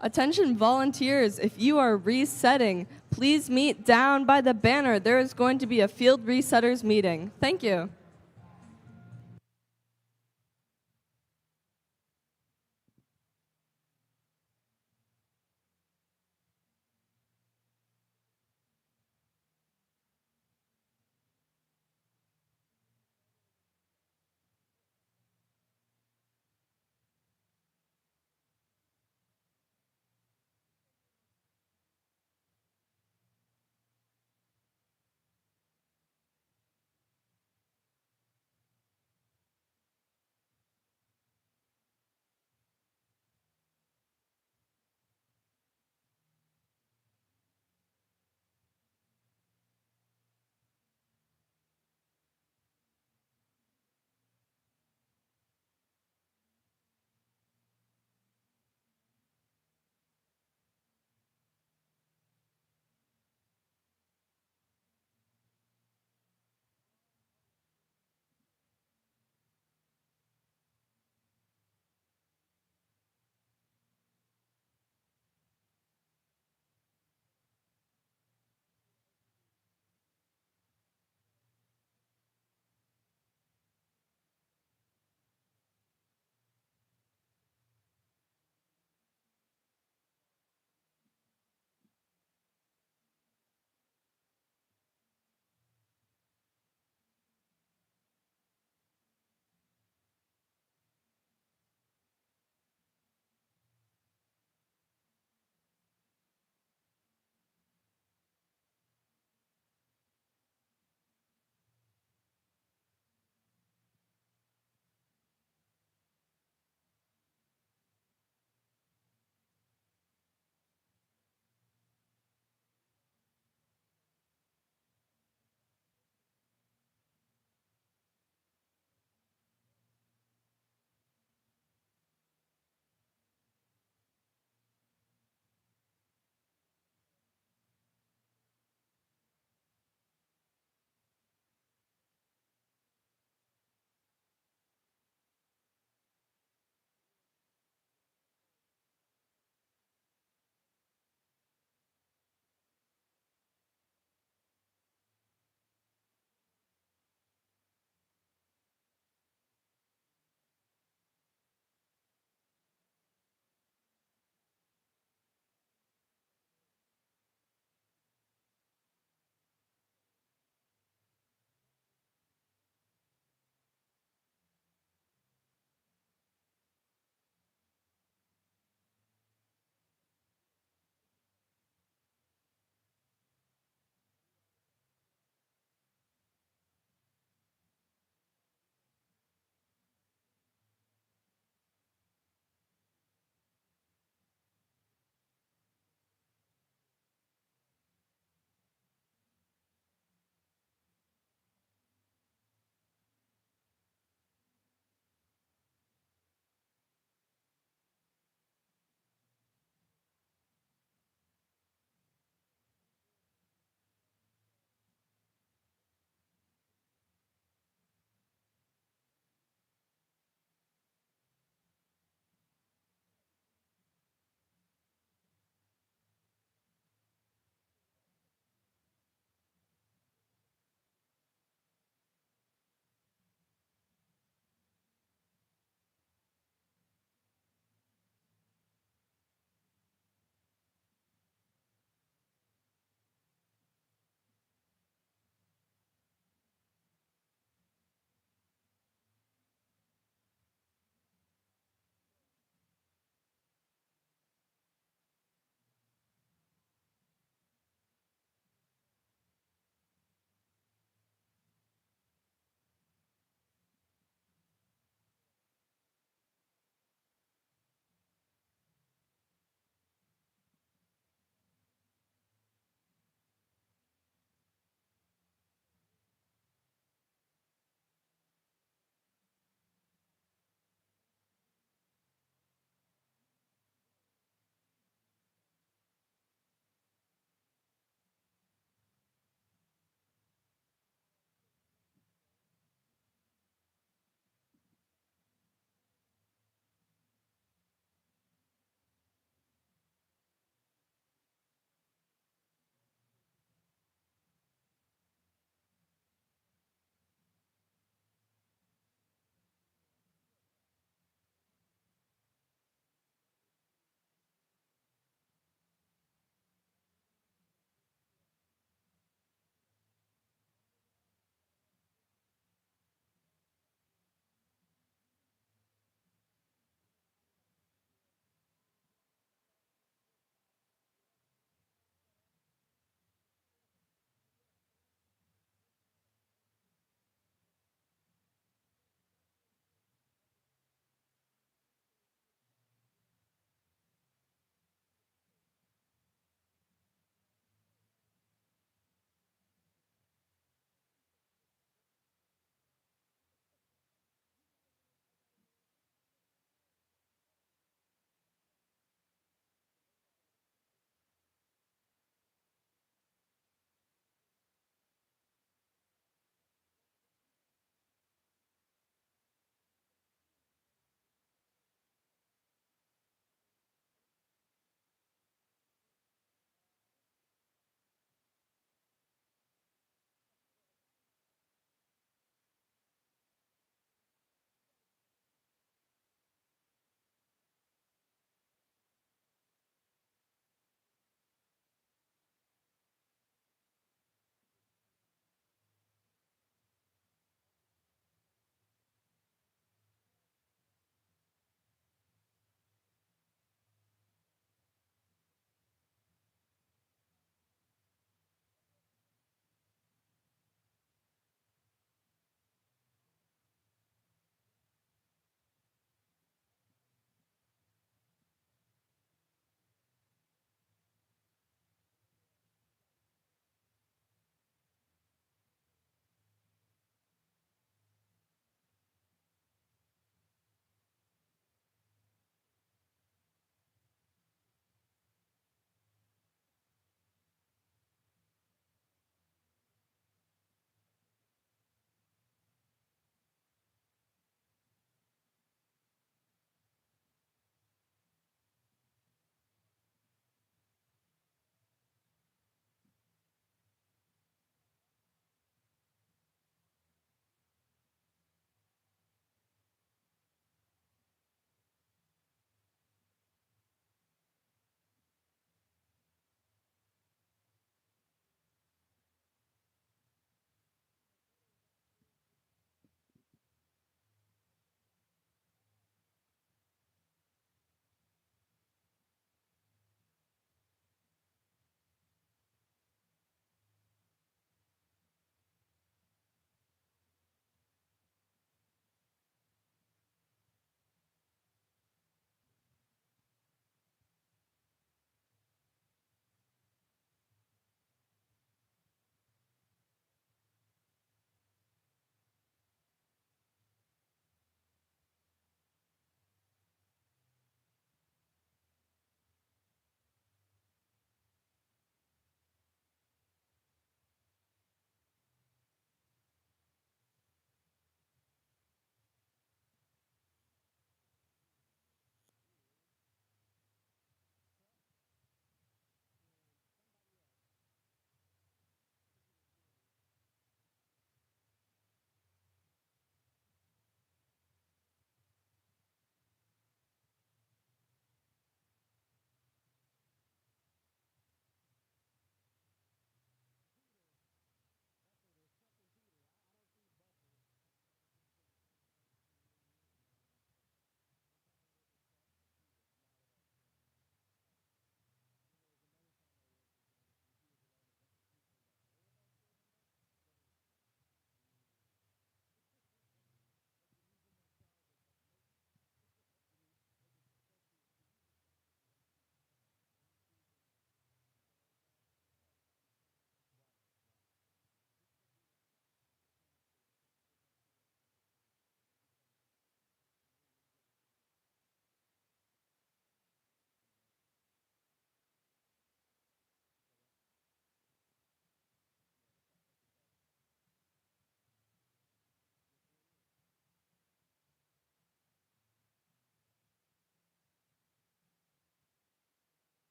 Attention volunteers, if you are resetting, please meet down by the banner. There is going to be a field resetters meeting. Thank you.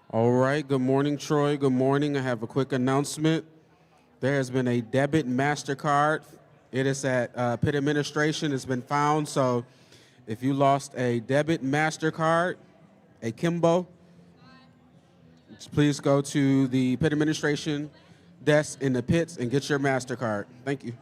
All right, good morning, Troy. Good morning. I have a quick announcement. There has been a debit MasterCard. It is at Pitt Administration. It's been found. So if you lost a debit MasterCard, a Kimbo, please go to the Pitt Administration desk in the pits and get your MasterCard. Thank you.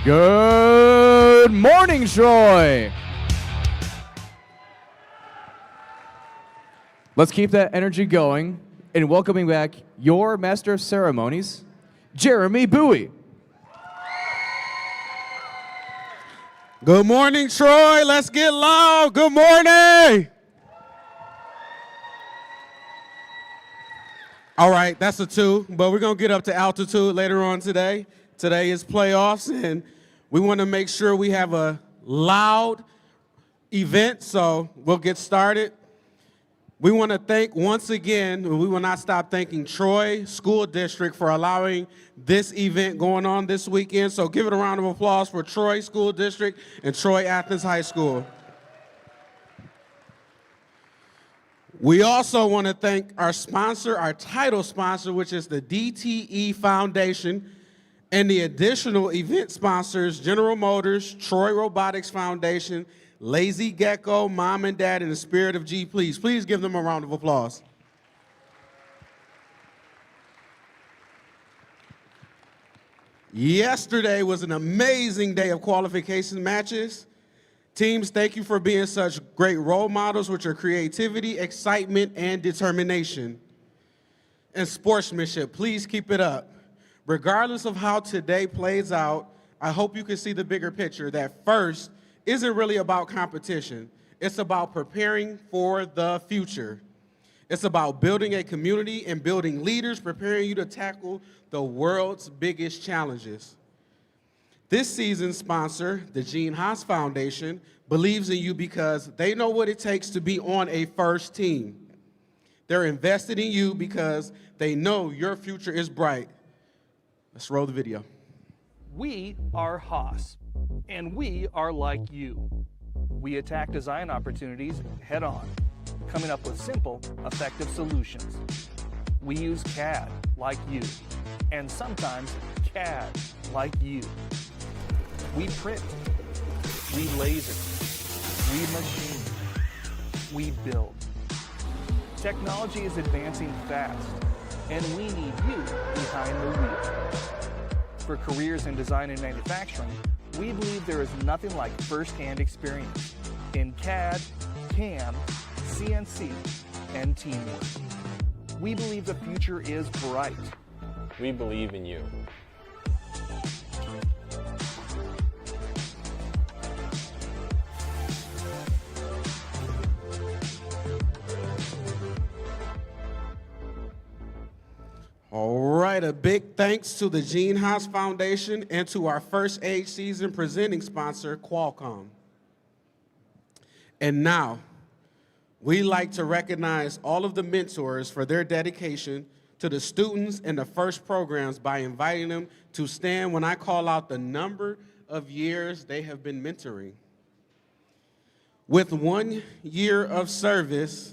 Good morning, Troy. Let's keep that energy going in welcoming back your Master of Ceremonies, Jeremy Bowie. Good morning, Troy. Let's get loud. Good morning. All right, that's a 2, but we're going to get up to altitude later on today. Today is playoffs, and we want to make sure we have a loud event, so we'll get started. We want to thank once again, and we will not stop thanking Troy School District for allowing this event going on this weekend. So give it a round of applause for Troy School District and Troy Athens High School. We also want to thank our sponsor, our title sponsor, which is the DTE Foundation, and the additional event sponsors, General Motors, Troy Robotics Foundation, Lazy Gecko, Mom and Dad, and the Spirit of G. Please give them a round of applause. Yesterday was an amazing day of qualification matches. Teams, thank you for being such great role models with your creativity, excitement, and determination. And sportsmanship, please keep it up. Regardless of how today plays out, I hope you can see the bigger picture that first isn't really about competition. It's about preparing for the future. It's about building a community and building leaders, preparing you to tackle the world's biggest challenges. This season's sponsor, the Gene Haas Foundation, believes in you because they know what it takes to be on a first team. They're invested in you because they know your future is bright. Let's roll the video. We are Haas, and we are like you. We attack design opportunities head on, coming up with simple, effective solutions. We use CAD like you, and sometimes CAD like you. We print, we laser, we machine, we build. Technology is advancing fast, and we need you behind the wheel. For careers in design and manufacturing, we believe there is nothing like first-hand experience in CAD, CAM, CNC, and teamwork. We believe the future is bright. We believe in you. All right, a big thanks to the Gene Haas Foundation and to our first age season presenting sponsor, Qualcomm. And now, we like to recognize all of the mentors for their dedication to the students in the first programs by inviting them to stand when I call out the number of years they have been mentoring. With 1 year of service,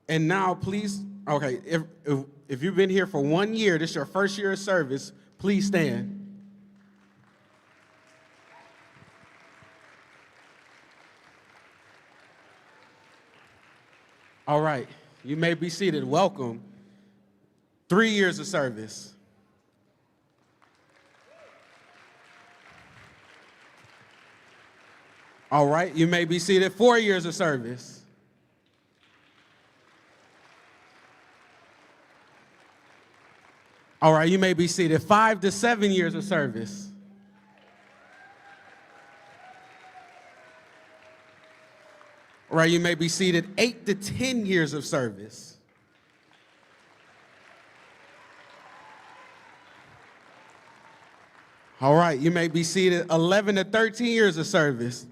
and now please, okay, if you've been here for 1 year, this is your first year of service, please stand. All right, you may be seated. Welcome. 3 years of service. All right, you may be seated. 4 years of service. All right, you may be seated. 5 to 7 years of service. All right, you may be seated. 8 to 10 years of service. All right, you may be seated. 11 to 13 years of service.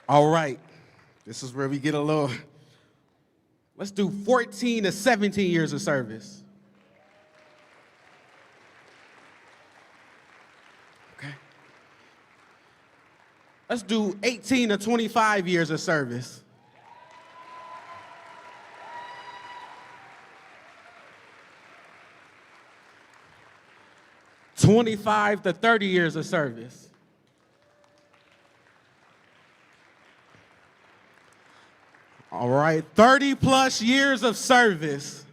All right. This is where we get a little, let's do 14 to 17 years of service. Okay. Let's do 18 to 25 years of service. $25 to 30 years of service. All right, 30 plus years of service.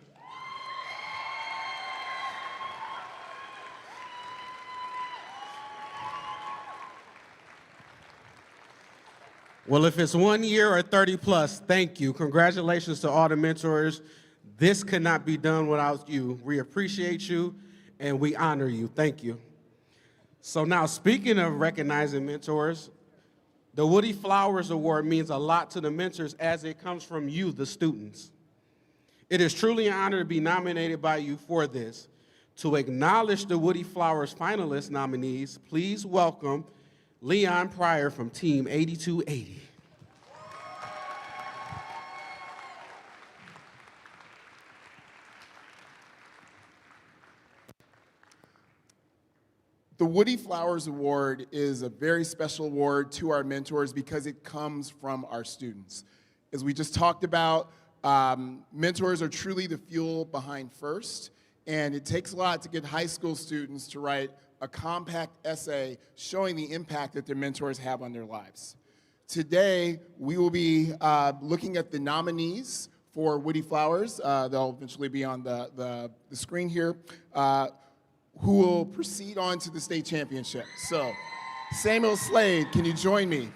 Well, if it's 1 year or 30 plus, thank you. Congratulations to all the mentors. This could not be done without you. We appreciate you and we honor you. Thank you. So now, speaking of recognizing mentors, the Woodie Flowers Award means a lot to the mentors as it comes from you, the students. It is truly an honor to be nominated by you for this. To acknowledge the Woodie Flowers finalist nominees, please welcome Leon Pryor from Team 8280. The Woodie Flowers Award is a very special award to our mentors because it comes from our students. As we just talked about, mentors are truly the fuel behind FIRST, and it takes a lot to get high school students to write a compact essay showing the impact that their mentors have on their lives. Today, we will be looking at the nominees for Woodie Flowers. They'll eventually be on the screen here. Who will proceed on to the state championship. So, Samuel Slade, can you join me?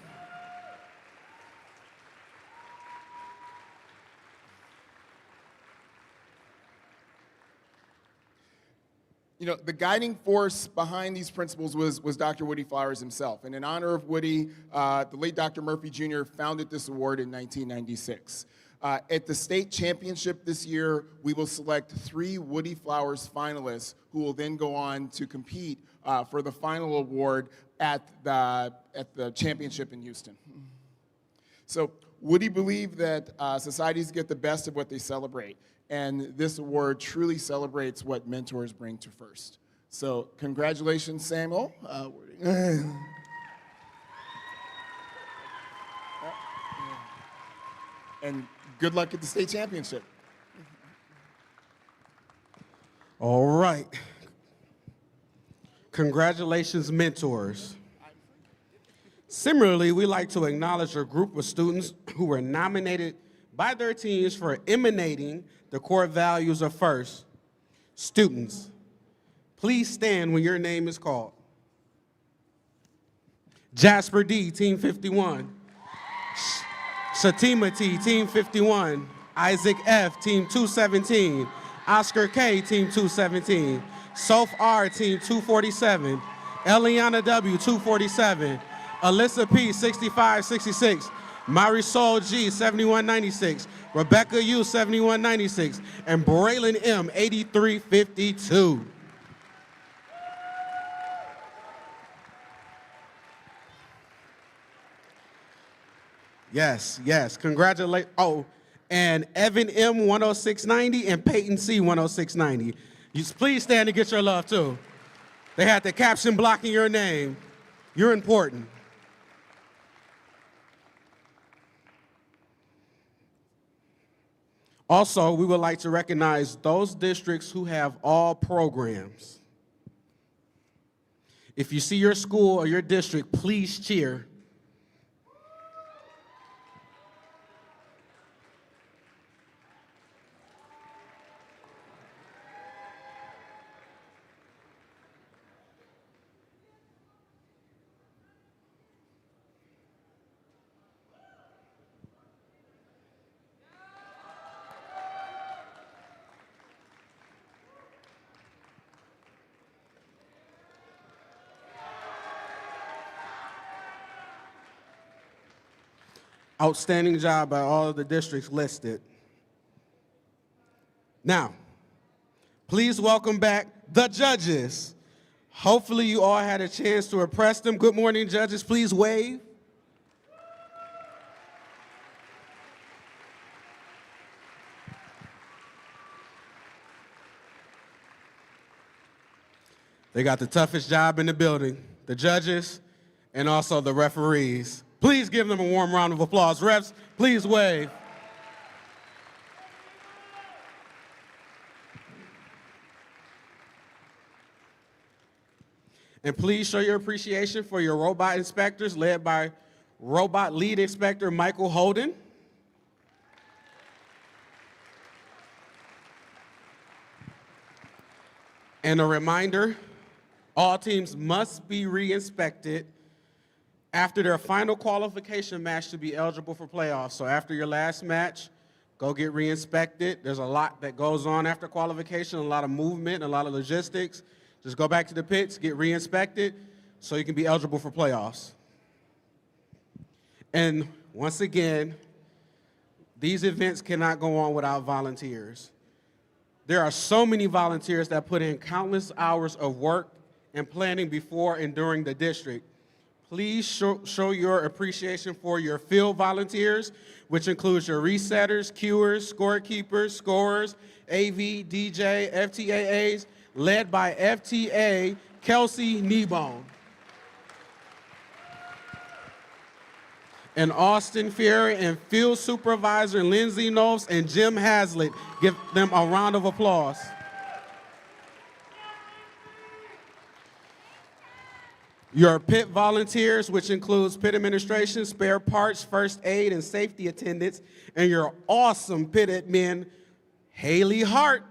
You know, the guiding force behind these principles was Dr. Woodie Flowers himself. And in honor of Woodie, the late Dr. Murphy Jr. founded this award in 1996. At the state championship this year, we will select 3 Woodie Flowers finalists who will then go on to compete for the final award at the championship in Houston. So Woodie believed that societies get the best of what they celebrate, and this award truly celebrates what mentors bring to FIRST. So congratulations, Samuel. And good luck at the state championship. All right. Congratulations, mentors. Similarly, we like to acknowledge a group of students who were nominated by their teams for emanating the core values of FIRST. Students, please stand when your name is called. Jasper D, Team 51. Shatima T, Team 51. Isaac F, Team 217. Oscar K, Team 217. Soph R, Team 247. Eliana W, 247. Alyssa P, 6566. Marisol G, 7196. Rebecca U, 7196. And Braylon M, 8352. Yes, yes, congratulate. Oh, and Evan M, 10690, and Peyton C, 10690. You please stand and get your love too. They had the caption blocking your name. You're important. Also, we would like to recognize those districts who have all programs. If you see your school or your district, please cheer. Outstanding job by all of the districts listed. Now, please welcome back the judges. Hopefully you all had a chance to impress them. Good morning, judges. Please wave. They got the toughest job in the building, the judges and also the referees. Please give them a warm round of applause. Refs, please wave. And please show your appreciation for your robot inspectors led by Robot Lead Inspector Michael Holden. And a reminder, all teams must be re-inspected after their final qualification match to be eligible for playoffs. So after your last match, go get re-inspected. There's a lot that goes on after qualification, a lot of movement, a lot of logistics. Just go back to the pits, get re-inspected, so you can be eligible for playoffs. And once again, these events cannot go on without volunteers. There are so many volunteers that put in countless hours of work and planning before and during the district. Please show your appreciation for your field volunteers, which includes your resetters, cuers, scorekeepers, scorers, AV, DJ, FTAAs, led by FTA Kelsey Kneebone. And Austin Ferry and field supervisor Lindsay Knowles and Jim Hazlitt. Give them a round of applause. Your pit volunteers, which includes pit administration, spare parts, first aid, and safety attendants, and your awesome pit admin, Haley Hart.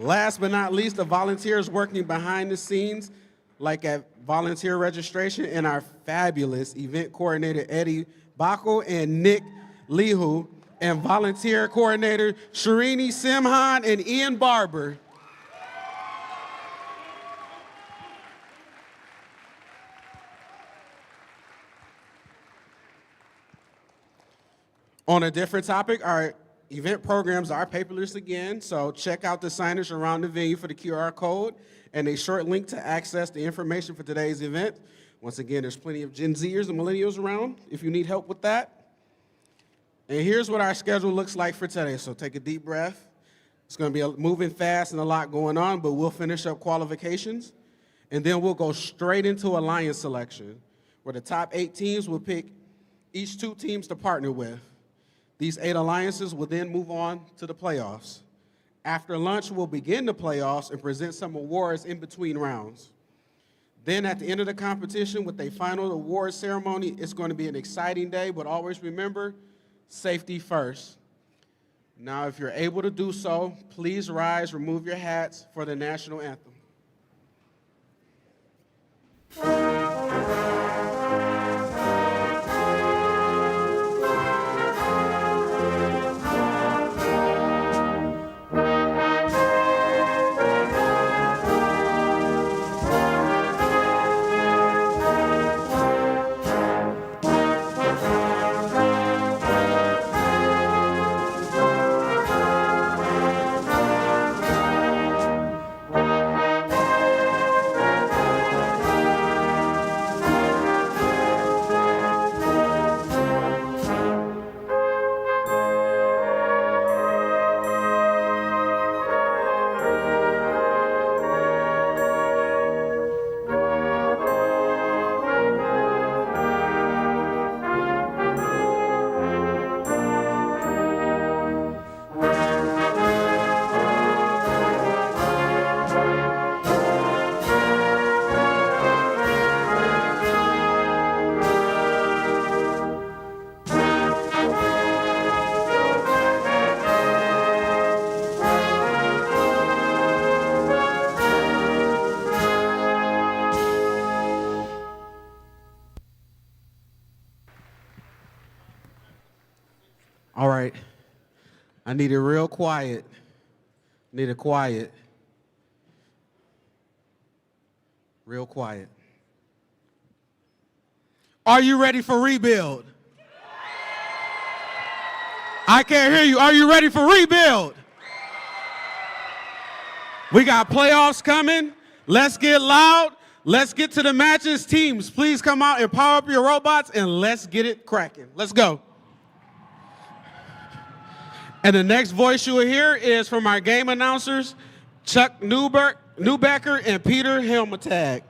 Last but not least, the volunteers working behind the scenes, like at volunteer registration, and our fabulous event coordinator, Eddie Baco and Nick Lihu, and volunteer coordinator, Shirini Simhan and Ian Barber. On a different topic, our event programs are paperless again, so check out the signage around the venue for the QR code and a short link to access the information for today's event. Once again, there's plenty of Gen Zers and millennials around if you need help with that. And here's what our schedule looks like for today, so take a deep breath. It's going to be moving fast and a lot going on, but we'll finish up qualifications, and then we'll go straight into alliance selection, where the top 8 teams will pick each 2 teams to partner with. These 8 alliances will then move on to the playoffs. After lunch, we'll begin the playoffs and present some awards in between rounds. Then at the end of the competition with a final award ceremony, it's going to be an exciting day, but always remember, safety first. Now, if you're able to do so, please rise, remove your hats for the national anthem. All right, I need it real quiet. Need it quiet. Real quiet. Are you ready for rebuild? I can't hear you. Are you ready for rebuild? We got playoffs coming. Let's get loud. Let's get to the matches. Teams, please come out and power up your robots and let's get it cracking. Let's go. And the next voice you will hear is from our game announcers, Chuck Newbecker and Peter Helmetag.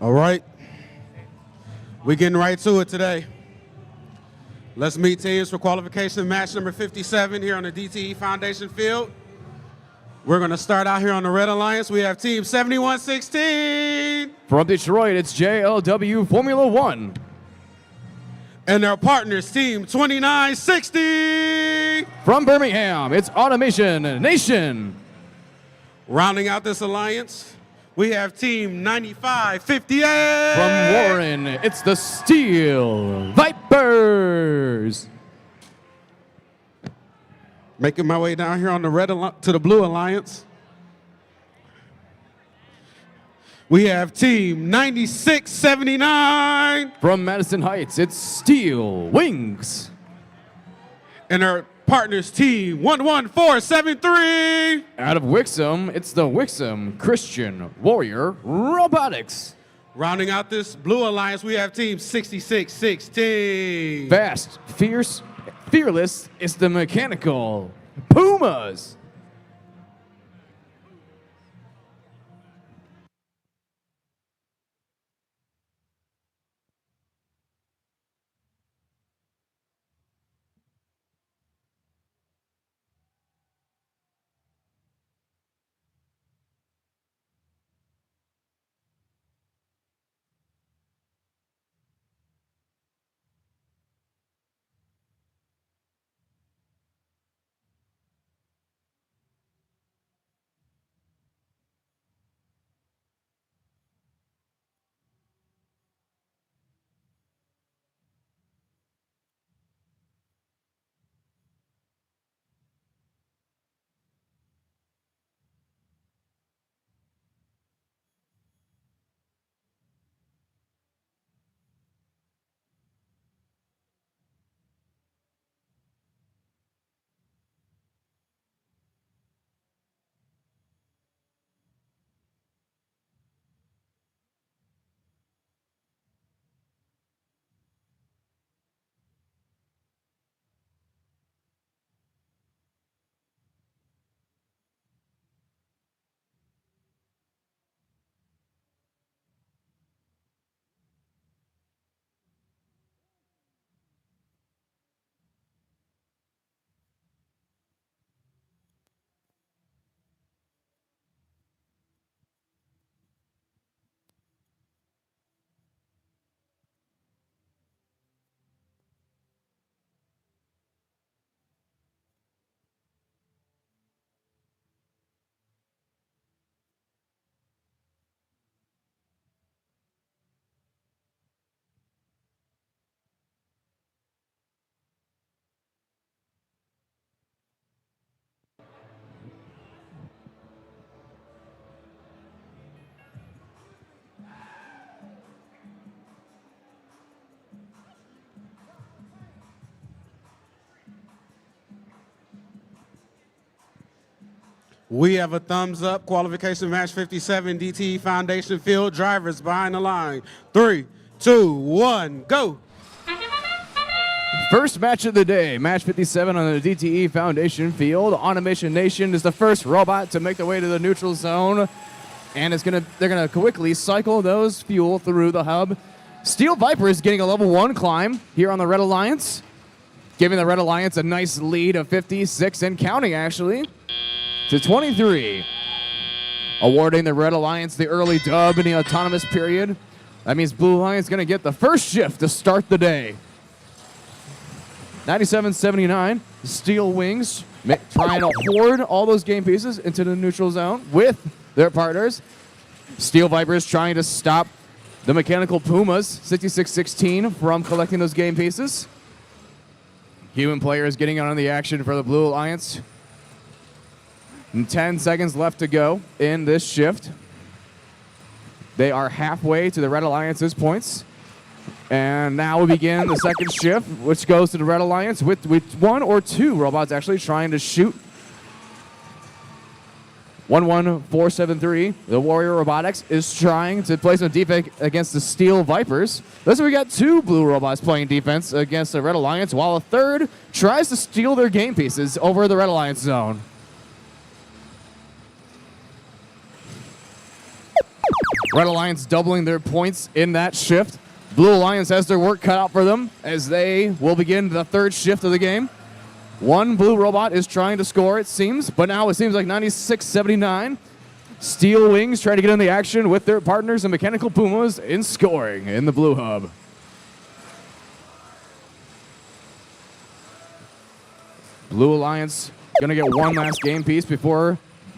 All right. We're getting right to it today. Let's meet teams for qualification match number 57 here on the DTE Foundation field. We're going to start out here on the Red Alliance. We have team 7116. From Detroit, it's JLW Formula One. And their partners, team 2960. From Birmingham, it's Automation Nation. Rounding out this alliance, we have team 9558. From Warren, it's the Steel Vipers. Making my way down here on the to the Blue Alliance. We have team 9679. From Madison Heights, it's Steel Wings. And our partners, team 11473. Out of Wixom, it's the Wixom Christian Warrior Robotics. Rounding out this Blue Alliance, we have team 6616. Fast, fierce, fearless, it's the Mechanical Pumas. We have a thumbs up. Qualification match 57, DTE Foundation field. Drivers behind the line. 3, 2, 1, go. First match of the day, match 57 on the DTE Foundation field. Automation Nation is the first robot to make their way to the neutral zone, and they're gonna quickly cycle those fuel through the hub. Steel Viper is getting a level 1 climb here on the Red Alliance, giving the Red Alliance a nice lead of 56 and counting actually to 23. Awarding the Red Alliance the early dub in the autonomous period. That means Blue Alliance gonna get the first shift to start the day. 97-79, Steel Wings trying to hoard all those game pieces into the neutral zone with their partners. Steel Vipers trying to stop the Mechanical Pumas, 66-16, from collecting those game pieces. Human players getting on the action for the Blue Alliance. And 10 seconds left to go in this shift. They are halfway to the Red Alliance's points. And now we begin the second shift, which goes to the Red Alliance with 1 or 2 robots actually trying to shoot. 11473, the Warrior Robotics, is trying to play some defense against the Steel Vipers. Thus we got 2 blue robots playing defense against the Red Alliance, while a third tries to steal their game pieces over the Red Alliance zone. Red Alliance doubling their points in that shift. Blue Alliance has their work cut out for them as they will begin the third shift of the game. One blue robot is trying to score, it seems, but now it seems like 96-79. Steel Wings trying to get in the action with their partners and Mechanical Pumas in scoring in the blue hub. Blue Alliance going to get one last game piece before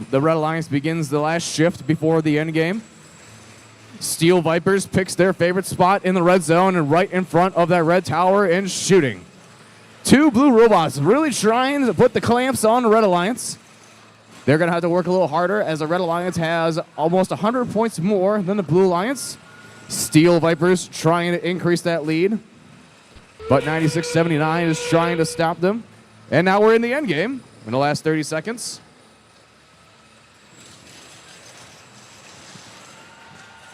the Red Alliance begins the last shift before the end game. Steel Vipers picks their favorite spot in the red zone and right in front of that red tower and shooting. Two blue robots really trying to put the clamps on the Red Alliance. They're going to have to work a little harder as the Red Alliance has almost 100 points more than the Blue Alliance. Steel Vipers trying to increase that lead, but 96-79 is trying to stop them. And now we're in the end game in the last 30 seconds.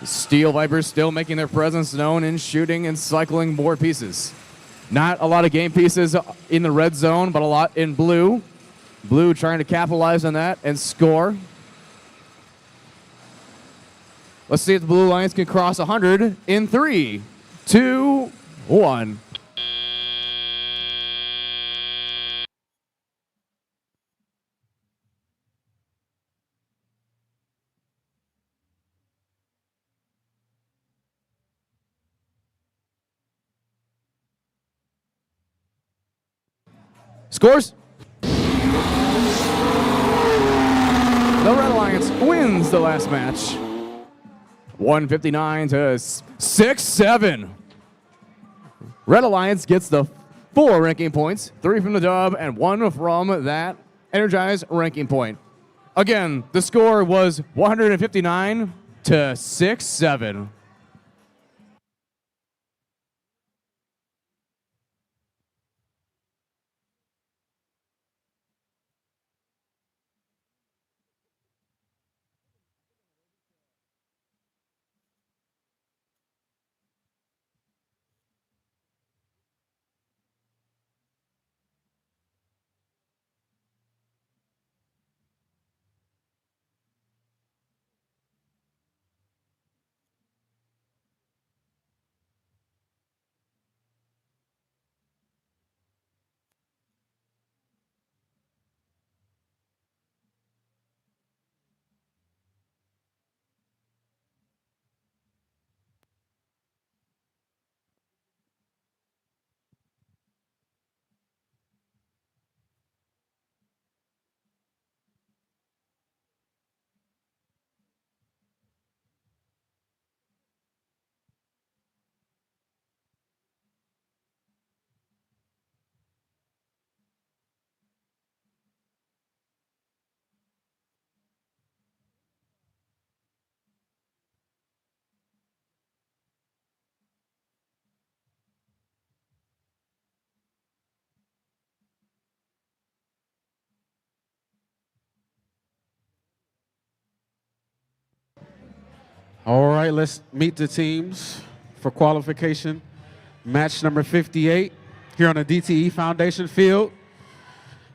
Steel Vipers still making their presence known in shooting and cycling more pieces. Not a lot of game pieces in the red zone, but a lot in blue. Blue trying to capitalize on that and score. Let's see if the Blue Alliance can cross 100 in 3, 2, 1. Scores. The Red Alliance wins the last match. 159 to 6-7. Red Alliance gets the 4 ranking points, 3 from the dub and 1 from that energized ranking point. Again, the score was 159 to 6-7. All right, let's meet the teams for qualification. Match number 58 here on the DTE Foundation field.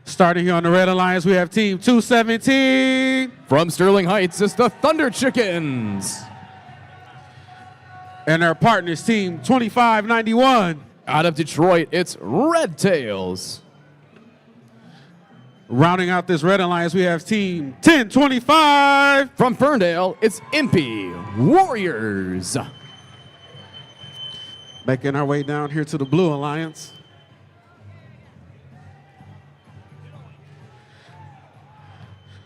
Starting here on the Red Alliance, we have team 217. From Sterling Heights, it's the Thunder Chickens. And their partners, team 2591. Out of Detroit, it's Red Tails. Rounding out this Red Alliance, we have team 1025. From Ferndale, it's Impy Warriors. Making our way down here to the Blue Alliance.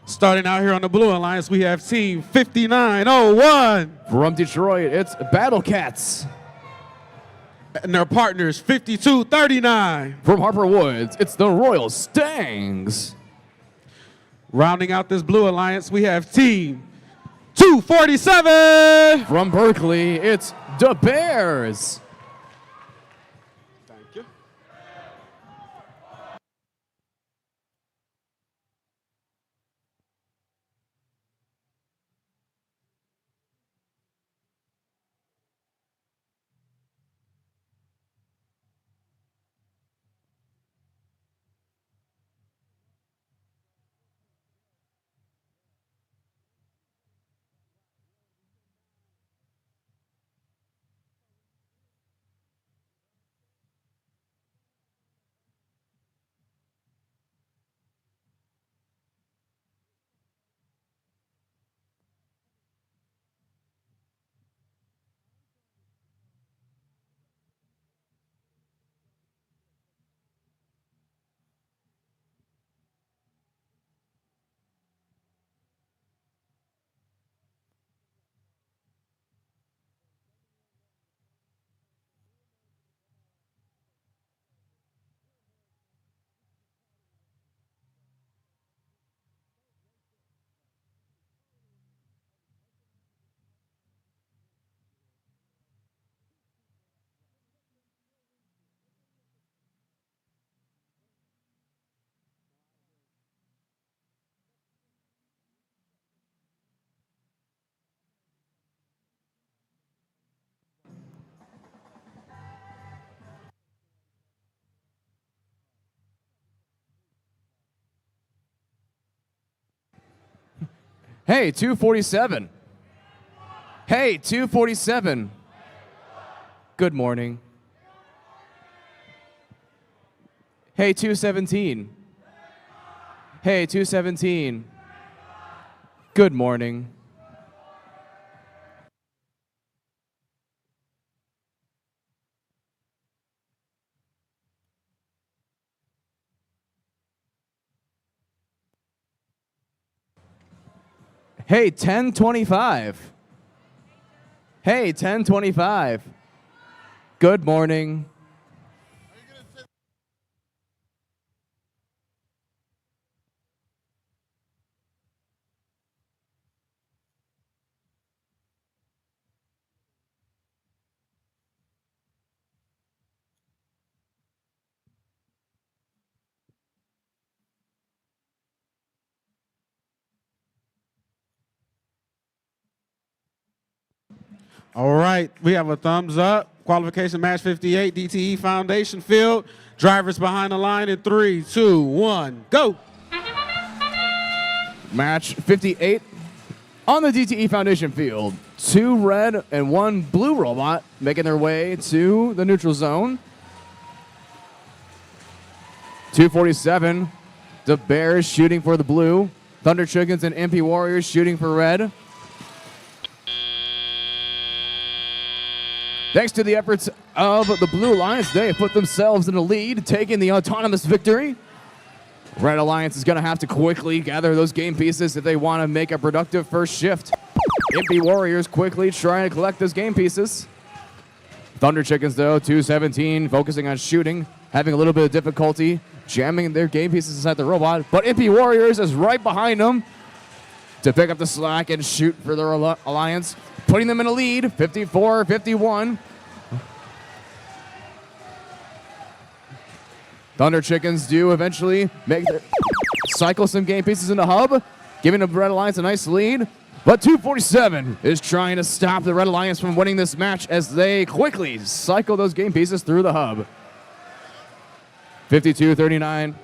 Starting out here on the Blue Alliance, we have team 5901. From Detroit, it's Battle Cats. And their partners, 5239. From Harper Woods, it's the Royal Stangs. Rounding out this Blue Alliance, we have team 247. From Berkeley, it's the Bears. Thank you. Hey, 247. Hey, 247. Good morning. Hey, 217. Hey, 217. Good morning. Hey, 1025. Hey, 1025. Good morning. All right, we have a thumbs up. Qualification match 58, DTE Foundation field. Drivers behind the line in 3, 2, 1, go. Match 58 on the DTE Foundation field. 2 red and 1 blue robot making their way to the neutral zone. 247, the Bears shooting for the blue. Thunder Chickens and MP Warriors shooting for red. Thanks to the efforts of the Blue Alliance, they have put themselves in the lead, taking the autonomous victory. Red Alliance is going to have to quickly gather those game pieces if they want to make a productive first shift. MP Warriors quickly trying to collect those game pieces. Thunder Chickens, though, 217, focusing on shooting, having a little bit of difficulty jamming their game pieces inside the robot. But MP Warriors is right behind them to pick up the slack and shoot for their alliance, putting them in a lead, 54-51. Thunder Chickens do eventually cycle some game pieces in the hub, giving the Red Alliance a nice lead. But 247 is trying to stop the Red Alliance from winning this match as they quickly cycle those game pieces through the hub. 52-39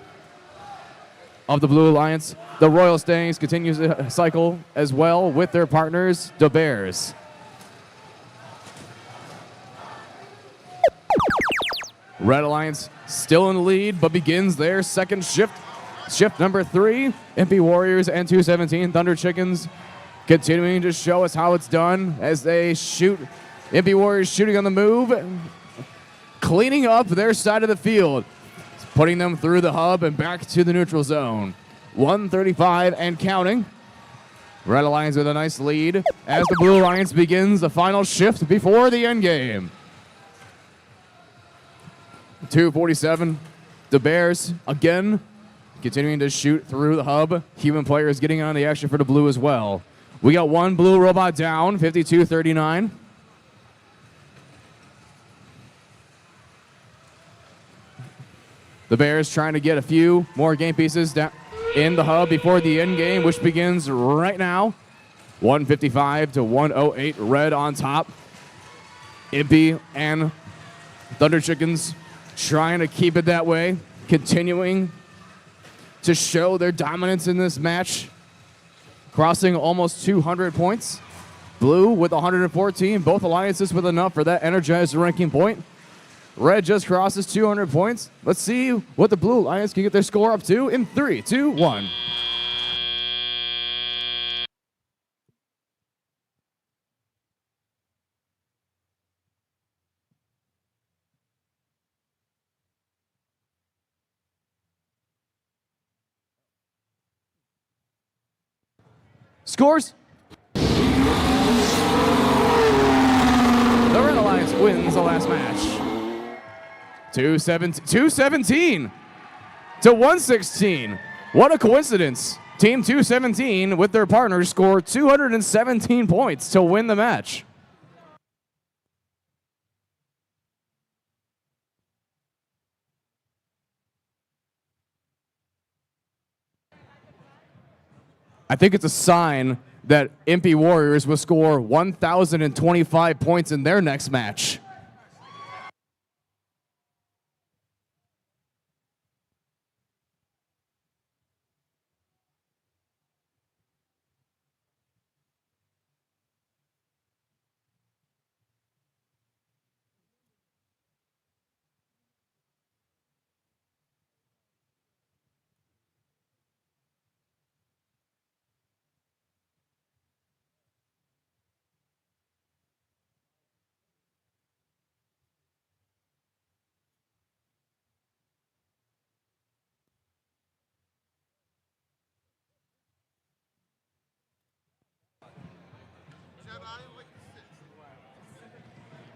of the Blue Alliance. The Royal Stangs continues to cycle as well with their partners, the Bears. Red Alliance still in the lead, but begins their second shift. Shift number 3, MP Warriors and 217 Thunder Chickens continuing to show us how it's done as they shoot. MP Warriors shooting on the move, cleaning up their side of the field, putting them through the hub and back to the neutral zone. 135 and counting. Red Alliance with a nice lead as the Blue Alliance begins the final shift before the end game. 247, the Bears again continuing to shoot through the hub. Human players getting on the action for the blue as well. We got 1 blue robot down, 52-39. The Bears trying to get a few more game pieces down in the hub before the end game, which begins right now. 155-108, red on top. Impy and Thunder Chickens trying to keep it that way, continuing to show their dominance in this match, crossing almost 200 points. Blue with 114, both alliances with enough for that energized ranking point. Red just crosses 200 points. Let's see what the Blue Alliance can get their score up to in 3, 2, 1. Scores. The Red Alliance wins the last match. 217 to 116. What a coincidence. Team 217 with their partners scored 217 points to win the match. I think it's a sign that MP Warriors will score 1,025 points in their next match.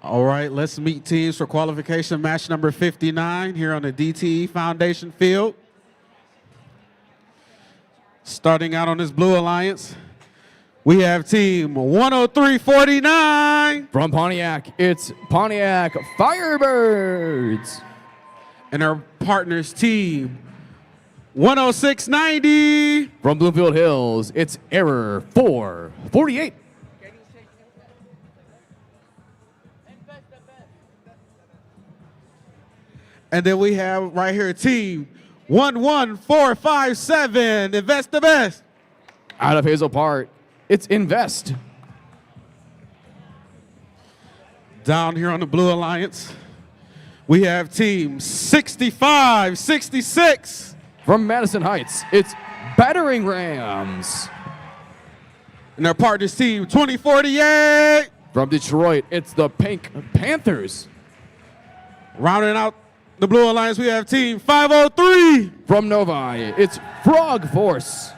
All right, let's meet teams for qualification match number 59 here on the DTE Foundation field. Starting out on this Blue Alliance, we have team 10349. From Pontiac, it's Pontiac Firebirds. And our partners team 10690. From Bloomfield Hills, it's Error 448. And then we have right here team 11457. Invest the best. Out of Hazel Park, it's Invest. Down here on the Blue Alliance, we have team 6566. From Madison Heights, it's Battering Rams. And their partners team 2048. From Detroit, it's the Pink Panthers. Rounding out the Blue Alliance, we have team 503. From Novi, it's Frog Force.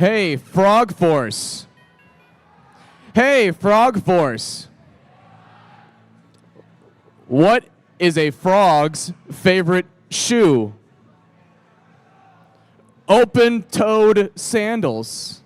Hey, Frog Force. Hey, Frog Force. What is a frog's favorite shoe? Open-toed sandals.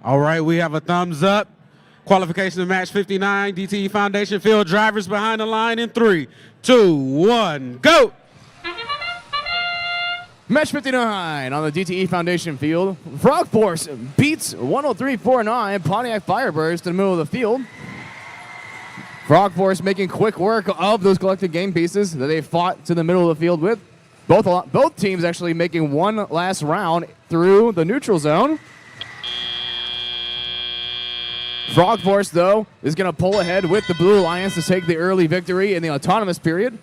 All right, we have a thumbs up. Qualification to match 59. DTE Foundation field drivers behind the line in 3, 2, 1, go! Match 59 on the DTE Foundation field. Frog Force beats 103.49 Pontiac Firebirds to the middle of the field. Frog Force making quick work of those collected game pieces that they fought to the middle of the field with. Both teams actually making one last round through the neutral zone. Frog Force, though, is going to pull ahead with the Blue Alliance to take the early victory in the autonomous period.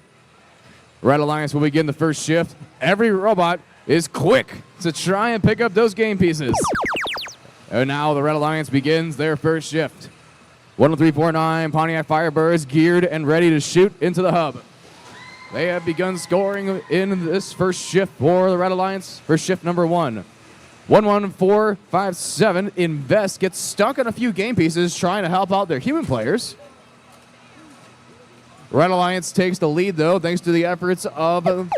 Red Alliance will begin the first shift. Every robot is quick to try and pick up those game pieces. And now the Red Alliance begins their first shift. 103.49 Pontiac Firebirds geared and ready to shoot into the hub. They have begun scoring in this first shift for the Red Alliance for shift number 1. 11457 Invest gets stuck on a few game pieces trying to help out their human players. Red Alliance takes the lead, though, thanks to the efforts of the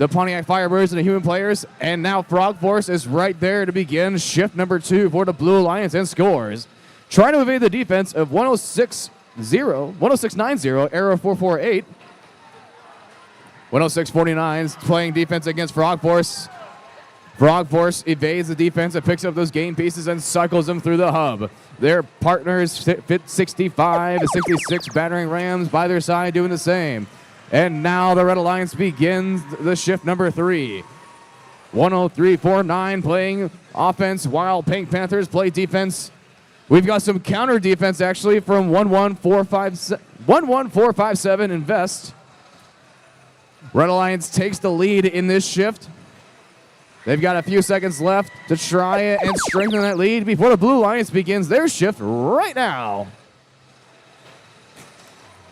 Pontiac Firebirds and the human players. And now Frog Force is right there to begin shift number 2 for the Blue Alliance and scores. Trying to evade the defense of 10690, Arrow 448. 10649 is playing defense against Frog Force. Frog Force evades the defense and picks up those game pieces and cycles them through the hub. Their partners fit 65 to 66 battering rams by their side doing the same. And now the Red Alliance begins the shift number 3. 103.49 playing offense while Pink Panthers play defense. We've got some counter defense actually from 11457 Invest. Red Alliance takes the lead in this shift. They've got a few seconds left to try and strengthen that lead before the Blue Alliance begins their shift right now.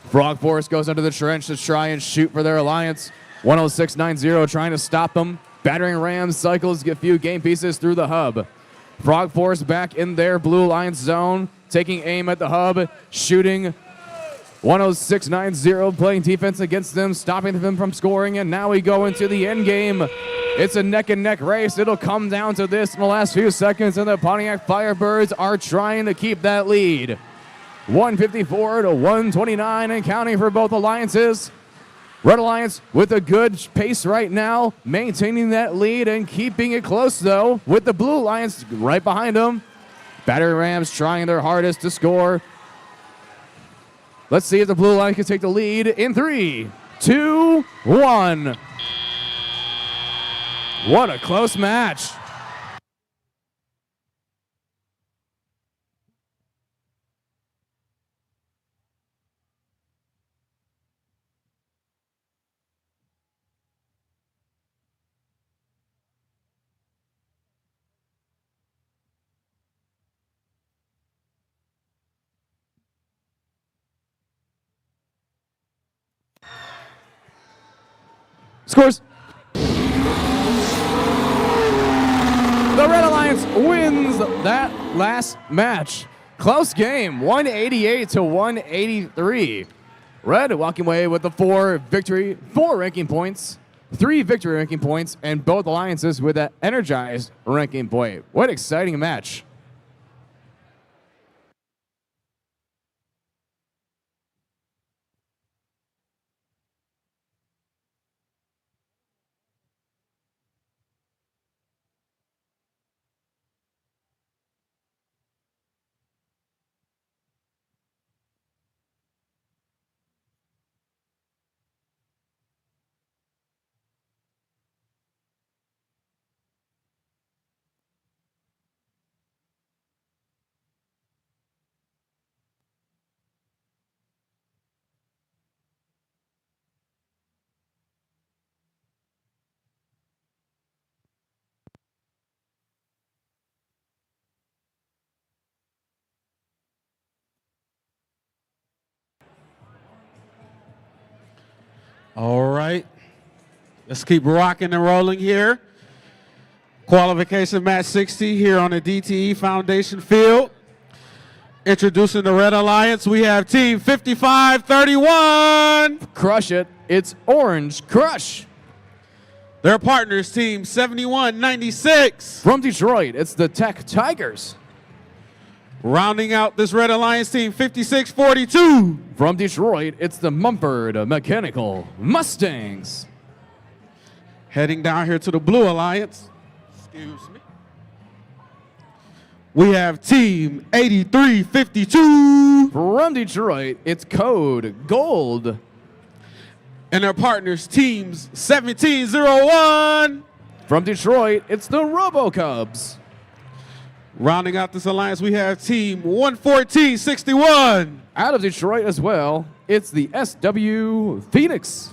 Frog Force goes under the trench to try and shoot for their alliance. 10690 trying to stop them. Battering rams cycles get a few game pieces through the hub. Frog Force back in their Blue Alliance zone, taking aim at the hub, shooting. 10690 playing defense against them, stopping them from scoring, and now we go into the end game. It's a neck-and-neck race. It'll come down to this in the last few seconds, and the Pontiac Firebirds are trying to keep that lead. 154 to 129 and counting for both alliances. Red Alliance with a good pace right now, maintaining that lead and keeping it close, though, with the Blue Alliance right behind them. Battering Rams trying their hardest to score. Let's see if the Blue Alliance can take the lead in 3, 2, 1. What a close match. Scores. The Red Alliance wins that last match. Close game, 188 to 183. Red walking away with the 4 ranking points, 3 victory ranking points, and both alliances with an energized ranking point. What an exciting match. All right. Let's keep rocking and rolling here. Qualification match 60 here on the DTE Foundation field. Introducing the Red Alliance, we have Team 5531. Crush it. It's Orange Crush. Their partners, Team 7196. From Detroit, it's the Tech Tigers. Rounding out this Red Alliance team, 5642. From Detroit, it's the Mumford Mechanical Mustangs. Heading down here to the Blue Alliance. Excuse me. We have Team 8352. From Detroit, it's Code Gold. And their partners, Teams 1701. From Detroit, it's the Robo Cubs. Rounding out this alliance, we have Team 11461. Out of Detroit as well, it's the SW Phoenix.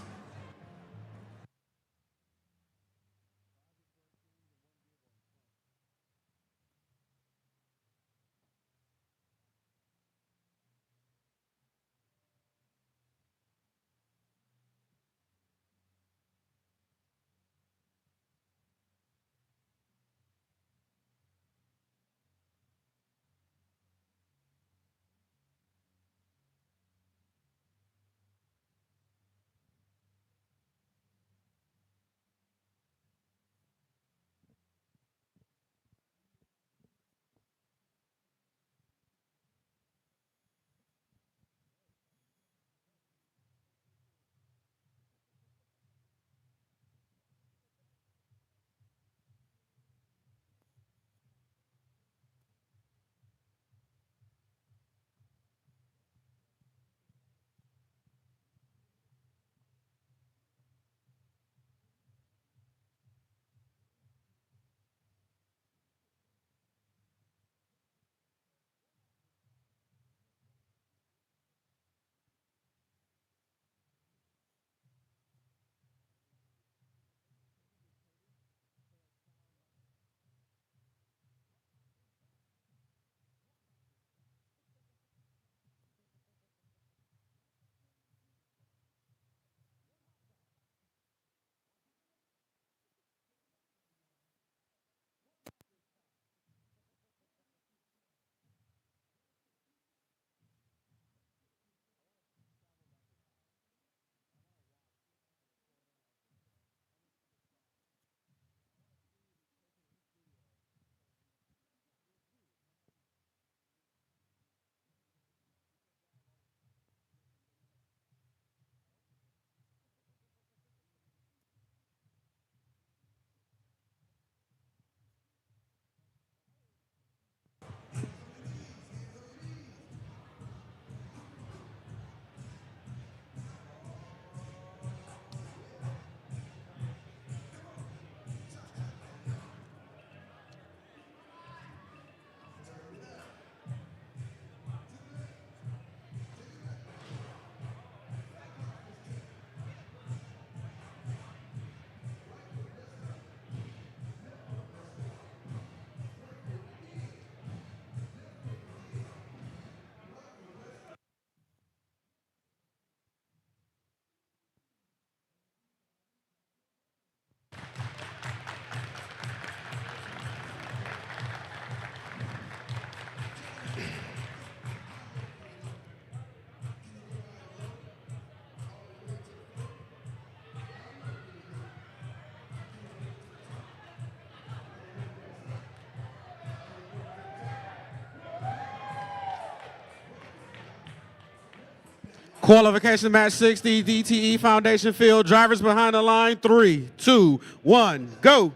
Qualification match 60, DTE Foundation field. Drivers behind the line. 3, 2, 1, go.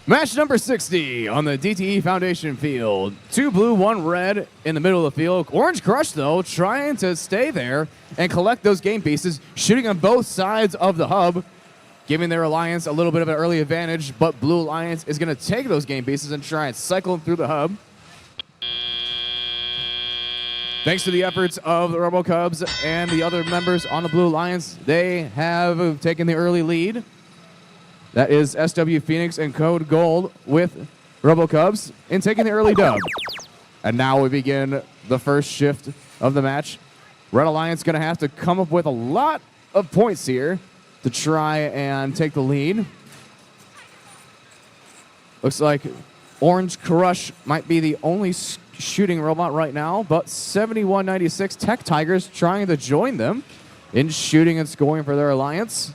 Match number 60 on the DTE Foundation field. 2 blue, 1 red in the middle of the field. Orange Crush, though, trying to stay there and collect those game pieces, shooting on both sides of the hub, giving their alliance a little bit of an early advantage, but Blue Alliance is going to take those game pieces and try and cycle them through the hub. Thanks to the efforts of the Robo Cubs and the other members on the Blue Alliance, they have taken the early lead. That is SW Phoenix and Code Gold with Robo Cubs in taking the early dub. And now we begin the first shift of the match. Red Alliance going to have to come up with a lot of points here to try and take the lead. Looks like Orange Crush might be the only shooting robot right now, but 7196 Tech Tigers trying to join them in shooting and scoring for their alliance.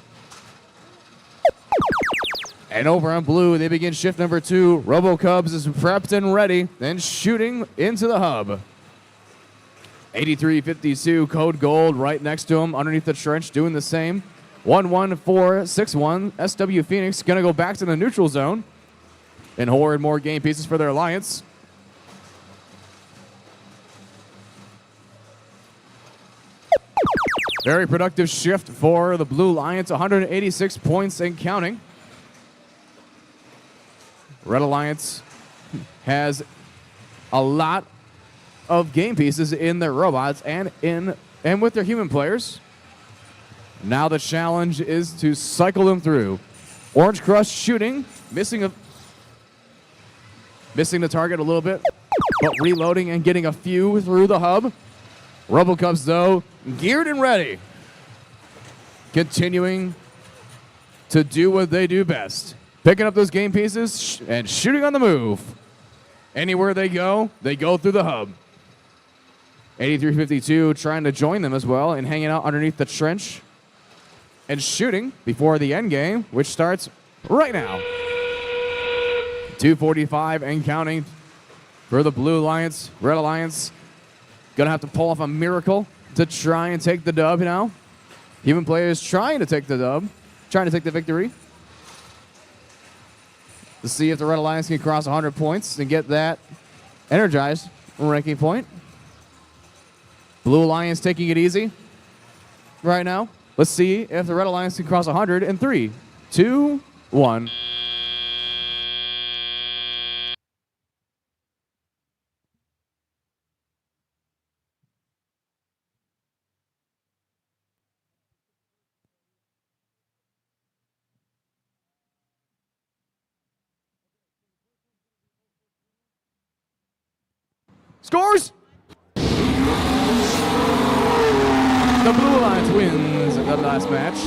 And over on blue, they begin shift number 2. Robo Cubs is prepped and ready, then shooting into the hub. 8352 Code Gold right next to him underneath the trench doing the same. 11461 SW Phoenix going to go back to the neutral zone and hoard more game pieces for their alliance. Very productive shift for the Blue Alliance, 186 points and counting. Red Alliance has a lot of game pieces in their robots and with their human players. Now the challenge is to cycle them through. Orange Crush shooting, missing the target a little bit, but reloading and getting a few through the hub. Robocubs, though, geared and ready. Continuing to do what they do best. Picking up those game pieces and shooting on the move. Anywhere they go through the hub. 8352 trying to join them as well and hanging out underneath the trench and shooting before the end game, which starts right now. 2:45 and counting for the Blue Alliance. Red Alliance gonna have to pull off a miracle to try and take the dub now. Human players trying to take the dub, trying to take the victory. To see if the Red Alliance can cross 100 points and get that energized ranking point. Blue Alliance taking it easy right now. Let's see if the Red Alliance can cross 100 in 3, 2, 1. Scores! The Blue Alliance wins the last match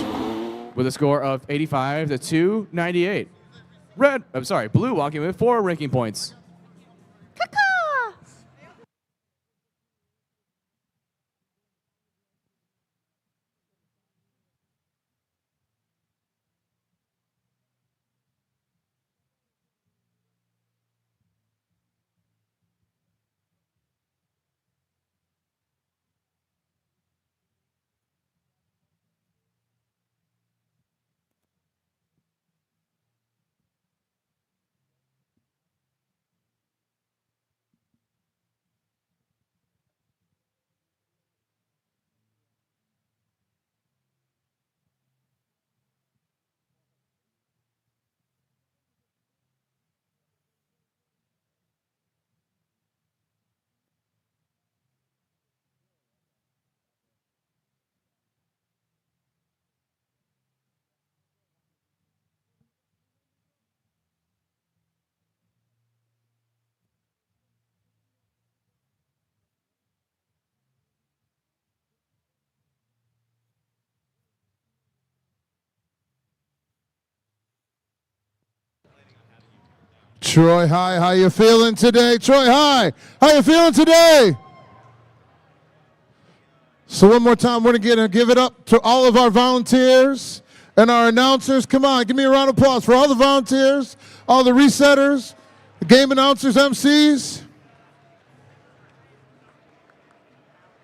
with a score of 85 to 298. Blue walking with 4 ranking points. Troy High, how you feeling today? Troy High, how you feeling today? So one more time, we're gonna give it up to all of our volunteers and our announcers. Come on, give me a round of applause for all the volunteers, all the resetters, the game announcers, MCs.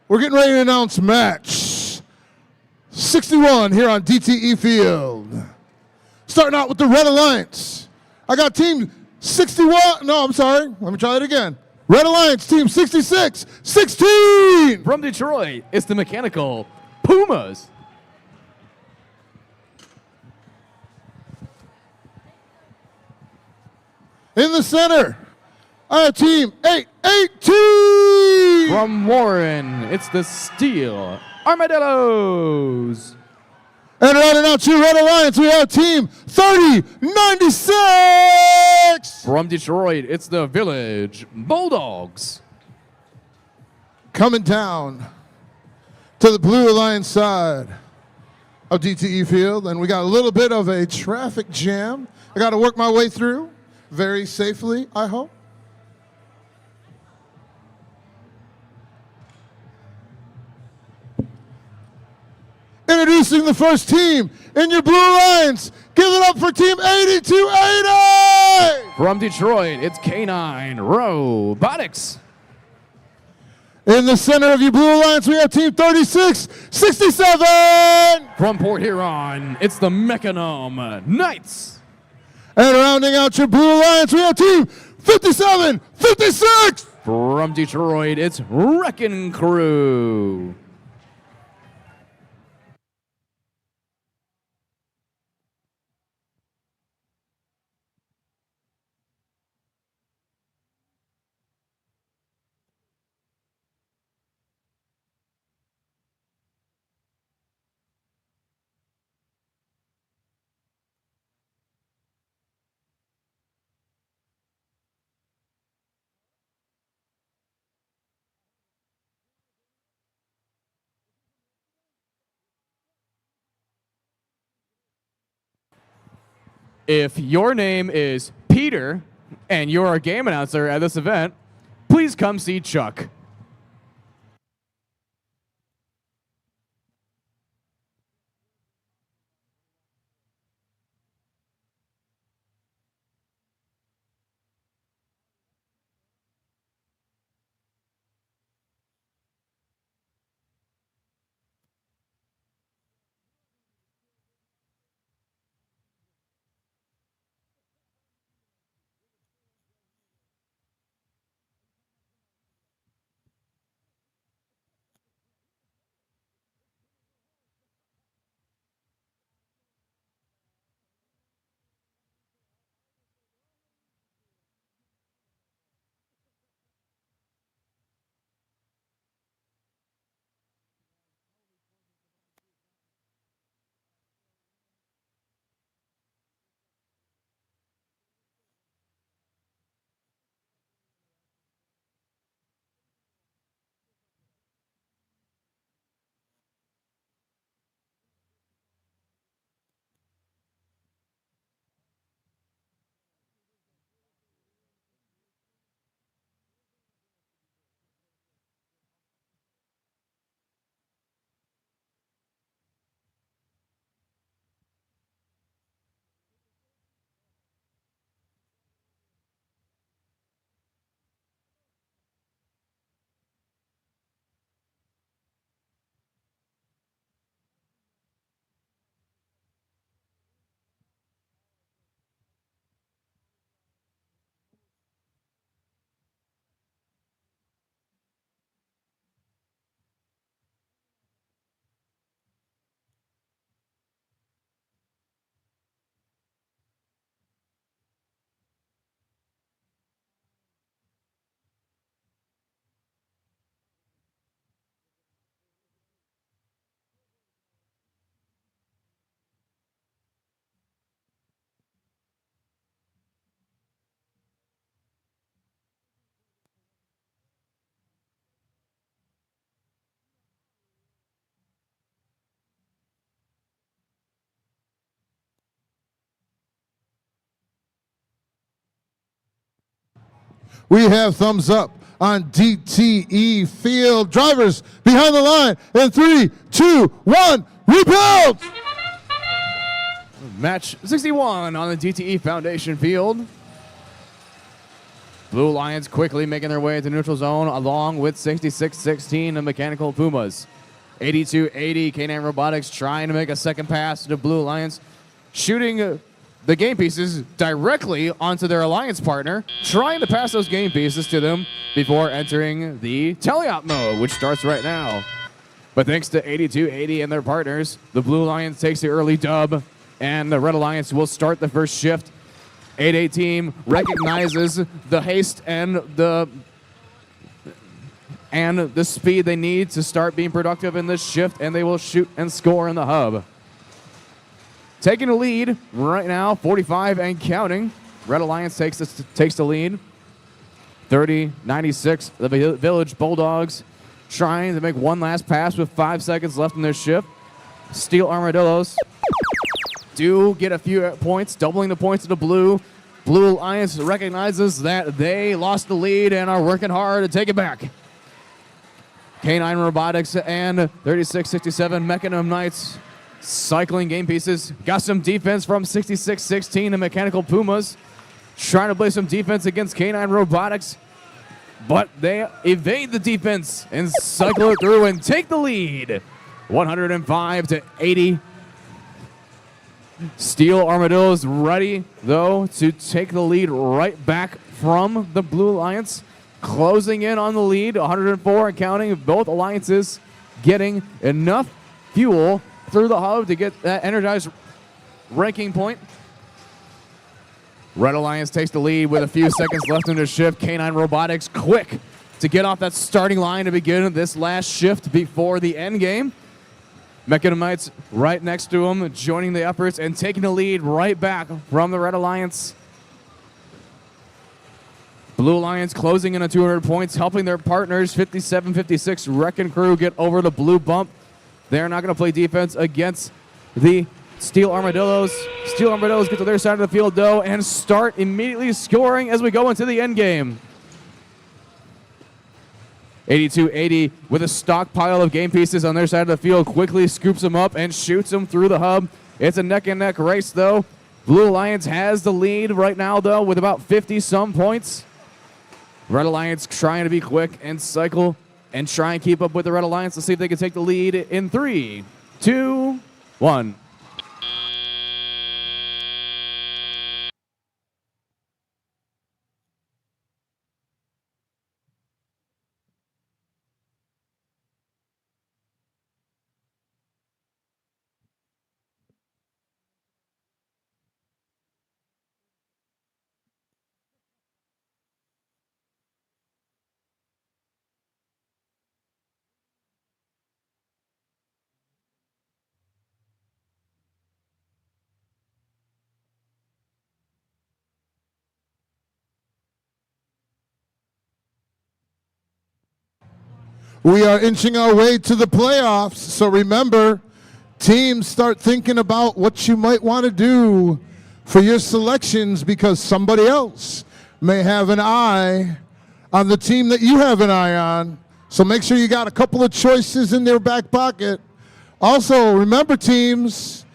We're getting ready to announce match 61 here on DTE Field. Starting out with the Red Alliance. I got team 61, no, I'm sorry. Let me try that again. Red Alliance, team 66, 16. From Detroit, it's the Mechanical Pumas. In the center, I have team 818. From Warren, it's the Steel Armadillos. And rounding out to Red Alliance, we have team 3096. From Detroit, it's the Village Bulldogs. Coming down to the Blue Alliance side of DTE Field, and we got a little bit of a traffic jam. I got to work my way through very safely, I hope. Introducing the first team in your Blue Alliance. Give it up for Team 8280! From Detroit, it's K9 Robotics. In the center of your Blue Alliance, we have Team 3667! From Port Huron, it's the Mechanom Knights. And rounding out your Blue Alliance, we have Team 5756! From Detroit, it's Wrecking Crew. If your name is Peter and you're a game announcer at this event, please come see Chuck. We have thumbs up on DTE Field. Drivers behind the line in 3, 2, 1, rebuild! Match 61 on the DTE Foundation field. Blue Lions quickly making their way into neutral zone along with 66-16 and Mechanical Pumas. 82-80 K9 Robotics trying to make a second pass to the Blue Lions, shooting the game pieces directly onto their alliance partner, trying to pass those game pieces to them before entering the teleop mode, which starts right now. But thanks to 82-80 and their partners, the Blue Lions takes the early dub, and the Red Alliance will start the first shift. 8-8 team recognizes the haste and the speed they need to start being productive in this shift, and they will shoot and score in the hub. Taking the lead right now, 45 and counting. Red Alliance takes the lead. 30-96, the Village Bulldogs trying to make one last pass with 5 seconds left in their shift. Steel Armadillos do get a few points, doubling the points of the blue. Blue Alliance recognizes that they lost the lead and are working hard to take it back. K9 Robotics and 3667 Mechanism Knights cycling game pieces. Got some defense from 6616 and Mechanical Pumas. Trying to play some defense against K9 Robotics. But they evade the defense and cycle it through and take the lead. 105-80. Steel Armadillos ready, though, to take the lead right back from the Blue Alliance. Closing in on the lead, 104 and counting. Both alliances getting enough fuel through the hub to get that energized ranking point. Red Alliance takes the lead with a few seconds left in their shift. K9 Robotics quick to get off that starting line to begin this last shift before the end game. Mechanism Knights right next to him, joining the efforts and taking the lead right back from the Red Alliance. Blue Alliance closing in on 200 points, helping their partners, 57-56 Wrecking Crew, get over the blue bump. They're not going to play defense against the Steel Armadillos. Steel Armadillos get to their side of the field, though, and start immediately scoring as we go into the end game. 82-80 with a stockpile of game pieces on their side of the field, quickly scoops them up and shoots them through the hub. It's a neck-and-neck race, though. Blue Alliance has the lead right now, though, with about 50-some points. Red Alliance trying to be quick and cycle and try and keep up with the Red Alliance to see if they can take the lead in 3, 2, 1. We are inching our way to the playoffs, so remember, teams, start thinking about what you might want to do for your selections because somebody else may have an eye on the team that you have an eye on. So make sure you got a couple of choices in their back pocket. Also, remember, teams,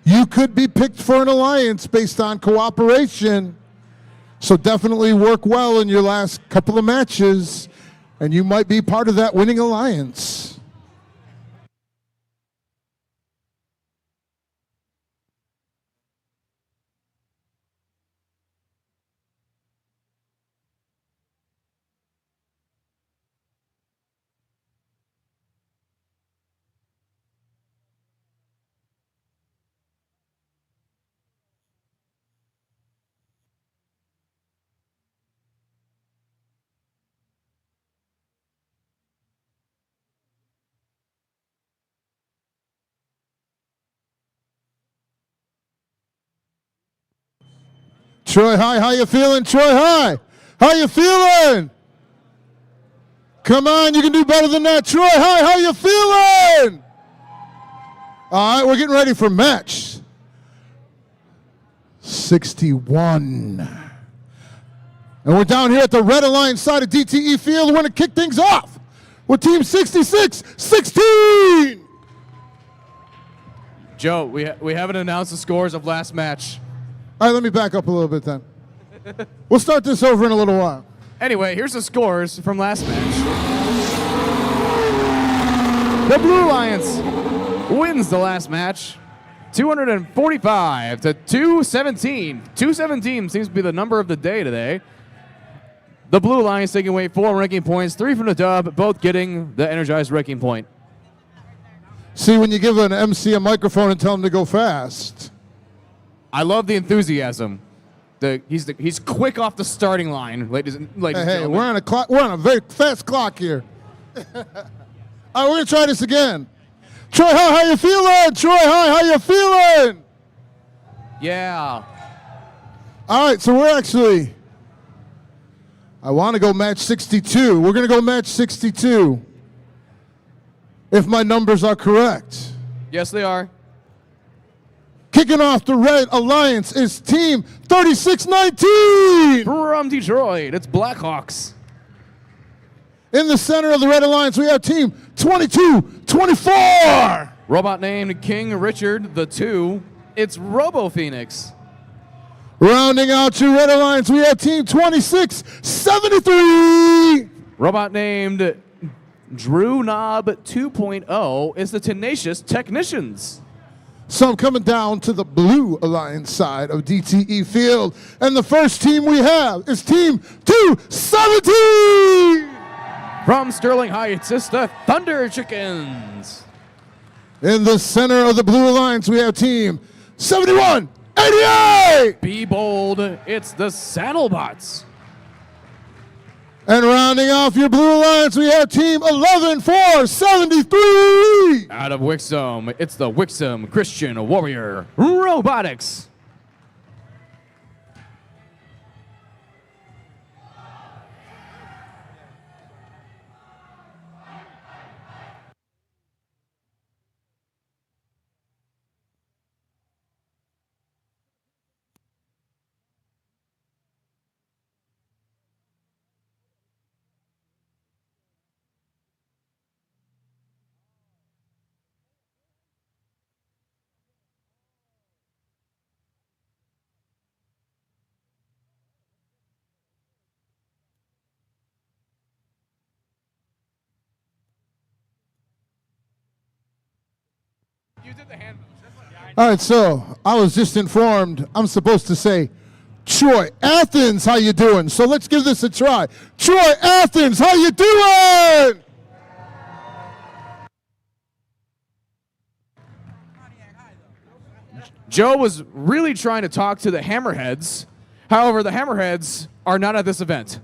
you could be picked for an alliance based on cooperation. So definitely work well in your last couple of matches, and you might be part of that winning alliance. Troy High, how you feeling? Troy High, how you feeling? Come on, you can do better than that. Troy High, how you feeling? All right, we're getting ready for match 61. And we're down here at the Red Alliance side of DTE Field. We're going to kick things off with Team 66-16. Joe, we haven't announced the scores of last match. All right, let me back up a little bit then. We'll start this over in a little while. Anyway, here's the scores from last match. The Blue Alliance wins the last match, 245 to 217. 217 seems to be the number of the day today. The Blue Alliance taking away 4 ranking points, 3 from the dub, both getting the energized ranking point. See, when you give an MC a microphone and tell him to go fast. I love the enthusiasm. He's quick off the starting line, ladies and Hey, gentlemen. we're on a clock. We're on a very fast clock here. All right, we're gonna try this again. Troy High, how you feeling? Troy High, how you feeling? Yeah. All right, so we're actually. I want to go match 62. We're gonna go match 62. if my numbers are correct. Yes, they are. Kicking off the Red Alliance is Team 3619. From Detroit, it's Blackhawks. In the center of the Red Alliance, we have Team 2224. Robot named King Richard the 2. It's Robo Phoenix. Rounding out your Red Alliance, we have Team 2673. Robot named Drew Knob 2.0 is the Tenacious Technicians. So I'm coming down to the Blue Alliance side of DTE Field. And the first team we have is Team 217. From Sterling Heights, it's the Thunder Chickens. In the center of the Blue Alliance, we have Team 7188. Be bold, it's the Saddlebots. And rounding off your Blue Alliance, we have Team 11473. Out of Wixom, it's the Wixom Christian Warrior Robotics. All right, so I was just informed I'm supposed to say, Troy Athens, how you doing? So let's give this a try. Troy Athens, how you doing? Joe was really trying to talk to the Hammerheads. However, the Hammerheads are not at this event.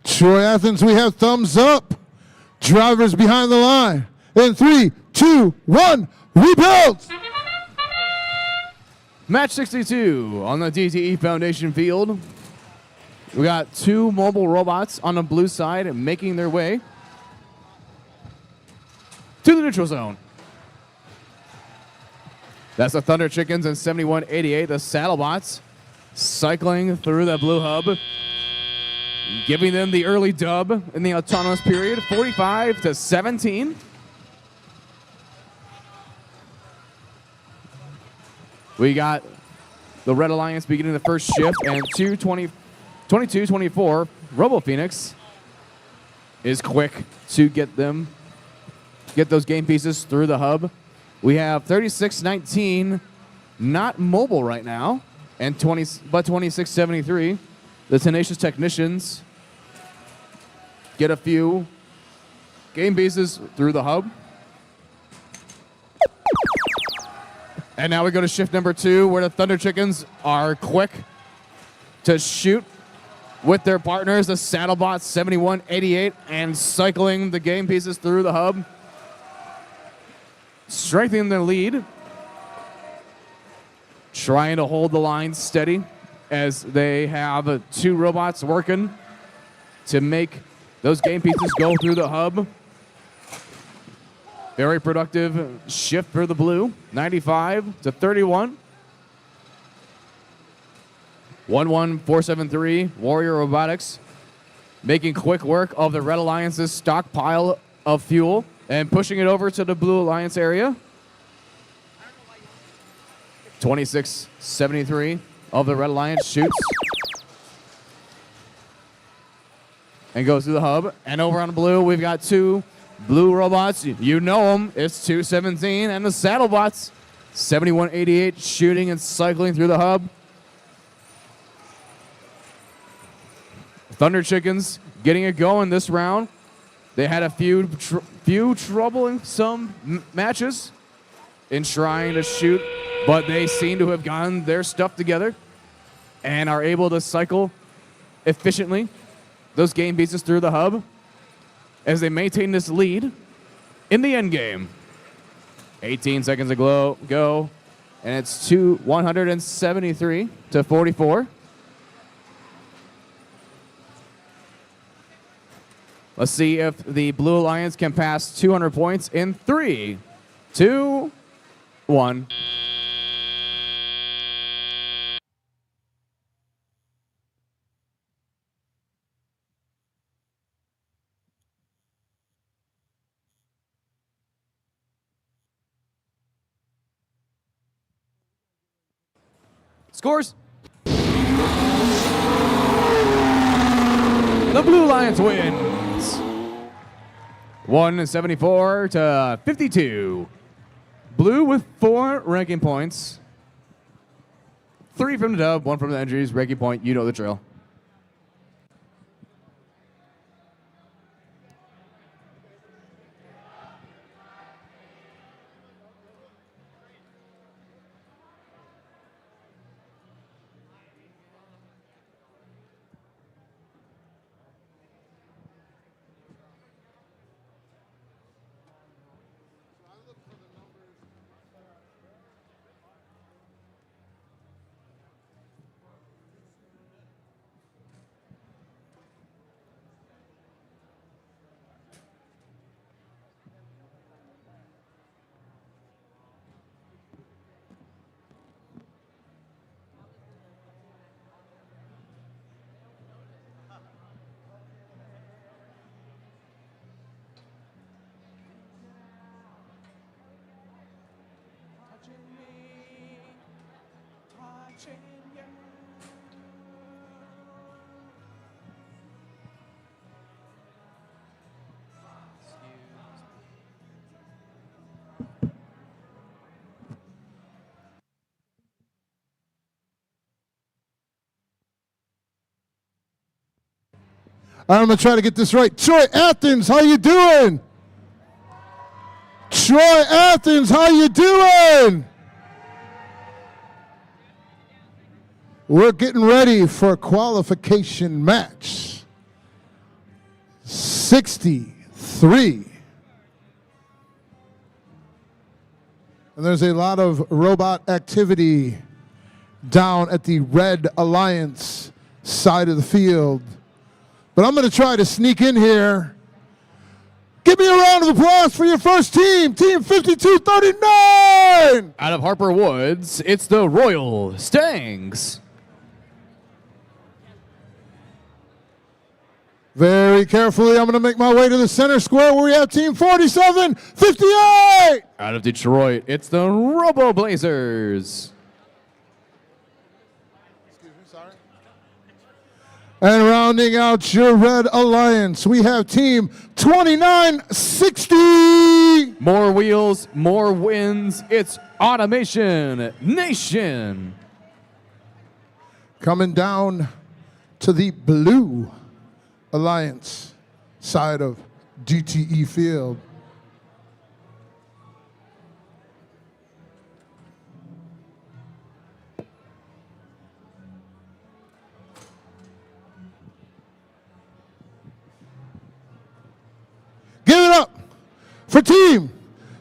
Troy Athens, we have thumbs up. Drivers behind the line. In 3, 2, 1, rebuild! Match 62 on the DTE Foundation field. We got 2 mobile robots on the blue side making their way to the neutral zone. That's the Thunder Chickens and 7188, the Saddlebots, cycling through the blue hub, giving them the early dub in the autonomous period, 45-17. We got the Red Alliance beginning the first shift, and 22-24, Robo Phoenix is quick to get those game pieces through the hub. We have 36-19, not mobile right now, and 26-73. The Tenacious Technicians get a few game pieces through the hub. And now we go to shift number 2, where the Thunder Chickens are quick to shoot with their partners, the Saddlebots 7188, and cycling the game pieces through the hub, strengthening their lead, trying to hold the line steady as they have 2 robots working to make those game pieces go through the hub. Very productive shift for the blue, 95-31. 11473, Warrior Robotics, making quick work of the Red Alliance's stockpile of fuel and pushing it over to the Blue Alliance area. 26-73 of the Red Alliance shoots and goes through the hub. And over on the blue, we've got 2 blue robots. You know them. It's 217 and the Saddlebots 7188 shooting and cycling through the hub. Thunder Chickens getting it going this round. They had a few troubling matches in trying to shoot, but they seem to have gotten their stuff together and are able to cycle efficiently those game pieces through the hub as they maintain this lead in the end game. 18 seconds to go, and it's 173-44. Let's see if the Blue Alliance can pass 200 points in 3, 2, 1. Scores. The Blue Alliance wins 174-52. Blue with 4 ranking points. 3 from the dub, 1 from the injuries. Ranking point, you know the drill. I'm going to try to get this right. Troy Athens, how you doing? Troy Athens, how you doing? We're getting ready for a qualification match. 63. And there's a lot of robot activity down at the Red Alliance side of the field. But I'm going to try to sneak in here. Give me a round of applause for your first team, Team 5239. Out of Harper Woods, it's the Royal Stangs. Very carefully, I'm going to make my way to the center square where we have Team 4758. Out of Detroit, it's the Robo Blazers. And rounding out your Red Alliance, we have Team 2960. More wheels, more wins. It's Automation Nation. Coming down to the Blue Alliance side of DTE Field. Give it up for Team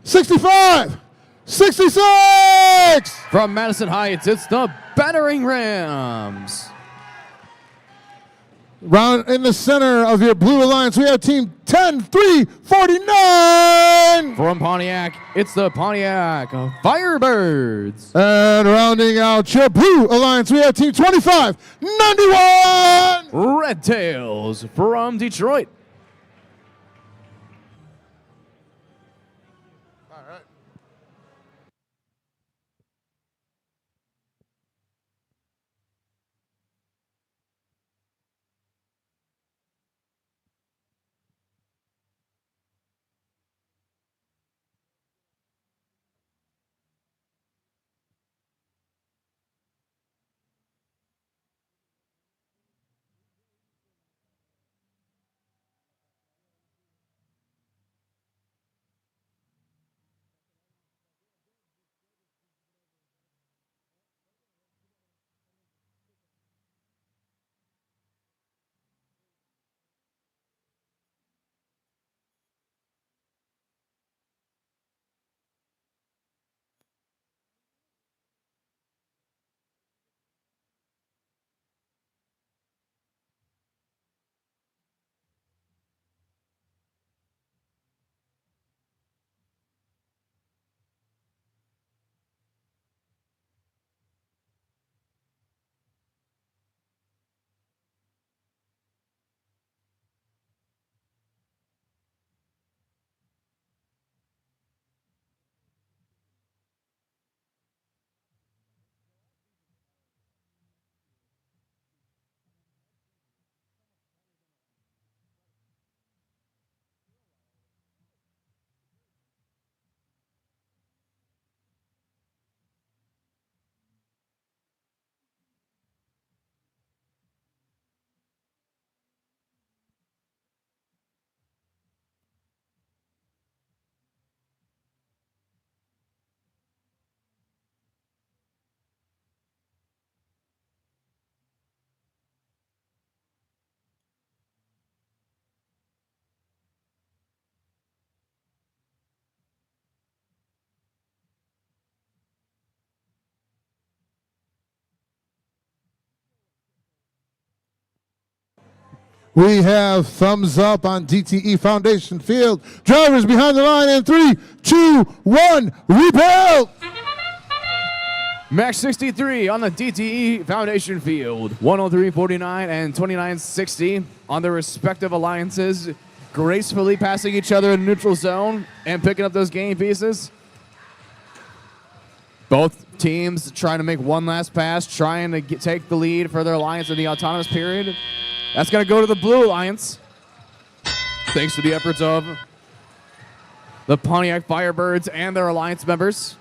6566. From Madison Heights, it's the Battering Rams. Round in the center of your Blue Alliance, we have Team 10349. From Pontiac, it's the Pontiac Firebirds. And rounding out your Blue Alliance, we have Team 2591. Red Tails from Detroit. We have thumbs up on DTE Foundation Field. Drivers behind the line in 3, 2, 1, rebuild! Match 63 on the DTE Foundation Field. 103.49 and 29.60 on their respective alliances, gracefully passing each other in the neutral zone and picking up those game pieces. Both teams trying to make one last pass, trying to take the lead for their alliance in the autonomous period. That's going to go to the Blue Alliance, thanks to the efforts of the Pontiac Firebirds and their alliance members.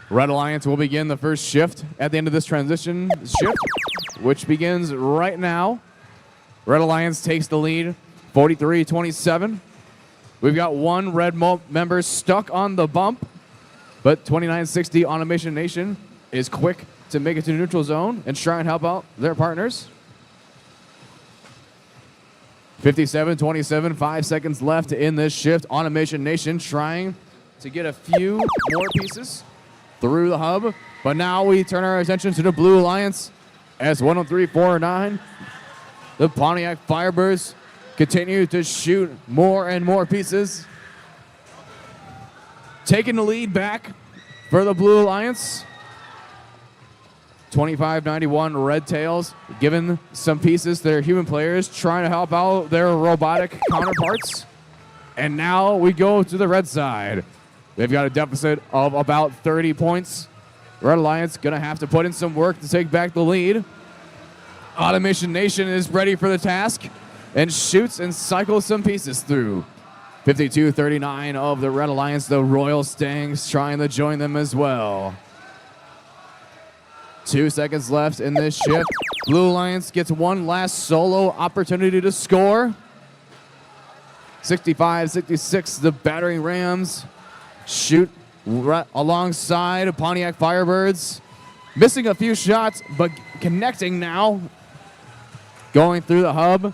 Red Alliance will begin the first shift at the end of this transition shift, which begins right now. Red Alliance takes the lead, 43-27. We've got one Red member stuck on the bump, but 2960 Automation Nation is quick to make it to the neutral zone and try and help out their partners. 57-27, 5 seconds left in this shift. Automation Nation trying to get a few more pieces through the hub. But now we turn our attention to the Blue Alliance as 103-49. The Pontiac Firebirds continue to shoot more and more pieces. Taking the lead back for the Blue Alliance. 25-91 Red Tails, giving some pieces to their human players, trying to help out their robotic counterparts. And now we go to the red side. They've got a deficit of about 30 points. Red Alliance gonna have to put in some work to take back the lead. Automation Nation is ready for the task and shoots and cycles some pieces through. 52-39 of the Red Alliance, the Royal Stangs trying to join them as well. 2 seconds left in this shift. Blue Alliance gets one last solo opportunity to score. 65-66, the Battering Rams shoot alongside Pontiac Firebirds. Missing a few shots, but connecting now. Going through the hub.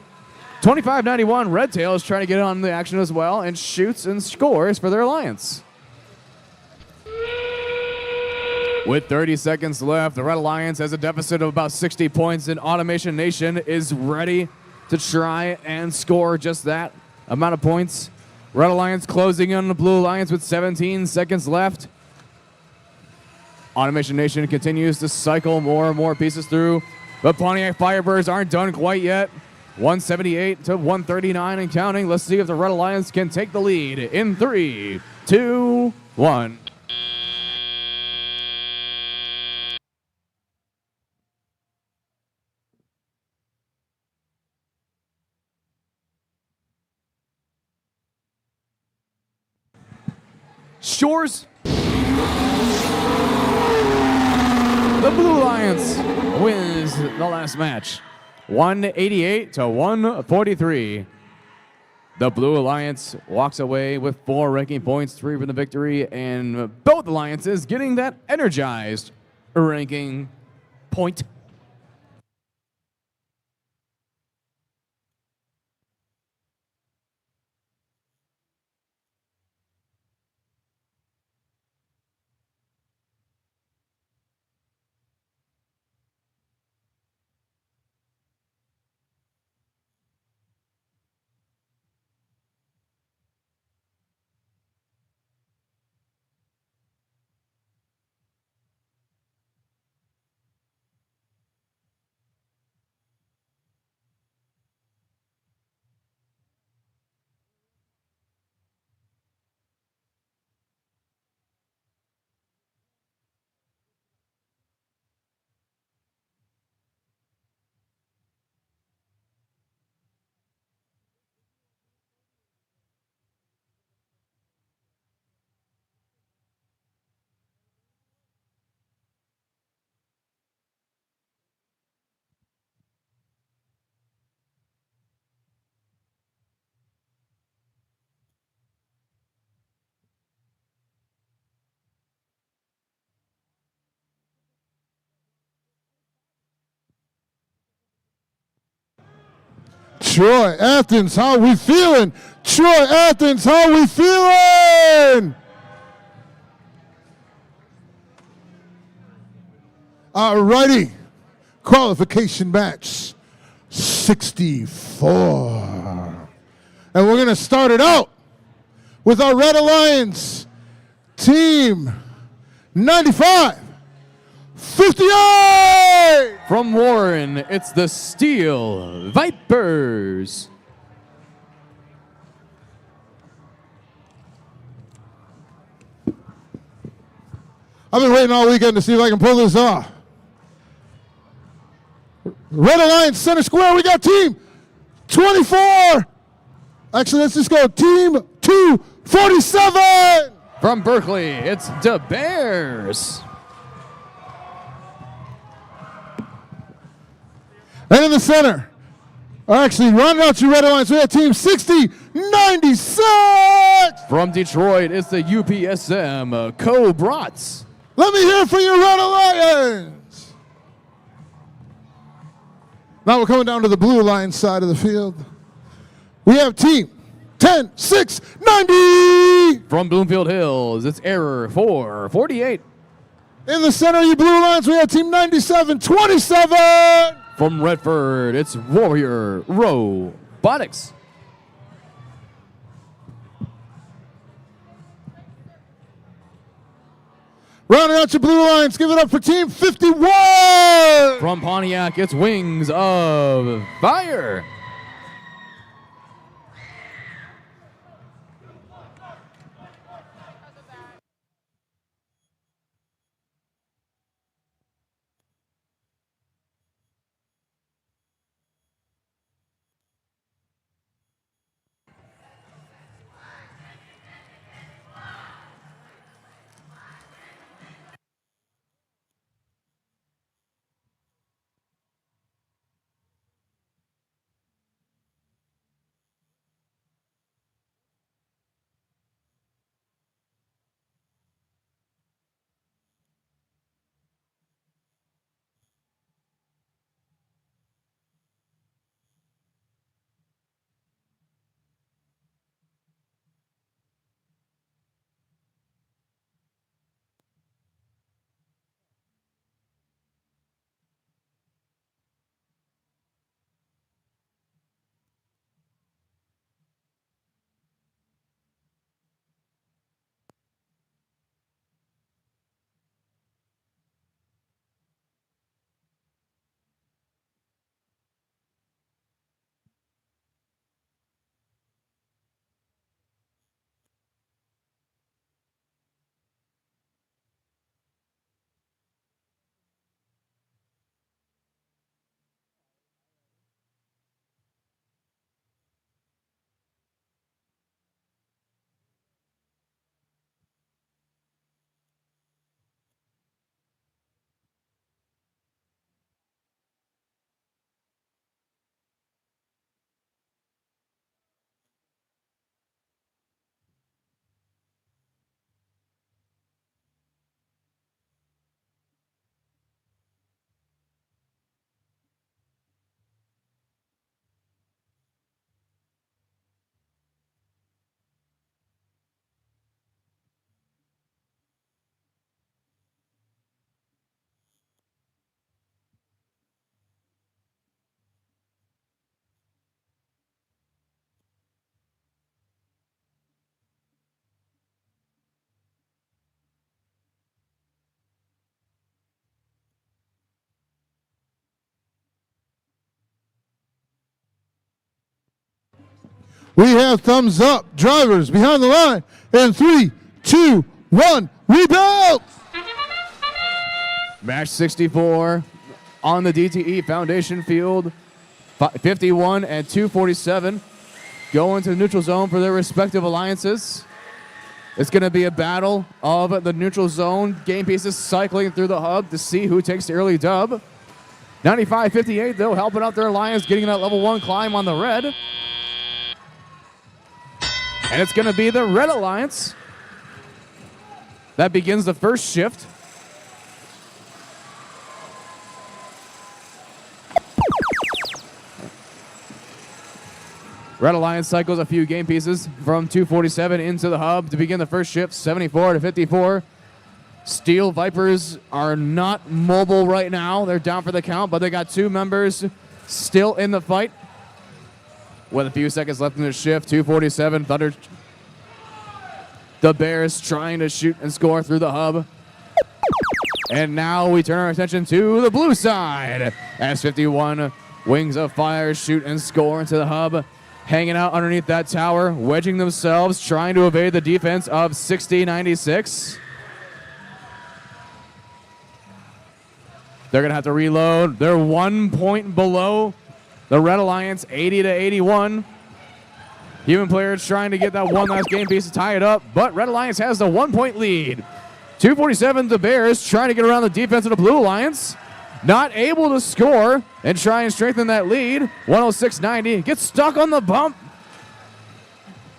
25-91, Red Tail is trying to get on the action as well and shoots and scores for their alliance. With 30 seconds left, the Red Alliance has a deficit of about 60 points, and Automation Nation is ready to try and score just that amount of points. Red Alliance closing on the Blue Alliance with 17 seconds left. Automation Nation continues to cycle more and more pieces through, but Pontiac Firebirds aren't done quite yet. 178-139 and counting. Let's see if the Red Alliance can take the lead in 3, 2, 1. Shores. The Blue Alliance wins the last match. 188-143. The Blue Alliance walks away with 4 ranking points, 3 for the victory, and both alliances getting that energized ranking point. Troy Athens, how we feeling? Troy Athens, how we feeling? All righty, qualification match 64. And we're gonna start it out with our Red Alliance team 95. 58! From Warren, it's the Steel Vipers. I've been waiting all weekend to see if I can pull this off. Red Alliance center square, we got team 24. Actually, let's just go team 247. From Berkeley, it's the Bears. And in the center, or actually rounding out your Red Alliance, we have team 6096. From Detroit, it's the UPSM Cobrats. Let me hear for your Red Alliance. Now we're coming down to the Blue Alliance side of the field. We have team 10-6-90. From Bloomfield Hills, it's error 448. In the center of your blue lines, we have team 97-27. From Redford, it's Warrior Robotics. Rounding out your blue lines, give it up for team 51. From Pontiac, it's Wings of Fire. We have thumbs up. Drivers behind the line. And 3, 2, 1, rebuild. Match 64 on the DTE Foundation Field. 51 and 247 go into the neutral zone for their respective alliances. It's going to be a battle of the neutral zone game pieces cycling through the hub to see who takes the early dub. 95-58, though, helping out their alliance, getting that level 1 climb on the red. And it's going to be the red alliance that begins the first shift. Red Alliance cycles a few game pieces from 247 into the hub to begin the first shift, 74-54. Steel Vipers are not mobile right now. They're down for the count, but they got 2 members still in the fight. With a few seconds left in the shift, 247, Thunder. The Bears trying to shoot and score through the hub. And now we turn our attention to the blue side. As 51 Wings of Fire shoot and score into the hub. Hanging out underneath that tower, wedging themselves, trying to evade the defense of 60-96. They're going to have to reload. They're 1 point below the Red Alliance, 80-81. Human players trying to get that one last game piece to tie it up, but Red Alliance has the 1 point lead. 247, the Bears trying to get around the defense of the Blue Alliance. Not able to score and try and strengthen that lead. 106-90, gets stuck on the bump.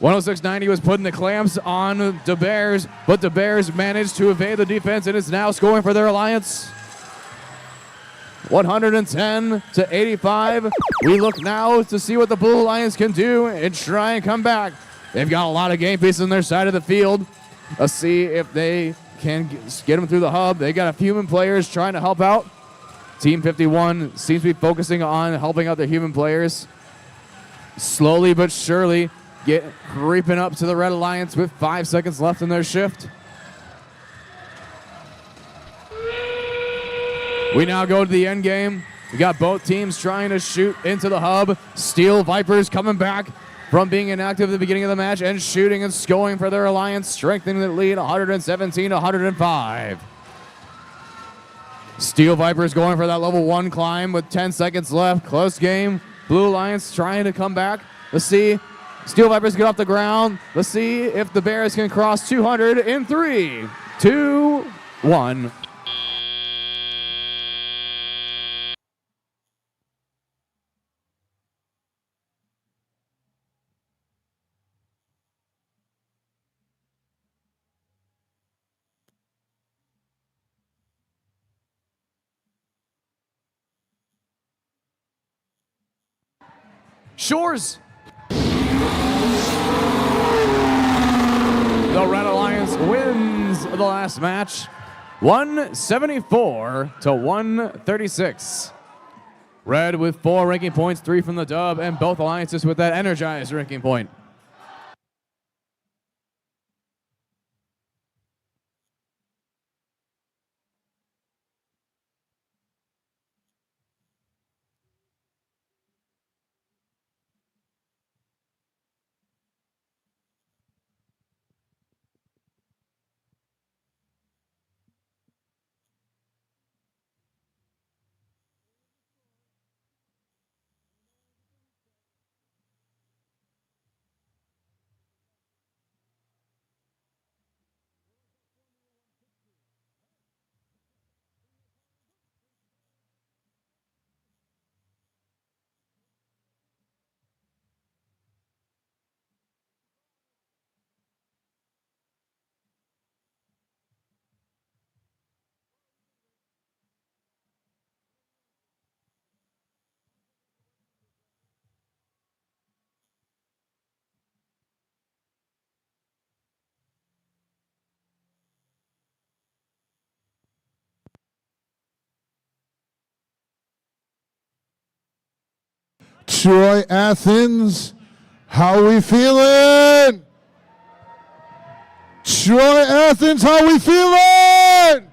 106-90 was putting the clamps on the Bears, but the Bears managed to evade the defense and is now scoring for their alliance. 110 to 85. We look now to see what the Blue Alliance can do and try and come back. They've got a lot of game pieces on their side of the field. Let's see if they can get them through the hub. They got a few human players trying to help out. Team 51 seems to be focusing on helping out their human players. Slowly but surely creeping up to the Red Alliance with 5 seconds left in their shift. We now go to the end game. We got both teams trying to shoot into the hub. Steel Vipers coming back from being inactive at the beginning of the match and shooting and scoring for their alliance, strengthening the lead 117 to 105. Steel Vipers going for that level 1 climb with 10 seconds left. Close game. Blue Alliance trying to come back. Let's see. Steel Vipers get off the ground. Let's see if the Bears can cross 200 in 3, 2, 1. Shores. The Red Alliance wins the last match, 174 to 136. Red with 4 ranking points, 3 from the dub, and both alliances with that energized ranking point. Troy Athens, how we feeling? Troy Athens, how we feeling?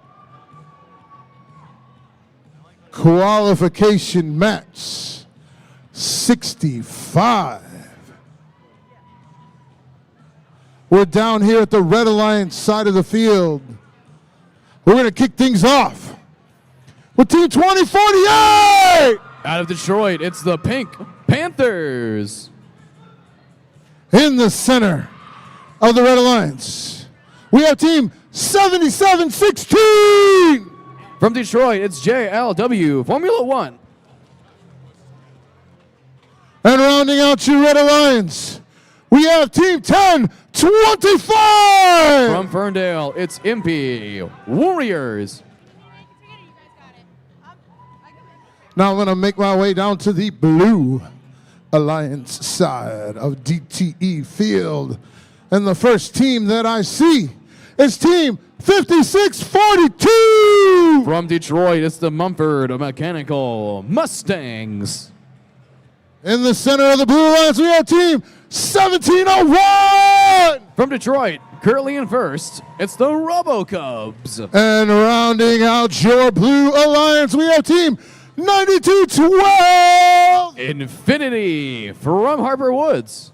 Qualification match 65. We're down here at the Red Alliance side of the field. We're going to kick things off with Team 2048. Out of Detroit, it's the Pink Panthers. In the center of the Red Alliance, we have Team 7716. From Detroit, it's JLW Formula 1. And rounding out your Red Alliance, we have Team 1025. From Ferndale, it's Impy Warriors. Now I'm going to make my way down to the Blue Alliance side of DTE Field. And the first team that I see is Team 5642. From Detroit, it's the Mumford Mechanical Mustangs. In the center of the Blue Alliance, we have Team 1701. From Detroit, currently in first, it's the Robo Cubs. And rounding out your Blue Alliance, we have Team 9212. Infinity from Harper Woods.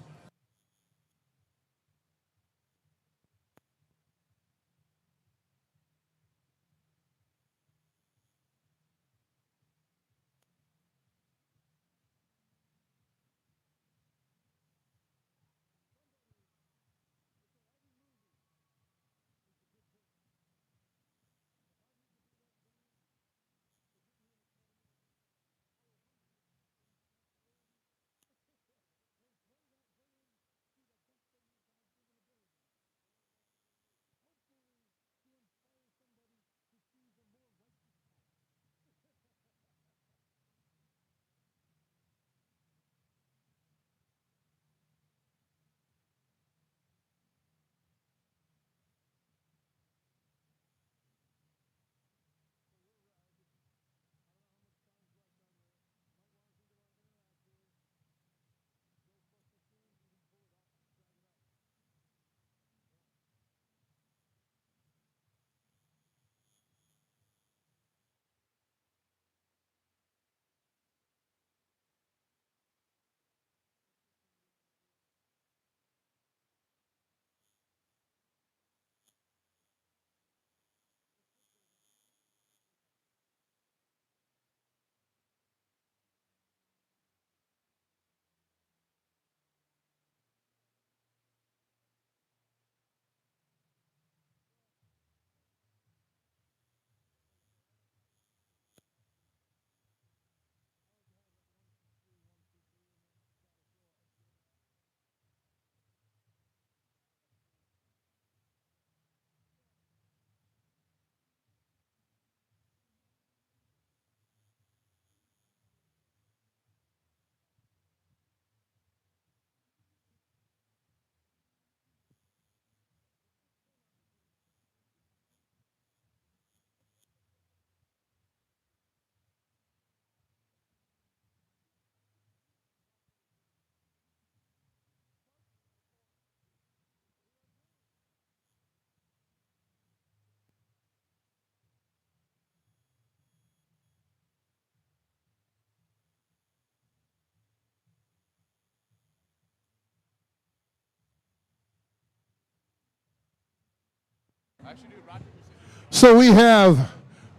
So we have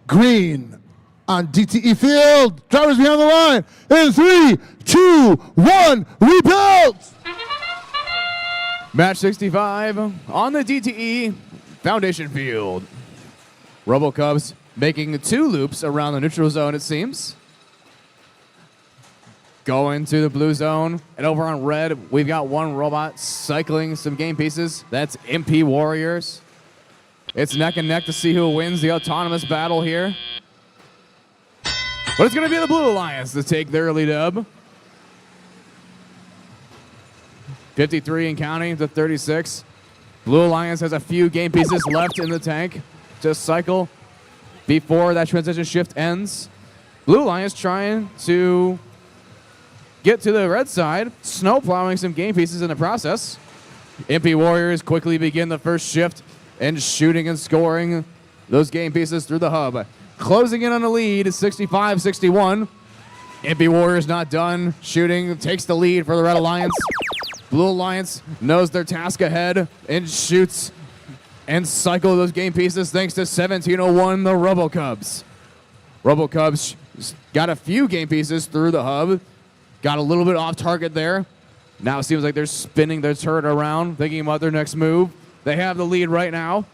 green on DTE field. Drivers behind the line. In 3, 2, 1, rebuild! Match 65 on the DTE Foundation field. RoboCubs making 2 loops around the neutral zone, it seems. Going to the blue zone. And over on red, we've got one robot cycling some game pieces. That's MP Warriors. It's neck and neck to see who wins the autonomous battle here. But it's going to be the Blue Alliance to take the early dub. 53 and counting to 36. Blue Alliance has a few game pieces left in the tank to cycle before that transition shift ends. Blue Alliance trying to get to the red side, snow plowing some game pieces in the process. MP Warriors quickly begin the first shift and shooting and scoring those game pieces through the hub. Closing in on the lead is 65-61. MP Warriors not done shooting, takes the lead for the Red Alliance. Blue Alliance knows their task ahead and shoots and cycle those game pieces thanks to 1701, the RoboCubs. RoboCubs got a few game pieces through the hub, got a little bit off target there. Now it seems like they're spinning their turret around, thinking about their next move. They have the lead right now.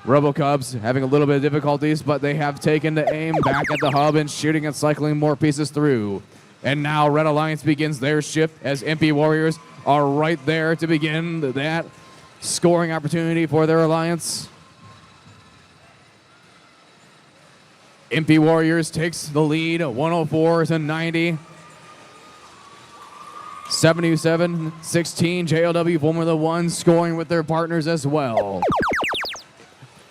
RoboCubs having a little bit of difficulties, but they have taken the aim back at the hub and shooting and cycling more pieces through. And now Red Alliance begins their shift as MP Warriors are right there to begin that scoring opportunity for their alliance. MP Warriors takes the lead, 104-90. 77-16, JLW Formula 1 scoring with their partners as well.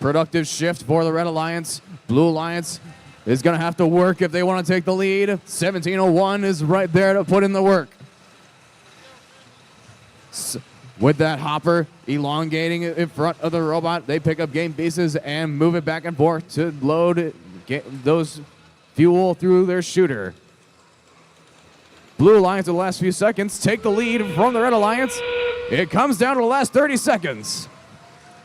Productive shift for the Red Alliance. Blue Alliance is going to have to work if they want to take the lead. 1701 is right there to put in the work. With that hopper elongating in front of the robot, they pick up game pieces and move it back and forth to load those fuel through their shooter. Blue Alliance in the last few seconds take the lead from the Red Alliance. It comes down to the last 30 seconds.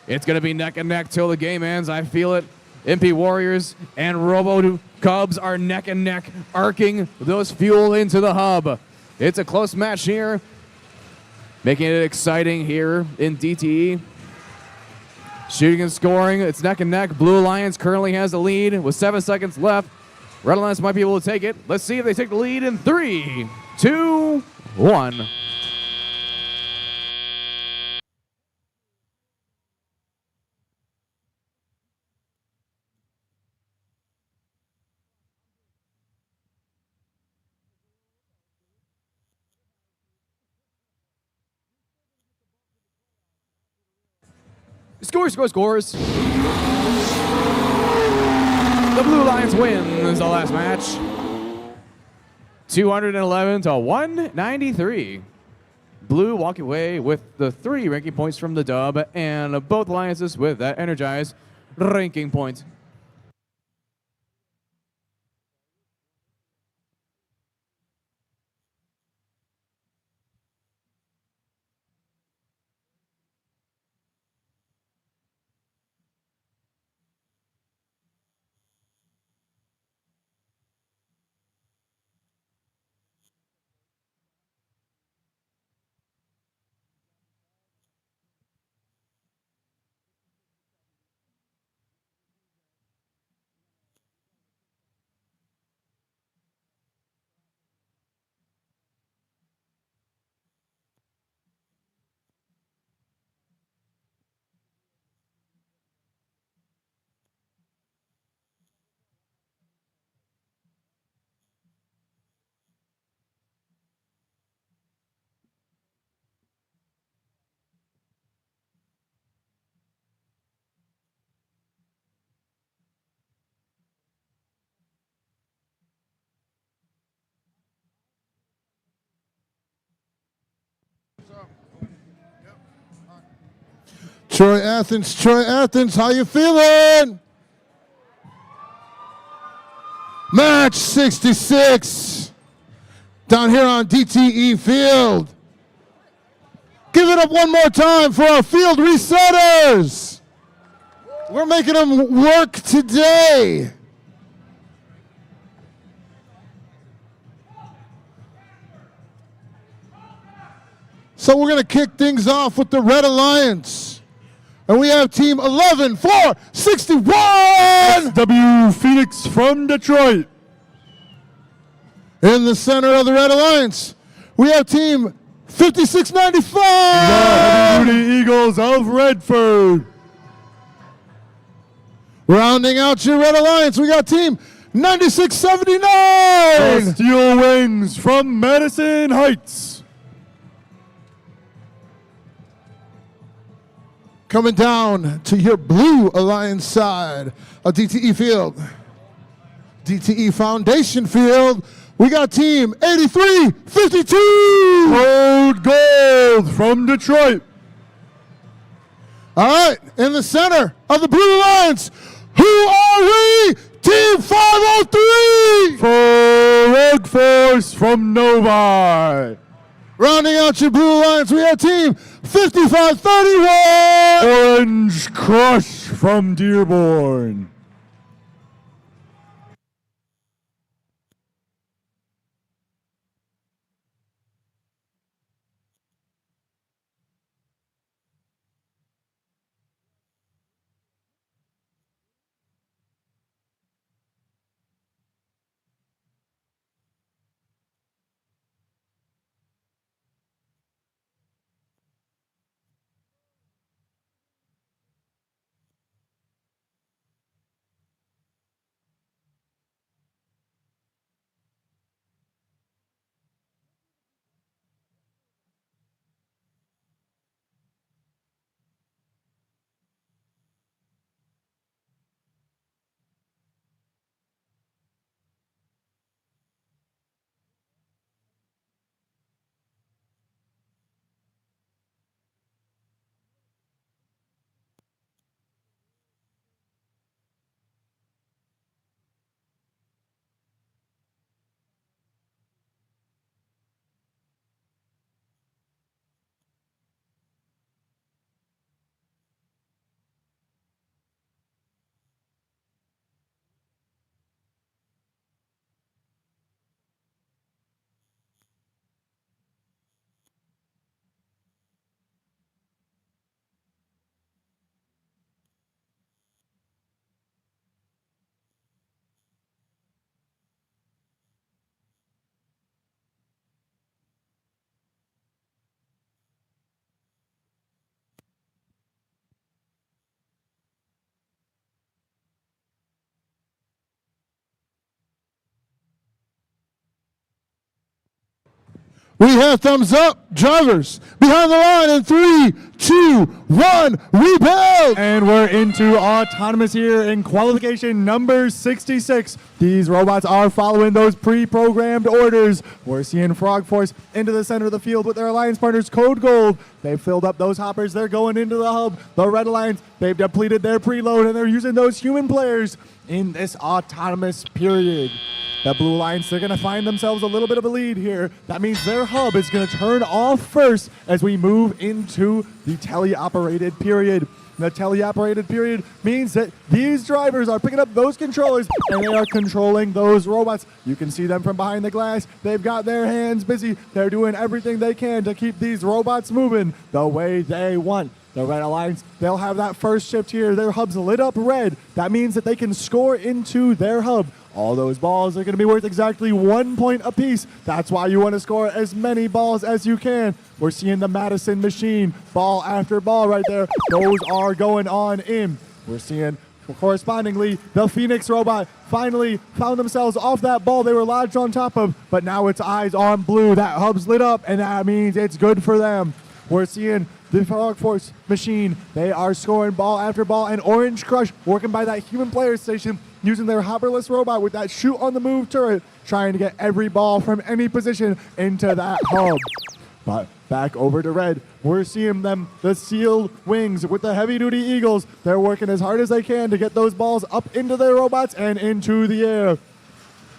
It's going to be neck and neck till the game ends. I feel it. MP Warriors and RoboCubs are neck and neck, arcing those fuel into the hub. It's a close match here, making it exciting here in DTE. Shooting and scoring, it's neck and neck. Blue Alliance currently has the lead with 7 seconds left. Red Alliance might be able to take it. Let's see if they take the lead in 3, 2, 1. Scores. The Blue Alliance wins the last match. 211-193. Blue walking away with the 3 ranking points from the dub, and both alliances with that energized ranking point. Troy Athens, how you feeling? Match 66 down here on DTE Field. Give it up one more time for our field resetters. We're making them work today. So we're going to kick things off with the Red Alliance. And we have team 11-4-61. W Phoenix from Detroit. In the center of the Red Alliance, we have team 5695. The Heavy Duty Eagles of Redford. Rounding out your Red Alliance, we got team 9679. The Steel Wings from Madison Heights. Coming down to your Blue Alliance side of DTE Field, DTE Foundation Field, we got team 8352. Code Gold from Detroit. All right, in the center of the Blue Alliance, who are we? Team 503. Rogue Force from Novi. Rounding out your Blue Alliance, we have team 5531. Orange Crush from Dearborn. We have thumbs up, drivers, behind the line in 3, 2, 1, rebuild! And we're into autonomous here in qualification number 66. These robots are following those pre-programmed orders. We're seeing Frog Force into the center of the field with their alliance partners, Code Gold. They've filled up those hoppers. They're going into the hub. The Red Alliance, they've depleted their preload, and they're using those human players in this autonomous period. The Blue Alliance, they're going to find themselves a little bit of a lead here. That means their hub is going to turn off first as we move into the teleoperated period. The teleoperated period means that these drivers are picking up those controllers and they are controlling those robots. You can see them from behind the glass. They've got their hands busy. They're doing everything they can to keep these robots moving the way they want. The Red Alliance, they'll have that first shift here. Their hub's lit up red. That means that they can score into their hub. All those balls are going to be worth exactly 1 point apiece. That's why you want to score as many balls as you can. We're seeing the Madison machine, ball after ball right there. Those are going on in. We're seeing, correspondingly, the Phoenix robot finally found themselves off that ball they were lodged on top of, but now it's eyes on blue. That hub's lit up, and that means it's good for them. We're seeing the Frog Force machine. They are scoring ball after ball, and Orange Crush working by that human player station using their hopperless robot with that shoot on the move turret, trying to get every ball from any position into that hub. But back over to red, we're seeing them, the Steel Wings with the Heavy Duty Eagles. They're working as hard as they can to get those balls up into their robots and into the air.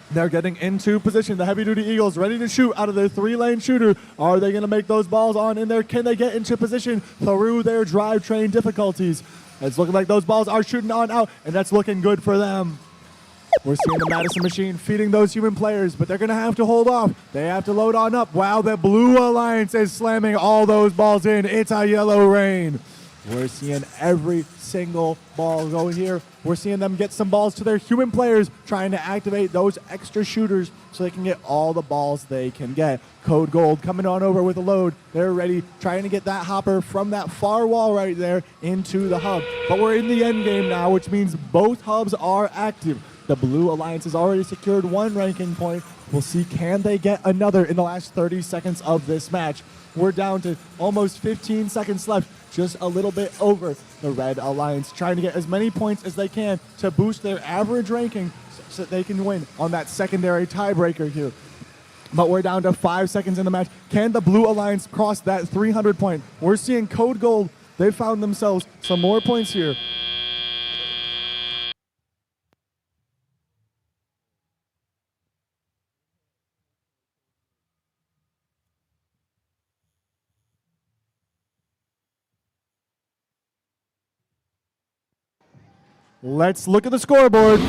They're getting into position. The Heavy Duty Eagles ready to shoot out of their 3-lane shooter. Are they going to make those balls on in there? Can they get into position through their drivetrain difficulties? It's looking like those balls are shooting on out, and that's looking good for them. We're seeing the Madison machine feeding those human players, but they're going to have to hold off. They have to load on up while the Blue Alliance is slamming all those balls in. It's a yellow rain. We're seeing every single ball go here. We're seeing them get some balls to their human players, trying to activate those extra shooters so they can get all the balls they can get. Code Gold coming on over with a load. They're ready, trying to get that hopper from that far wall right there into the hub. But we're in the end game now, which means both hubs are active. The Blue Alliance has already secured 1 ranking point. We'll see, can they get another in the last 30 seconds of this match? We're down to almost 15 seconds left, just a little bit over. The Red Alliance trying to get as many points as they can to boost their average ranking so that they can win on that secondary tiebreaker here. But we're down to 5 seconds in the match. Can the Blue Alliance cross that 300 point? We're seeing Code Gold. They found themselves some more points here. Let's look at the scoreboard. It's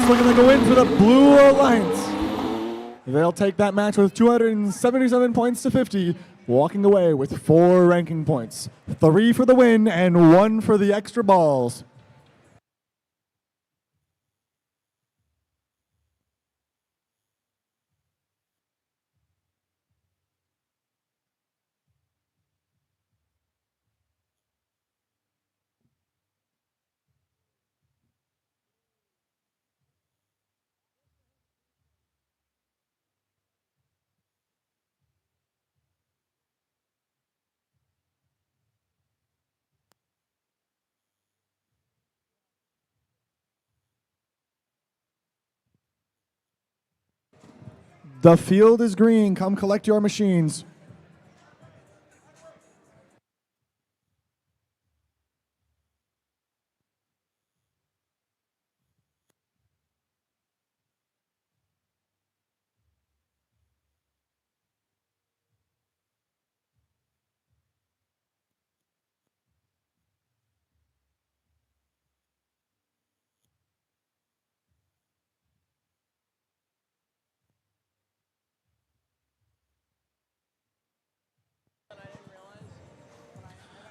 looking like a win for the Blue Alliance. They'll take that match with 277 points to 50, walking away with 4 ranking points. 3 for the win and 1 for the extra balls. The field is green. Come collect your machines.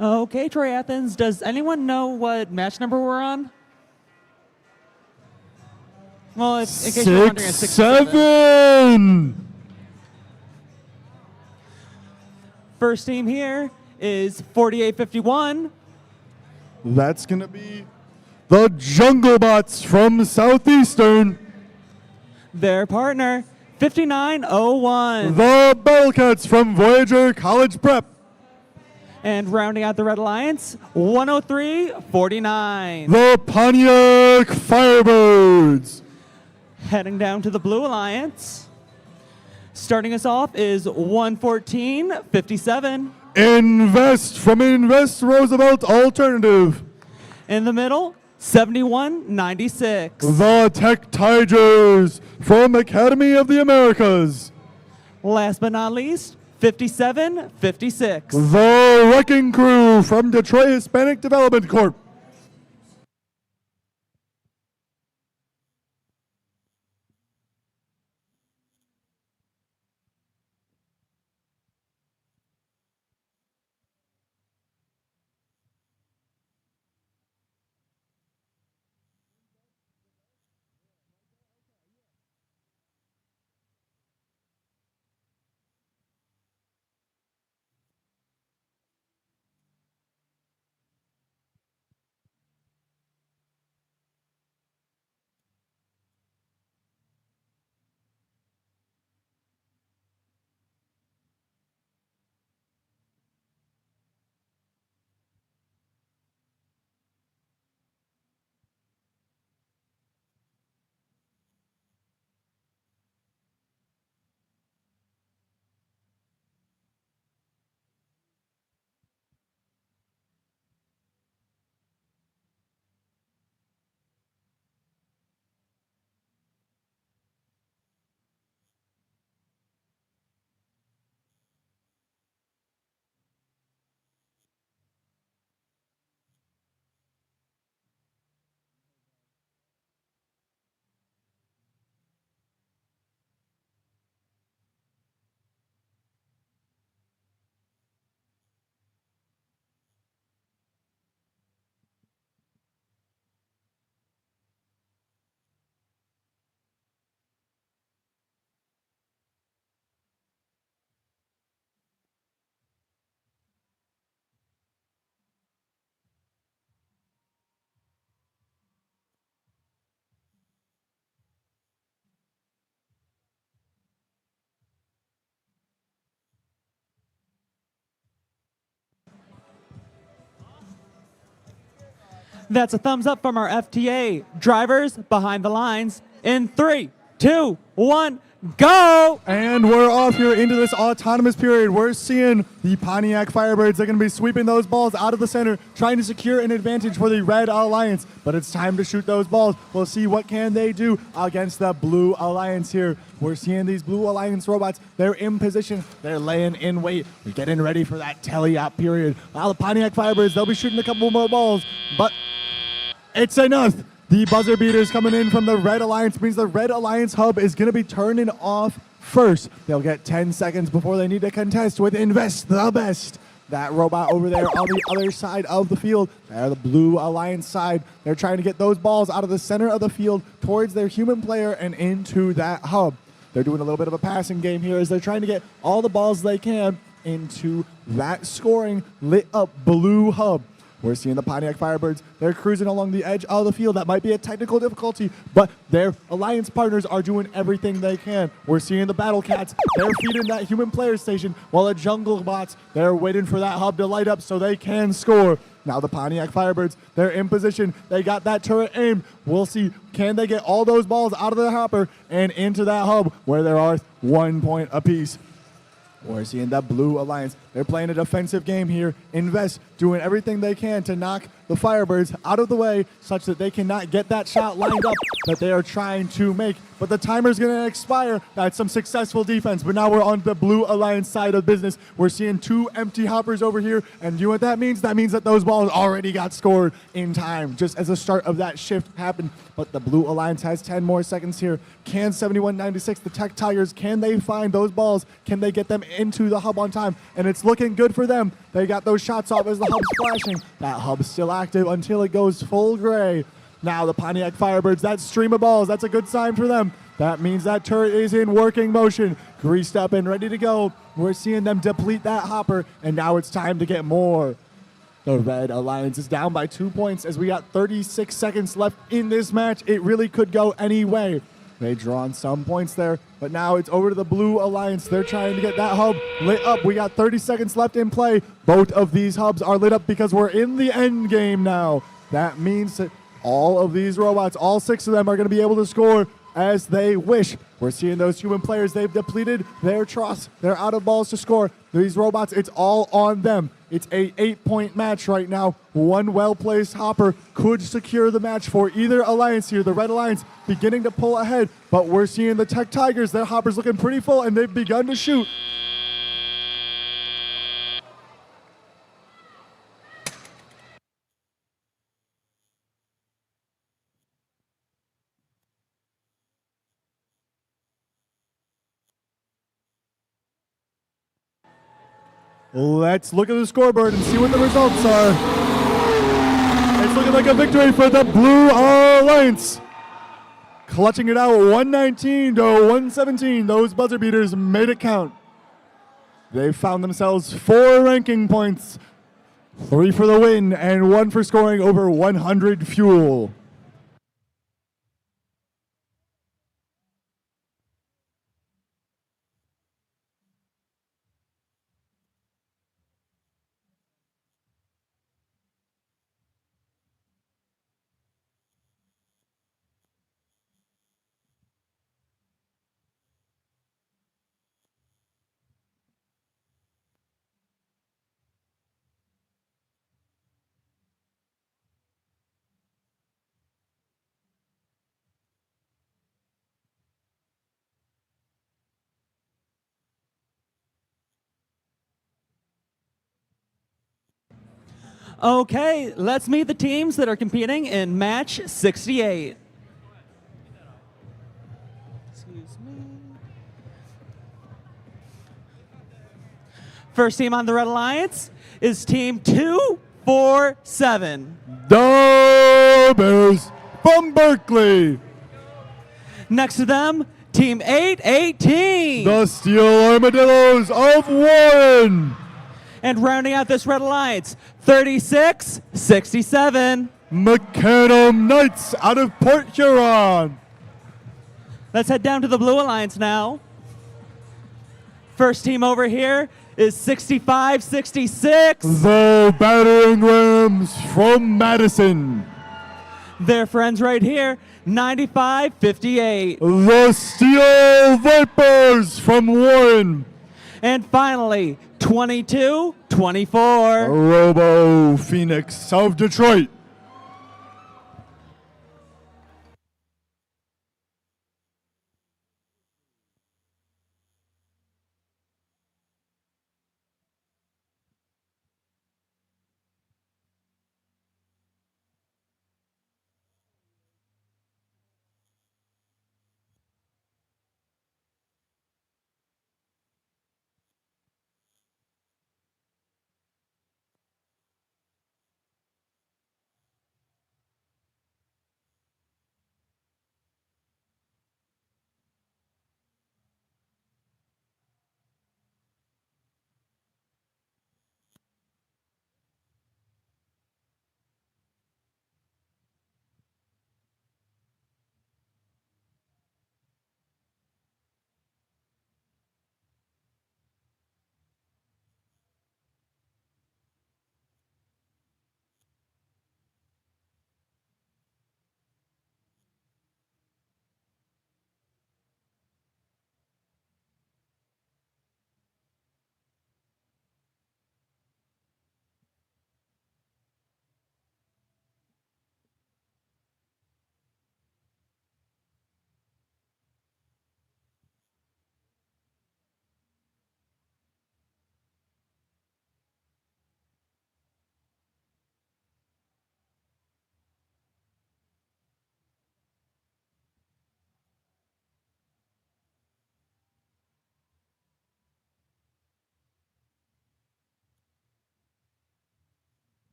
Okay, Troy Athens, does anyone know what match number we're on? Well, in case you're wondering, it's 6-7. First team here is 4851. That's going to be the Jungle Bots from Southeastern. Their partner, 5901. The Bellcats from Voyager College Prep. And rounding out the Red Alliance, 10349. The Pontiac Firebirds. Heading down to the Blue Alliance. Starting us off is 11457. Invest from Invest Roosevelt Alternative. In the middle, 7196. The Tech Tigers from Academy of the Americas. Last but not least, 5756. The Wrecking Crew from Detroit Hispanic Development Corp. That's a thumbs up from our FTA. Drivers behind the lines in 3, 2, 1, go! And we're off here into this autonomous period. We're seeing the Pontiac Firebirds. They're going to be sweeping those balls out of the center, trying to secure an advantage for the Red Alliance. But it's time to shoot those balls. We'll see what can they do against the Blue Alliance here. We're seeing these Blue Alliance robots. They're in position. They're laying in wait. We're getting ready for that tele-op period. While the Pontiac Firebirds, they'll be shooting a couple more balls, but it's enough. The buzzer beaters coming in from the Red Alliance means the Red Alliance hub is going to be turning off first. They'll get 10 seconds before they need to contest with Invest the Best. That robot over there on the other side of the field. They're the Blue Alliance side. They're trying to get those balls out of the center of the field towards their human player and into that hub. They're doing a little bit of a passing game here as they're trying to get all the balls they can into that scoring lit up blue hub. We're seeing the Pontiac Firebirds. They're cruising along the edge of the field. That might be a technical difficulty, but their alliance partners are doing everything they can. We're seeing the Battle Cats. They're feeding that human player station, while the Jungle Bots, they're waiting for that hub to light up so they can score. Now the Pontiac Firebirds, they're in position. They got that turret aimed. We'll see, can they get all those balls out of the hopper and into that hub where there are 1 point apiece. We're seeing that Blue Alliance. They're playing a defensive game here. Invest doing everything they can to knock the Firebirds out of the way such that they cannot get that shot lined up that they are trying to make. But the timer's going to expire. That's some successful defense. But now we're on the Blue Alliance side of business. We're seeing 2 empty hoppers over here. And you know what that means? That means that those balls already got scored in time, just as the start of that shift happened. But the Blue Alliance has 10 more seconds here. Can 7196, the Tech Tigers, can they find those balls? Can they get them into the hub on time? And it's looking good for them. They got those shots off as the hub's flashing. That hub's still active until it goes full gray. Now the Pontiac Firebirds, that stream of balls, that's a good sign for them. That means that turret is in working motion, greased up and ready to go. We're seeing them deplete that hopper, and now it's time to get more. The Red Alliance is down by 2 points as we got 36 seconds left in this match. It really could go any way. They drawn some points there, but now it's over to the Blue Alliance. They're trying to get that hub lit up. We got 30 seconds left in play. Both of these hubs are lit up because we're in the end game now. That means that all of these robots, all 6 of them, are going to be able to score as they wish. We're seeing those human players. They've depleted their trust. They're out of balls to score. These robots, it's all on them. It's a 8-point match right now. One well-placed hopper could secure the match for either alliance here. The Red Alliance beginning to pull ahead, but we're seeing the Tech Tigers. Their hopper's looking pretty full, and they've begun to shoot. Let's look at the scoreboard and see what the results are. It's looking like a victory for the Blue Alliance. Clutching it out 119 to 117. Those buzzer beaters made it count. They found themselves 4 ranking points, 3 for the win and 1 for scoring over 100 fuel. Okay, let's meet the teams that are competing in match 68. Excuse me. First team on the Red Alliance is team 247. The Bears from Berkeley. Next to them, team 818. The Steel Armadillos of Warren. And rounding out this Red Alliance, 3667. Macadam Knights out of Port Huron. Let's head down to the Blue Alliance now. First team over here is 6566. The Battering Rams from Madison. their friends right here, 95-58. The Steel Vipers from Warren. And finally, 22-24. Robo Phoenix of Detroit.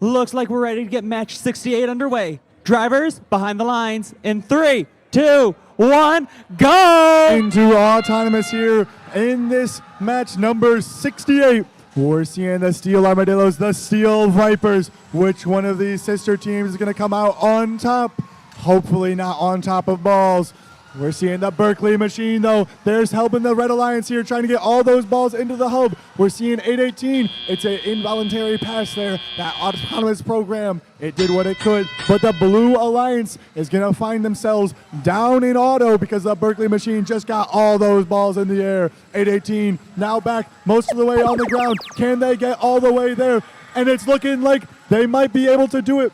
Looks like we're ready to get match 68 underway. Drivers behind the lines in 3, 2, 1, go! Into autonomous here in this match number 68. We're seeing the Steel Armadillos, the Steel Vipers. Which one of these sister teams is going to come out on top? Hopefully not on top of balls. We're seeing the Berkeley machine, though. There's helping the Red Alliance here, trying to get all those balls into the hub. We're seeing 818. It's an involuntary pass there. That autonomous program, it did what it could. But the Blue Alliance is going to find themselves down in auto because the Berkeley machine just got all those balls in the air. 818 now back most of the way on the ground. Can they get all the way there? And it's looking like they might be able to do it.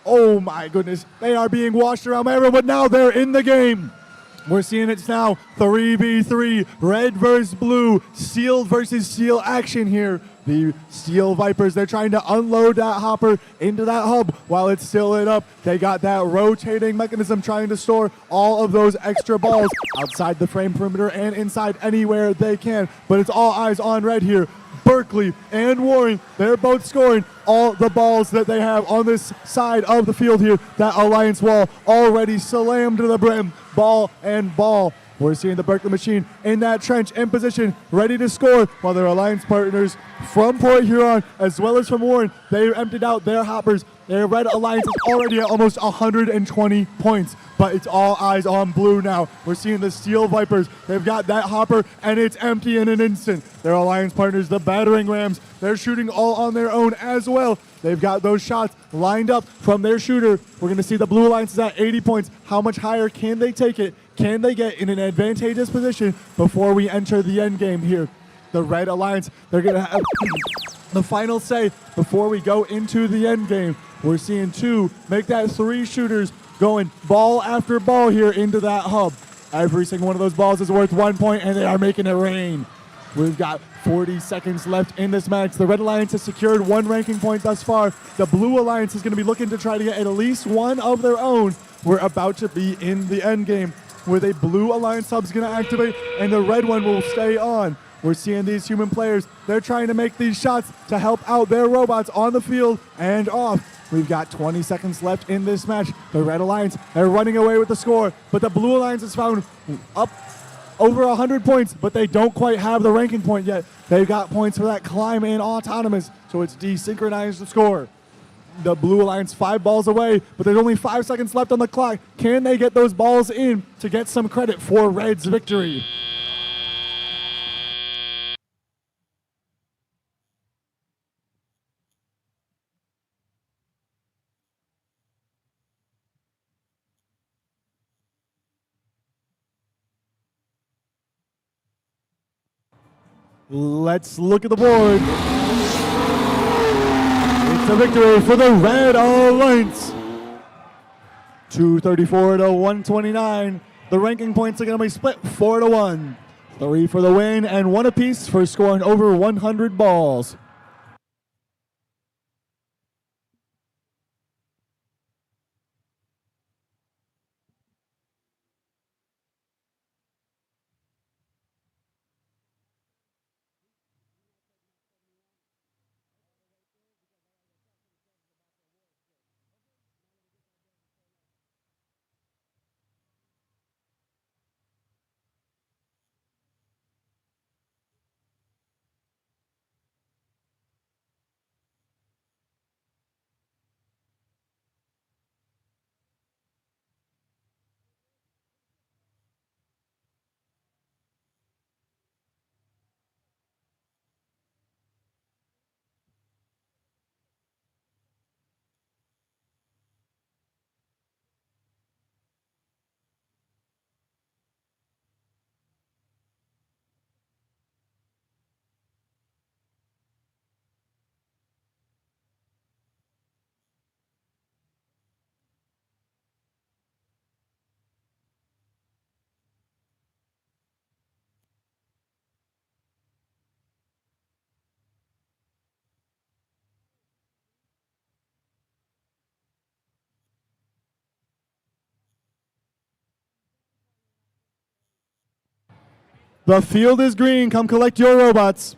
Oh my goodness. They are being washed around by everyone, but now they're in the game. We're seeing it's now 3v3, red versus blue, steel versus steel action here. The Steel Vipers, they're trying to unload that hopper into that hub while it's still lit up. They got that rotating mechanism trying to store all of those extra balls outside the frame perimeter and inside anywhere they can. But it's all eyes on red here. Berkeley and Warren, they're both scoring all the balls that they have on this side of the field here. That Alliance wall already slammed to the brim. Ball and ball. We're seeing the Berkeley machine in that trench in position, ready to score, while their Alliance partners from Port Huron as well as from Warren, they emptied out their hoppers. Their Red Alliance is already at almost 120 points, but it's all eyes on blue now. We're seeing the Steel Vipers. They've got that hopper, and it's empty in an instant. Their Alliance partners, the Battering Rams, they're shooting all on their own as well. They've got those shots lined up from their shooter. We're going to see the Blue Alliance is at 80 points. How much higher can they take it? Can they get in an advantageous position before we enter the end game here? The Red Alliance, they're going to have the final say before we go into the end game. We're seeing two make that three shooters going ball after ball here into that hub. Every single one of those balls is worth 1 point, and they are making it rain. We've got 40 seconds left in this match. The Red Alliance has secured 1 ranking point thus far. The Blue Alliance is going to be looking to try to get at least one of their own. We're about to be in the end game. where the blue Alliance sub's going to activate and the red one will stay on. We're seeing these human players. They're trying to make these shots to help out their robots on the field and off. We've got 20 seconds left in this match. The Red Alliance, they're running away with the score, but the Blue Alliance has found up over 100 points, but they don't quite have the ranking point yet. They've got points for that climb in autonomous, so it's desynchronized the score. The Blue Alliance 5 balls away, but there's only 5 seconds left on the clock. Can they get those balls in to get some credit for Red's victory? Let's look at the board. It's a victory for the Red Alliance. 234 to 129. The ranking points are going to be split 4 to 1. 3 for the win and 1 apiece for scoring over 100 balls. The field is green. Come collect your robots.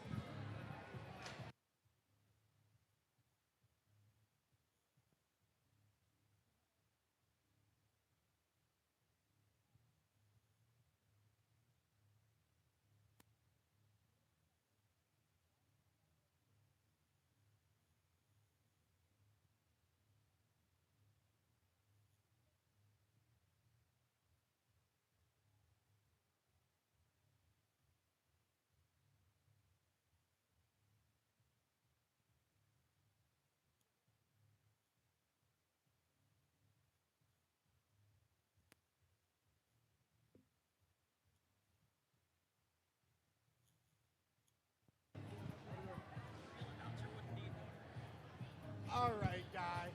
All right, guy.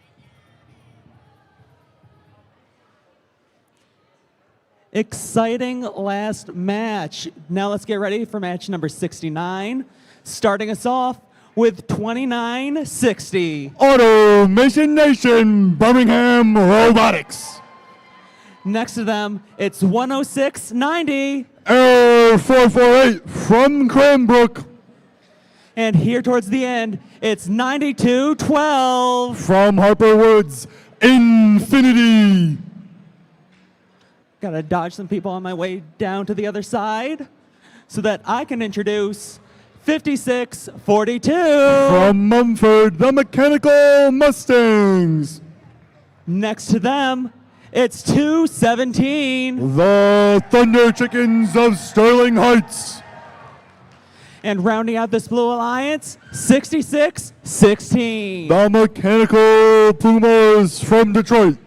Exciting last match. Now let's get ready for match number 69. Starting us off with 2960. Automation Nation, Birmingham Robotics. Next to them, it's 10690. Air 448 from Cranbrook. And here towards the end, it's 9212. From Harper Woods, Infinity. Gotta dodge some people on my way down to the other side so that I can introduce 5642. From Mumford, the Mechanical Mustangs. Next to them, it's 217. The Thunder Chickens of Sterling Heights. And rounding out this Blue Alliance, 6616. The Mechanical Pumas from Detroit.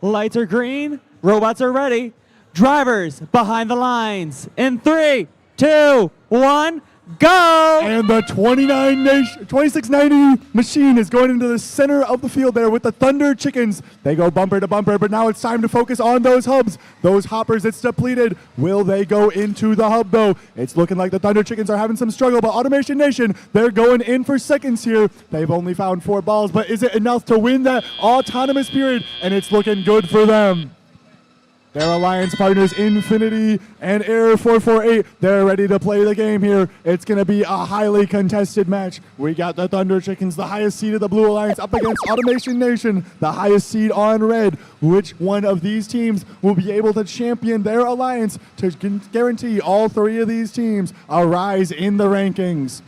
Lights are green. Robots are ready. Drivers behind the lines. In 3, 2, 1, go! And the 2690 machine is going into the center of the field there with the Thunder Chickens. They go bumper to bumper, but now it's time to focus on those hubs. Those hoppers, it's depleted. Will they go into the hub, though? It's looking like the Thunder Chickens are having some struggle, but Automation Nation, they're going in for seconds here. They've only found 4 balls, but is it enough to win that autonomous period? And it's looking good for them. Their alliance partners, Infinity and Air 448, they're ready to play the game here. It's going to be a highly contested match. We got the Thunder Chickens, the highest seed of the Blue Alliance, up against Automation Nation, the highest seed on red. Which one of these teams will be able to champion their alliance to guarantee all 3 of these teams a rise in the rankings?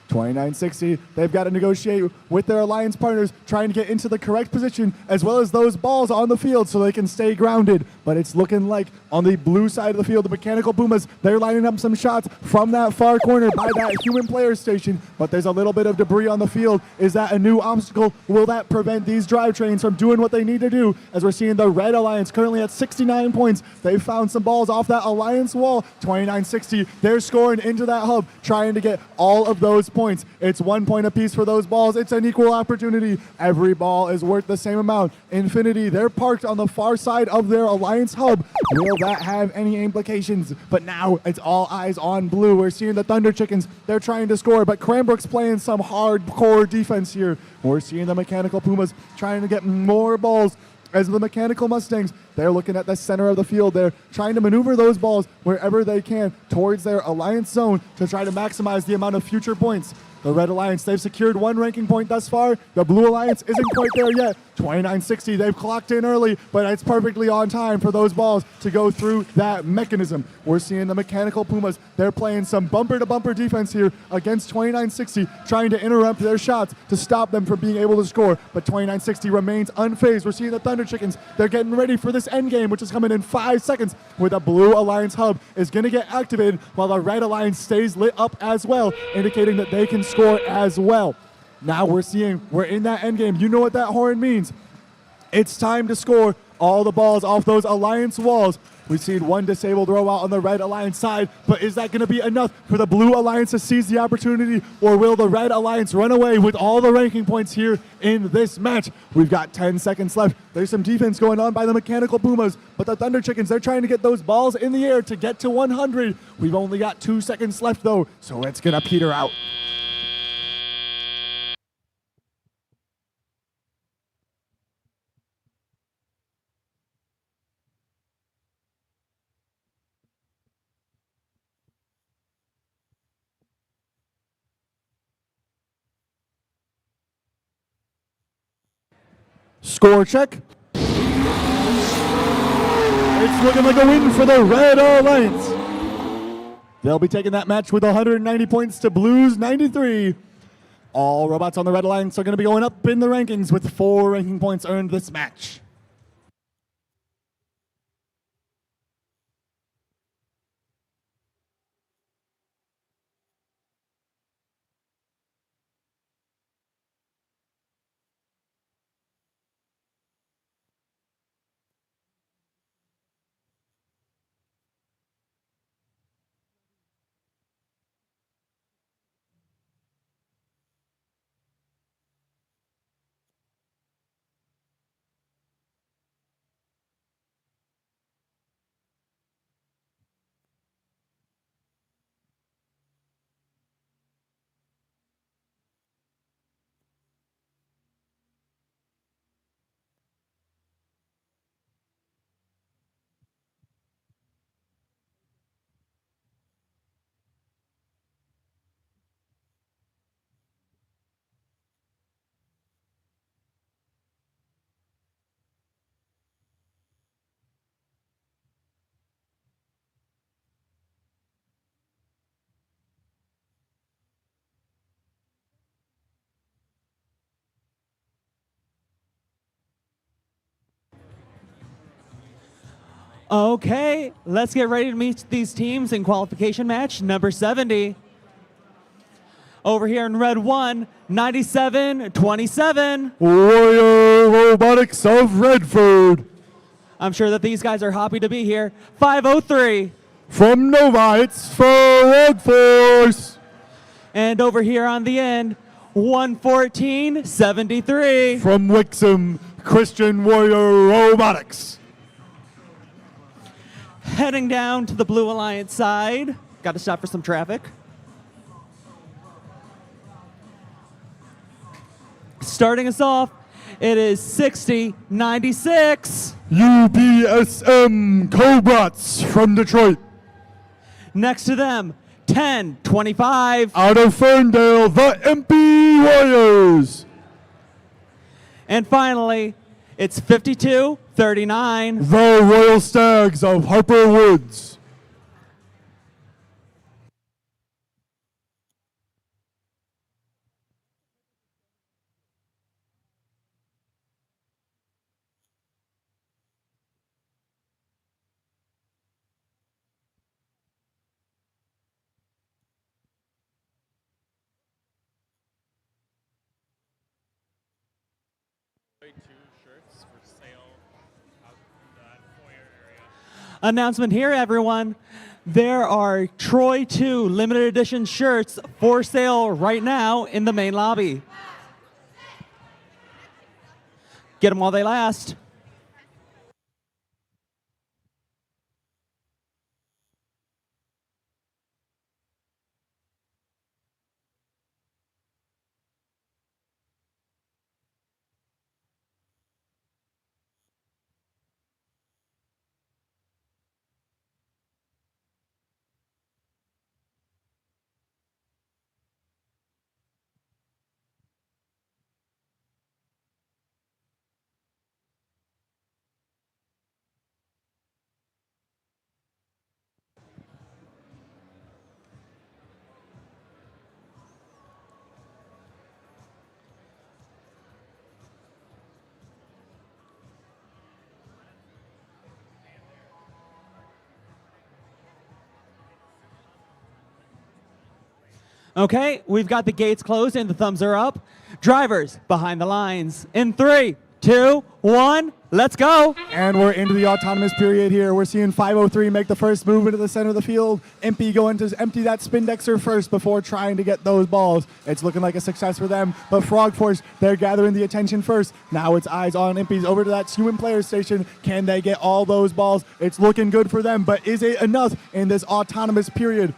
2960, they've got to negotiate with their alliance partners, trying to get into the correct position as well as those balls on the field so they can stay grounded. But it's looking like on the blue side of the field, the Mechanical Pumas, they're lining up some shots from that far corner by that human player station. But there's a little bit of debris on the field. Is that a new obstacle? Will that prevent these drivetrains from doing what they need to do? As we're seeing the Red Alliance currently at 69 points. They found some balls off that alliance wall. 2960, they're scoring into that hub, trying to get all of those points. It's 1 point apiece for those balls. It's an equal opportunity. Every ball is worth the same amount. Infinity, they're parked on the far side of their alliance hub. Will that have any implications? But now it's all eyes on blue. We're seeing the Thunder Chickens. They're trying to score, but Cranbrook's playing some hardcore defense here. We're seeing the Mechanical Pumas trying to get more balls. As the Mechanical Mustangs, they're looking at the center of the field. They're trying to maneuver those balls wherever they can towards their alliance zone to try to maximize the amount of future points. The Red Alliance, they've secured 1 ranking point thus far. The Blue Alliance isn't quite there yet. 2960, they've clocked in early, but it's perfectly on time for those balls to go through that mechanism. We're seeing the Mechanical Pumas, they're playing some bumper-to-bumper defense here against 2960, trying to interrupt their shots to stop them from being able to score, but 2960 remains unfazed. We're seeing the Thunder Chickens, they're getting ready for this end game, which is coming in 5 seconds, where the Blue Alliance hub is going to get activated while the Red Alliance stays lit up as well, indicating that they can score as well. Now we're in that end game. You know what that horn means. It's time to score all the balls off those alliance walls. We've seen 1 disabled robot on the Red Alliance side, but is that going to be enough for the Blue Alliance to seize the opportunity, or will the Red Alliance run away with all the ranking points here in this match? We've got 10 seconds left. There's some defense going on by the Mechanical Pumas, but the Thunder Chickens, they're trying to get those balls in the air to get to 100. We've only got 2 seconds left, though, so it's going to peter out. Score check. It's looking like a win for the Red Alliance. They'll be taking that match with 190 points to Blue's 93. All robots on the Red Alliance are going to be going up in the rankings with 4 ranking points earned this match. Okay, let's get ready to meet these teams in qualification match number 70. Over here in red 1, 97-27. Warrior Robotics of Redford. I'm sure that these guys are happy to be here. 503. From Nova, it's Frog Force. And over here on the end, 114.73. From Wixom, Christian Warrior Robotics. Heading down to the Blue Alliance side. Got to stop for some traffic. Starting us off, it is 60.96. UPSM Cobrats from Detroit. Next to them, 10.25. Out of Ferndale, the MP Warriors. And finally, it's 52.39. The Royal Stags of Harper Woods. Announcement here, everyone. There are Troy 2 limited edition shirts for sale right now in the main lobby. Get them while they last. Okay, we've got the gates closed and the thumbs are up. Drivers behind the lines. In 3, 2, 1, let's go. And we're into the autonomous period here. We're seeing 503 make the first move into the center of the field. MP going to empty that Spindexer first before trying to get those balls. It's looking like a success for them. But Frog Force, they're gathering the attention first. Now it's eyes on Impy's over to that human player station. Can they get all those balls? It's looking good for them, but is it enough in this autonomous period?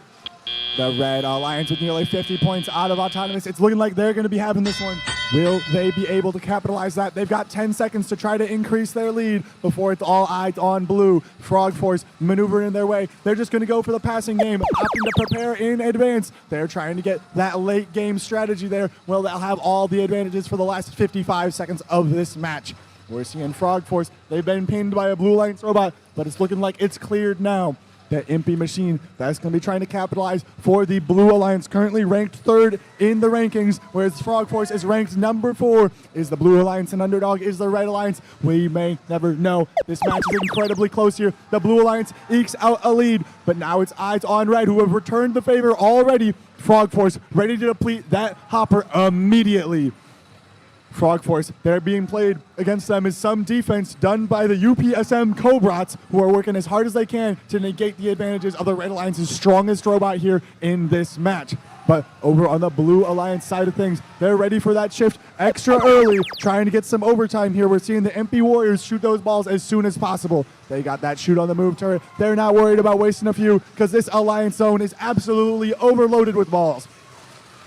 The Red Alliance with nearly 50 points out of autonomous. It's looking like they're going to be having this one. Will they be able to capitalize that? They've got 10 seconds to try to increase their lead before it's all eyes on blue. Frog Force maneuvering their way. They're just going to go for the passing game, opting to prepare in advance. They're trying to get that late game strategy there. Well, they'll have all the advantages for the last 55 seconds of this match. We're seeing Frog Force. They've been pinned by a Blue Alliance robot, but it's looking like it's cleared now. That Impy machine, that's going to be trying to capitalize for the Blue Alliance, currently ranked 3rd in the rankings, whereas Frog Force is ranked number 4. Is the Blue Alliance an underdog? Is the Red Alliance? We may never know. This match is incredibly close here. The Blue Alliance ekes out a lead, but now it's eyes on Red, who have returned the favor already. Frog Force ready to deplete that hopper immediately. Frog Force, they're being played against them is some defense done by the UPSM Cobrats, who are working as hard as they can to negate the advantages of the Red Alliance's strongest robot here in this match. But over on the Blue Alliance side of things, they're ready for that shift extra early, trying to get some overtime here. We're seeing the MP Warriors shoot those balls as soon as possible. They got that shoot on the move turret. They're not worried about wasting a few because this Alliance zone is absolutely overloaded with balls.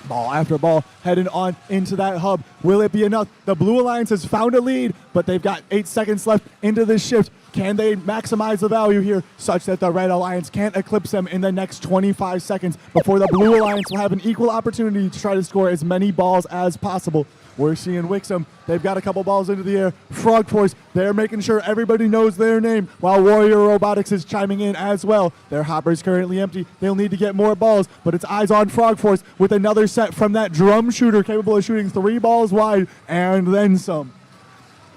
Ball after ball heading on into that hub. Will it be enough? The Blue Alliance has found a lead, but they've got 8 seconds left into this shift. Can they maximize the value here such that the Red Alliance can't eclipse them in the next 25 seconds before the Blue Alliance will have an equal opportunity to try to score as many balls as possible? We're seeing Wixom. They've got a couple balls into the air. Frog Force, they're making sure everybody knows their name while Warrior Robotics is chiming in as well. Their hopper's currently empty. They'll need to get more balls, but it's eyes on Frog Force with another set from that drum shooter capable of shooting 3 balls wide and then some.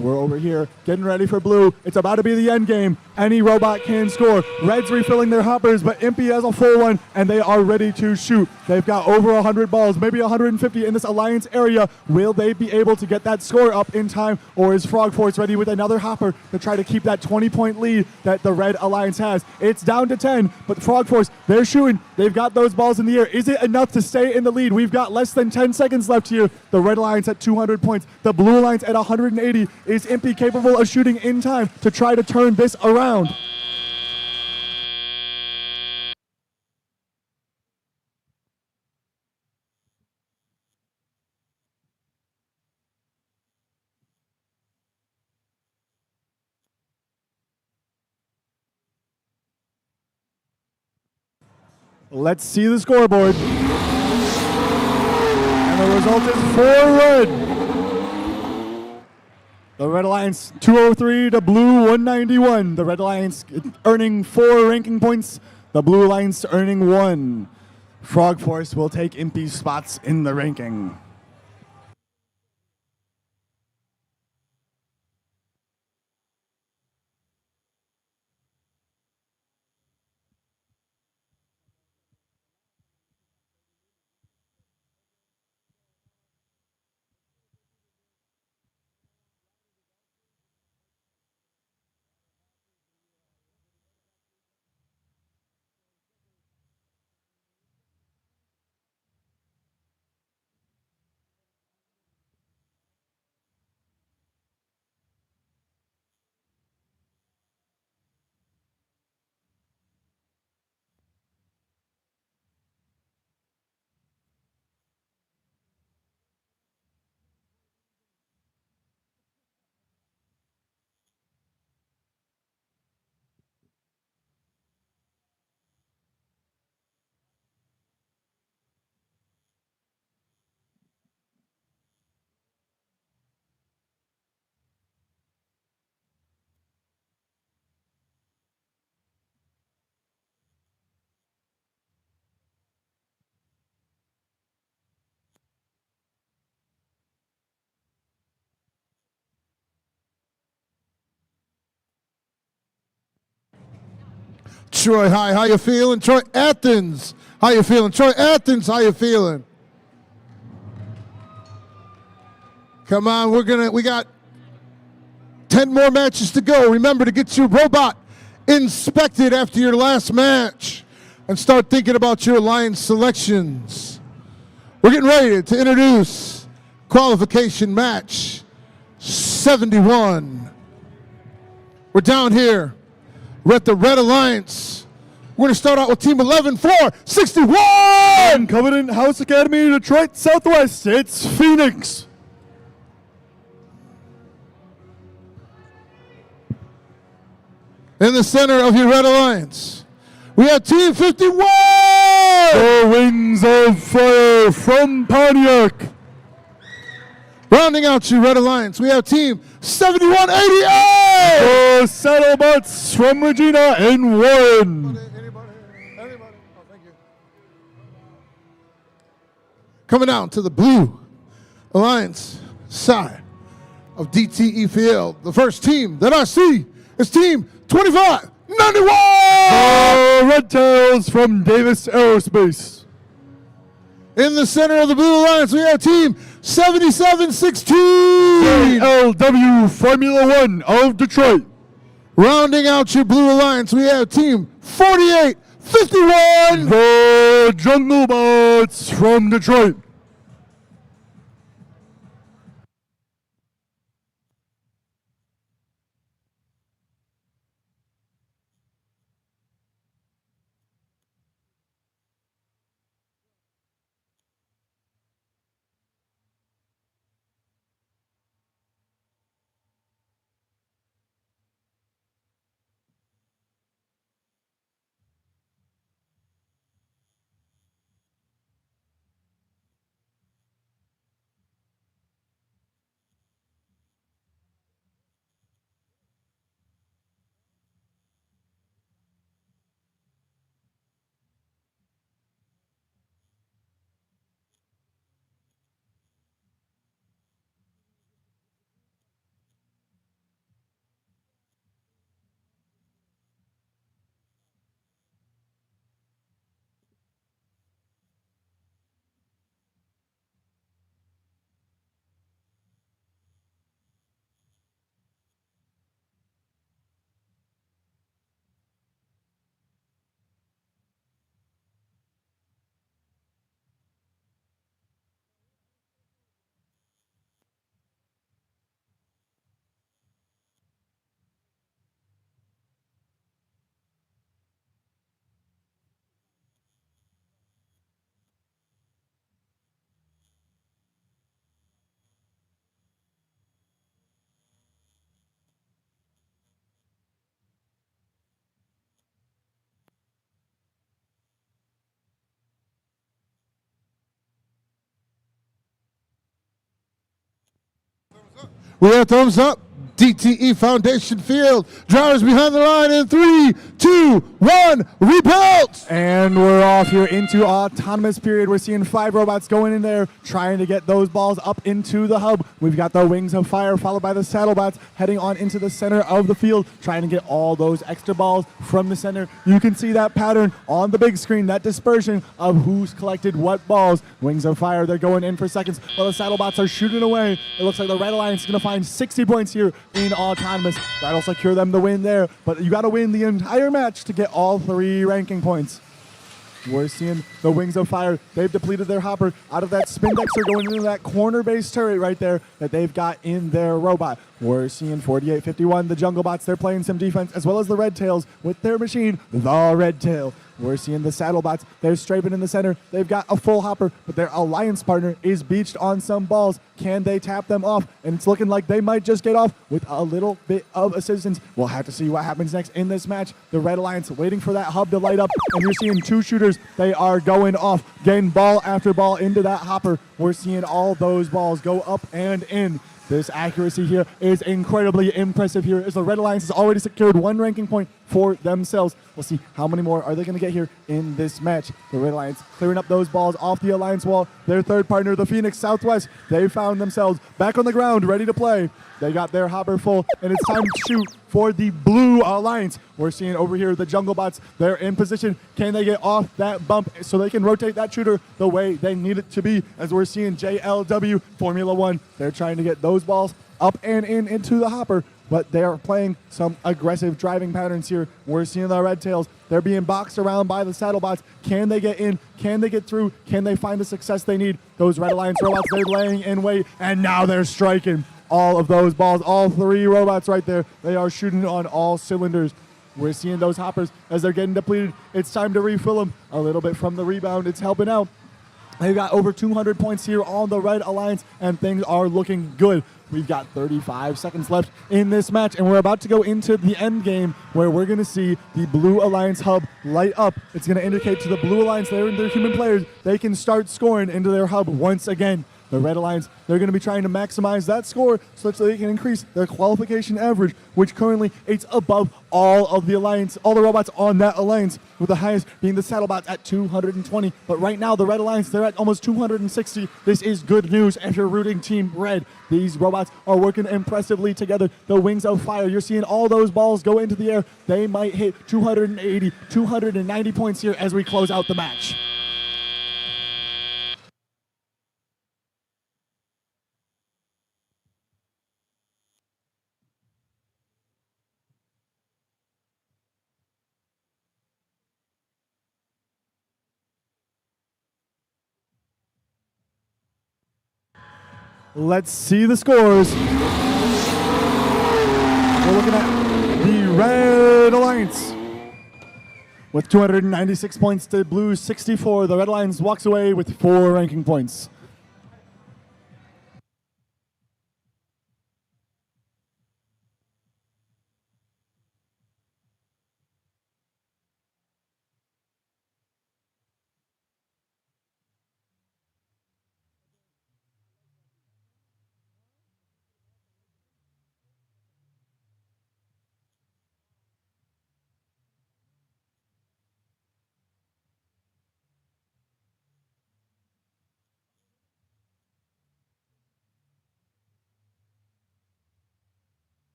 We're over here getting ready for blue. It's about to be the end game. Any robot can score. Red's refilling their hoppers, but Impy has a full one, and they are ready to shoot. They've got over 100 balls, maybe 150 in this alliance area. Will they be able to get that score up in time, or is Frog Force ready with another hopper to try to keep that 20-point lead that the Red Alliance has? It's down to 10, but Frog Force, they're shooting. They've got those balls in the air. Is it enough to stay in the lead? We've got less than 10 seconds left here. The Red Alliance at 200 points. The Blue Alliance at 180. Is Impy capable of shooting in time to try to turn this around? Let's see the scoreboard. And the result is 4 red. The Red Alliance 203 to Blue 191. The Red Alliance earning 4 ranking points. The Blue Alliance earning 1. Frog Force will take Impy's spots in the ranking. Troy High, how you feeling? Troy Athens, how you feeling? Troy Athens, how you feeling? Come on, we got 10 more matches to go. Remember to get your robot inspected after your last match and start thinking about your alliance selections. We're getting ready to introduce qualification match 71. We're down here. We're at the Red Alliance. We're going to start out with Team 11-4-61! Covenant House Academy, Detroit Southwest. It's Phoenix. In the center of your Red Alliance, we have Team 51! The Wings of Fire from Pontiac. Rounding out your Red Alliance, we have Team 7188! The Saddlebots from Regina and Warren. Coming out to the Blue Alliance side of DTE Field. The first team that I see is Team 2591! The Red Tails from Davis Aerospace. In the center of the Blue Alliance, we have Team 7716! LW Formula One of Detroit. Rounding out your Blue Alliance, we have Team 4851! The Jungle Bots from Detroit. We have thumbs up. DTE Foundation Field. Drivers behind the line in 3, 2, 1, rebuild! And we're off here into autonomous period. We're seeing 5 robots going in there, trying to get those balls up into the hub. We've got the Wings of Fire followed by the Saddlebots heading on into the center of the field, trying to get all those extra balls from the center. You can see that pattern on the big screen, that dispersion of who's collected what balls. Wings of Fire, they're going in for seconds while the Saddlebots are shooting away. It looks like the Red Alliance is going to find 60 points here in autonomous. That'll secure them the win there, but you got to win the entire match to get all 3 ranking points. We're seeing the Wings of Fire. They've depleted their hopper out of that spin dexter, going into that corner base turret right there that they've got in their robot. We're seeing 4851, the Jungle Bots. They're playing some defense, as well as the Red Tails with their machine, the Red Tail. We're seeing the Saddlebots. They're strafing in the center. They've got a full hopper, but their alliance partner is beached on some balls. Can they tap them off? And it's looking like they might just get off with a little bit of assistance. We'll have to see what happens next in this match. The Red Alliance waiting for that hub to light up, and you're seeing 2 shooters. They are going off, getting ball after ball into that hopper. We're seeing all those balls go up and in. This accuracy here is incredibly impressive here, as the Red Alliance has already secured 1 ranking point for themselves. We'll see how many more are they going to get here in this match. The Red Alliance clearing up those balls off the Alliance wall. Their third partner, the Phoenix Southwest, they found themselves back on the ground, ready to play. They got their hopper full, and it's time to shoot for the Blue Alliance. We're seeing over here the Jungle Bots. They're in position. Can they get off that bump so they can rotate that shooter the way they need it to be? As we're seeing JLW Formula 1, they're trying to get those balls up and in into the hopper, but they are playing some aggressive driving patterns here. We're seeing the Red Tails. They're being boxed around by the Saddlebots. Can they get in? Can they get through? Can they find the success they need? Those Red Alliance robots, they're laying in wait, and now they're striking. All of those balls, all 3 robots right there, they are shooting on all cylinders. We're seeing those hoppers as they're getting depleted. It's time to refill them a little bit from the rebound. It's helping out. They've got over 200 points here on the Red Alliance, and things are looking good. We've got 35 seconds left in this match, and we're about to go into the end game where we're going to see the Blue Alliance hub light up. It's going to indicate to the Blue Alliance, their human players, they can start scoring into their hub once again. The Red Alliance, they're going to be trying to maximize that score such that they can increase their qualification average, which currently it's above all of the Alliance, all the robots on that Alliance, with the highest being the Saddlebots at 220. But right now, the Red Alliance, they're at almost 260. This is good news if you're rooting Team Red. These robots are working impressively together. The Wings of Fire, you're seeing all those balls go into the air. They might hit 280, 290 points here as we close out the match. Let's see the scores. We're looking at the Red Alliance with 296 points to Blue 64. The Red Alliance walks away with 4 ranking points.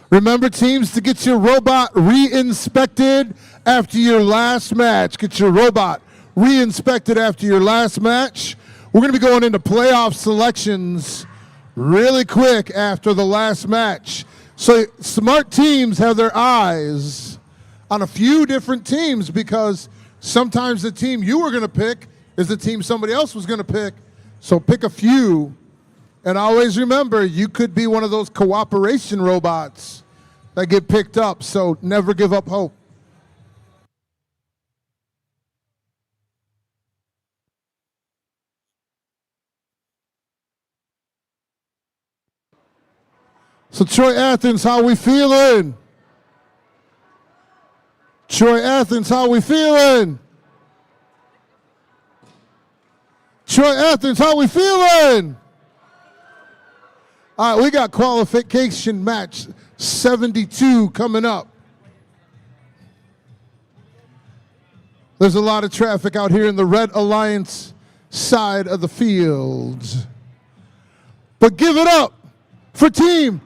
Remember, teams, to get your robot re-inspected after your last match. Get your robot re-inspected after your last match. We're going to be going into playoff selections really quick after the last match. So smart teams have their eyes on a few different teams, because sometimes the team you were going to pick is the team somebody else was going to pick. So pick a few. And always remember, you could be one of those cooperation robots that get picked up, so never give up hope. So Troy Athens, how we feeling? Troy Athens, how we feeling? Troy Athens, how we feeling? All right, we got qualification match 72 coming up. There's a lot of traffic out here in the Red Alliance side of the field. But give it up for team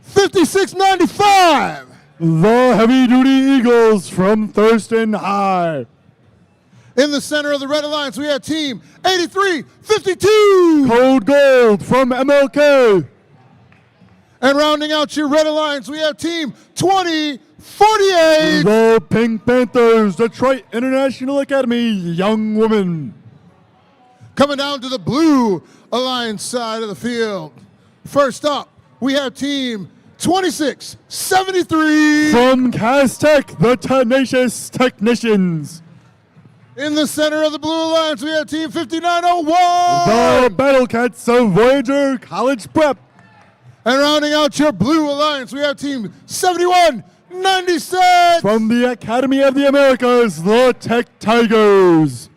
5695. The Heavy Duty Eagles from Thurston High. In the center of the Red Alliance, we have team 8352. Code Gold from MLK. And rounding out your Red Alliance, we have team 2048. The Pink Panthers, Detroit International Academy Young Women. Coming down to the Blue Alliance side of the field. First up, we have team 2673. From Castech, the Tenacious Technicians. In the center of the Blue Alliance, we have team 5901. The Battle Cats of Voyager College Prep. And rounding out your Blue Alliance, we have team 7196. From the Academy of the Americas, the Tech Tigers.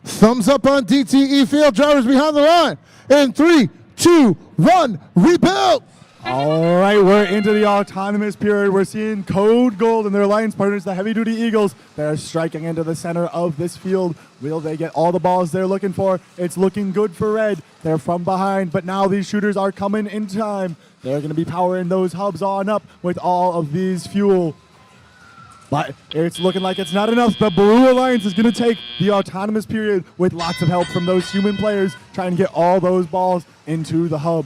Thumbs up on DTE field. Drivers behind the line. In 3, 2, 1, rebuild. All right, we're into the autonomous period. We're seeing Code Gold and their alliance partners, the Heavy Duty Eagles. They're striking into the center of this field. Will they get all the balls they're looking for? It's looking good for Red. They're from behind, but now these shooters are coming in time. They're going to be powering those hubs on up with all of these fuel. But it's looking like it's not enough. The Blue Alliance is going to take the autonomous period with lots of help from those human players trying to get all those balls into the hub.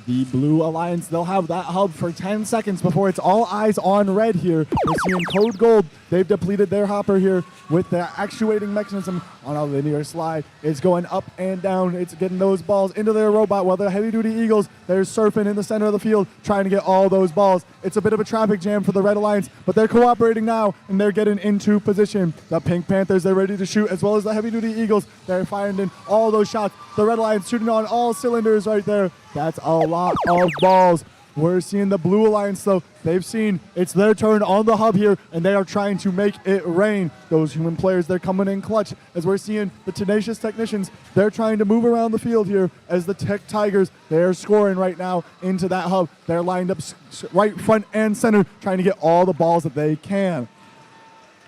The Blue Alliance, they'll have that hub for 10 seconds before it's all eyes on Red here. We're seeing Code Gold. They've depleted their hopper here with the actuating mechanism on a linear slide. It's going up and down. It's getting those balls into their robot while the Heavy Duty Eagles, they're surfing in the center of the field trying to get all those balls. It's a bit of a traffic jam for the Red Alliance, but they're cooperating now and they're getting into position. The Pink Panthers, they're ready to shoot, as well as the Heavy Duty Eagles. They're firing in all those shots. The Red Alliance shooting on all cylinders right there. That's a lot of balls. We're seeing the Blue Alliance, though. They've seen it's their turn on the hub here, and they are trying to make it rain. Those human players, they're coming in clutch. As we're seeing the Tenacious Technicians, they're trying to move around the field here as the Tech Tigers, they're scoring right now into that hub. They're lined up right front and center, trying to get all the balls that they can.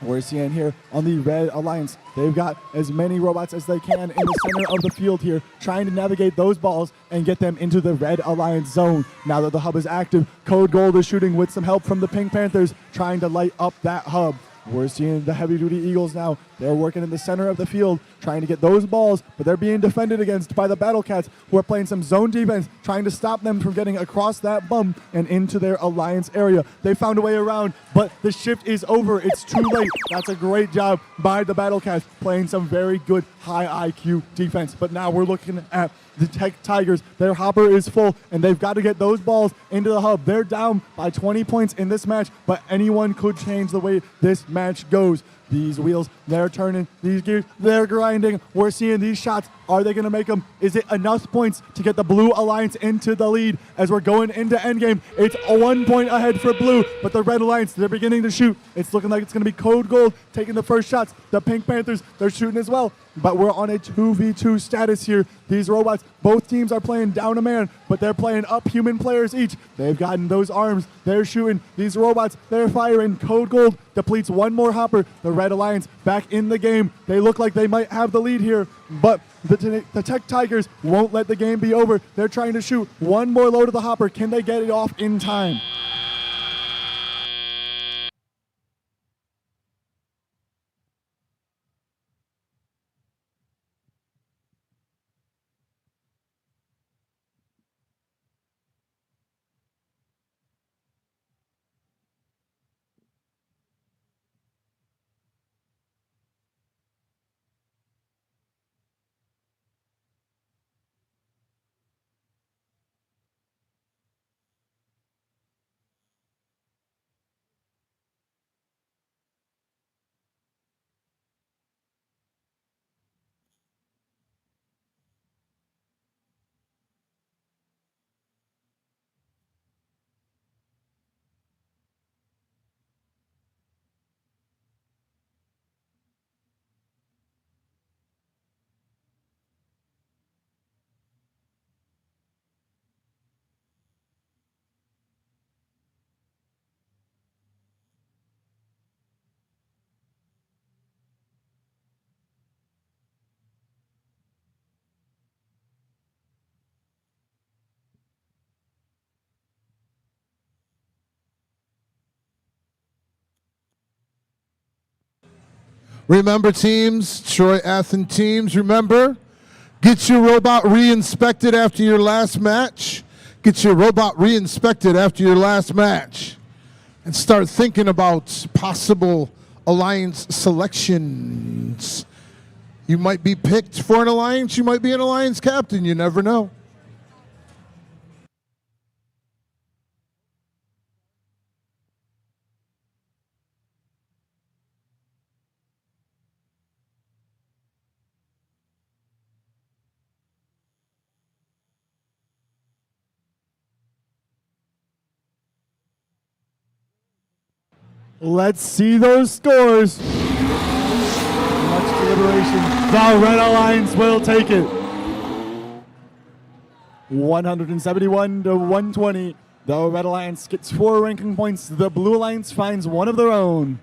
We're seeing here on the Red Alliance, they've got as many robots as they can in the center of the field here, trying to navigate those balls and get them into the Red Alliance zone. Now that the hub is active, Code Gold is shooting with some help from the Pink Panthers, trying to light up that hub. We're seeing the Heavy Duty Eagles now. They're working in the center of the field, trying to get those balls, but they're being defended against by the Battle Cats, who are playing some zone defense, trying to stop them from getting across that bump and into their alliance area. They found a way around, but the shift is over. It's too late. That's a great job by the Battle Cats, playing some very good high IQ defense. But now we're looking at the Tech Tigers. Their hopper is full, and they've got to get those balls into the hub. They're down by 20 points in this match, but anyone could change the way this match goes. These wheels, they're turning. These gears, they're grinding. We're seeing these shots. Are they going to make them? Is it enough points to get the Blue Alliance into the lead as we're going into endgame? It's a 1 point ahead for Blue, but the Red Alliance, they're beginning to shoot. It's looking like it's going to be Code Gold taking the first shots. The Pink Panthers, they're shooting as well. But we're on a 2v2 status here. These robots, both teams are playing down a man, but they're playing up human players each. They've gotten those arms. They're shooting. These robots, they're firing. Code Gold depletes one more hopper. The Red Alliance back in the game. They look like they might have the lead here, but the Tech Tigers won't let the game be over. They're trying to shoot one more load of the hopper. Can they get it off in time? Remember, teams, Troy Athens teams, remember, get your robot re-inspected after your last match. Get your robot re-inspected after your last match. And start thinking about possible alliance selections. You might be picked for an alliance. You might be an alliance captain. You never know. Let's see those scores. Much deliberation. The Red Alliance will take it. 171 to 120. The Red Alliance gets 4 ranking points. The Blue Alliance finds one of their own.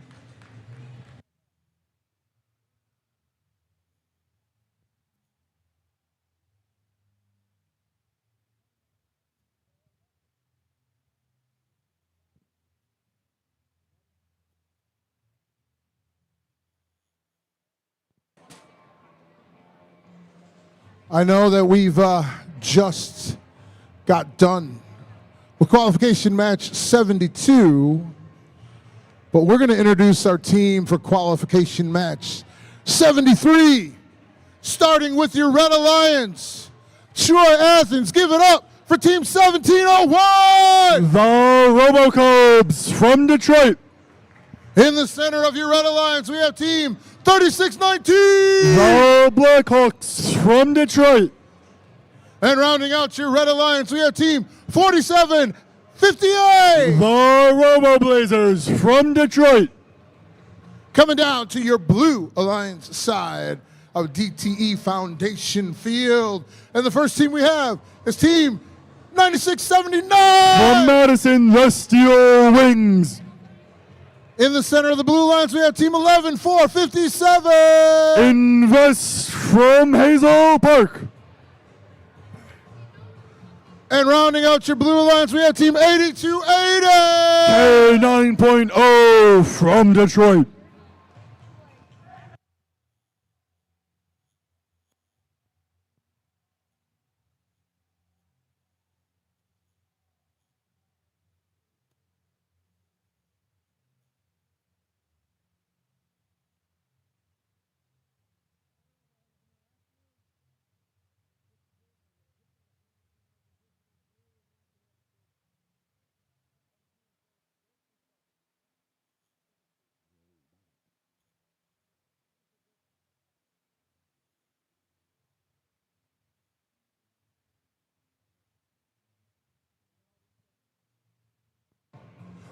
I know that we've just got done with qualification match 72, but we're going to introduce our team for qualification match 73, starting with your Red Alliance. Troy Athens, give it up for Team 1701! The Robocobs from Detroit. In the center of your Red Alliance, we have Team 3619! The Blackhawks from Detroit. And rounding out your Red Alliance, we have Team 4758! The Roboblazers from Detroit. Coming down to your Blue Alliance side of DTE Foundation Field. And the first team we have is Team 9679! From Madison, the Steel Wings. In the center of the Blue Alliance, we have Team 11457! Invest from Hazel Park. And rounding out your Blue Alliance, we have Team 8280! K9.0 from Detroit.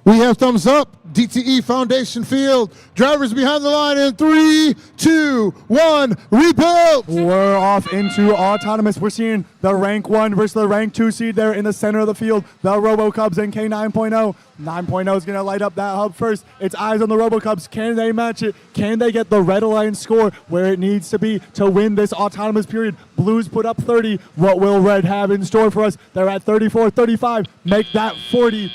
We have thumbs up. DTE Foundation Field. Drivers behind the line in 3, 2, 1. Rebuild. We're off into autonomous. We're seeing the rank 1 versus the rank 2 seed there in the center of the field. The Robo Cubs and K9.0. 9.0 is going to light up that hub first. It's eyes on the Robo Cubs. Can they match it? Can they get the Red Alliance score where it needs to be to win this autonomous period? Blues put up 30. What will Red have in store for us? They're at 34, 35. Make that 40.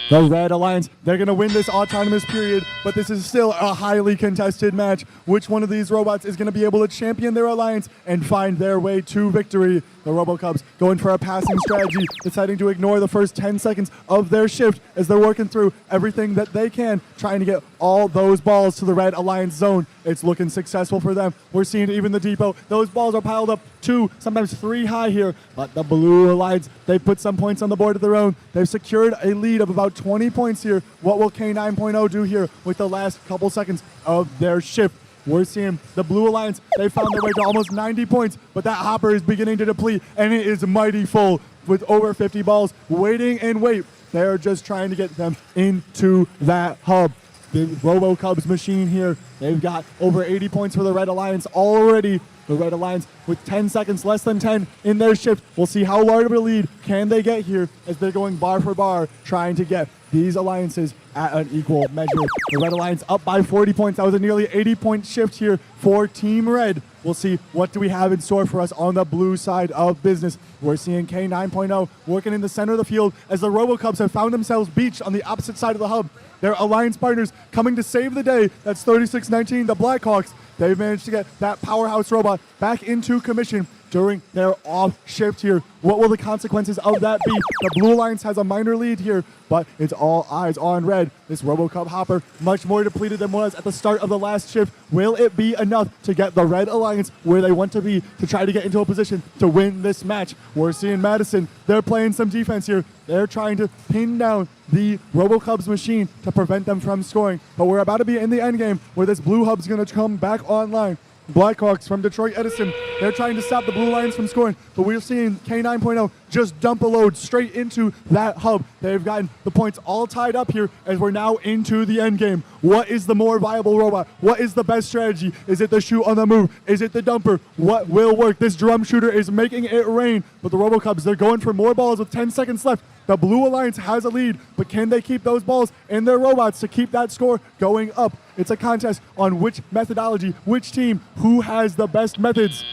The Red Alliance, they're going to win this autonomous period, but this is still a highly contested match. Which one of these robots is going to be able to champion their alliance and find their way to victory? The RoboCubs going for a passing strategy, deciding to ignore the first 10 seconds of their shift as they're working through everything that they can, trying to get all those balls to the Red Alliance zone. It's looking successful for them. We're seeing even the depot. Those balls are piled up 2, sometimes 3 high here, but the Blue Alliance, they put some points on the board of their own. They've secured a lead of about 20 points here. What will K9.0 do here with the last couple seconds of their shift? We're seeing the Blue Alliance, they found their way to almost 90 points, but that hopper is beginning to deplete, and it is mighty full with over 50 balls waiting and wait. They're just trying to get them into that hub. The Robo Cubs machine here, they've got over 80 points for the Red Alliance already. The Red Alliance with 10 seconds, less than 10 in their shift. We'll see how large of a lead can they get here as they're going bar for bar, trying to get these alliances at an equal measure. The Red Alliance up by 40 points. That was a nearly 80-point shift here for Team Red. We'll see what do we have in store for us on the blue side of business. We're seeing K9.0 working in the center of the field as the RoboCubs have found themselves beached on the opposite side of the hub. Their alliance partners coming to save the day. That's 36-19, the Blackhawks. They've managed to get that powerhouse robot back into commission during their off shift here. What will the consequences of that be? The Blue Alliance has a minor lead here, but it's all eyes on Red. This RoboCub hopper, much more depleted than was at the start of the last shift. Will it be enough to get the Red Alliance where they want to be to try to get into a position to win this match? We're seeing Madison. They're playing some defense here. They're trying to pin down the RoboCubs machine to prevent them from scoring. But we're about to be in the end game where this Blue Hub's going to come back online. Blackhawks from Detroit Edison, they're trying to stop the Blue Lions from scoring, but we're seeing K9.0 just dump a load straight into that hub. They've gotten the points all tied up here as we're now into the end game. What is the more viable robot? What is the best strategy? Is it the shoot on the move? Is it the dumper? What will work? This drum shooter is making it rain, but the RoboCubs, they're going for more balls with 10 seconds left. The Blue Alliance has a lead, but can they keep those balls in their robots to keep that score going up? It's a contest on which methodology, which team, who has the best methods.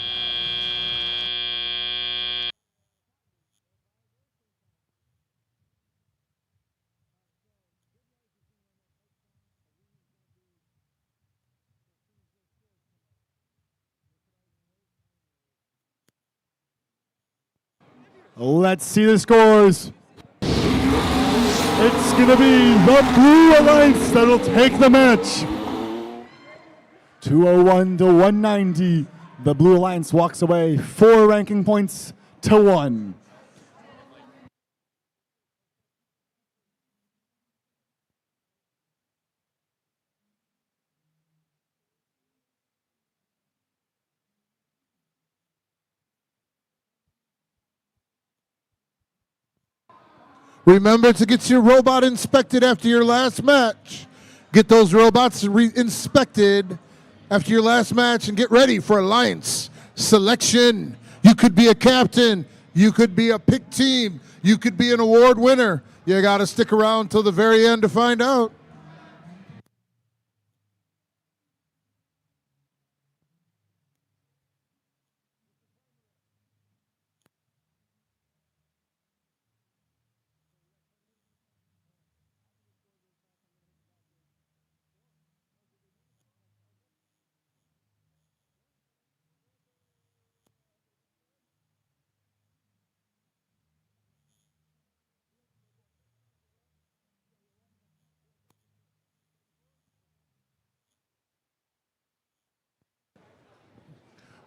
Let's see the scores. It's going to be the Blue Alliance that'll take the match. 201 to 190. The Blue Alliance walks away 4 ranking points to 1. Remember to get your robot inspected after your last match. Get those robots inspected after your last match and get ready for Alliance selection. You could be a captain. You could be a pick team. You could be an award winner. You got to stick around till the very end to find out.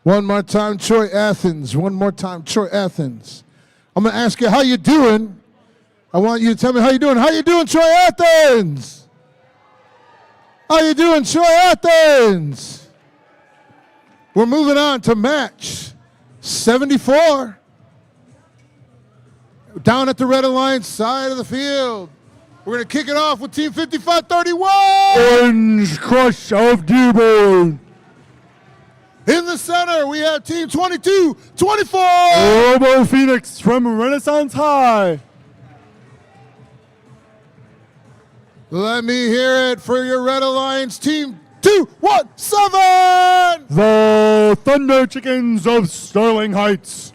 One more time, Troy Athens. One more time, Troy Athens. I'm going to ask you how you doing. I want you to tell me how you doing. How you doing, Troy Athens? How you doing, Troy Athens? We're moving on to match 74. Down at the Red Alliance side of the field. We're going to kick it off with Team 5531. Orange Crush of Dearborn. In the center, we have Team 2224. Robo Phoenix from Renaissance High. Let me hear it for your Red Alliance Team 217. The Thunder Chickens of Sterling Heights.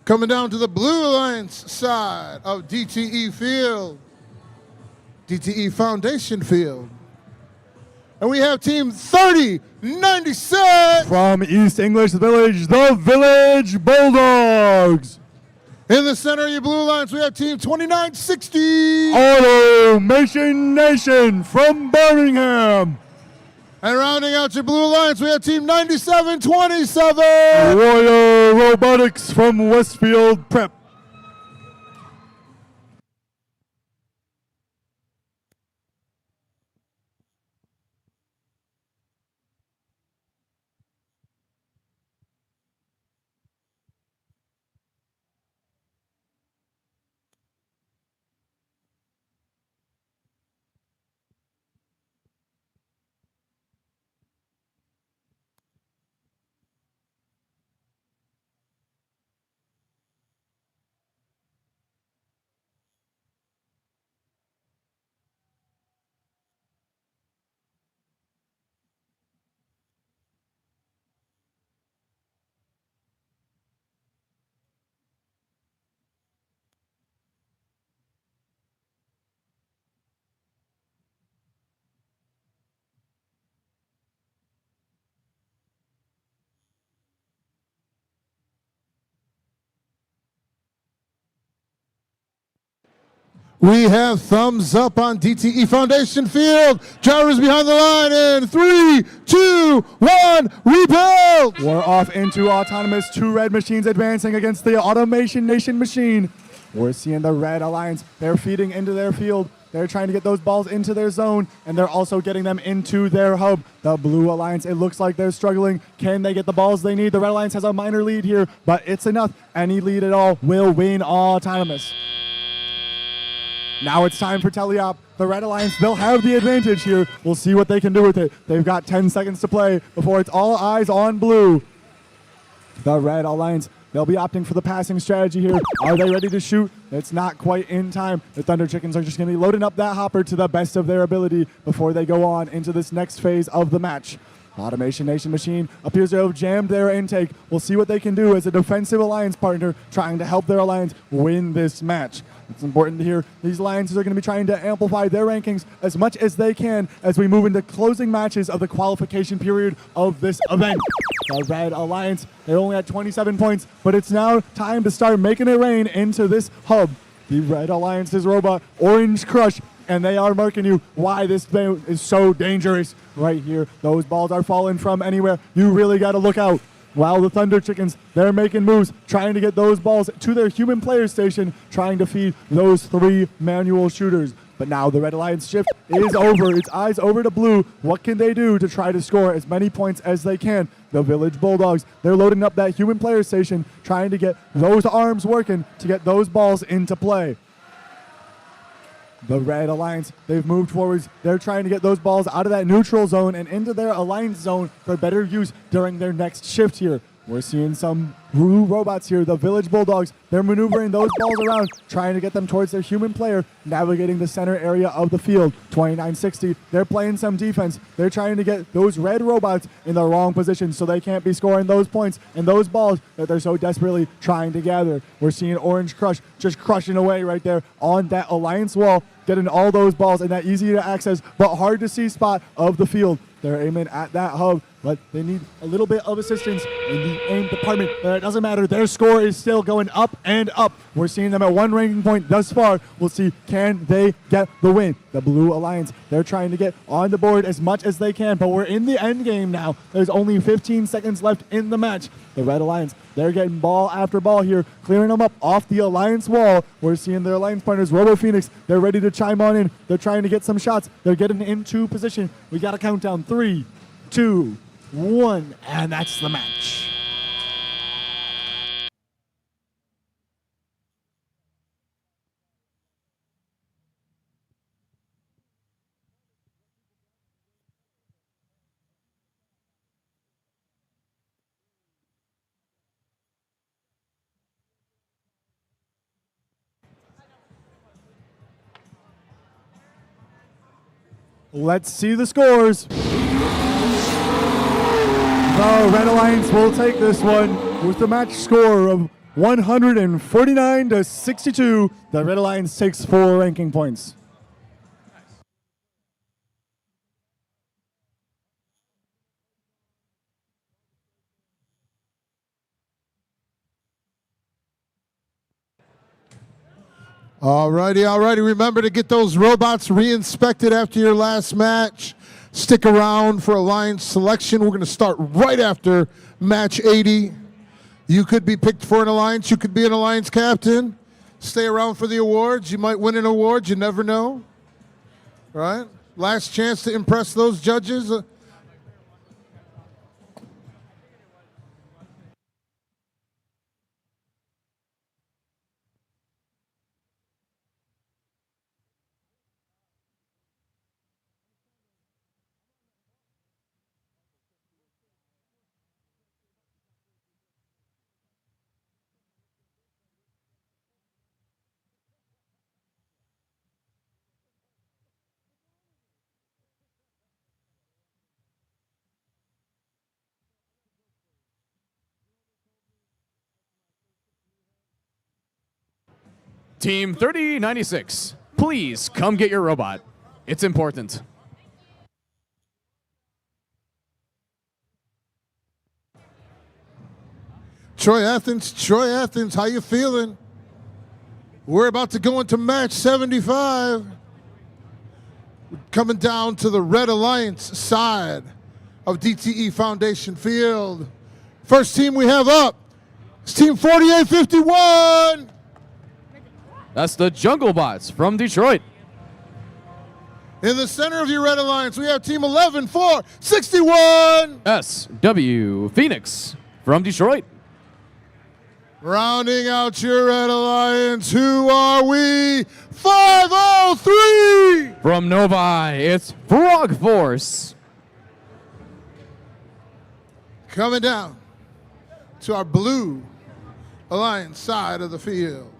Coming down to the Blue Alliance side of DTE Field, DTE Foundation Field. And we have Team 3096. From East English Village, the Village Bulldogs. In the center of your Blue Alliance, we have Team 2960. Automation Nation from Birmingham. And rounding out your Blue Alliance, we have Team 9727. Royal Robotics from Westfield Prep. We have thumbs up on DTE Foundation Field. Drivers behind the line in 3, 2, 1, rebuild. We're off into autonomous. Two red machines advancing against the Automation Nation machine. We're seeing the Red Alliance. They're feeding into their field. They're trying to get those balls into their zone, and they're also getting them into their hub. The Blue Alliance, it looks like they're struggling. Can they get the balls they need? The Red Alliance has a minor lead here, but it's enough. Any lead at all will win autonomous. Now it's time for Teleop. The Red Alliance, they'll have the advantage here. We'll see what they can do with it. They've got 10 seconds to play before it's all eyes on blue. The Red Alliance, they'll be opting for the passing strategy here. Are they ready to shoot? It's not quite in time. The Thunder Chickens are just going to be loading up that hopper to the best of their ability before they go on into this next phase of the match. Automation Nation machine appears to have jammed their intake. We'll see what they can do as a defensive alliance partner trying to help their alliance win this match. It's important to hear these alliances are going to be trying to amplify their rankings as much as they can as we move into closing matches of the qualification period of this event. The Red Alliance, they're only at 27 points, but it's now time to start making it rain into this hub. The Red Alliance's robot, Orange Crush, and they are marking you why this thing is so dangerous right here. Those balls are falling from anywhere. You really got to look out. While the Thunder Chickens, they're making moves, trying to get those balls to their human player station, trying to feed those 3 manual shooters. But now the Red Alliance shift is over. It's eyes over to blue. What can they do to try to score as many points as they can? The Village Bulldogs, they're loading up that human player station, trying to get those arms working to get those balls into play. The Red Alliance, they've moved forwards. They're trying to get those balls out of that neutral zone and into their alliance zone for better use during their next shift here. We're seeing some blue robots here, the Village Bulldogs. They're maneuvering those balls around, trying to get them towards their human player, navigating the center area of the field. 2960, they're playing some defense. They're trying to get those red robots in the wrong position so they can't be scoring those points and those balls that they're so desperately trying to gather. We're seeing Orange Crush just crushing away right there on that alliance wall, getting all those balls in that easy to access but hard to see spot of the field. They're aiming at that hub, but they need a little bit of assistance in the aim department. But it doesn't matter. Their score is still going up and up. We're seeing them at 1 ranking point thus far. We'll see, can they get the win? The Blue Alliance, they're trying to get on the board as much as they can, but we're in the end game now. There's only 15 seconds left in the match. The Red Alliance, they're getting ball after ball here, clearing them up off the alliance wall. We're seeing their alliance partners, Robo Phoenix, they're ready to chime on in. They're trying to get some shots. They're getting into position. We got a countdown. 3, 2, 1, and that's the match. Let's see the scores. The Red Alliance will take this one with the match score of 149 to 62. The Red Alliance takes 4 ranking points. Alrighty. Remember to get those robots re-inspected after your last match. Stick around for Alliance selection. We're going to start right after match 80. You could be picked for an Alliance. You could be an Alliance captain. Stay around for the awards. You might win an award. You never know. Right? Last chance to impress those judges. Team 3096, please come get your robot. It's important. Troy Athens, how you feeling? We're about to go into match 75. Coming down to the Red Alliance side of DTE Foundation Field. First team we have up is Team 4851. That's the Jungle Bots from Detroit. In the center of your Red Alliance, we have Team 11461. SW Phoenix from Detroit. Rounding out your Red Alliance, who are we? 503. From Novi, it's Frog Force. Coming down to our Blue Alliance side of the field.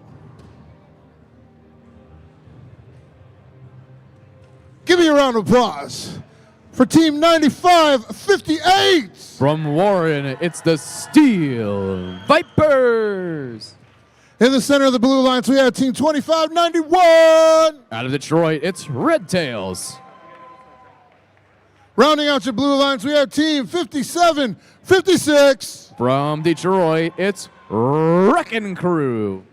Give me a round of applause for Team 9558. From Warren, it's the Steel Vipers. In the center of the Blue Alliance, we have Team 2591. Out of Detroit, it's Red Tails. Rounding out your Blue Alliance, we have Team 5756. From Detroit, it's Wrecking Crew.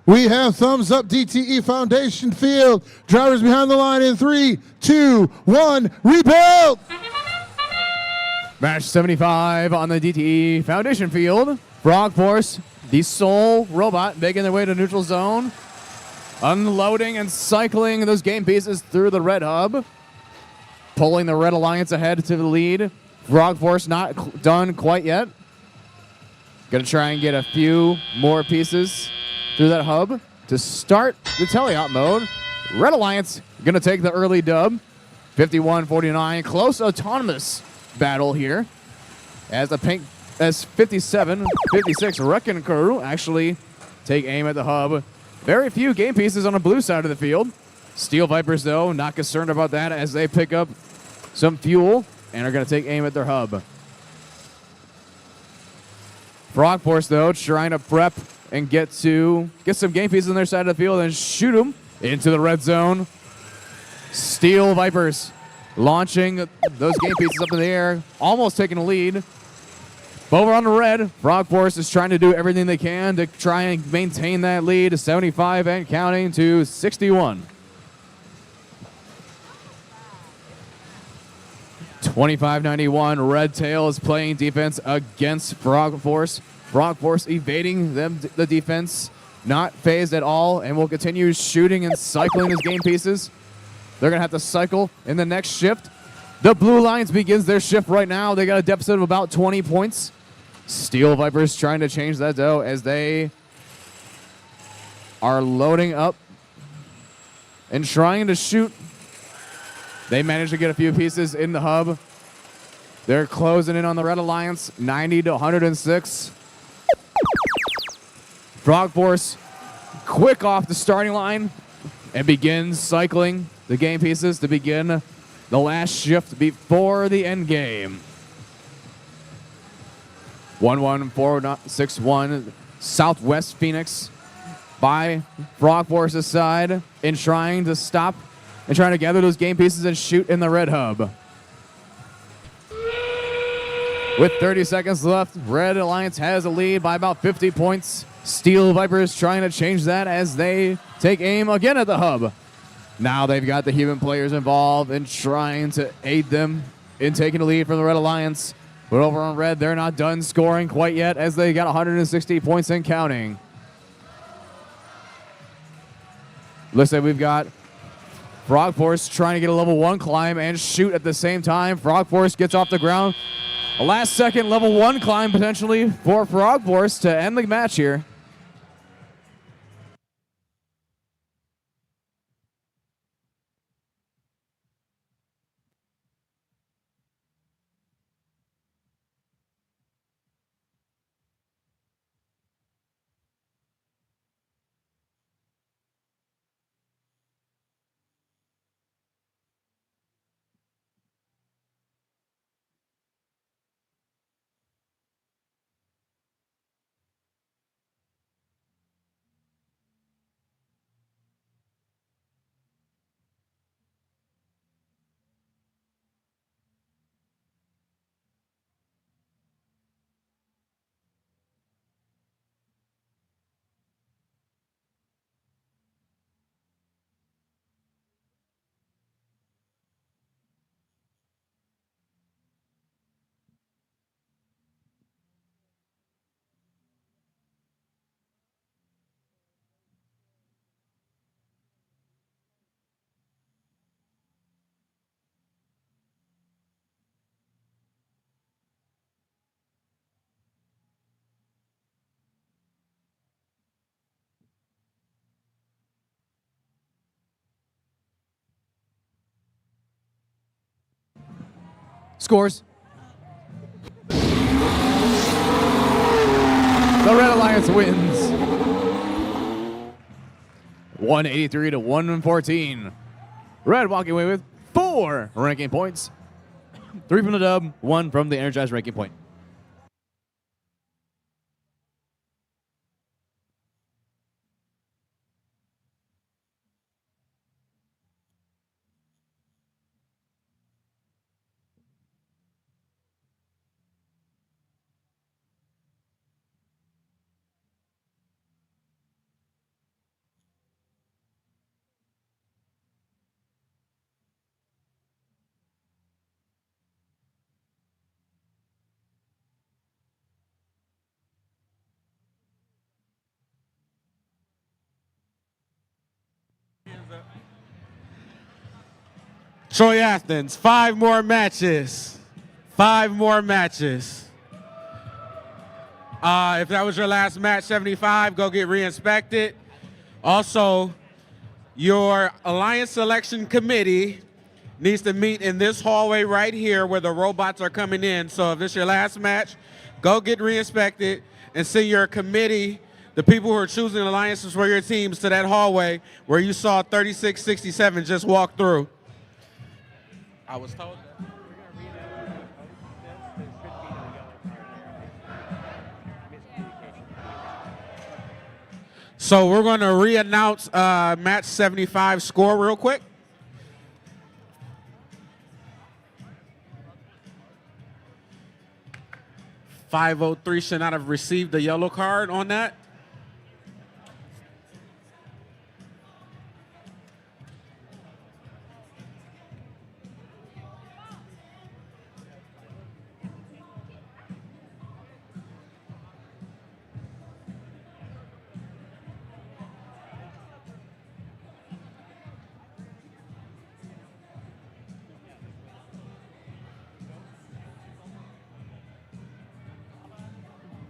We have thumbs up DTE Foundation Field. Drivers behind the line in 3, 2, 1, rebuild! Match 75 on the DTE Foundation Field. Frog Force, the sole robot, making their way to neutral zone. Unloading and cycling those game pieces through the red hub. Pulling the Red Alliance ahead to the lead. Frog Force not done quite yet. Gonna try and get a few more pieces through that hub to start the teleop mode. Red Alliance gonna take the early dub. 51-49, close autonomous battle here. As the pink, as 57-56 Wrecking Crew actually take aim at the hub. Very few game pieces on the blue side of the field. Steel Vipers, though, not concerned about that as they pick up some fuel and are gonna take aim at their hub. Frog Force, though, trying to prep and get some game pieces on their side of the field and shoot them into the red zone. Steel Vipers launching those game pieces up in the air, almost taking a lead. Over on the red, Frog Force is trying to do everything they can to try and maintain that lead, 75 and counting to 61. 25-91, Red Tail is playing defense against Frog Force. Frog Force evading the defense, not phased at all, and will continue shooting and cycling his game pieces. They're going to have to cycle in the next shift. The Blue Lions begins their shift right now. They got a deficit of about 20 points. Steel Vipers trying to change that, though, as they are loading up and trying to shoot. They managed to get a few pieces in the hub. They're closing in on the Red Alliance, 90 to 106. Frog Force quick off the starting line and begins cycling the game pieces to begin the last shift before the end game. 1-1-4-6-1 Southwest Phoenix by Frog Force's side in trying to stop and trying to gather those game pieces and shoot in the red hub. With 30 seconds left, Red Alliance has a lead by about 50 points. Steel Vipers trying to change that as they take aim again at the hub. Now they've got the human players involved and trying to aid them in taking the lead from the Red Alliance. But over on red, they're not done scoring quite yet as they got 160 points and counting. Looks like we've got Frog Force trying to get a level 1 climb and shoot at the same time. Frog Force gets off the ground. A last second level 1 climb potentially for Frog Force to end the match here. Scores. The Red Alliance wins 183 to 114. Red walking away with 4 ranking points. 3 from the dub, 1 from the Energized ranking point. Troy Athens, 5 more matches. 5 more matches. If that was your last match, 75, go get re-inspected. Also, your Alliance Selection Committee needs to meet in this hallway right here where the robots are coming in. So if this is your last match, go get re-inspected and send your committee, the people who are choosing alliances for your teams, to that hallway where you saw 3667 just walk through. I was told that. So we're going to re-announce match 75 score real quick. .503 should not have received the yellow card on that.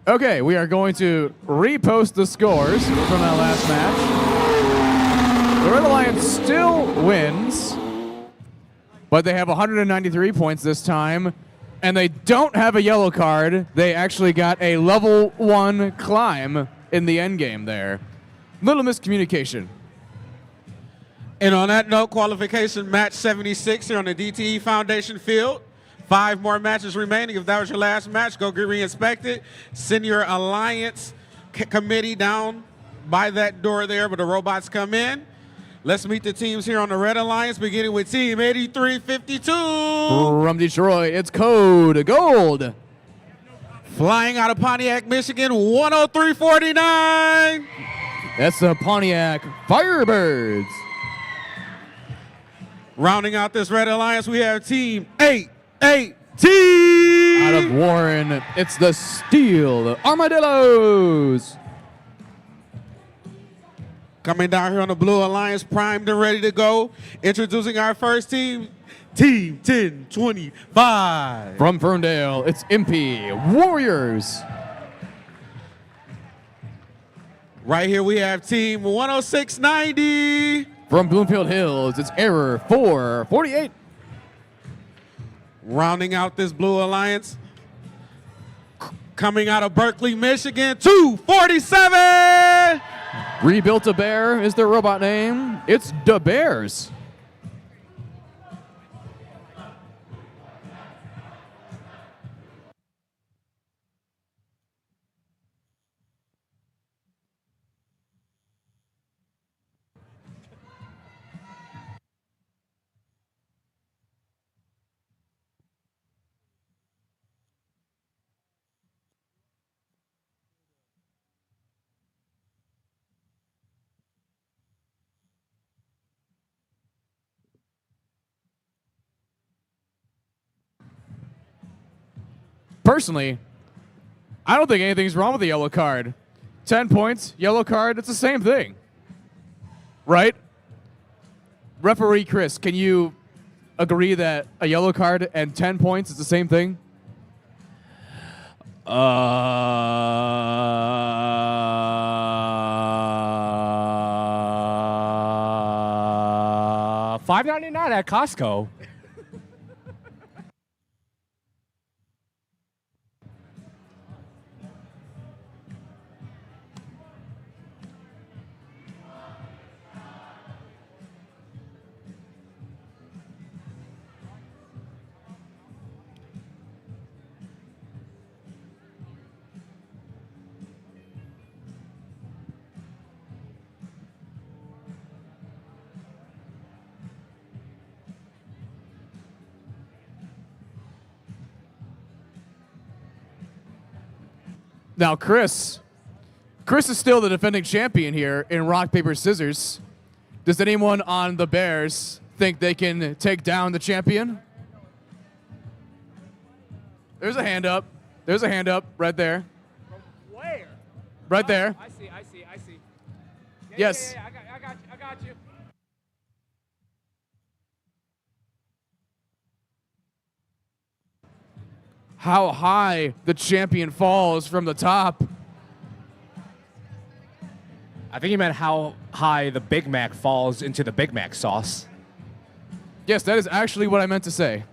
Okay, we are going to repost the scores from that last match. The Red Alliance still wins, but they have 193 points this time, and they don't have a yellow card. They actually got a level 1 climb in the end game there. Little miscommunication. And on that note, qualification match 76 here on the DTE Foundation field. 5 more matches remaining. If that was your last match, go get re-inspected. Send your alliance committee down by that door there where the robots come in. Let's meet the teams here on the Red Alliance, beginning with Team 8352. From Detroit, it's Code Gold. Flying out of Pontiac, Michigan, 103.49. That's the Pontiac Firebirds. Rounding out this Red Alliance, we have Team 8. Out of Warren, it's the Steel Armadillos. Coming down here on the Blue Alliance, primed and ready to go. Introducing our first team, Team 1025. From Ferndale, it's MP Warriors. Right here we have Team 10690. From Bloomfield Hills, it's Error 448. Rounding out this Blue Alliance, coming out of Berkeley, Michigan, 247. Rebuilt a Bear is their robot name. It's the Bears. Personally, I don't think anything's wrong with the yellow card. 10 points, yellow card, it's the same thing. Right? Referee Chris, can you agree that a yellow card and 10 points is the same thing? 5.99 at Costco. Now, Chris is still the defending champion here in rock, paper, scissors. Does anyone on the Bears think they can take down the champion? There's a hand up. There's a hand up right there. Where? Right there. I see. Yes. Yeah, I got you. How high the champion falls from the top. I think you meant how high the Big Mac falls into the Big Mac sauce. Yes, that is actually what I meant to say.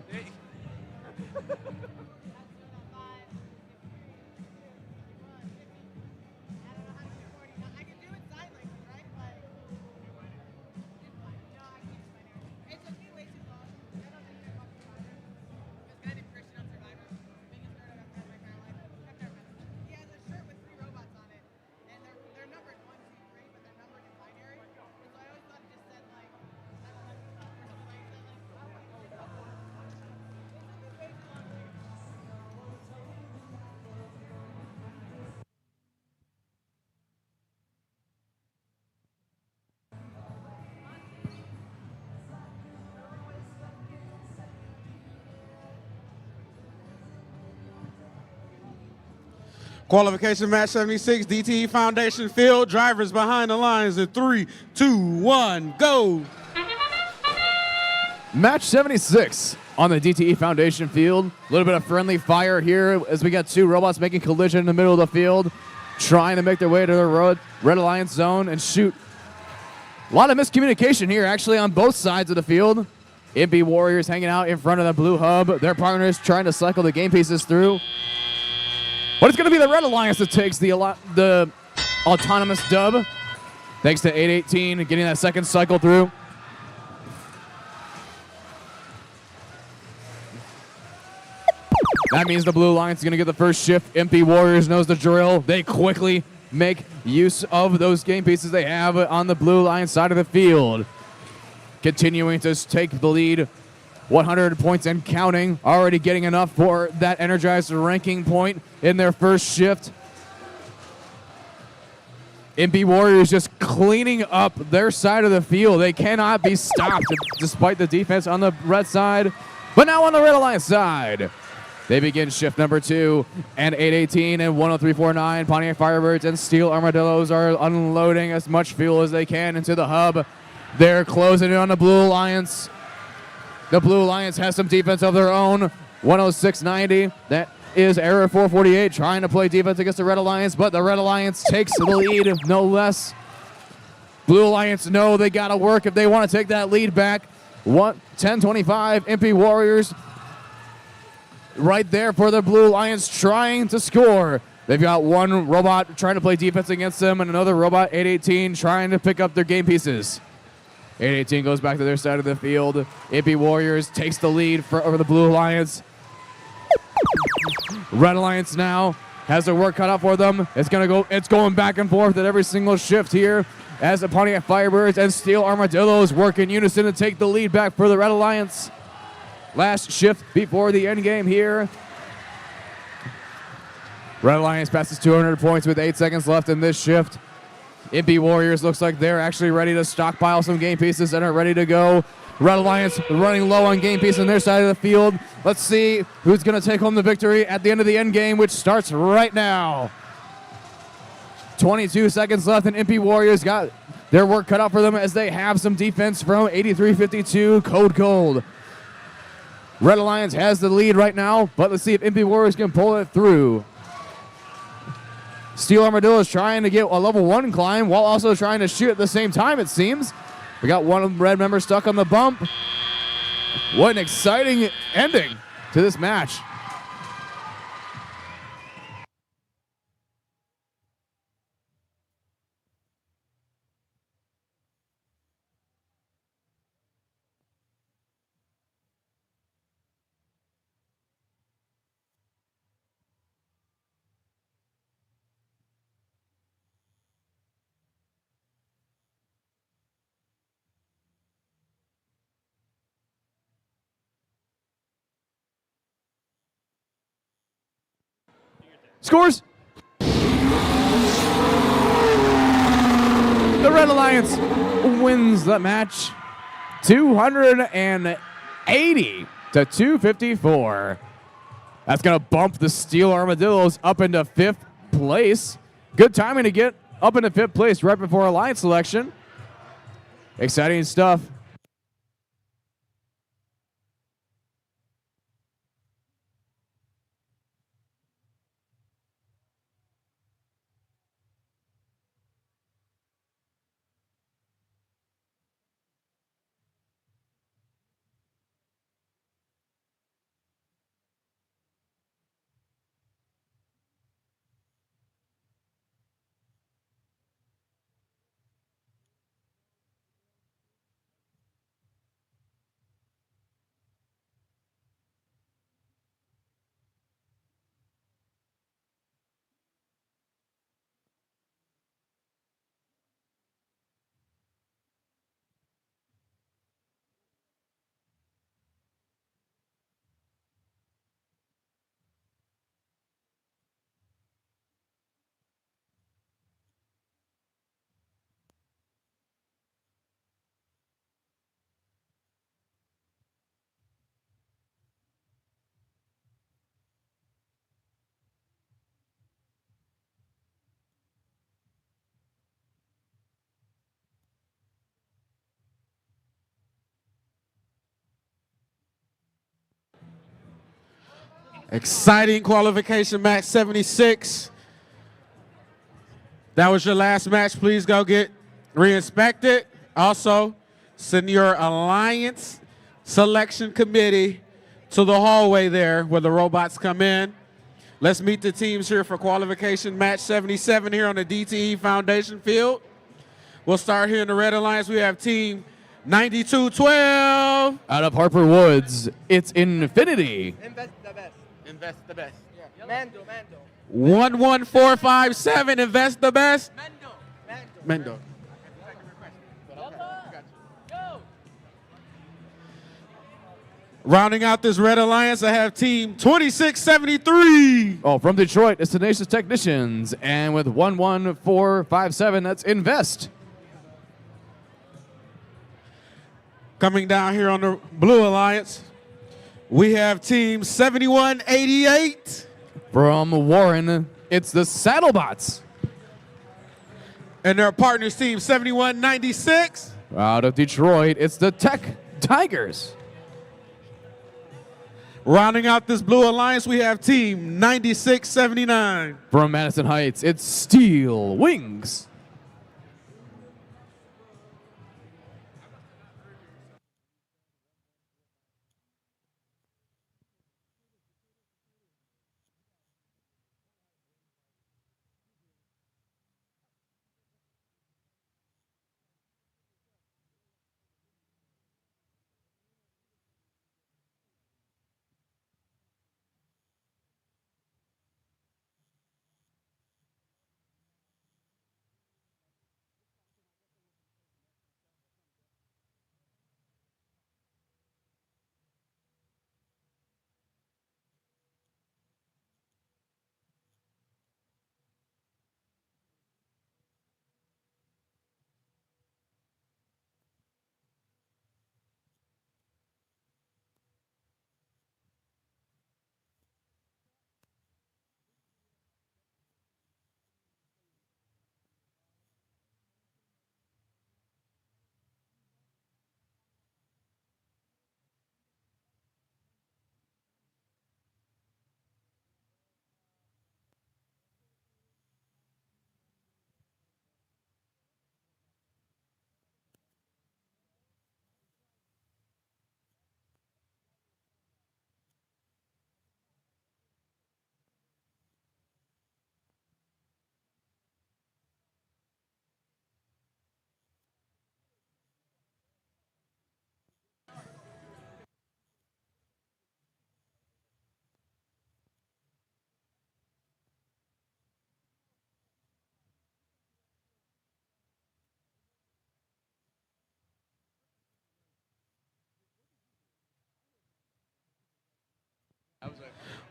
Qualification match 76, DTE Foundation Field. Drivers behind the lines in 3, 2, 1, go. Match 76 on the DTE Foundation field. A little bit of friendly fire here as we got two robots making collision in the middle of the field, trying to make their way to the Red Alliance zone and shoot. A lot of miscommunication here actually on both sides of the field. MP Warriors hanging out in front of the blue hub. Their partners trying to cycle the game pieces through. But it's going to be the Red Alliance that takes the autonomous dub. Thanks to 818 getting that second cycle through. That means the Blue Alliance is going to get the first shift. MP Warriors knows the drill. They quickly make use of those game pieces they have on the Blue Alliance side of the field. Continuing to take the lead. 100 points and counting. Already getting enough for that energized ranking point in their first shift. MP Warriors just cleaning up their side of the field. They cannot be stopped despite the defense on the red side. But now on the Red Alliance side, they begin shift number 2, and 818 and 10349 Pontiac Firebirds and Steel Armadillos are unloading as much fuel as they can into the hub. They're closing in on the Blue Alliance. The Blue Alliance has some defense of their own. 106.90. That is Error 448 trying to play defense against the Red Alliance, but the Red Alliance takes the lead, no less. Blue Alliance know they got to work if they want to take that lead back. 10-25. MP Warriors right there for the Blue Alliance trying to score. They've got one robot trying to play defense against them and another robot, 818, trying to pick up their game pieces. 818 goes back to their side of the field. MP Warriors takes the lead over the Blue Alliance. Red Alliance now has their work cut out for them. It's going back and forth at every single shift here as the Pontiac Firebirds and Steel Armadillos work in unison to take the lead back for the Red Alliance. Last shift before the end game here. Red Alliance passes 200 points with 8 seconds left in this shift. MP Warriors looks like they're actually ready to stockpile some game pieces and are ready to go. Red Alliance running low on game pieces on their side of the field. Let's see who's going to take home the victory at the end of the end game, which starts right now. 22 seconds left, and MP Warriors got their work cut out for them as they have some defense from 8352 Code Gold. Red Alliance has the lead right now, but let's see if MP Warriors can pull it through. Steel Armadillo is trying to get a level 1 climb while also trying to shoot at the same time, it seems. We got one red member stuck on the bump. What an exciting ending to this match. Scores! The Red Alliance wins the match 280 to 254. That's going to bump the Steel Armadillos up into 5th place. Good timing to get up into 5th place right before Alliance selection. Exciting stuff. Exciting qualification match 76. That was your last match. Please go get re-inspected. Also, send your alliance selection committee to the hallway there where the robots come in. Let's meet the teams here for qualification match 77 here on the DTE Foundation field. We'll start here in the Red Alliance. We have team 9212. Out of Harper Woods, it's Infinity. Invest the best. Invest the best. Yeah. Mando. 11457, invest the best. Mendo. Rounding out this Red Alliance, I have team 2673. Oh, from Detroit, it's Tenacious Technicians. And with 11457, that's Invest. Coming down here on the Blue Alliance, we have team 7188. From Warren, it's the Saddlebots. And their partners, team 7196. Out of Detroit, it's the Tech Tigers. Rounding out this Blue Alliance, we have team 9679. From Madison Heights, it's Steel Wings.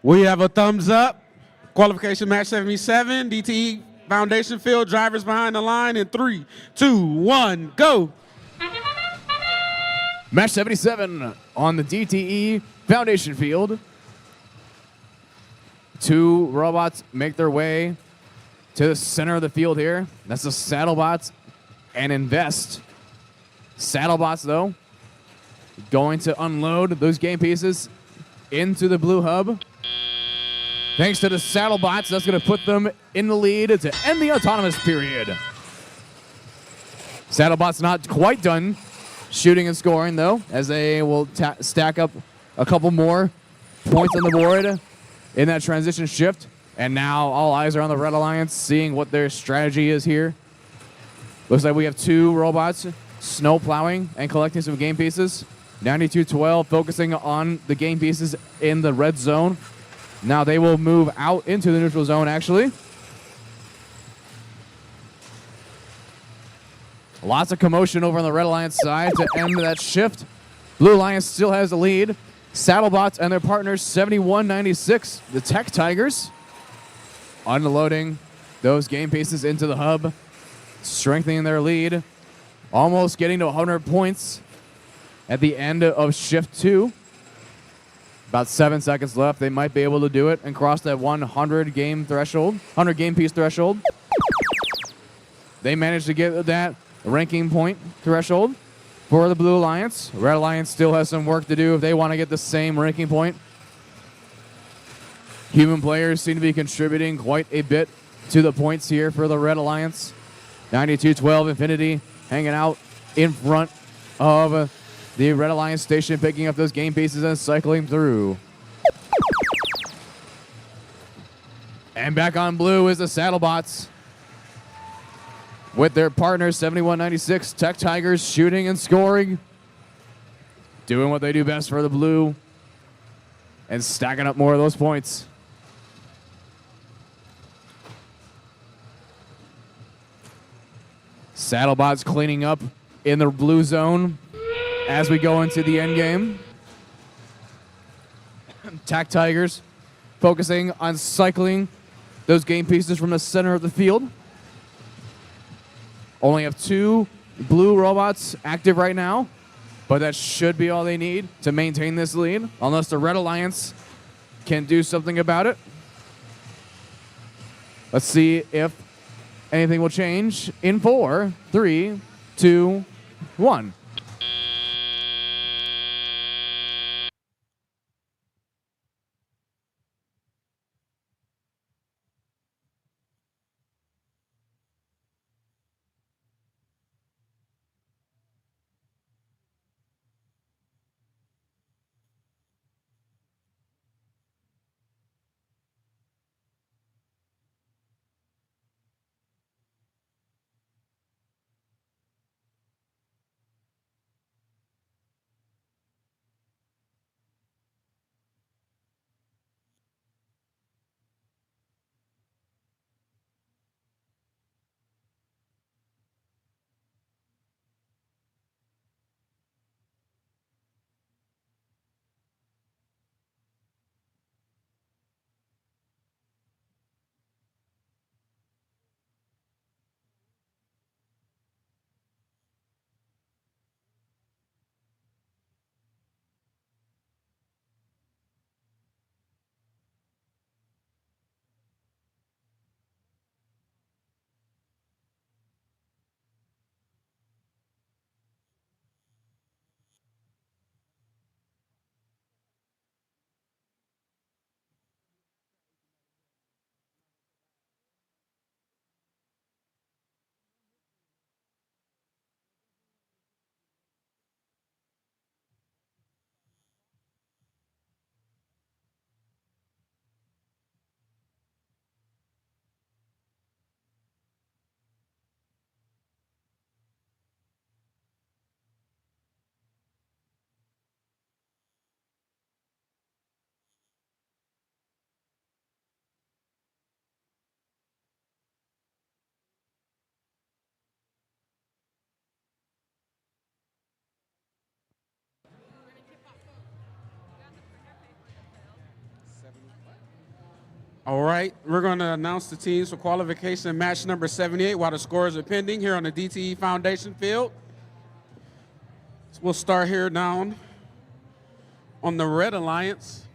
We have a thumbs up. Qualification match 77, DTE Foundation field, drivers behind the line in 3, 2, 1, go. Match 77 on the DTE Foundation field. Two robots make their way to the center of the field here. That's the Saddlebots and Invest. Saddlebots, though, going to unload those game pieces into the blue hub. Thanks to the Saddlebots, that's going to put them in the lead to end the autonomous period. Saddlebots not quite done shooting and scoring, though, as they will stack up a couple more points on the board in that transition shift. And now all eyes are on the Red Alliance, seeing what their strategy is here. Looks like we have two robots snow plowing and collecting some game pieces. 9212 focusing on the game pieces in the red zone. Now they will move out into the neutral zone, actually. Lots of commotion over on the Red Alliance side to end that shift. Blue Alliance still has the lead. Saddlebots and their partners, 7196, the Tech Tigers, unloading those game pieces into the hub, strengthening their lead, almost getting to 100 points at the end of shift 2. About 7 seconds left. They might be able to do it and cross that 100 game threshold, 100 game piece threshold. They managed to get that ranking point threshold for the Blue Alliance. Red Alliance still has some work to do if they want to get the same ranking point. Human players seem to be contributing quite a bit to the points here for the Red Alliance. 92-12 Infinity hanging out in front of the Red Alliance station, picking up those game pieces and cycling through. And back on blue is the Saddlebots with their partners, 7196 Tech Tigers, shooting and scoring, doing what they do best for the blue and stacking up more of those points. Saddlebots cleaning up in the blue zone as we go into the end game. Tech Tigers focusing on cycling those game pieces from the center of the field. Only have 2 blue robots active right now, but that should be all they need to maintain this lead, unless the Red Alliance can do something about it. Let's see if anything will change in 4, 3, 2, 1. All right, we're going to announce the teams for qualification match number 78 while the scores are pending here on the DTE Foundation field. So we'll start here down on the Red Alliance.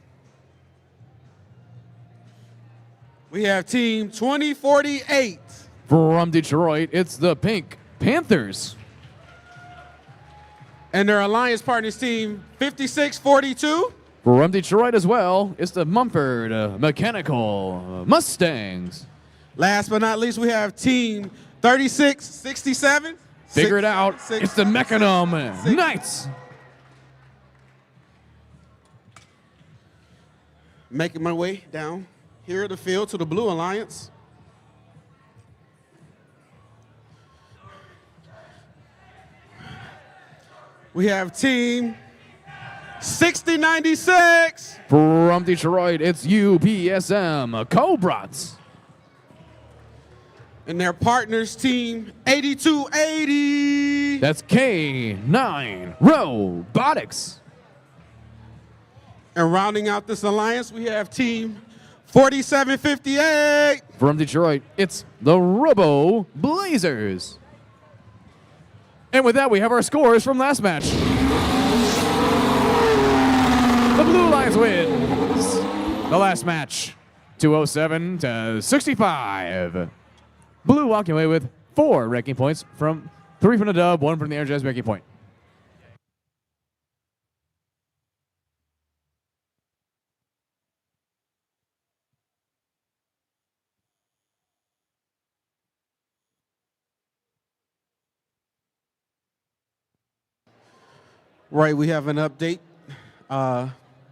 We have team 2048. From Detroit, it's the Pink Panthers. And their alliance partners team 5642. From Detroit as well, it's the Mumford Mechanical Mustangs. Last but not least, we have team 3667. Figure it out. It's the Mechanum Knights. Making my way down here at the field to the Blue Alliance. We have team 6096. From Detroit, it's UPSM Cobrats. And their partners team 8280. That's K9 Robotics. And rounding out this alliance, we have team 4758. From Detroit, it's the Robo Blazers. And with that, we have our scores from last match. The Blue Lions wins the last match, 207 to 65. Blue walking away with 4 ranking points, 3 from the dub, 1 from the Energized ranking point. Right, we have an update.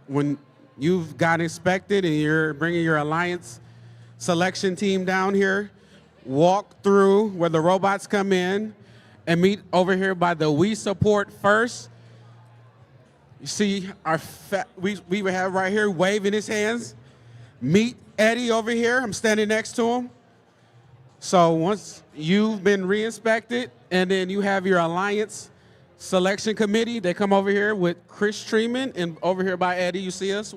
When you've got inspected and you're bringing your alliance selection team down here, walk through where the robots come in and meet over here by the We Support First. You see we have right here waving his hands. Meet Eddie over here. I'm standing next to him. So once you've been re-inspected and then you have your alliance selection committee, they come over here with Chris Treeman and over here by Eddie, you see us.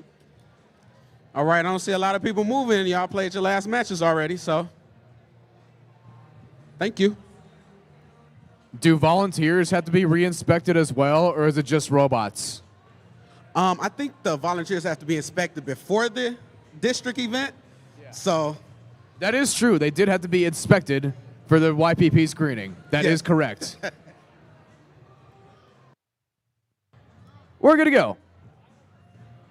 All right, I don't see a lot of people moving. Y'all played your last matches already, so thank you. Do volunteers have to be re-inspected as well, or is it just robots? I think the volunteers have to be inspected before the district event, so. That is true. They did have to be inspected for the YPP screening. That is correct. We're good to go.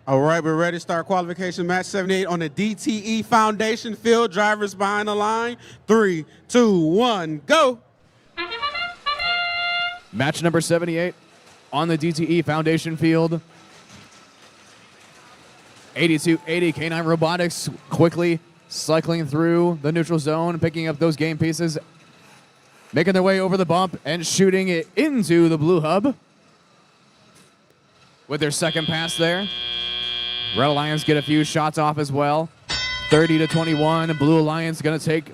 All right, we're ready to start qualification match 78 on the DTE Foundation field. Drivers behind the line. 3, 2, 1, go. Match number 78 on the DTE Foundation field. 8280 K9 Robotics quickly cycling through the neutral zone, picking up those game pieces, making their way over the bump and shooting it into the blue hub with their second pass there. Red Alliance get a few shots off as well. 30-21, Blue Alliance gonna take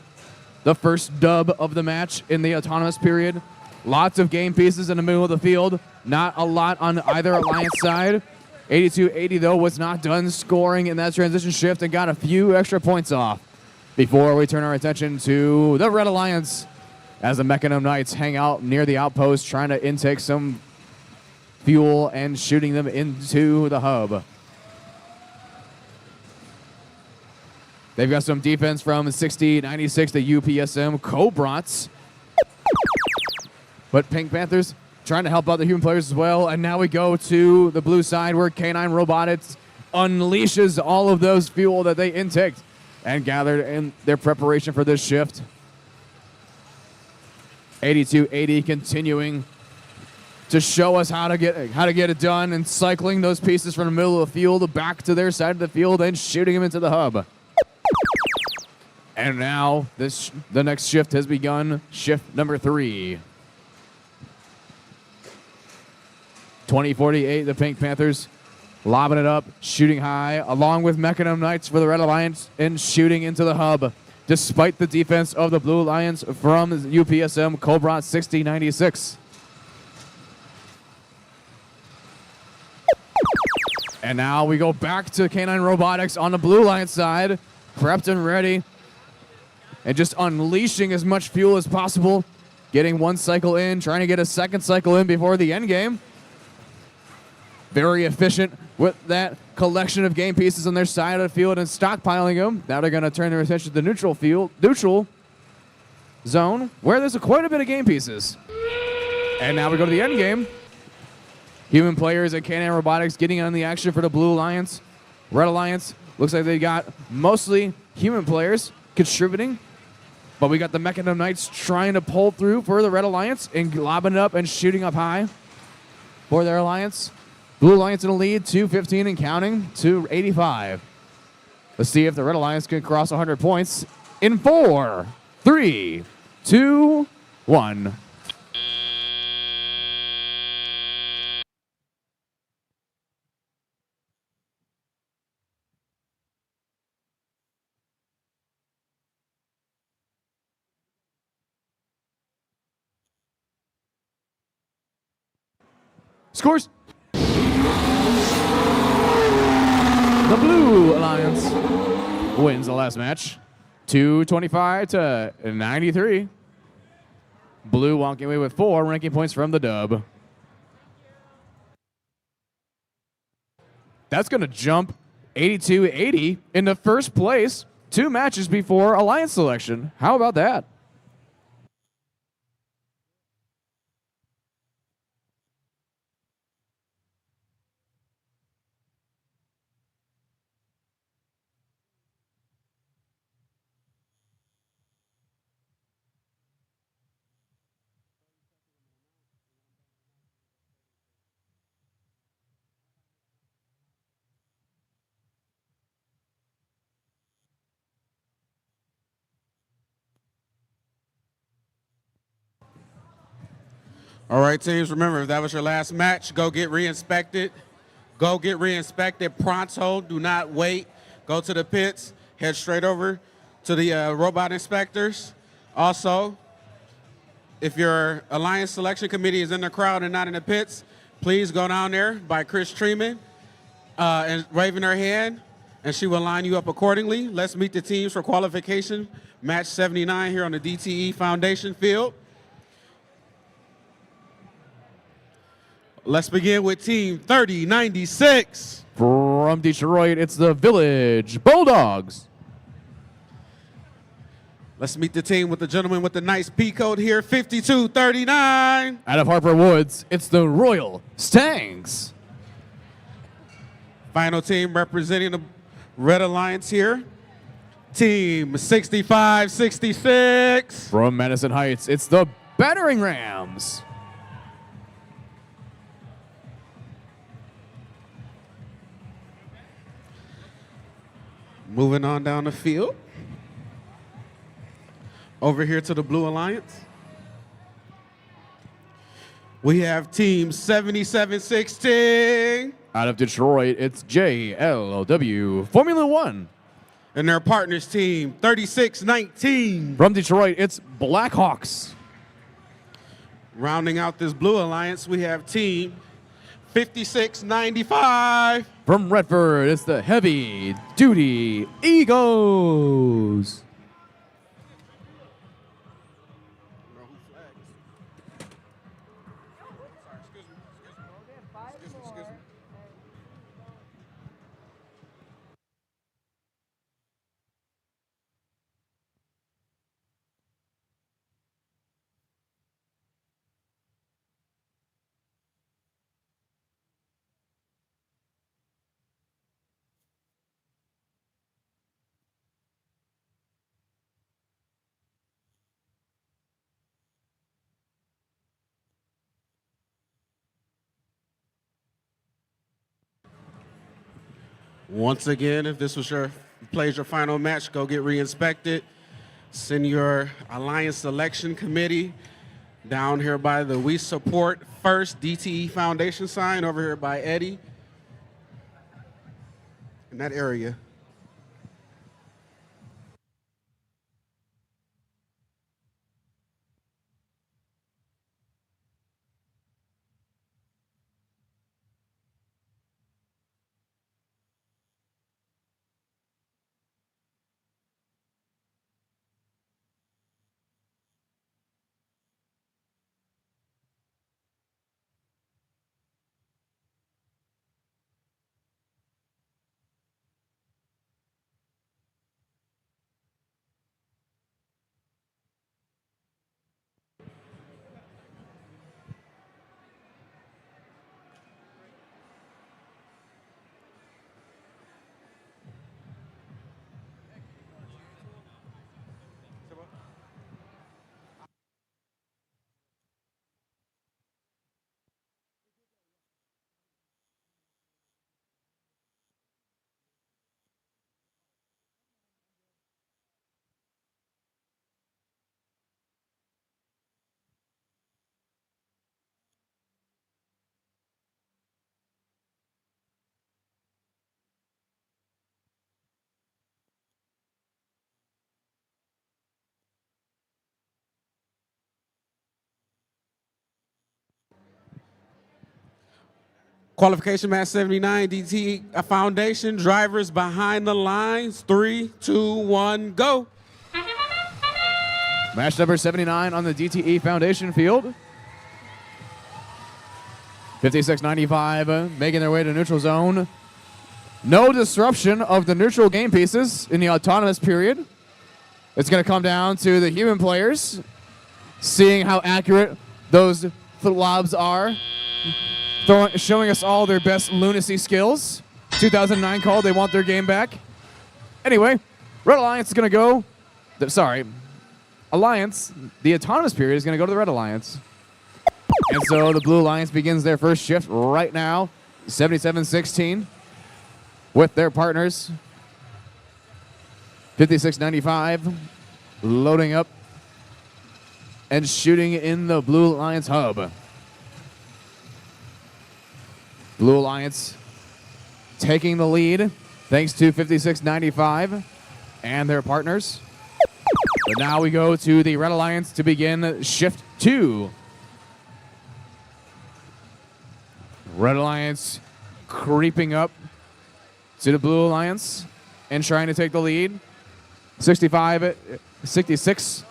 the first dub of the match in the autonomous period. Lots of game pieces in the middle of the field. Not a lot on either Alliance side. 8280 though was not done scoring in that transition shift and got a few extra points off before we turn our attention to the Red Alliance as the Mechanim Knights hang out near the outpost trying to intake some fuel and shooting them into the hub. They've got some defense from 60-96 to UPSM Cobrats. But Pink Panthers trying to help out the human players as well. And now we go to the blue side where K9 Robotics unleashes all of those fuel that they intaked and gathered in their preparation for this shift. 8280 continuing to show us how to get it done and cycling those pieces from the middle of the field back to their side of the field and shooting them into the hub. And now the next shift has begun, shift number 3. 2048, the Pink Panthers lobbing it up, shooting high, along with Mechanim Knights for the Red Alliance and shooting into the hub, despite the defense of the Blue Alliance from UPSM Cobra 6096. And now we go back to K9 Robotics on the Blue Alliance side, prepped and ready, and just unleashing as much fuel as possible, getting one cycle in, trying to get a second cycle in before the end game. Very efficient with that collection of game pieces on their side of the field and stockpiling them. Now they're going to turn their attention to the neutral zone, where there's quite a bit of game pieces. And now we go to the end game. Human players at K9 Robotics getting on the action for the Blue Alliance. Red Alliance looks like they got mostly human players contributing, but we got the Mechanim Knights trying to pull through for the Red Alliance and lobbing it up and shooting up high for their alliance. Blue Alliance in the lead, 215 and counting, 285. Let's see if the Red Alliance can cross 100 points in 4, 3, 2, 1. Scores. The Blue Alliance wins the last match, 225 to 93. Blue walking away with 4 ranking points from the dub. That's going to jump 82-80 into first place 2 matches before Alliance selection. How about that? All right, teams, remember, if that was your last match, go get re-inspected. Go get re-inspected pronto. Do not wait. Go to the pits. Head straight over to the robot inspectors. Also, if your Alliance Selection Committee is in the crowd and not in the pits, please go down there by Chris Treeman and waving her hand, and she will line you up accordingly. Let's meet the teams for qualification. Match 79 here on the DTE Foundation field. Let's begin with team 3096. From Detroit, it's the Village Bulldogs. Let's meet the team with the gentleman with the nice P code here, 5239. Out of Harper Woods, it's the Royal Stangs. Final team representing the Red Alliance here, team 6566. From Madison Heights, it's the Battering Rams. Moving on down the field. Over here to the Blue Alliance, we have team 7716. Out of Detroit, it's JLW Formula One. And their partners team 3619. From Detroit, it's Blackhawks. Rounding out this Blue Alliance, we have team 5695. From Redford, it's the Heavy Duty Egos. Once again, if this was your final match, go get re-inspected. Send your Alliance Selection Committee down here by the We Support First DTE Foundation sign over here by Eddie in that area. Qualification match 79, DTE Foundation, drivers behind the lines. 3, 2, 1, go. Match number 79 on the DTE Foundation field. 5695 making their way to neutral zone. No disruption of the neutral game pieces in the autonomous period. It's going to come down to the human players, seeing how accurate those lobs are, showing us all their best lunacy skills. 2009 call, they want their game back. Anyway, Red Alliance is going to go, Alliance, the autonomous period is going to go to the Red Alliance. And so the Blue Alliance begins their first shift right now, 77-16, with their partners. 5695, loading up and shooting in the Blue Alliance hub. Blue Alliance taking the lead thanks to 5695 and their partners. But now we go to the Red Alliance to begin shift 2. Red Alliance creeping up to the Blue Alliance and trying to take the lead. 66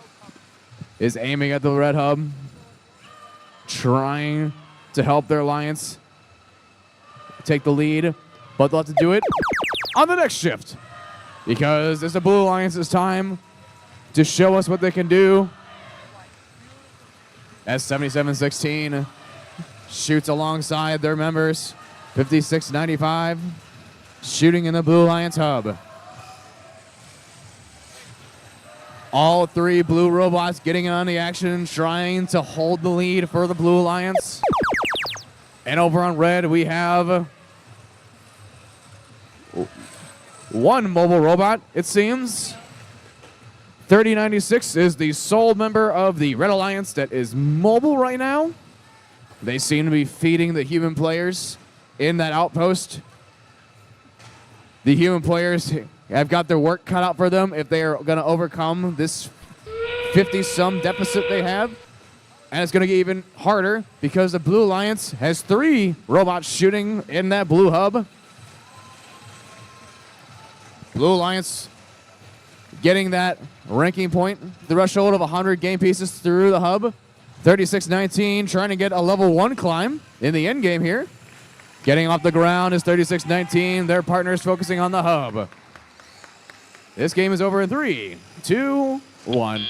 is aiming at the red hub, trying to help their alliance take the lead, but they'll have to do it on the next shift because it's the Blue Alliance's time to show us what they can do. As 7716 shoots alongside their members, 5695 shooting in the Blue Alliance hub. All 3 blue robots getting on the action, trying to hold the lead for the Blue Alliance. And over on red, we have 1 mobile robot, it seems. 3096 is the sole member of the Red Alliance that is mobile right now. They seem to be feeding the human players in that outpost. The human players have got their work cut out for them if they are going to overcome this 50-some deficit they have. And it's going to get even harder because the Blue Alliance has 3 robots shooting in that blue hub. Blue Alliance getting that ranking point, the threshold of 100 game pieces through the hub. 3619 trying to get a level 1 climb in the end game here. Getting off the ground is 3619. Their partners focusing on the hub. This game is over in 3, 2, 1.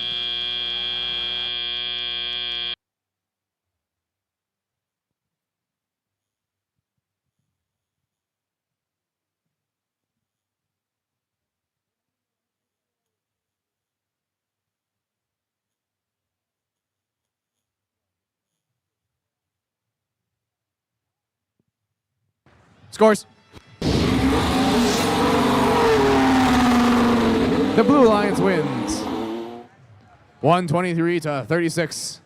Scores. The Blue Alliance wins 123 to 36.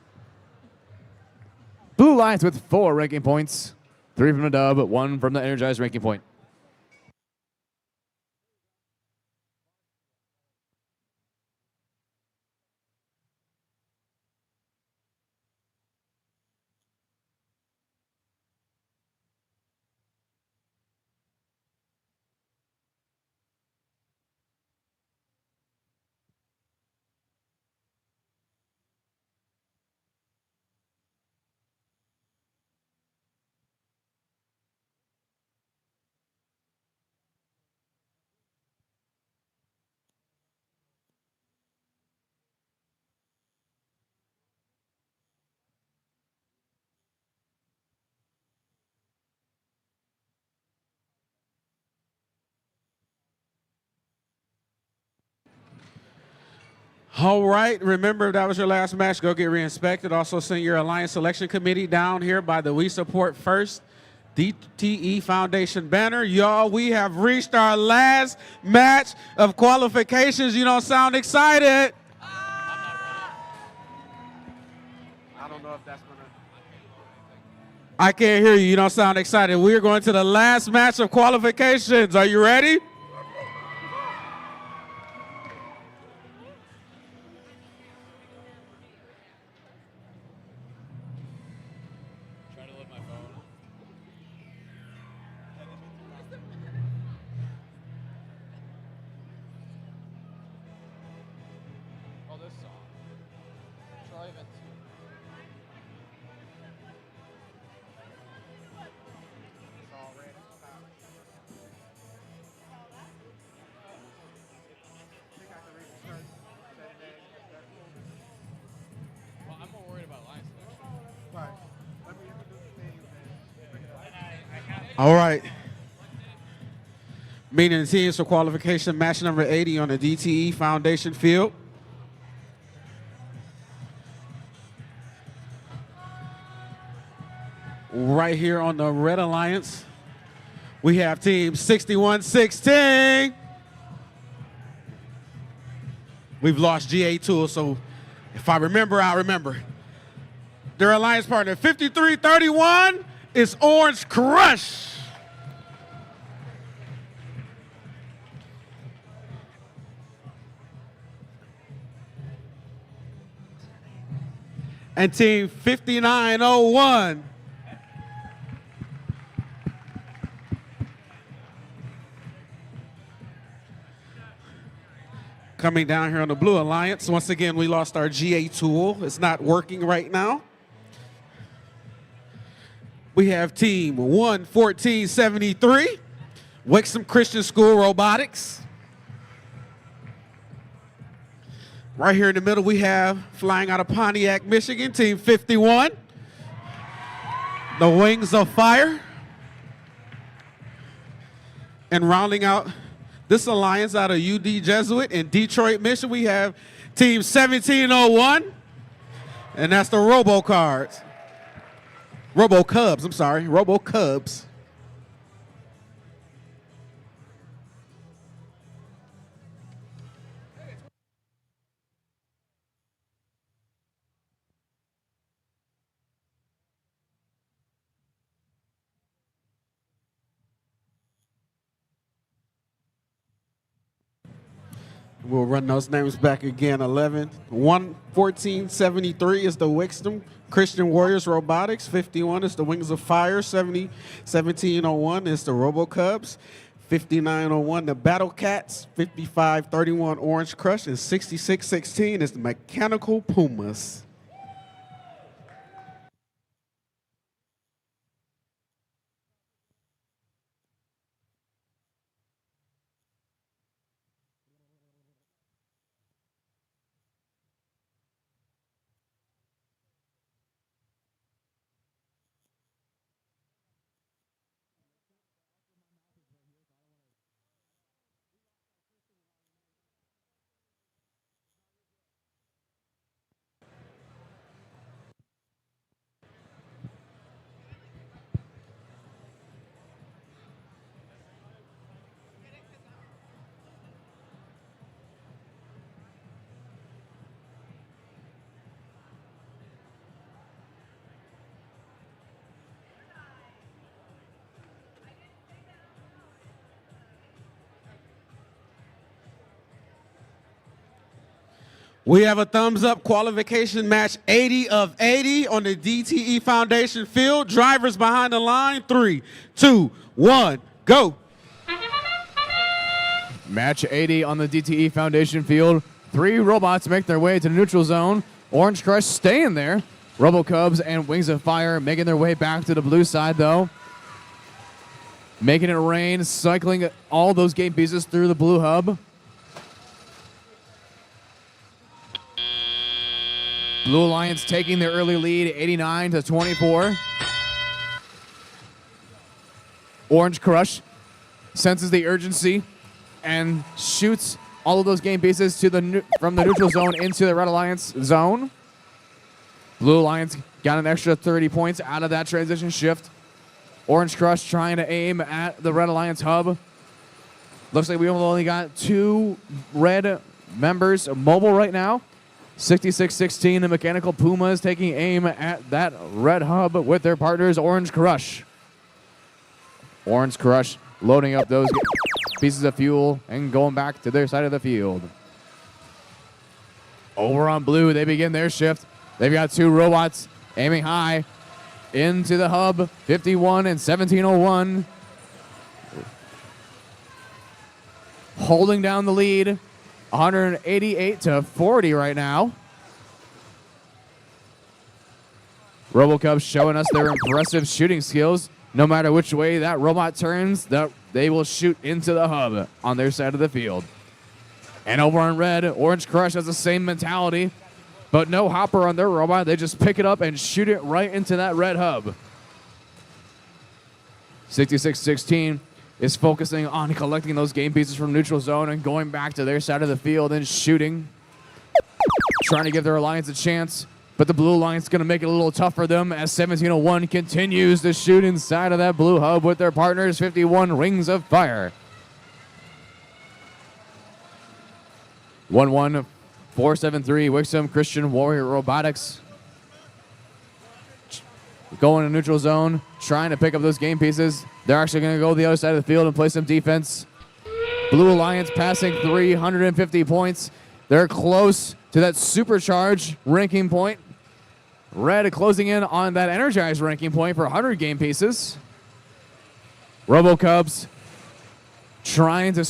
Blue Alliance with 4 ranking points, 3 from the dub, 1 from the energized ranking point. All right, remember if that was your last match, go get re-inspected. Also send your Alliance Selection Committee down here by the We Support First DTE Foundation banner. Y'all, we have reached our last match of qualifications. You don't sound excited. I don't know if that's gonna... I can't hear you. You don't sound excited. We are going to the last match of qualifications. Are you ready? All right. Meeting the teams for qualification, match number 80 on the DTE Foundation field. Right here on the Red Alliance, we have team 6116. We've lost GA Tool, so if I remember, I'll remember. Their alliance partner, 5331. is Orange Crush. And team 5901. Coming down here on the Blue Alliance. Once again, we lost our GA tool. It's not working right now. We have team 11473, Wixom Christian School Robotics. Right here in the middle, we have, flying out of Pontiac, Michigan, team 51, the Wings of Fire. And rounding out this alliance out of UD Jesuit in Detroit, Michigan, we have team 1701, and that's the Robo Cubs, I'm sorry, Robo Cubs. We'll run those names back again. 11473 is the Wixom Christian Warriors Robotics. 51 is the Wings of Fire. 1701 is the Robo Cubs. 5901 the Battle Cats. 5531 Orange Crush. And 6616 is the Mechanical Pumas. We have a thumbs up qualification match 80 of 80 on the DTE Foundation field. Drivers behind the line. 3, 2, 1, go. Match 80 on the DTE Foundation field. 3 robots make their way to the neutral zone. Orange Crush staying there. Robo Cubs and Wings of Fire making their way back to the blue side, though. Making it rain, cycling all those game pieces through the blue hub. Blue Alliance taking their early lead, 89-24. Orange Crush senses the urgency and shoots all of those game pieces to from the neutral zone into the Red Alliance zone. Blue Alliance got an extra 30 points out of that transition shift. Orange Crush trying to aim at the Red Alliance hub. Looks like we've only got 2 red members mobile right now. 6616, the Mechanical Pumas taking aim at that red hub with their partners, Orange Crush. Orange Crush loading up those pieces of fuel and going back to their side of the field. Over on blue, they begin their shift. They've got 2 robots aiming high into the hub, 51 and 1701. Holding down the lead. 188-40 right now. RoboCubs showing us their impressive shooting skills. No matter which way that robot turns, they will shoot into the hub on their side of the field. And over on red, Orange Crush has the same mentality, but no hopper on their robot. They just pick it up and shoot it right into that red hub. 6616 is focusing on collecting those game pieces from neutral zone and going back to their side of the field and shooting. Trying to give their alliance a chance, but the blue alliance is going to make it a little tough for them as 1701 continues to shoot inside of that blue hub with their partners, 51 Rings of Fire. 11473 Wixom Christian Warrior Robotics going to neutral zone, trying to pick up those game pieces. They're actually going to go to the other side of the field and play some defense. Blue Alliance passing 350 points. They're close to that supercharge ranking point. Red closing in on that energized ranking point for 100 game pieces. Robo Cubs trying to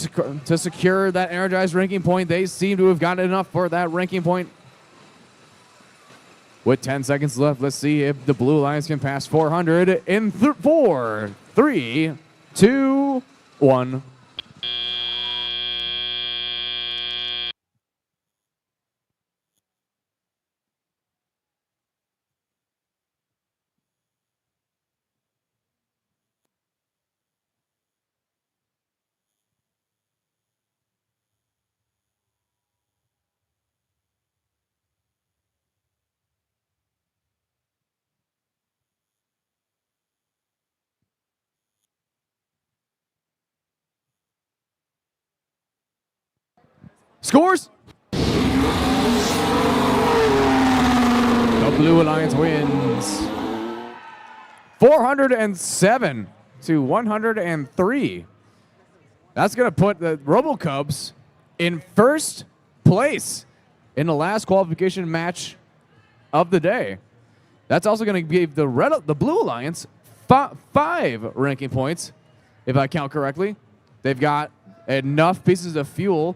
secure that energized ranking point. They seem to have gotten enough for that ranking point. With 10 seconds left, let's see if the Blue Alliance can pass 400 in 4, 3, 2, 1. Scores! The Blue Alliance wins 407 to 103. That's going to put the Robo Cubs in first place in the last qualification match of the day. That's also going to give the Blue Alliance 5 ranking points, if I count correctly. They've got enough pieces of fuel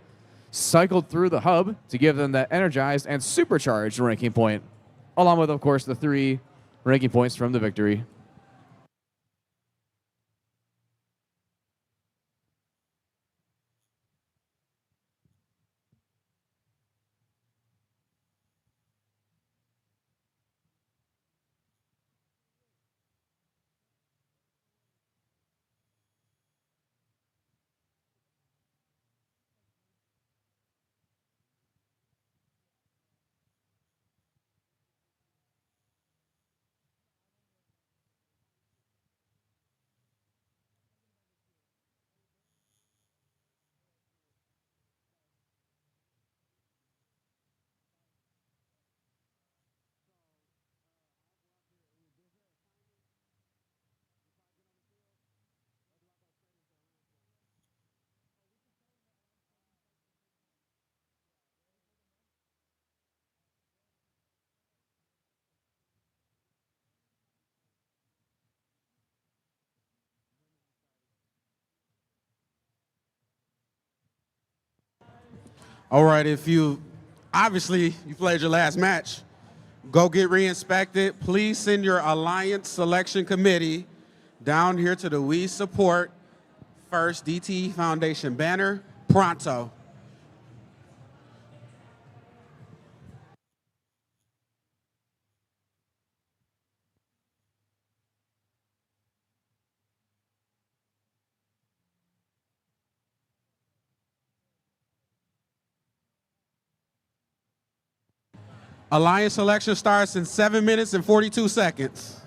cycled through the hub to give them that energized and supercharged ranking point, along with, of course, the 3 ranking points from the victory. All right, if you played your last match, go get re-inspected. Please send your Alliance Selection Committee down here to the We Support First DTE Foundation banner pronto. Alliance selection starts in 7 minutes and 42 seconds.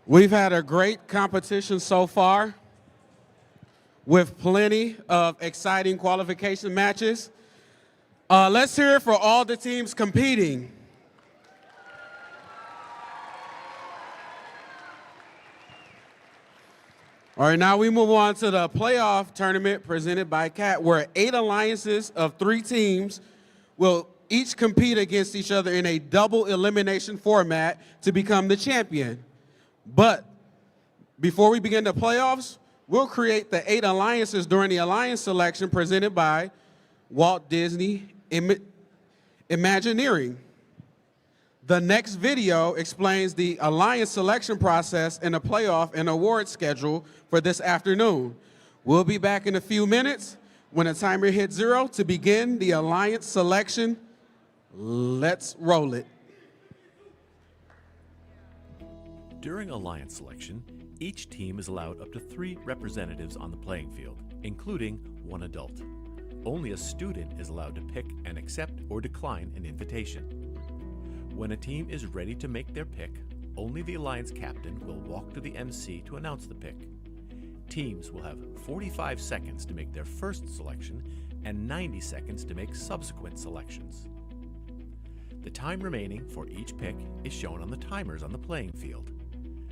We've had a great competition so far with plenty of exciting qualification matches. Let's hear it for all the teams competing. All right, now we move on to the playoff tournament presented by CAT, where 8 alliances of 3 teams will each compete against each other in a double elimination format to become the champion. But before we begin the playoffs, we'll create the 8 alliances during the alliance selection presented by Walt Disney Imagineering. The next video explains the alliance selection process and the playoff and award schedule for this afternoon. We'll be back in a few minutes when the timer hits 0 to begin the alliance selection. Let's roll it. During alliance selection, each team is allowed up to 3 representatives on the playing field, including 1 adult. Only a student is allowed to pick and accept or decline an invitation. When a team is ready to make their pick, only the alliance captain will walk to the MC to announce the pick. Teams will have 45 seconds to make their first selection and 90 seconds to make subsequent selections. The time remaining for each pick is shown on the timers on the playing field.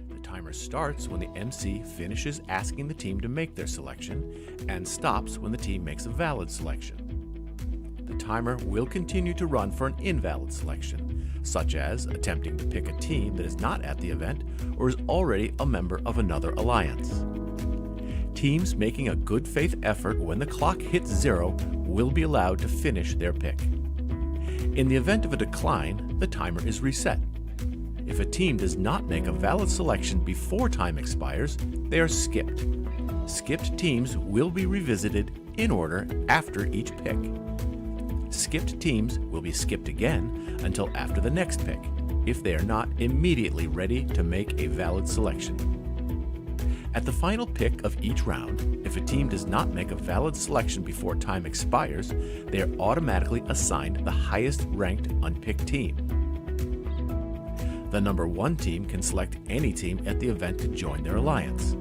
The timer starts when the MC finishes asking the team to make their selection and stops when the team makes a valid selection. The timer will continue to run for an invalid selection, such as attempting to pick a team that is not at the event or is already a member of another alliance. Teams making a good faith effort when the clock hits 0 will be allowed to finish their pick. In the event of a decline, the timer is reset. If a team does not make a valid selection before time expires, they are skipped. Skipped teams will be revisited in order after each pick. Skipped teams will be skipped again until after the next pick, if they are not immediately ready to make a valid selection. At the final pick of each round, if a team does not make a valid selection before time expires, they are automatically assigned the highest ranked unpicked team. The number 1 team can select any team at the event to join their alliance.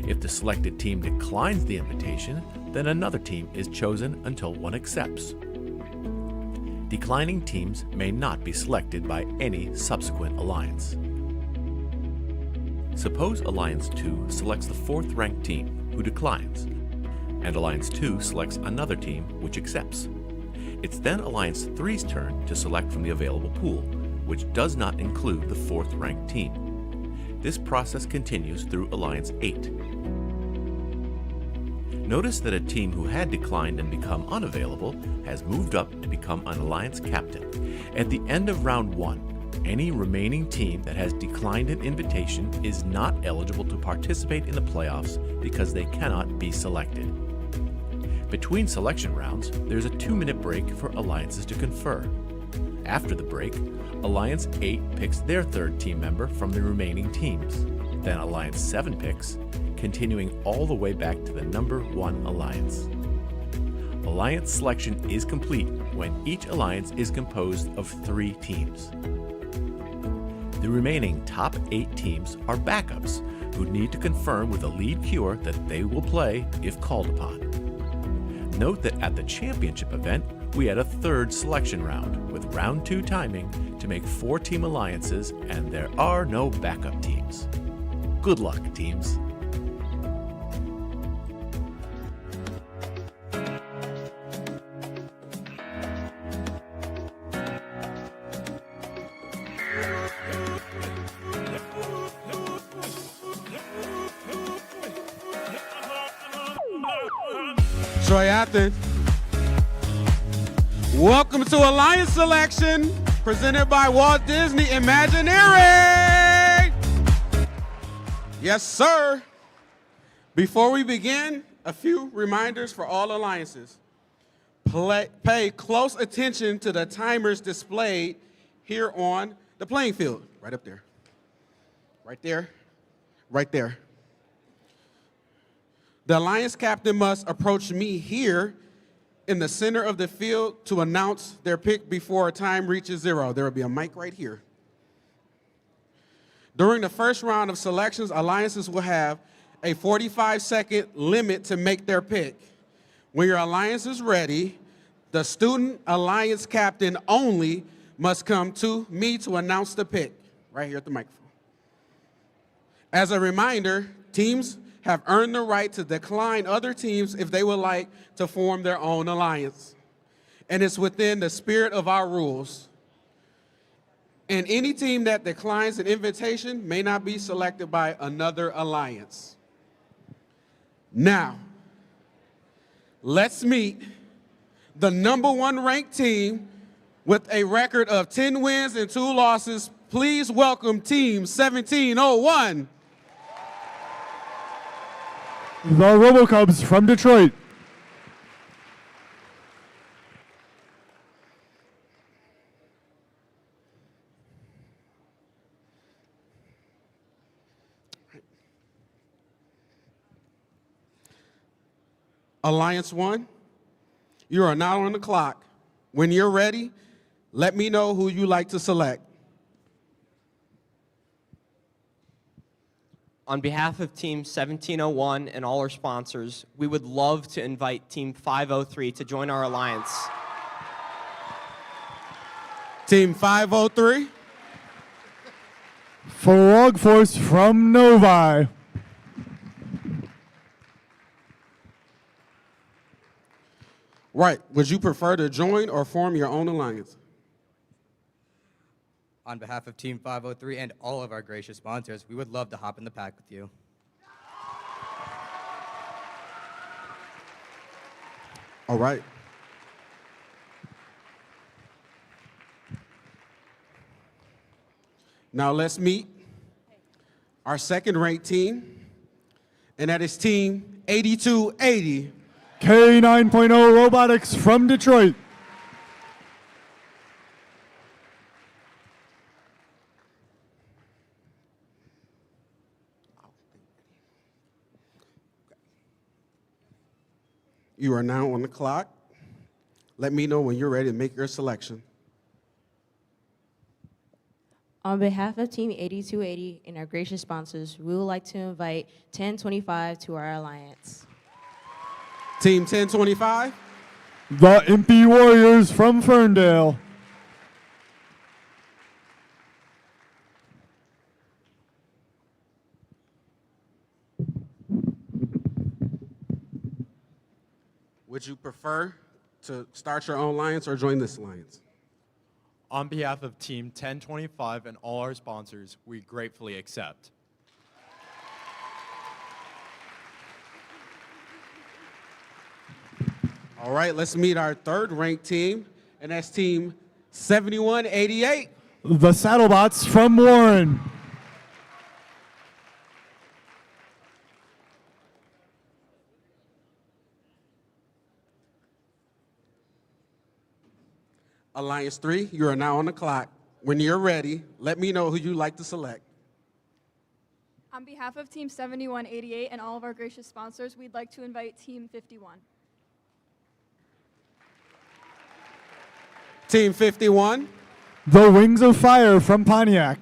If the selected team declines the invitation, then another team is chosen until one accepts. Declining teams may not be selected by any subsequent alliance. Suppose Alliance 2 selects the 4th ranked team, who declines, and Alliance 2 selects another team, which accepts. It's then Alliance 3's turn to select from the available pool, which does not include the 4th ranked team. This process continues through Alliance 8. Notice that a team who had declined and become unavailable has moved up to become an alliance captain. At the end of round 1, any remaining team that has declined an invitation is not eligible to participate in the playoffs because they cannot be selected. Between selection rounds, there's a 2-minute break for alliances to confer. After the break, Alliance 8 picks their 3rd team member from the remaining teams. Then Alliance 7 picks, continuing all the way back to the number 1 alliance. Alliance selection is complete when each alliance is composed of 3 teams. The remaining top 8 teams are backups who need to confirm with a lead queuer that they will play if called upon. Note that at the championship event, we had a 3rd selection round with round 2 timing to make 4-team alliances, and there are no backup teams. Good luck, teams. Troy Athens. Welcome to Alliance Selection, presented by Walt Disney Imagineering. Yes, sir. Before we begin, a few reminders for all alliances. Pay close attention to the timers displayed here on the playing field. Right up there. Right there. Right there. The alliance captain must approach me here in the center of the field to announce their pick before time reaches 0. There will be a mic right here. During the first round of selections, alliances will have a 45-second limit to make their pick. When your alliance is ready, the student alliance captain only must come to me to announce the pick, right here at the microphone. As a reminder, teams have earned the right to decline other teams if they would like to form their own alliance. And it's within the spirit of our rules. And any team that declines an invitation may not be selected by another alliance. Now, let's meet the #1 ranked team with a record of 10 wins and 2 losses. Please welcome Team 1701. The RoboCubs from Detroit. Alliance 1, you are now on the clock. When you're ready, let me know who you like to select. On behalf of Team 1701 and all our sponsors, we would love to invite Team 503 to join our alliance. Team 503. Frog Force from Novi. Right, would you prefer to join or form your own alliance? On behalf of Team 503 and all of our gracious sponsors, we would love to hop in the pack with you. All right. Now let's meet our second-ranked team, and that is Team 8280. K9.0 Robotics from Detroit. You are now on the clock. Let me know when you're ready to make your selection. On behalf of Team 8280 and our gracious sponsors, we would like to invite 1025 to our alliance. Team 1025. The Impy Warriors from Ferndale. Would you prefer to start your own alliance or join this alliance? On behalf of Team 1025 and all our sponsors, we gratefully accept. All right, let's meet our third-ranked team, and that's Team 7188. The Saddlebots from Warren. Alliance 3, you are now on the clock. When you're ready, let me know who you'd like to select. On behalf of Team 7188 and all of our gracious sponsors, we'd like to invite Team 51. Team 51. The Wings of Fire from Pontiac.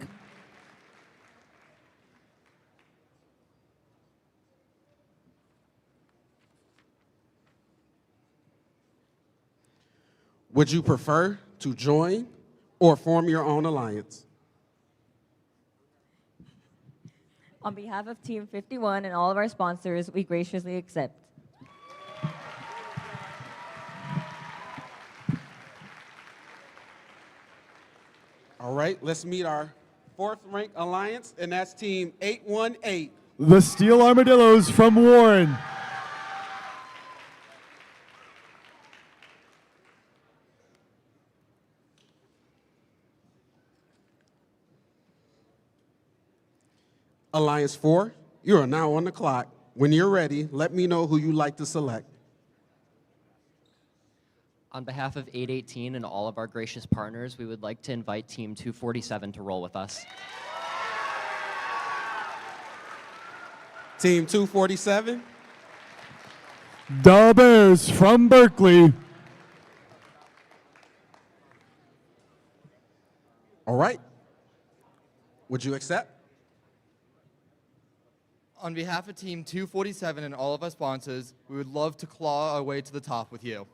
Would you prefer to join or form your own alliance? On behalf of Team 51 and all of our sponsors, we graciously accept. All right, let's meet our fourth-ranked alliance, and that's Team 818. The Steel Armadillos from Warren. Alliance 4, you are now on the clock. When you're ready, let me know who you'd like to select. On behalf of 818 and all of our gracious partners, we would like to invite Team 247 to roll with us. Team 247. The Bears from Berkeley. All right. Would you accept? On behalf of Team 247 and all of our sponsors, we would love to claw our way to the top with you.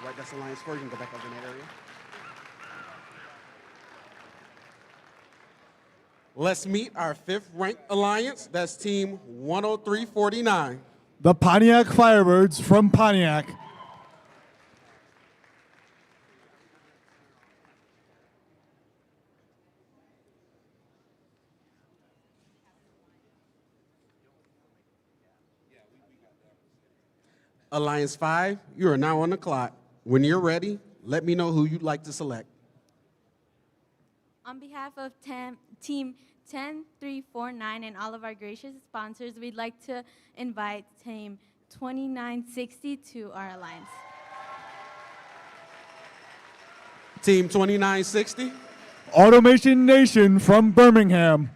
Right, that's Alliance 4. You can go back over in that area. Let's meet our 5th ranked alliance. That's Team 10349. The Pontiac Firebirds from Pontiac. Alliance 5, you are now on the clock. When you're ready, let me know who you'd like to select. On behalf of Team 10349 and all of our gracious sponsors, we'd like to invite Team 2960 to our alliance. Team 2960. Automation Nation from Birmingham.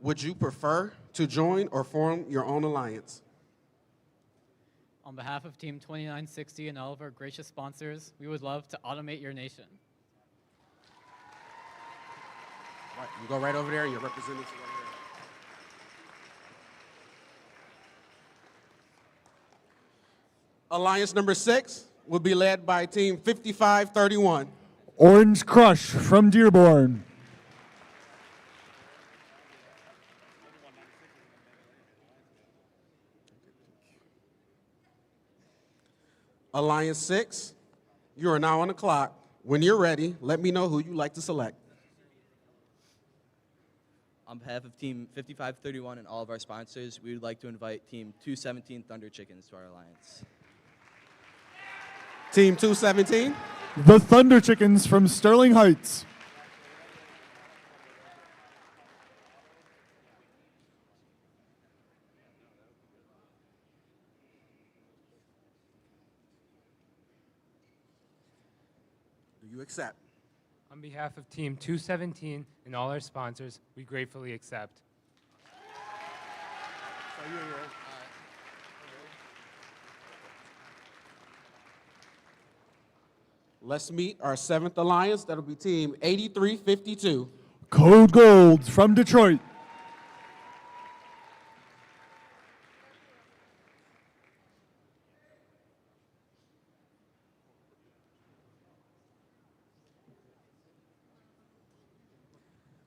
Would you prefer to join or form your own alliance? On behalf of Team 2960 and all of our gracious sponsors, we would love to automate your nation. Right, you go right over there, your representatives are right there. Alliance number 6 will be led by Team 5531. Orange Crush from Dearborn. Alliance 6, you are now on the clock. When you're ready, let me know who you'd like to select. On behalf of Team 5531 and all of our sponsors, we would like to invite Team 217 Thunder Chickens to our alliance. Team 217. The Thunder Chickens from Sterling Heights. Do you accept? On behalf of Team 217 and all our sponsors, we gratefully accept. Let's meet our 7th alliance. That'll be Team 8352. Code Gold from Detroit.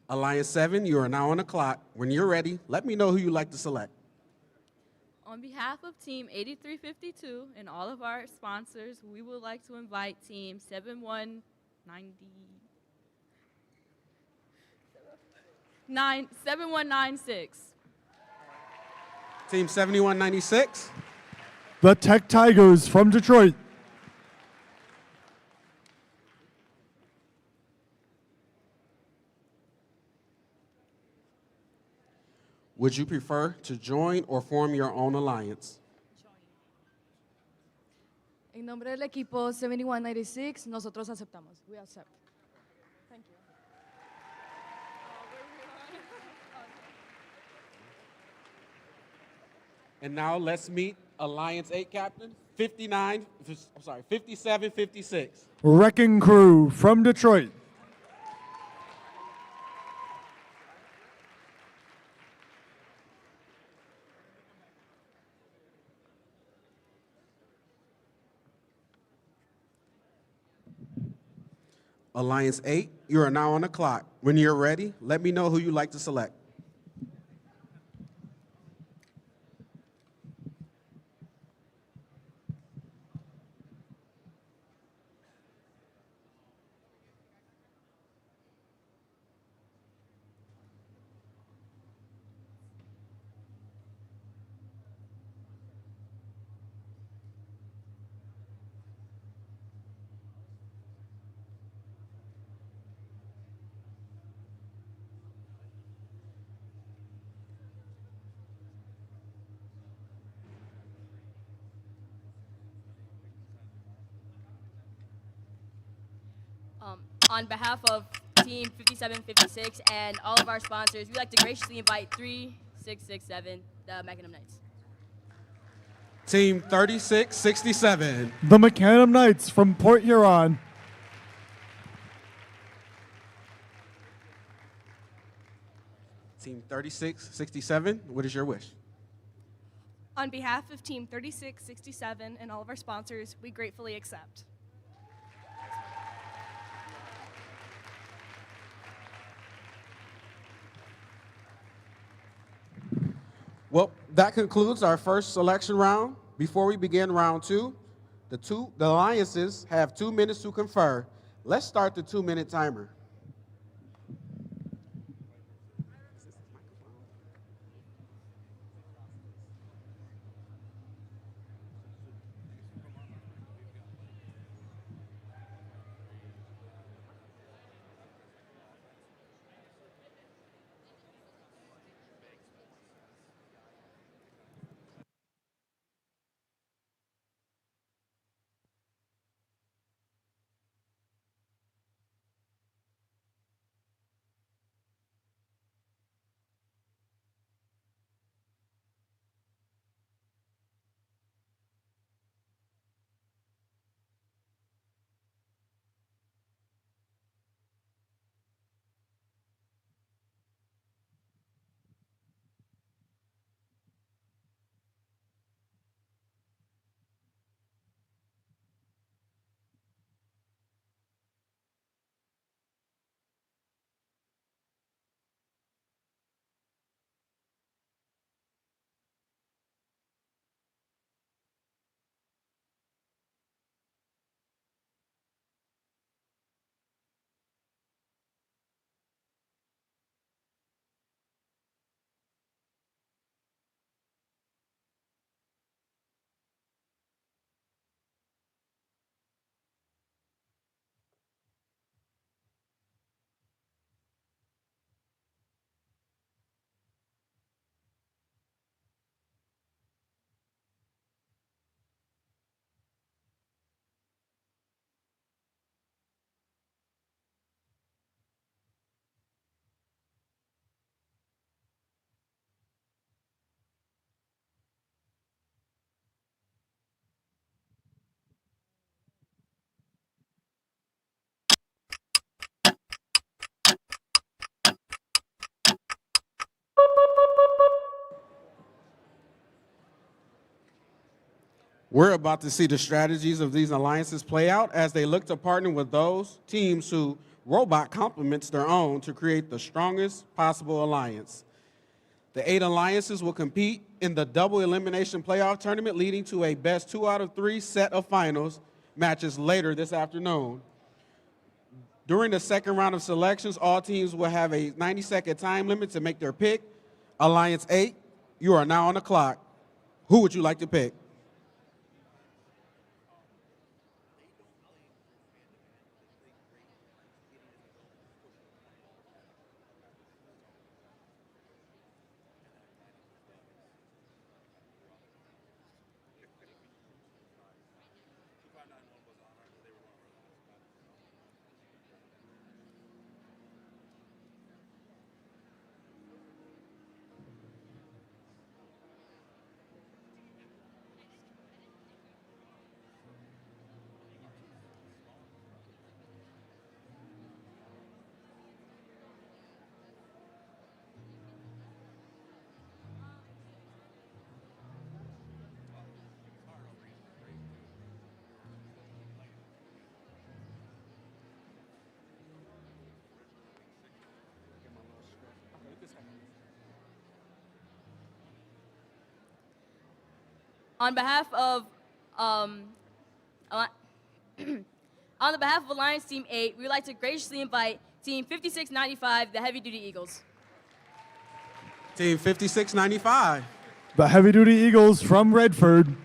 Alliance 7, you are now on the clock. When you're ready, let me know who you'd like to select. On behalf of Team 8352 and all of our sponsors, we would like to invite Team 7196. Team 7196. The Tech Tigers from Detroit. Would you prefer to join or form your own alliance? En nombre del equipo 7196, nosotros aceptamos. We accept. Thank you. And now let's meet Alliance 8 Captain 5756. Wrecking Crew from Detroit. Alliance 8, you are now on the clock. When you're ready, let me know who you'd like to select. On behalf of Team 5756 and all of our sponsors, we'd like to graciously invite 3667, the Magnum Knights. Team 3667. The Macadam Knights from Port Huron. Team 3667, what is your wish? On behalf of Team 3667 and all of our sponsors, we gratefully accept. Well, that concludes our first selection round. Before we begin round two, the alliances have 2 minutes to confer. Let's start the 2-minute timer. We're about to see the strategies of these alliances play out as they look to partner with those teams who robot complements their own to create the strongest possible alliance. The 8 alliances will compete in the double elimination playoff tournament, leading to a best 2 out of 3 set of finals matches later this afternoon. During the second round of selections, all teams will have a 90-second time limit to make their pick. Alliance 8, you are now on the clock. Who would you like to pick? On behalf of on the behalf of Alliance Team 8, we would like to graciously invite Team 5695, the Heavy Duty Eagles. Team 5695. The Heavy Duty Eagles from Redford.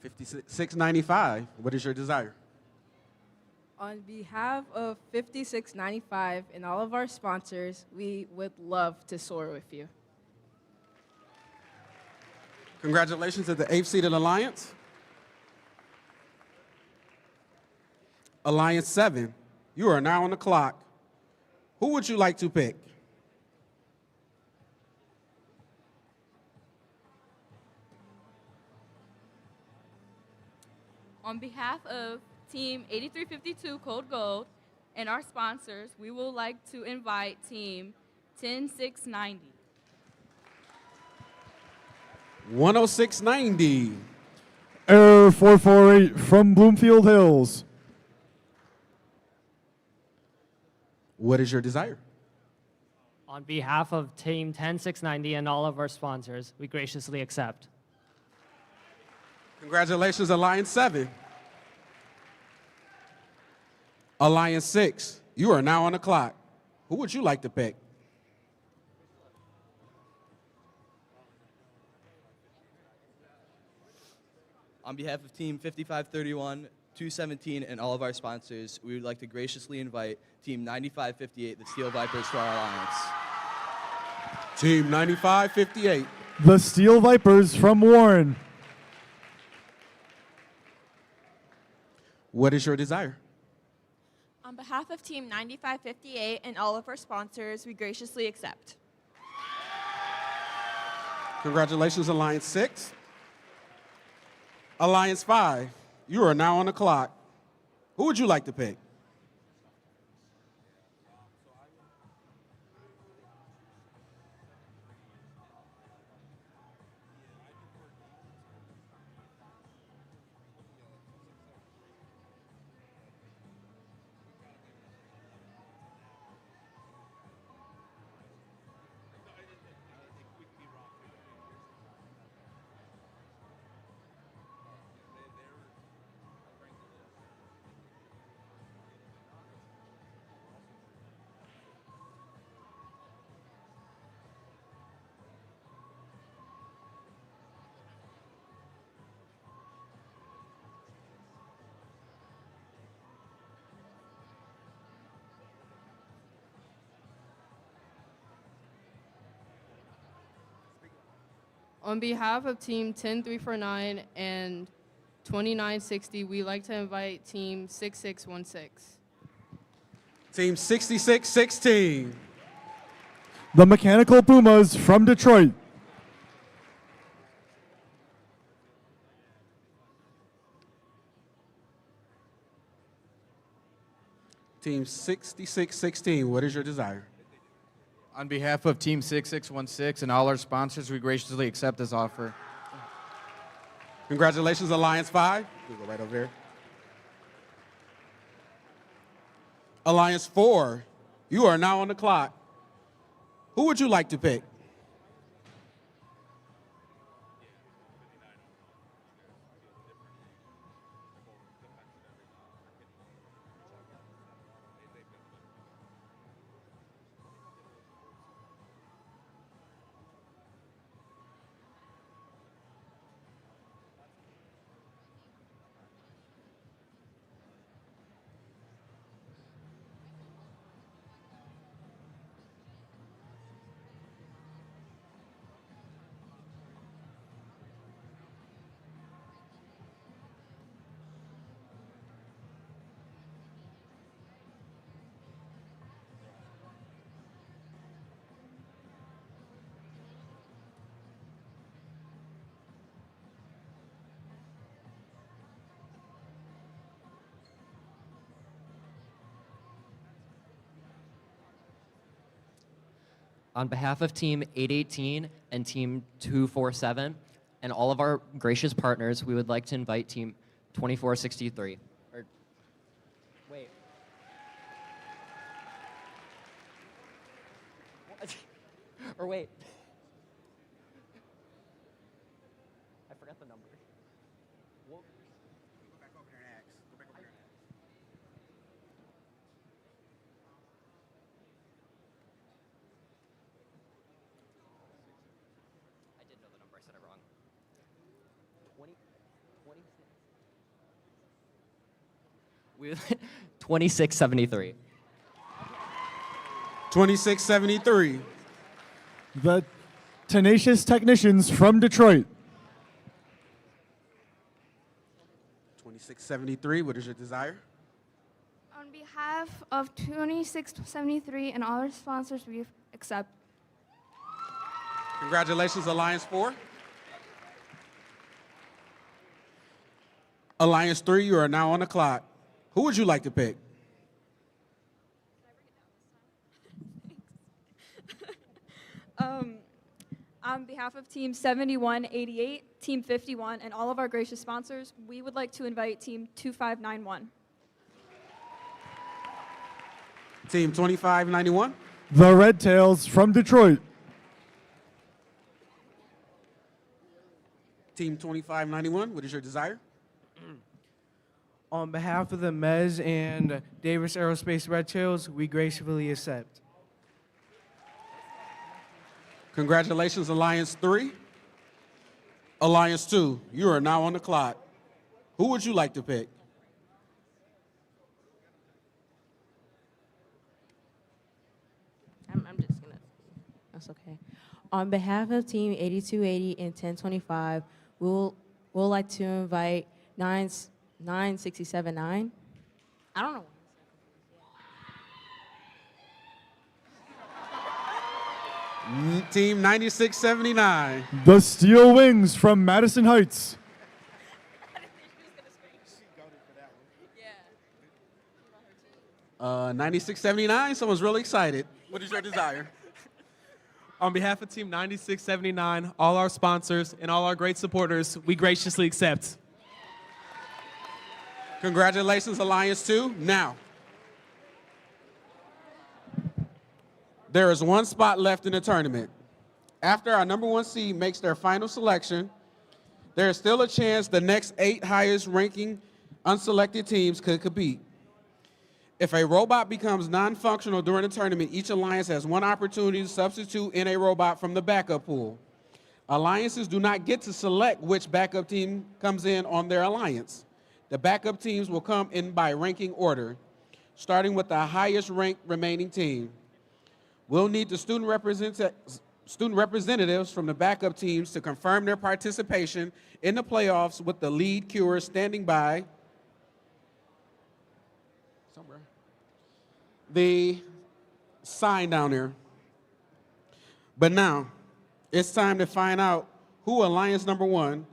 $56.95. What is your desire? On behalf of 5695 and all of our sponsors, we would love to soar with you. Congratulations to the 8th-seeded Alliance. Alliance 7, you are now on the clock. Who would you like to pick? On behalf of Team 8352 Cold Gold and our sponsors, we would like to invite Team 10690. 10690. Air 448 from Bloomfield Hills. What is your desire? On behalf of Team 10690 and all of our sponsors, we graciously accept. Congratulations, Alliance 7. Alliance 6, you are now on the clock. Who would you like to pick? On behalf of Team 5531, 217, and all of our sponsors, we would like to graciously invite Team 9558, the Steel Vipers, to our alliance. Team 9558. The Steel Vipers from Warren. What is your desire? On behalf of Team 9558 and all of our sponsors, we graciously accept. Congratulations, Alliance 6. Alliance 5, you are now on the clock. Who would you like to pick? On behalf of Team 10349 and 2960, we'd like to invite Team 6616. Team 6616. The Mechanical Pumas from Detroit. Team 6616, what is your desire? On behalf of Team 6616 and all our sponsors, we graciously accept this offer. Congratulations, Alliance 5. We'll go right over there. Alliance 4, you are now on the clock. Who would you like to pick? On behalf of Team 818 and Team 247 and all of our gracious partners, we would like to invite Team 2463. Wait. Or wait. I forgot the number. Go back over there and ask. Go back over there and ask. I did know the number. I said it wrong. 2673. 2673. The Tenacious Technicians from Detroit. 2673, what is your desire? On On behalf of 2673 and all our sponsors, we accept. Congratulations, Alliance 4. Alliance 3, you are now on the clock. Who would you like to pick? On behalf of Team 7188, Team 51, and all of our gracious sponsors, we would like to invite Team 2591. Team 2591. The Red Tails from Detroit. Team 2591, what is your desire? On behalf of the Mez and Davis Aerospace Red Tails, we gracefully accept. Congratulations, Alliance 3. Alliance 2, you are now on the clock. Who would you like to pick? I'm just gonna, that's okay. On behalf of Team 8280 and 1025, we'll like to invite 9679. I don't know. Team 9679. The Steel Wings from Madison Heights. 9679, someone's really excited. What is your desire? On behalf of Team 9679, all our sponsors, and all our great supporters, we graciously accept. Congratulations, Alliance 2. Now, there is one spot left in the tournament. After our number 1 seed makes their final selection, there is still a chance the next 8 highest ranking unselected teams could compete. If a robot becomes non-functional during the tournament, each alliance has one opportunity to substitute in a robot from the backup pool. Alliances do not get to select which backup team comes in on their alliance. The backup teams will come in by ranking order, starting with the highest ranked remaining team. We'll need the student representatives from the backup teams to confirm their participation in the playoffs with the lead cure standing by somewhere. The sign down there. But now, it's time to find out who Alliance number 1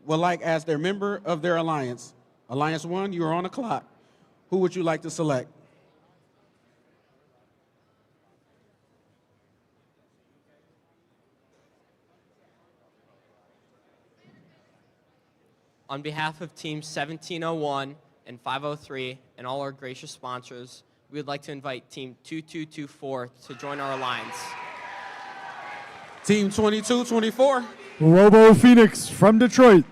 would like as their member of their alliance. Alliance 1, you are on the clock. Who would you like to select? On behalf of Team 1701 and 503 and all our gracious sponsors, we would like to invite Team 2224 to join our alliance. Team 2224. Robo Phoenix from Detroit.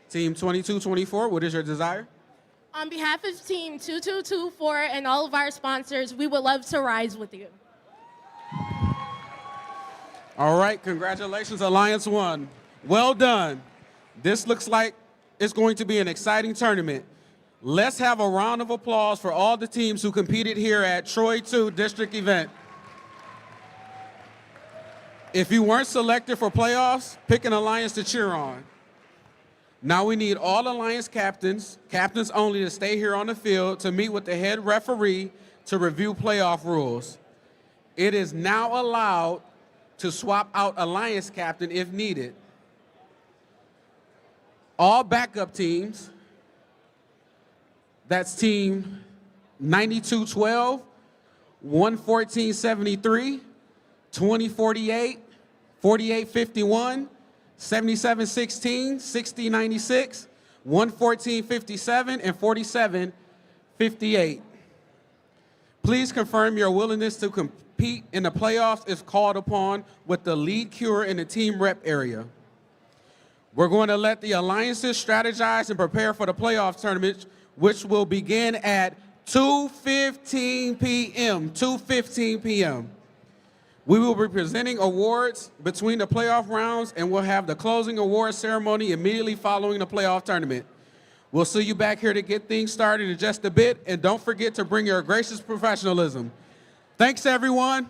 Team 2224, what is your desire? On behalf of Team 2224 and all of our sponsors, we would love to rise with you. All right, congratulations, Alliance 1. Well done. This looks like it's going to be an exciting tournament. Let's have a round of applause for all the teams who competed here at Troy 2 district event. If you weren't selected for playoffs, pick an alliance to cheer on. Now we need all alliance captains only, to stay here on the field to meet with the head referee to review playoff rules. It is now allowed to swap out alliance captain if needed. All backup teams, that's team 9212, 11473, 2048, 4851, 7716, 6096, 11457, and 4758. Please confirm your willingness to compete in the playoffs if called upon with the lead cure in the team rep area. We're going to let the alliances strategize and prepare for the playoff tournament, which will begin at 2:15 p.m. 2:15 p.m. We will be presenting awards between the playoff rounds, and we'll have the closing award ceremony immediately following the playoff tournament. We'll see you back here to get things started in just a bit, and don't forget to bring your gracious professionalism. Thanks, everyone.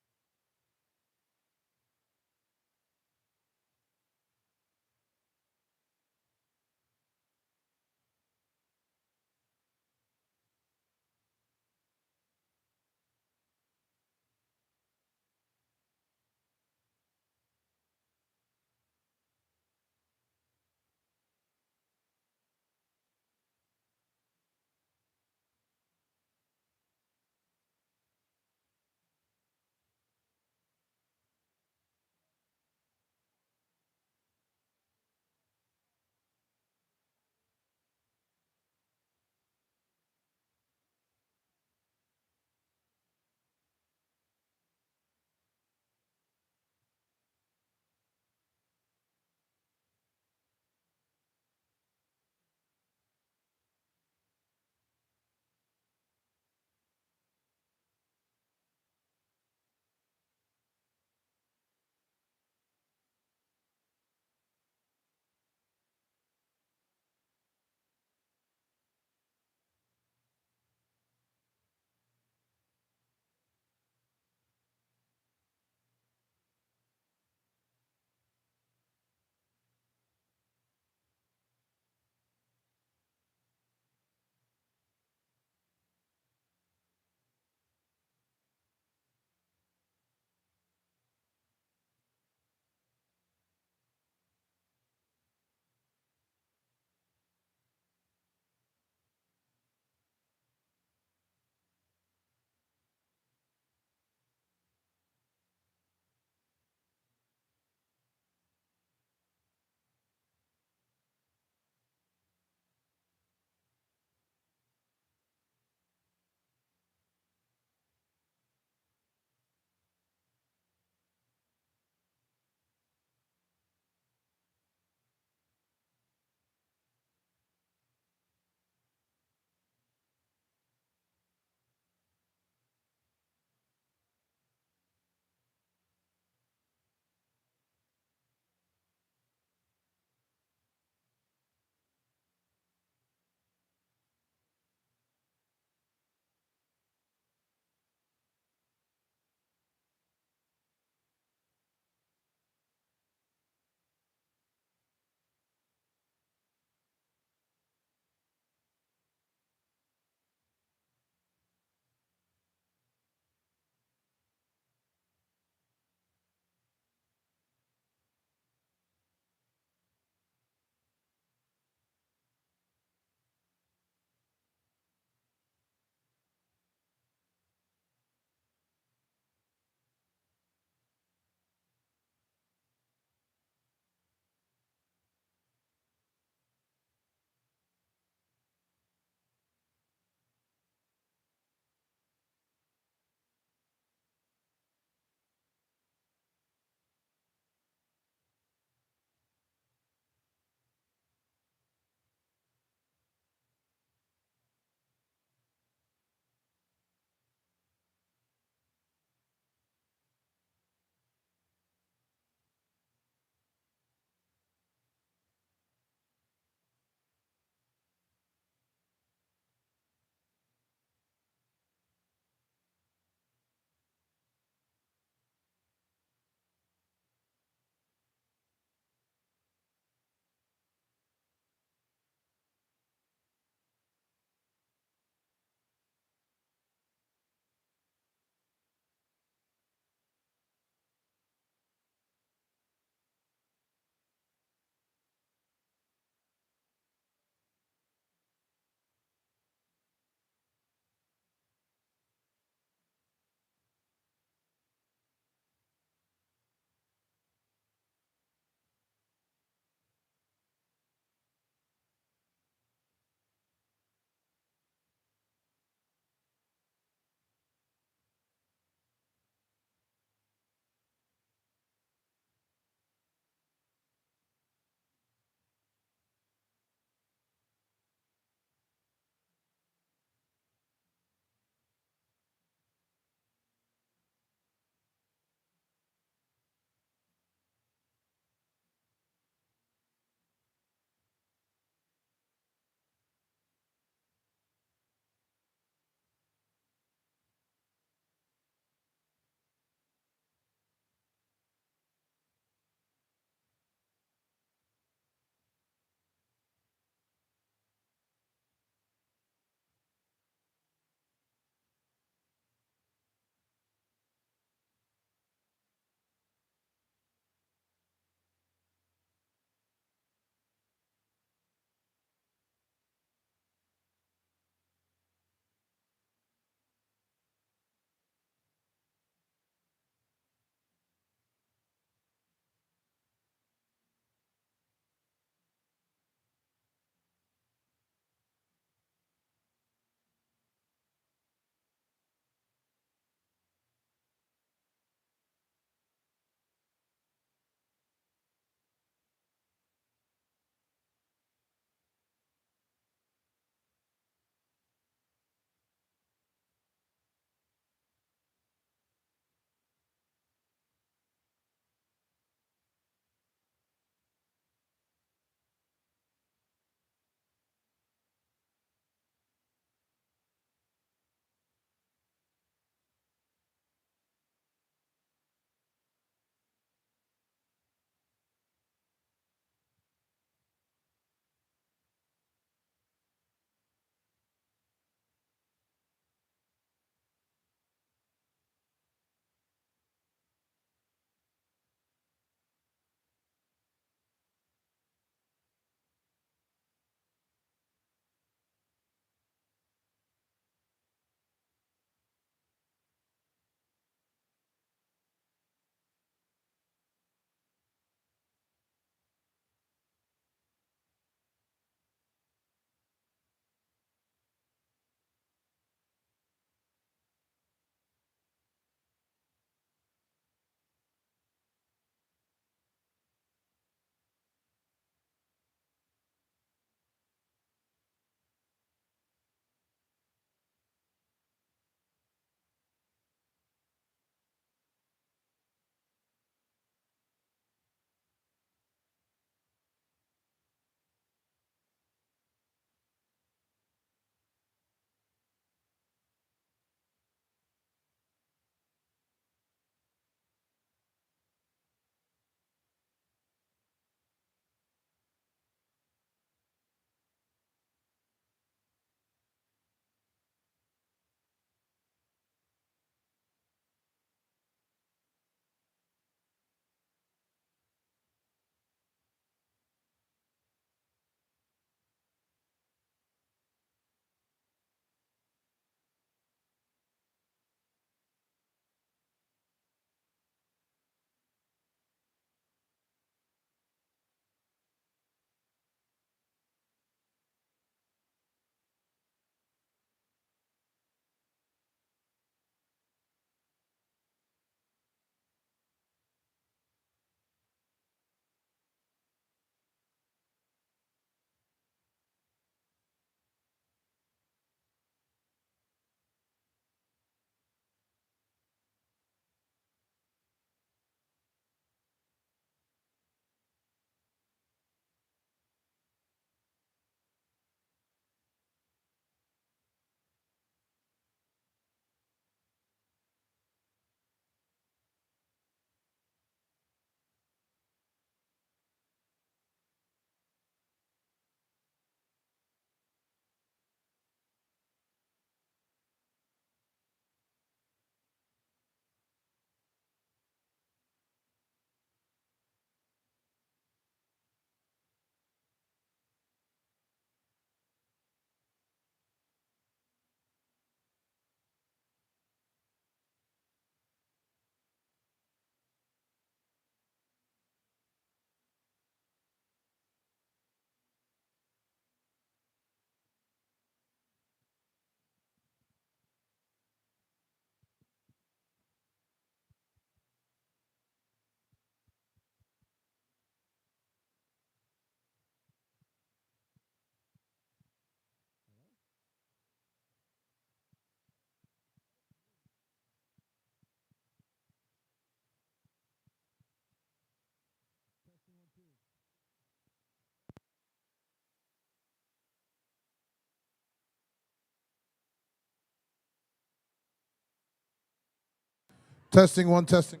Testing one, testing.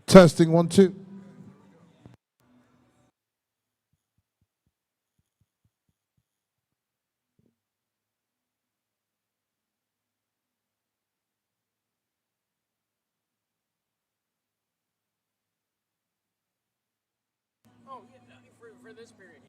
Testing one, two. Oh, for this period.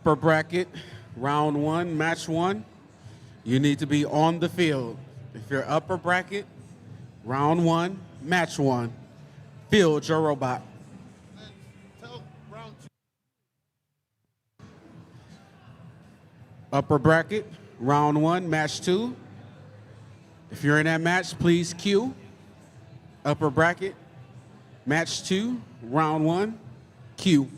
Upper bracket, round one, match one. You need to be on the field. If you're upper bracket, round one, match one, field your robot. Upper bracket, round one, match two. If you're in that match, please queue. Upper bracket, match two, round one, queue.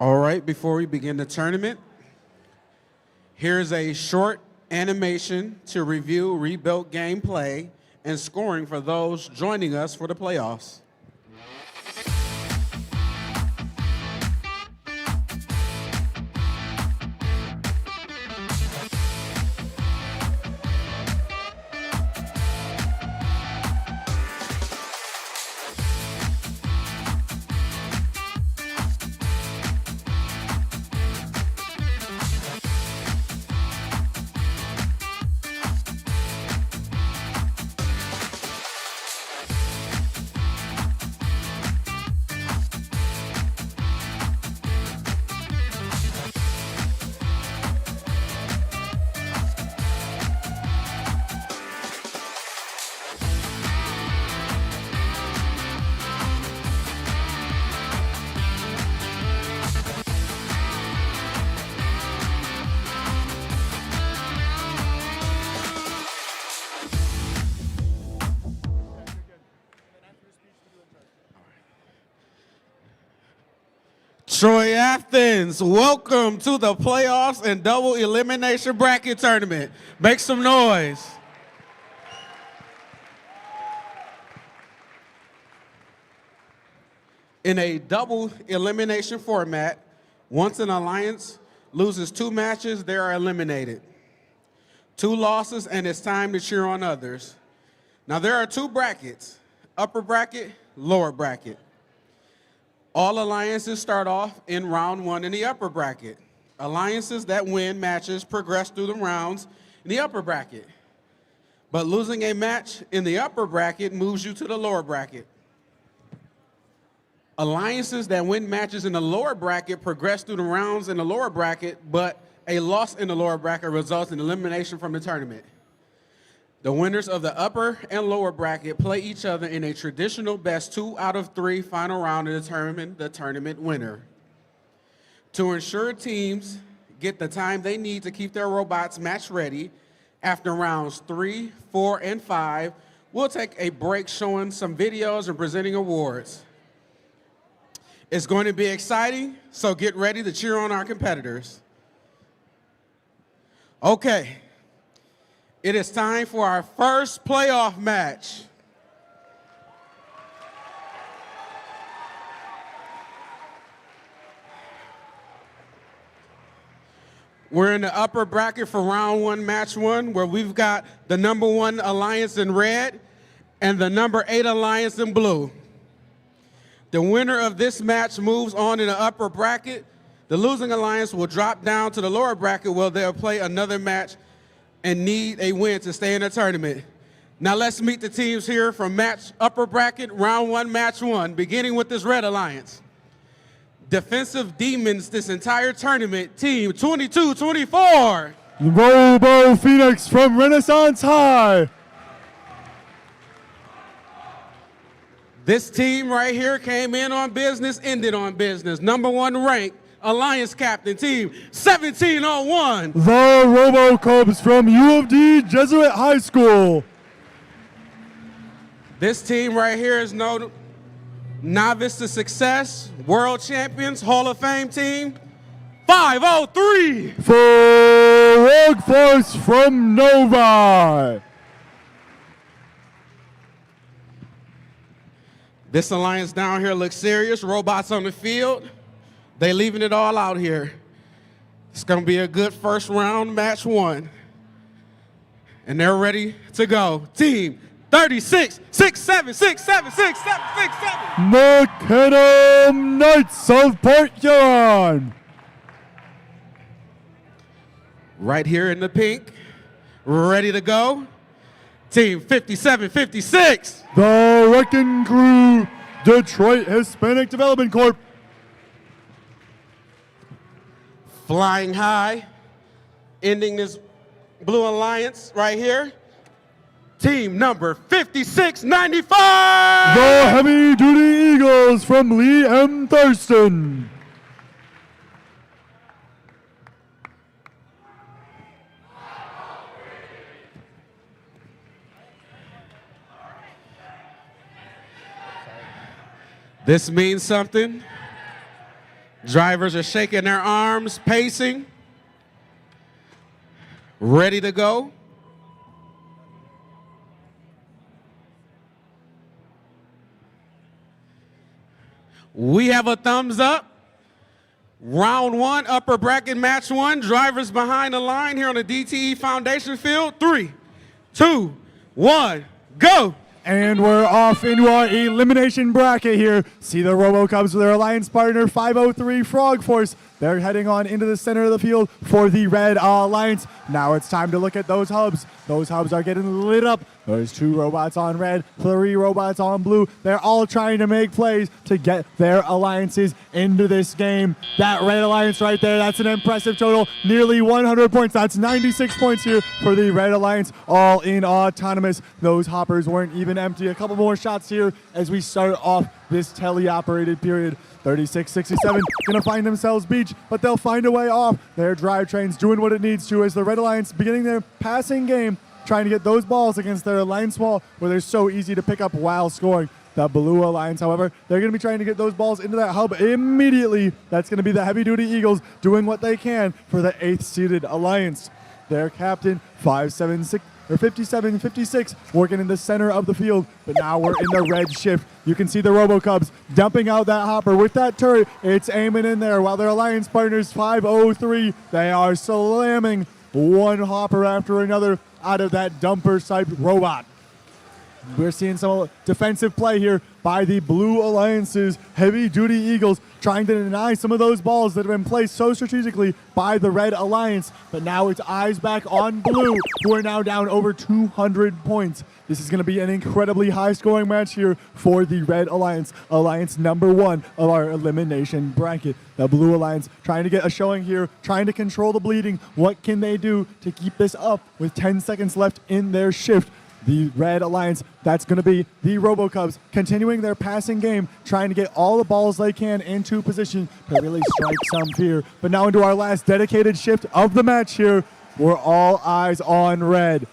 All right, before we begin the tournament, here's a short animation to review rebuilt gameplay and scoring for those joining us for the playoffs. Troy Athens, welcome to the playoffs and double elimination bracket tournament. Make some noise. In a double elimination format, once an alliance loses 2 matches, they are eliminated. 2 losses, and it's time to cheer on others. Now, there are 2 brackets, upper bracket, lower bracket. All alliances start off in round 1 in the upper bracket. Alliances that win matches progress through the rounds in the upper bracket. But losing a match in the upper bracket moves you to the lower bracket. Alliances that win matches in the lower bracket progress through the rounds in the lower bracket, but a loss in the lower bracket results in elimination from the tournament. The winners of the upper and lower bracket play each other in a traditional best 2 out of 3 final round to determine the tournament winner. To ensure teams get the time they need to keep their robots match ready, after rounds 3, 4, and 5, we'll take a break showing some videos and presenting awards. It's going to be exciting, so get ready to cheer on our competitors. Okay, it is time for our first playoff match. We're in the upper bracket for round 1, match 1, where we've got the number 1 alliance in red and the number 8 alliance in blue. The winner of this match moves on in the upper bracket. The losing alliance will drop down to the lower bracket where they'll play another match and need a win to stay in the tournament. Now let's meet the teams here from upper bracket, round 1, match 1, beginning with this red alliance. Defensive demons this entire tournament, team 22-24. Robo Phoenix from Renaissance High. This team right here came in on business, ended on business. Number 1 ranked alliance captain, team 1701. The Robo Cubs from U of D Jesuit High School. This team right here is no novice to success, world champions, Hall of Fame team, 503. Frog Force from Novi. This alliance down here looks serious. Robots on the field. They leaving it all out here. It's going to be a good first round, match 1. And they're ready to go. Team 36, 67, 67, 67, 67. Macadam Knights of Port Huron. Right here in the pink, ready to go. Team 57, 56. The Wrecking Crew, Detroit Hispanic Development Corp. Flying high, ending this blue alliance right here. Team number 5695. The Heavy Duty Eagles from Lee M. Thurston. This means something. Drivers are shaking their arms, pacing, ready to go. We have a thumbs up. Round 1, upper bracket, match 1. Drivers behind the line here on the DTE Foundation field. 3, 2, 1, go. And we're off into our elimination bracket here. See the Robo Cubs with their alliance partner, 503 Frog Force. They're heading on into the center of the field for the Red Alliance. Now it's time to look at those hubs. Those hubs are getting lit up. There's 2 robots on red, 3 robots on blue. They're all trying to make plays to get their alliances into this game. That Red Alliance right there, that's an impressive total. Nearly 100 points. That's 96 points here for the Red Alliance, all in autonomous. Those hoppers weren't even empty. A couple more shots here as we start off this teleoperated period. 36-67 gonna find themselves beach, but they'll find a way off. Their drivetrain's doing what it needs to as the Red Alliance beginning their passing game, trying to get those balls against their alliance wall where they're so easy to pick up while scoring. The Blue Alliance, however, they're going to be trying to get those balls into that hub immediately. That's going to be the Heavy Duty Eagles doing what they can for the 8th seeded alliance. Their captain, 57-56, working in the center of the field, but now we're in the red shift. You can see the Robo Cubs dumping out that hopper with that turret. It's aiming in there while their alliance partners, 503, they are slamming one hopper after another out of that dumper type robot. We're seeing some defensive play here by the Blue Alliance's heavy-duty Eagles, trying to deny some of those balls that have been placed so strategically by the Red Alliance. But now it's eyes back on Blue, who are now down over 200 points. This is going to be an incredibly high-scoring match here for the Red Alliance, Alliance number 1 of our elimination bracket. The Blue Alliance trying to get a showing here, trying to control the bleeding. What can they do to keep this up with 10 seconds left in their shift? The Red Alliance, that's going to be the RoboCubs, continuing their passing game, trying to get all the balls they can into position to really strike some fear. But now into our last dedicated shift of the match here, we're all eyes on Red.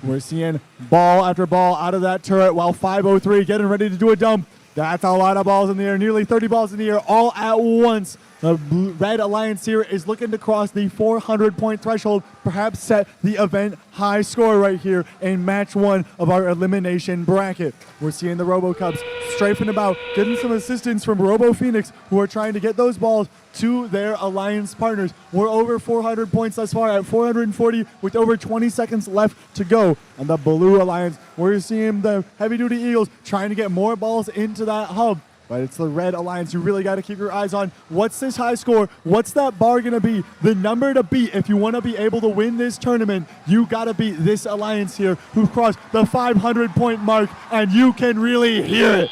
We're seeing ball after ball out of that turret while 503 getting ready to do a dump. That's a lot of balls in the air, nearly 30 balls in the air all at once. The Red Alliance here is looking to cross the 400-point threshold, perhaps set the event high score right here in match 1 of our elimination bracket. We're seeing the RoboCubs strafing about, getting some assistance from Robo Phoenix, who are trying to get those balls to their alliance partners. We're over 400 points thus far at 440 with over 20 seconds left to go. And the Blue Alliance, we're seeing the heavy-duty Eagles trying to get more balls into that hub. But it's the Red Alliance you really got to keep your eyes on. What's this high score? What's that bar going to be? The number to beat if you want to be able to win this tournament, you got to beat this alliance here who crossed the 500-point mark, and you can really hear it.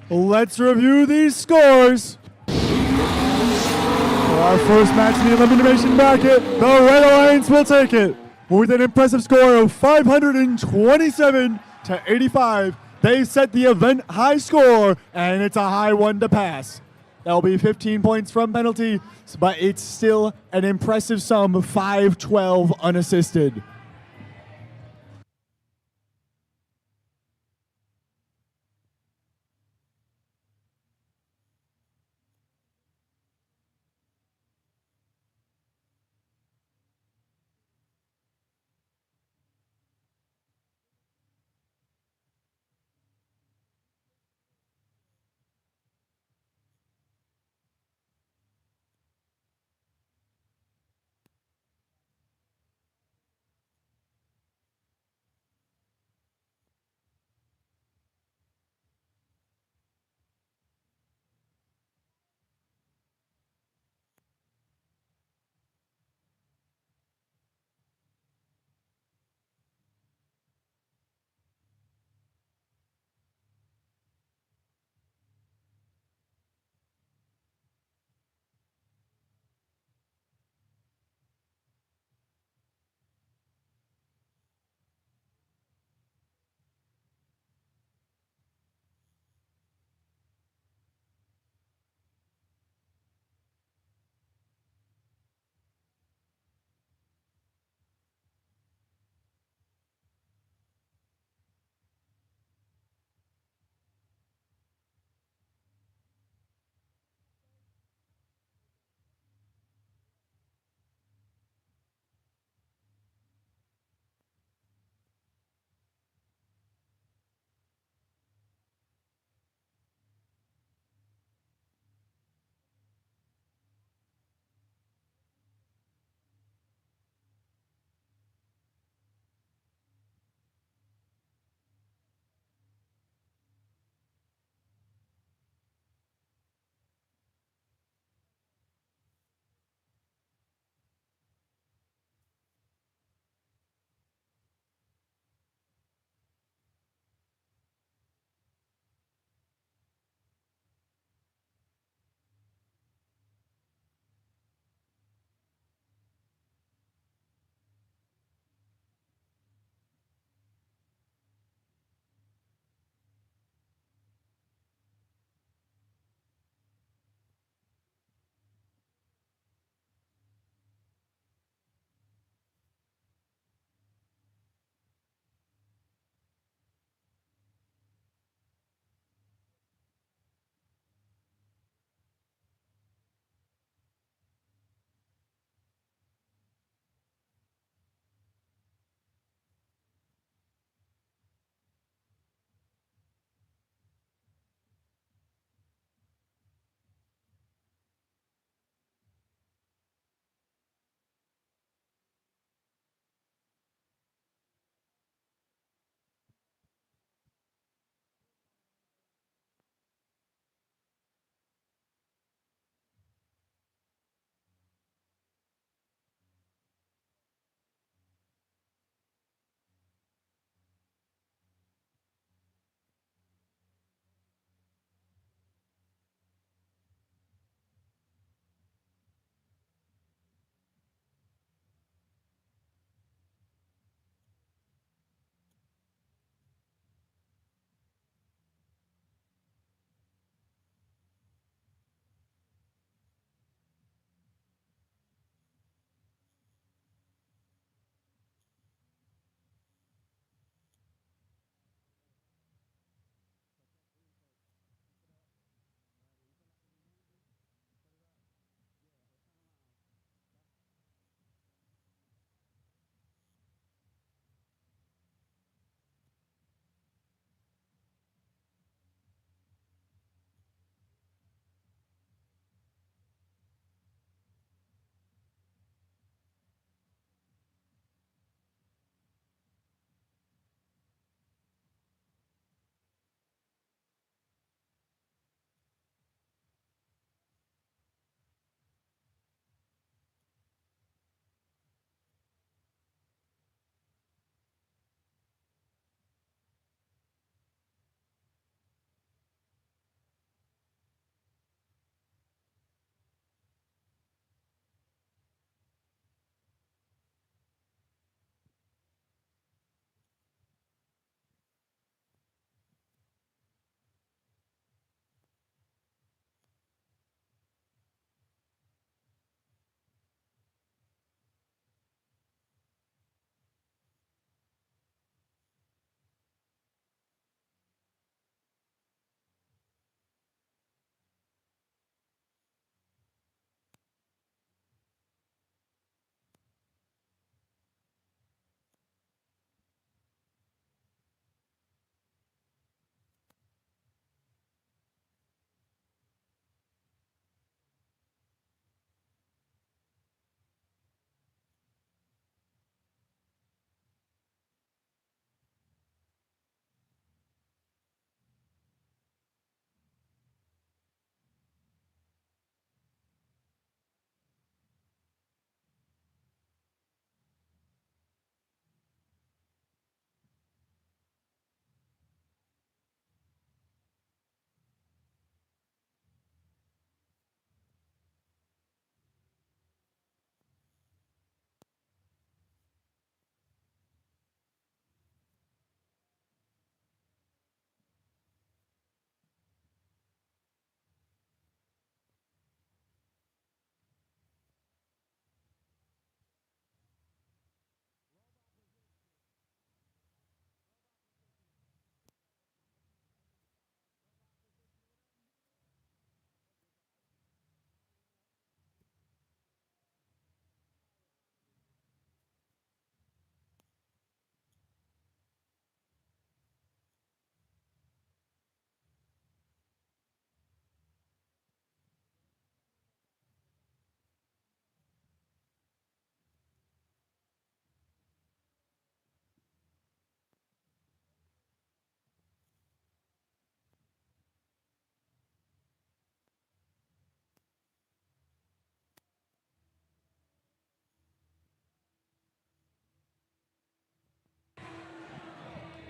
Let's review these scores. For our first match in the elimination bracket, the Red Alliance will take it with an impressive score of 527 to 85. They set the event high score, and it's a high one to pass. That'll be 15 points from penalty, but it's still an impressive sum of 512 unassisted.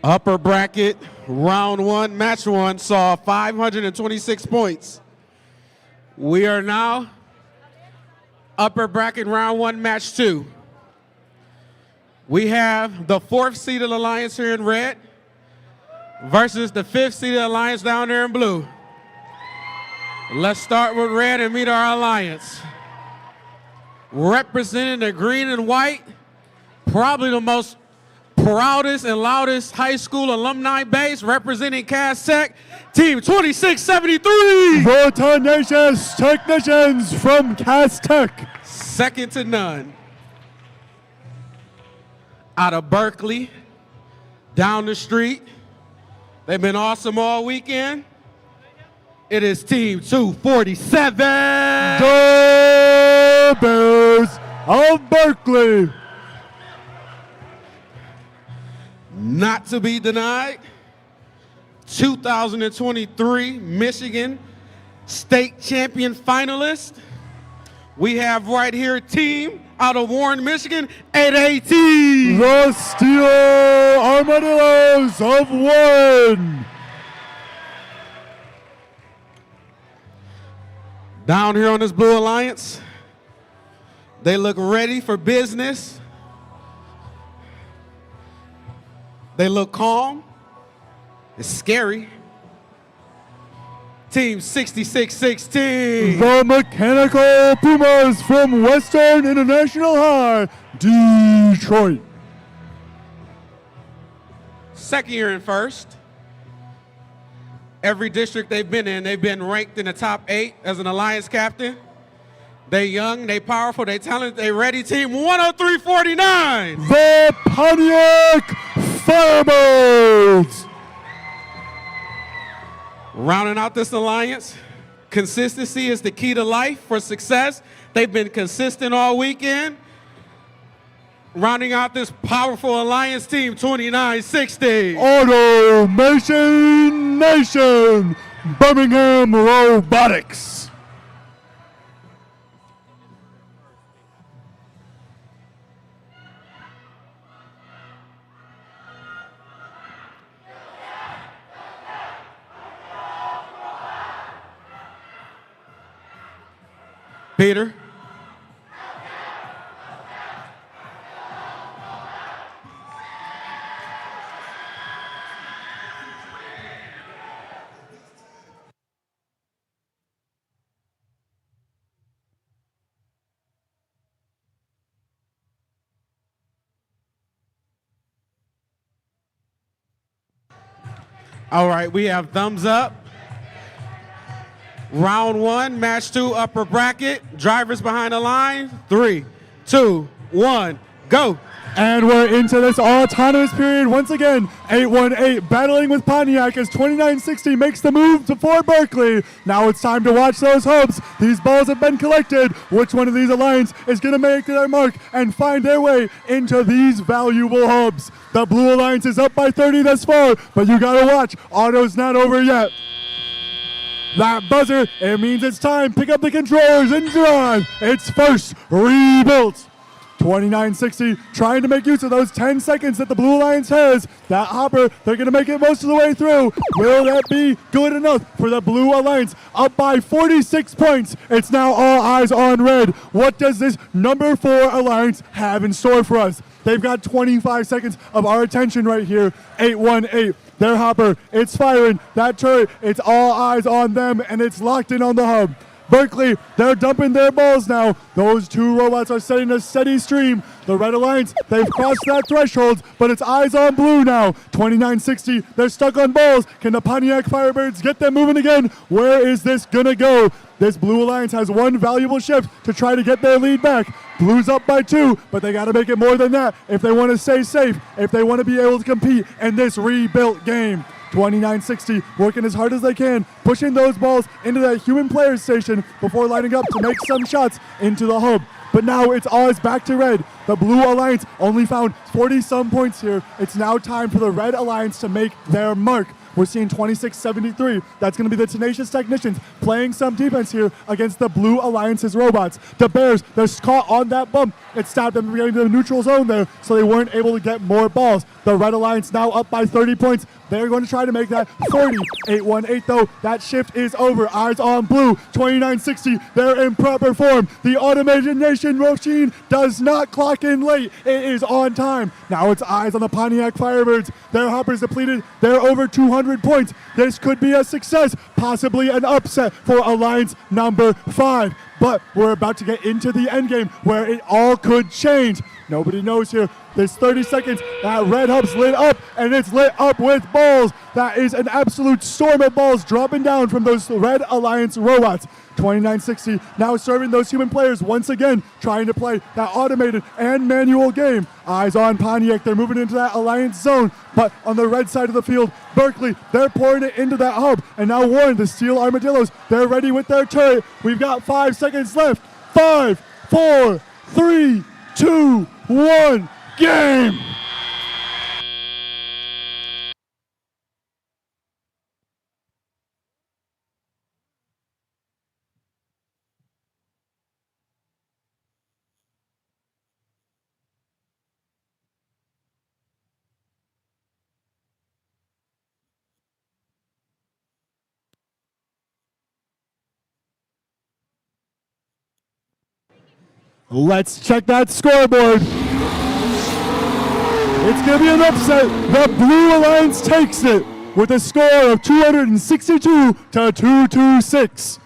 Upper bracket, round one, match one, saw 526 points. We are now upper bracket, round one, match two. We have the 4th seeded alliance here in red versus the 5th seeded alliance down there in blue. Let's start with red and meet our alliance. Representing the green and white, probably the most proudest and loudest high school alumni base, representing Cass Tech, Team 2673. The tenacious technicians from Cass Tech. Second to none. Out of Berkeley, down the street. They've been awesome all weekend. It is Team 247. The Bears of Berkeley. Not to be denied, 2023 Michigan State Champion finalist. We have right here a team out of Warren, Michigan, 818. The Steel Armadillos of Warren. Down here on this Blue Alliance, they look ready for business. They look calm. It's scary. Team 6616. The Mechanical Pumas from Western International High, Detroit. Second year in first. Every district they've been in, they've been ranked in the top 8 as an alliance captain. They young, they powerful, they talented, they ready. Team 10349. The Pontiac Firebirds. Rounding out this alliance, consistency is the key to life for success. They've been consistent all weekend. Rounding out this powerful alliance, Team 2960. Automation Nation, Birmingham Robotics. Peter. All right, we have thumbs up. Round one, match two, upper bracket. Drivers behind the line. 3, 2, 1, go. And we're into this autonomous period once again. 818 battling with Pontiac as 2960 makes the move before Berkeley. Now it's time to watch those hopes. These balls have been collected. Which one of these alliance is going to make their mark and find their way into these valuable hubs? The Blue Alliance is up by 30 thus far, but you got to watch. Auto's not over yet. That buzzer, it means it's time. Pick up the controllers and drive. It's first rebuilt. 2960 trying to make use of those 10 seconds that the Blue Alliance has. That hopper, they're going to make it most of the way through. Will that be good enough for the Blue Alliance? Up by 46 points. It's now all eyes on red. What does this number 4 Alliance have in store for us? They've got 25 seconds of our attention right here. 818. Their hopper, it's firing. That turret, it's all eyes on them, and it's locked in on the hub. Berkeley, they're dumping their balls now. Those two robots are setting a steady stream. The Red Alliance, they've crossed that threshold, but it's eyes on blue now. 2960, they're stuck on balls. Can the Pontiac Firebirds get them moving again? Where is this gonna go? This Blue Alliance has one valuable shift to try to get their lead back. Blue's up by 2, but they gotta make it more than that if they wanna stay safe, if they wanna be able to compete in this rebuilt game. 2960 working as hard as they can, pushing those balls into that human player station before lining up to make some shots into the hub. But now it's always back to red. The Blue Alliance only found 40-some points here. It's now time for the Red Alliance to make their mark. We're seeing 2673. That's going to be the Tenacious Technicians playing some defense here against the Blue Alliance's robots. The Bears, they're caught on that bump. It stopped them from getting to the neutral zone there, so they weren't able to get more balls. The Red Alliance now up by 30 points. They're going to try to make that 40. 8-1-8 though. That shift is over. Eyes on blue. 29-60. They're in proper form. The Automated Nation machine does not clock in late. It is on time. Now it's eyes on the Pontiac Firebirds. Their hopper's depleted. They're over 200 points. This could be a success, possibly an upset for Alliance number 5. But we're about to get into the end game where it all could change. Nobody knows here. There's 30 seconds. That red hub's lit up, and it's lit up with balls. That is an absolute storm of balls dropping down from those Red Alliance robots. 29-60 now serving those human players once again, trying to play that automated and manual game. Eyes on Pontiac. They're moving into that Alliance zone, but on the red side of the field, Berkeley, they're pouring it into that hub. And now Warren, the Steel Armadillos, they're ready with their turret. We've got 5 seconds left. 5, 4, 3, 2, 1, game! Let's check that scoreboard. It's going to be an upset. The Blue Alliance takes it with a score of 262 to 226.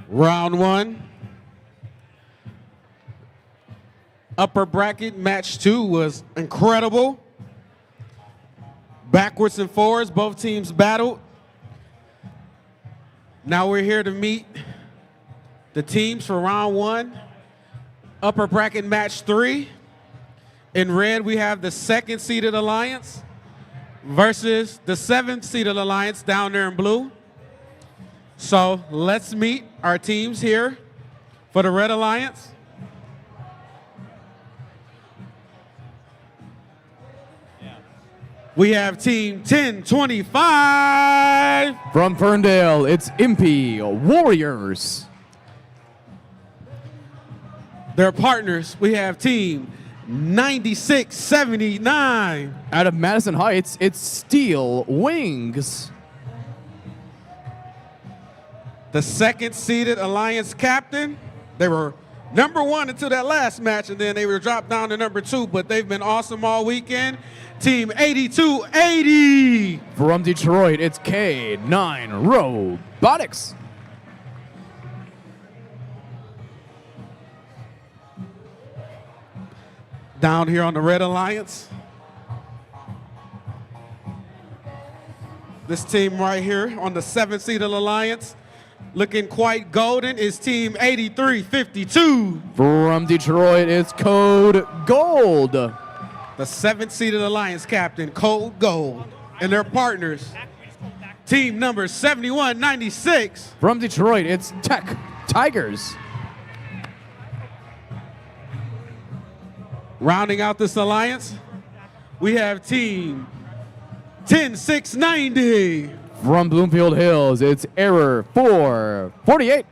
Round 1. Upper bracket match 2 was incredible. Backwards and forwards, both teams battled. Now we're here to meet the teams for round 1. Upper bracket match 3. In red, we have the 2nd seeded alliance versus the 7th seeded alliance down there in blue. So let's meet our teams here for the Red Alliance. We have team 1025. From Ferndale, it's Impy Warriors. Their partners, we have team 9679. Out of Madison Heights, it's Steel Wings. The 2nd seeded alliance captain. They were number 1 until that last match, and then they were dropped down to number 2, but they've been awesome all weekend. Team 8280. From Detroit, it's K9 Robotics. Down here on the Red Alliance, This team right here on the 7th-seeded alliance, looking quite golden, is team 8352. From Detroit, it's Code Gold. The 7th-seeded alliance captain, Code Gold, and their partners, team number 7196. From Detroit, it's Tech Tigers. Rounding out this alliance, we have team 10690. From Bloomfield Hills, it's Error 448.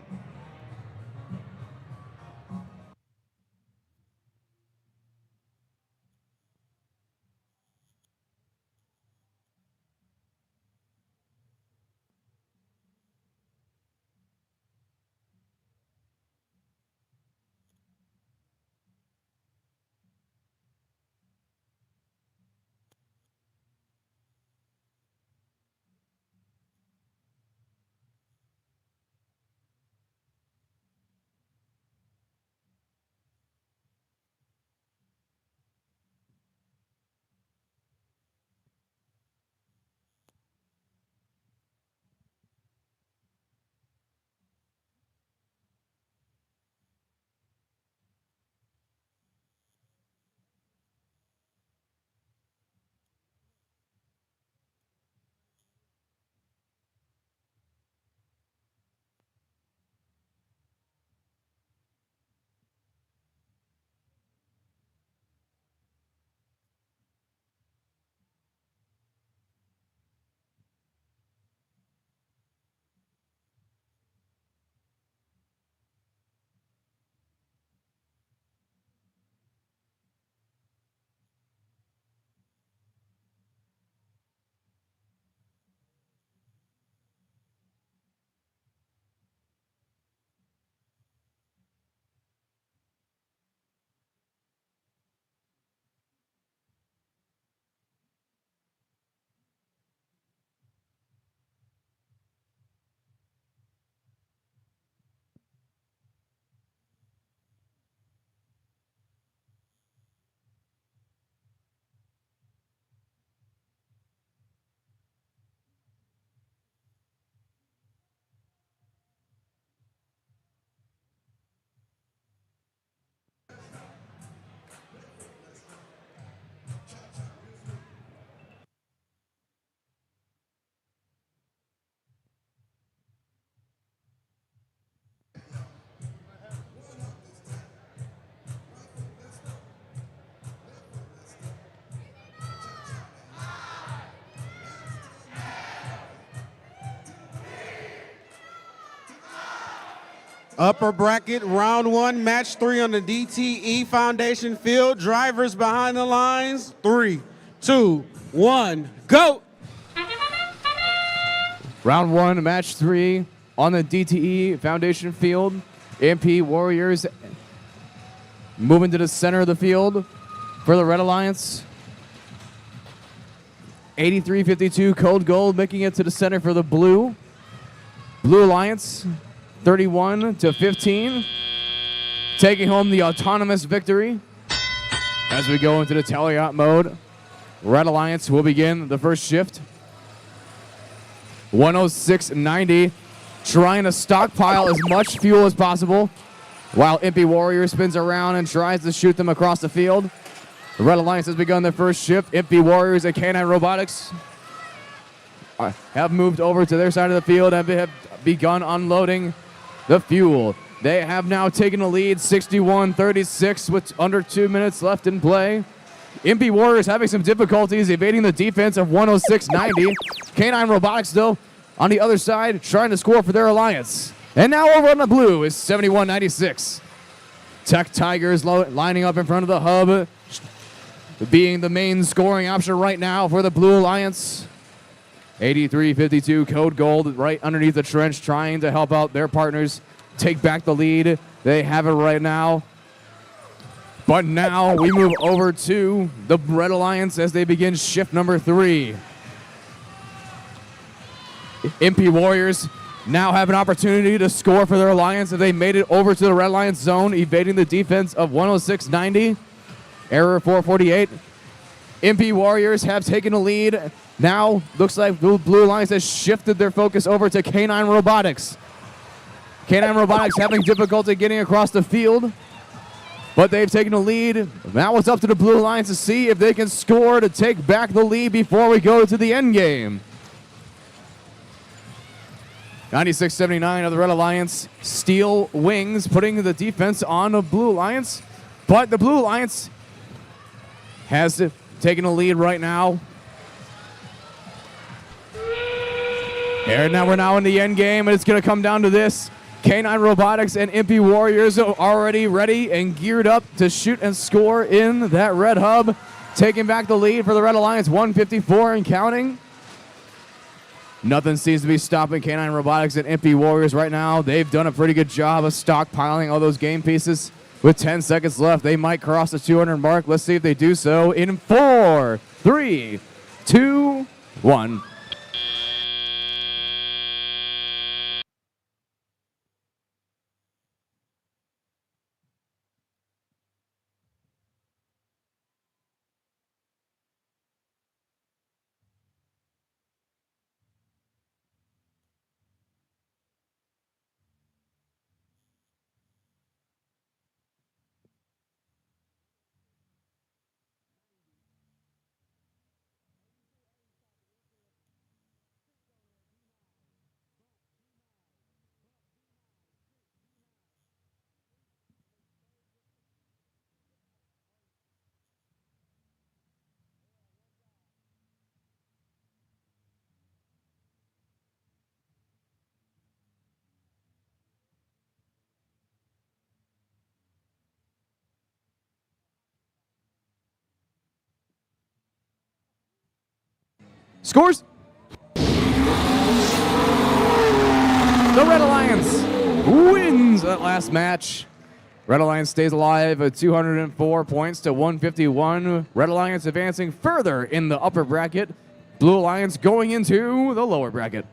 Upper bracket, round 1, match 3 on the DTE Foundation field. Drivers behind the lines. 3, 2, 1, go! Round 1, match 3 on the DTE Foundation field. MP Warriors moving to the center of the field for the Red Alliance. 83-52 Code Gold making it to the center for the Blue Alliance. 31-15, taking home the autonomous victory. As we go into the tally-out mode, Red Alliance will begin the first shift. 106.90, trying to stockpile as much fuel as possible, while Impy Warrior spins around and tries to shoot them across the field. The Red Alliance has begun their first shift. Impy Warriors at Canine Robotics have moved over to their side of the field and have begun unloading the fuel. They have now taken the lead 61-36 with under 2 minutes left in play. Impy Warriors having some difficulties evading the defense of 106.90. Canine Robotics, though, on the other side, trying to score for their alliance. And now over on the Blue is 71-96. Tech Tigers lining up in front of the hub, being the main scoring option right now for the Blue Alliance. 83-52 Code Gold right underneath the trench, trying to help out their partners take back the lead. They have it right now. But now we move over to the Red Alliance as they begin shift number 3. MP Warriors now have an opportunity to score for their alliance if they made it over to the Red Alliance zone, evading the defense of 106.90. Error 448. MP Warriors have taken the lead Now, looks like Blue Alliance has shifted their focus over to Canine Robotics. Canine Robotics having difficulty getting across the field, but they've taken the lead. Now it's up to the Blue Alliance to see if they can score to take back the lead before we go to the end game. 96-79 of the Red Alliance. Steel Wings putting the defense on the Blue Alliance, but the Blue Alliance has taken the lead right now. And now we're now in the end game, and it's going to come down to this. Canine Robotics and Impy Warriors are already ready and geared up to shoot and score in that red hub. Taking back the lead for the Red Alliance, 154 and counting. Nothing seems to be stopping Canine Robotics and Impy Warriors right now. They've done a pretty good job of stockpiling all those game pieces. With 10 seconds left, they might cross the 200 mark. Let's see if they do so in 4, 3, 2, 1. Scores! The Red Alliance wins that last match. Red Alliance stays alive at 204 points to 151. Red Alliance advancing further in the upper bracket. Blue Alliance going into the lower bracket.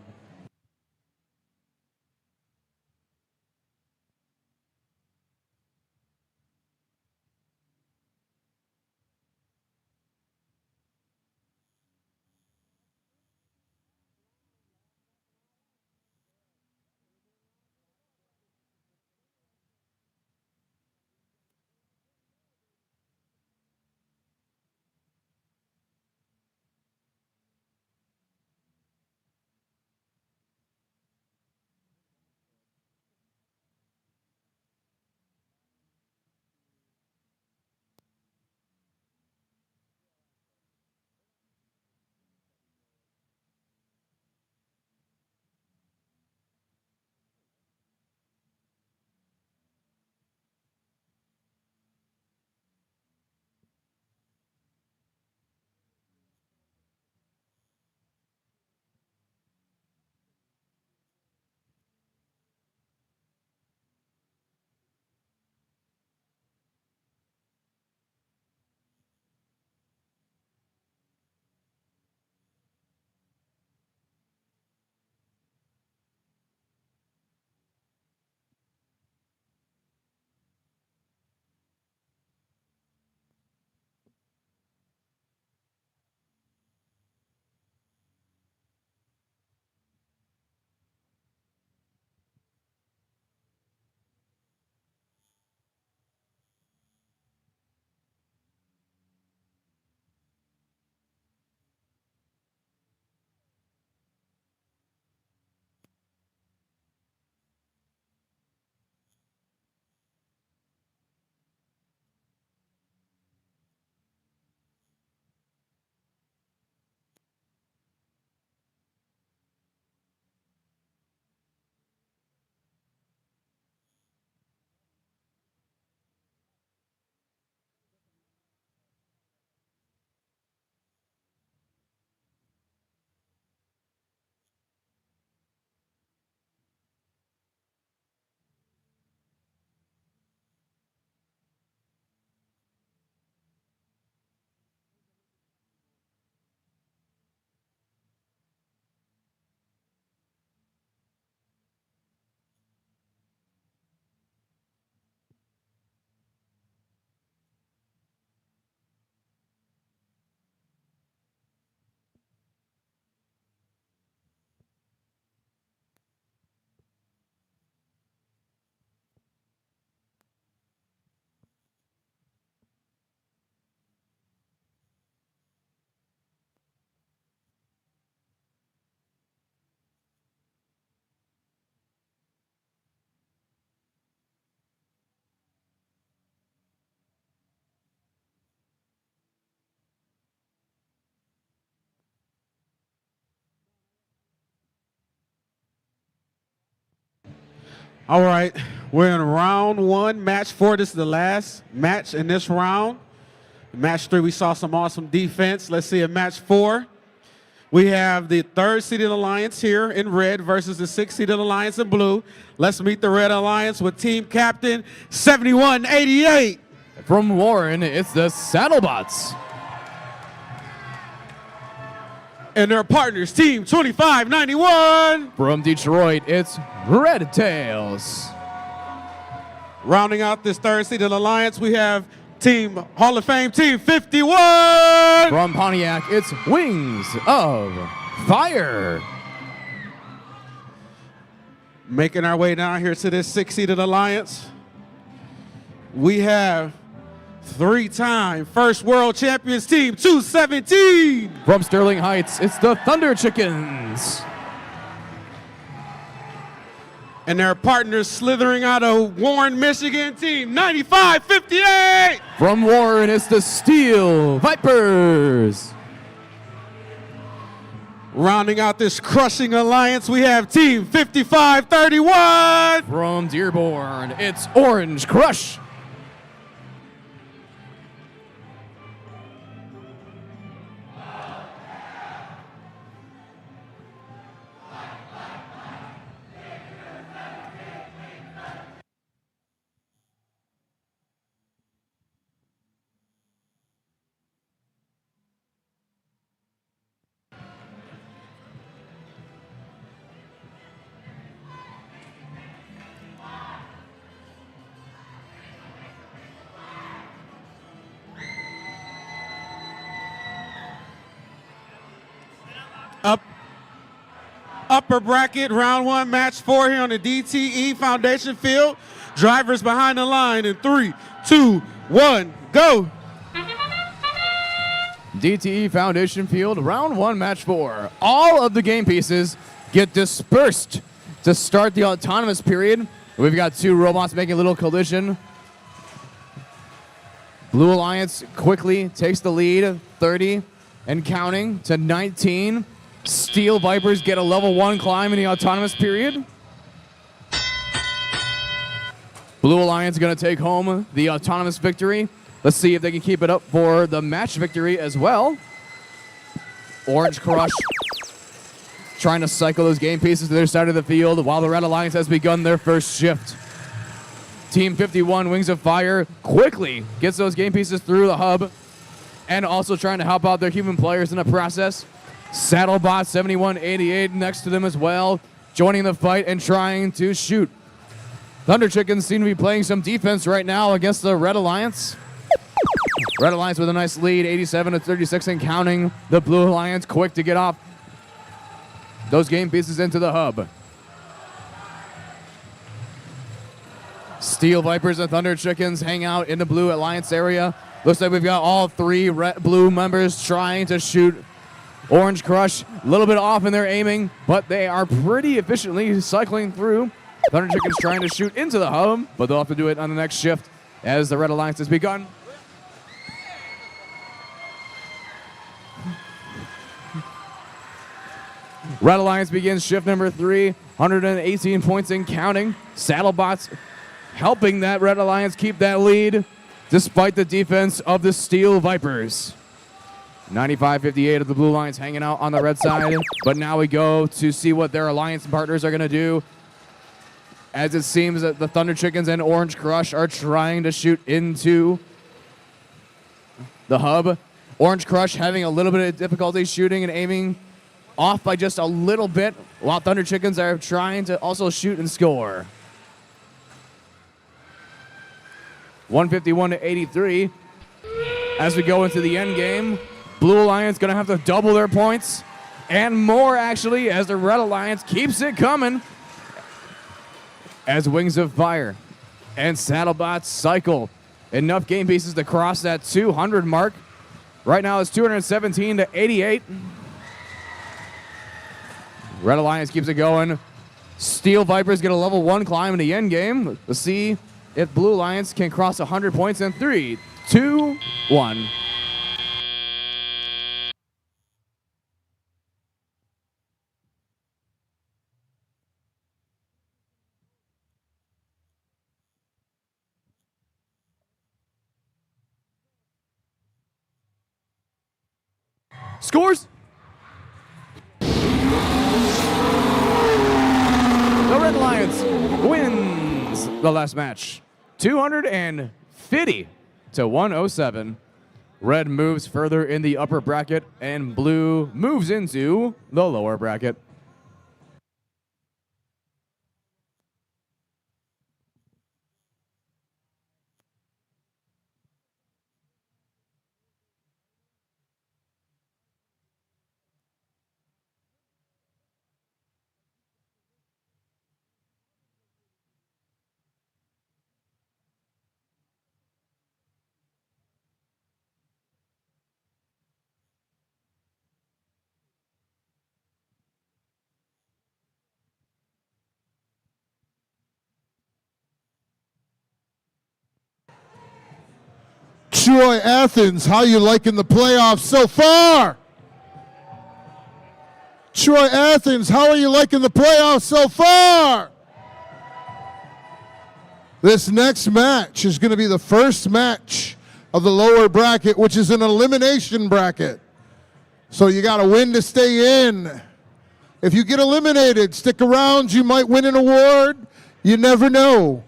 All right, we're in round one, match 4. This is the last match in this round. Match 3, we saw some awesome defense. Let's see in match 4. We have the 3rd seeded alliance here in red versus the 6th seeded alliance in blue. Let's meet the red alliance with team captain 7188. From Warren, it's the Saddlebots. And their partners, team 2591. From Detroit, it's Red Tails. Rounding out this 3rd seeded alliance, we have Team Hall of Fame, Team 51. From Pontiac, it's Wings of Fire. Making our way down here to this 6-seeded alliance, we have 3-time first world champions, Team 217. From Sterling Heights, it's the Thunder Chickens. And their partners slithering out of Warren, Michigan, Team 9558. From Warren, it's the Steel Vipers. Rounding out this crushing alliance, we have Team 5531. From Dearborn, it's Orange Crush. Upper bracket, round 1, match 4 here on the DTE Foundation field. Drivers behind the line in 3, 2, 1, go. DTE Foundation Field, round 1, match 4. All of the game pieces get dispersed to start the autonomous period. We've got 2 robots making a little collision. Blue Alliance quickly takes the lead, 30 and counting to 19. Steel Vipers get a level 1 climb in the autonomous period. Blue Alliance going to take home the autonomous victory. Let's see if they can keep it up for the match victory as well. Orange Crush trying to cycle those game pieces to their side of the field while the Red Alliance has begun their first shift. Team 51, Wings of Fire, quickly gets those game pieces through the hub and also trying to help out their human players in the process. Saddlebot 7188 next to them as well, joining the fight and trying to shoot. Thunder Chickens seem to be playing some defense right now against the Red Alliance. Red Alliance with a nice lead, 87-36 and counting. The Blue Alliance quick to get off those game pieces into the hub. Steel Vipers and Thunder Chickens hang out in the Blue Alliance area. Looks like we've got all 3 blue members trying to shoot. Orange Crush, a little bit off in their aiming, but they are pretty efficiently cycling through. Thunder Chickens trying to shoot into the hub, but they'll have to do it on the next shift as the Red Alliance has begun. Red Alliance begins shift number 3, 118 points and counting. Saddlebots helping that Red Alliance keep that lead despite the defense of the Steel Vipers. 95-58 of the Blue Alliance hanging out on the red side, but now we go to see what their alliance partners are going to do, as it seems that the Thunder Chickens and Orange Crush are trying to shoot into the hub. Orange Crush having a little bit of difficulty shooting and aiming, off by just a little bit, while Thunder Chickens are trying to also shoot and score. 151-83 as we go into the end game. Blue Alliance going to have to double their points and more, actually, as the Red Alliance keeps it coming as Wings of Fire and Saddlebots cycle enough game pieces to cross that 200 mark. Right now it's 217-88. Red Alliance keeps it going. Steel Vipers get a level 1 climb in the end game. Let's see if Blue Alliance can cross 100 points in 3, 2, 1. Scores. The Red Alliance wins the last match, 250 to 107. Red moves further in the upper bracket, and blue moves into the lower bracket. Troy Athens, how you liking the playoffs so far? Troy Athens, how are you liking the playoffs so far? This next match is going to be the first match of the lower bracket, which is an elimination bracket. So you got to win to stay in. If you get eliminated, stick around. You might win an award. You never know.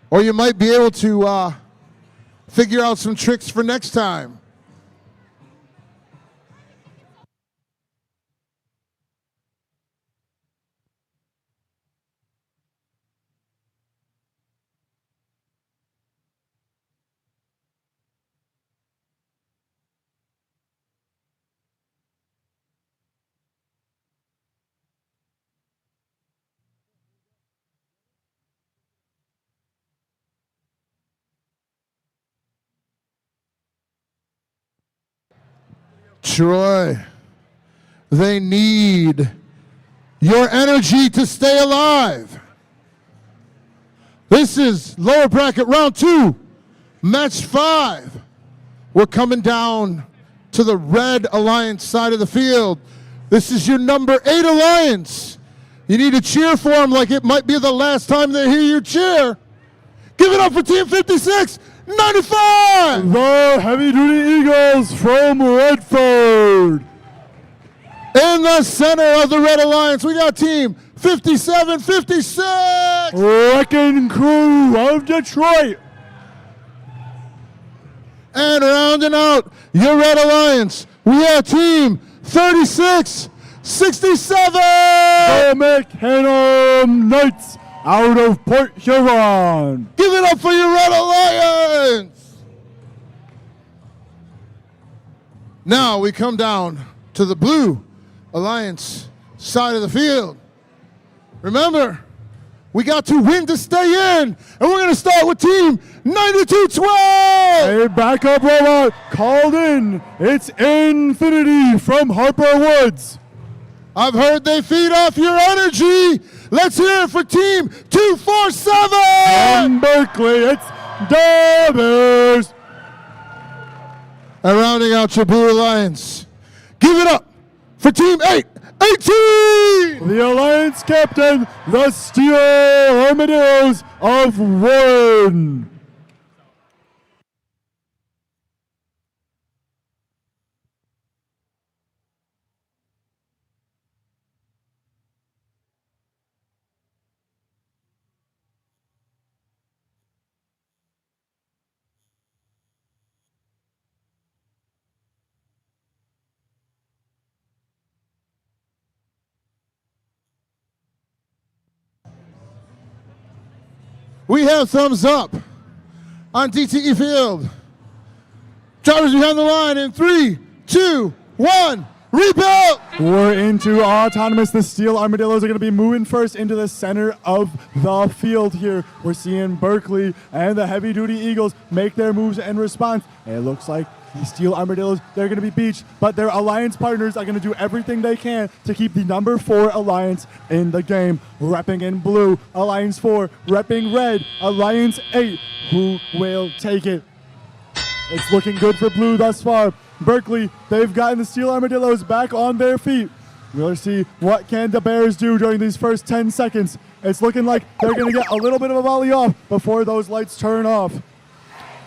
Or you might be able to figure out some tricks for next time. Troy, they need your energy to stay alive. This is lower bracket round 2, match 5. We're coming down to the Red Alliance side of the field. This is your number 8 Alliance. You need to cheer for them like it might be the last time they hear you cheer. Give it up for Team 56. 95! The Heavy Duty Eagles from Redford. In the center of the Red Alliance, we got Team 5756. Wrecking Crew of Detroit. And rounding out your Red Alliance, we have Team 3667. The McHenham Knights out of Port Huron. Give it up for your Red Alliance. Now we come down to the Blue Alliance side of the field. Remember, we got to win to stay in, and we're going to start with Team 9212. A backup robot called in. It's Infinity from Harper Woods. I've heard they feed off your energy. Let's hear it for Team 247. From Berkeley, it's Davis. And rounding out your Blue Alliance, give it up for Team 818. The Alliance captain, the Steel Armadillos of Warren. We have thumbs up on DTE field. Drivers behind the line in 3, 2, 1, rebuild! We're into autonomous. The Steel Armadillos are going to be moving first into the center of the field here. We're seeing Berkeley and the Heavy Duty Eagles make their moves in response. It looks like the Steel Armadillos, they're going to be beached, but their Alliance partners are going to do everything they can to keep the number 4 Alliance in the game. Repping in blue, Alliance 4, repping red, Alliance 8. Who will take it? It's looking good for blue thus far. Berkeley, they've gotten the Steel Armadillos back on their feet. We'll see what can the Bears do during these first 10 seconds. It's looking like they're going to get a little bit of a volley off before those lights turn off.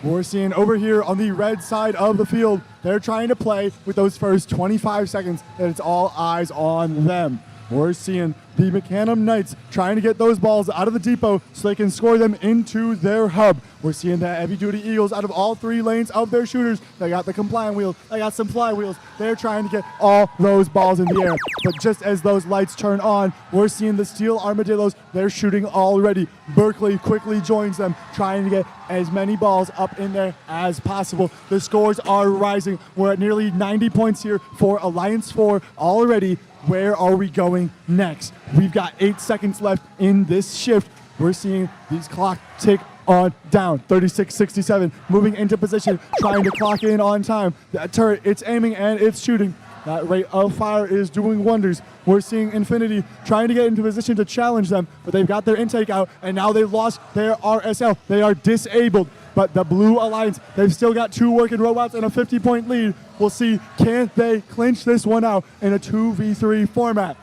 We're seeing over here on the red side of the field, they're trying to play with those first 25 seconds, and it's all eyes on them. We're seeing the McCannum Knights trying to get those balls out of the depot so they can score them into their hub. We're seeing the heavy-duty Eagles out of all 3 lanes of their shooters. They got the compliant wheel. They got some fly wheels. They're trying to get all those balls in the air. But just as those lights turn on, we're seeing the Steel Armadillos. They're shooting already. Berkeley quickly joins them, trying to get as many balls up in there as possible. The scores are rising. We're at nearly 90 points here for Alliance 4 already. Where are we going next? We've got 8 seconds left in this shift. We're seeing these clock tick on down. 36-67, moving into position, trying to clock in on time. That turret, it's aiming and it's shooting. That rate of fire is doing wonders. We're seeing Infinity trying to get into position to challenge them, but they've got their intake out, and now they've lost their RSL. They are disabled. But the Blue Alliance, they've still got 2 working robots and a 50-point lead. We'll see, can they clinch this one out in a 2v3 format?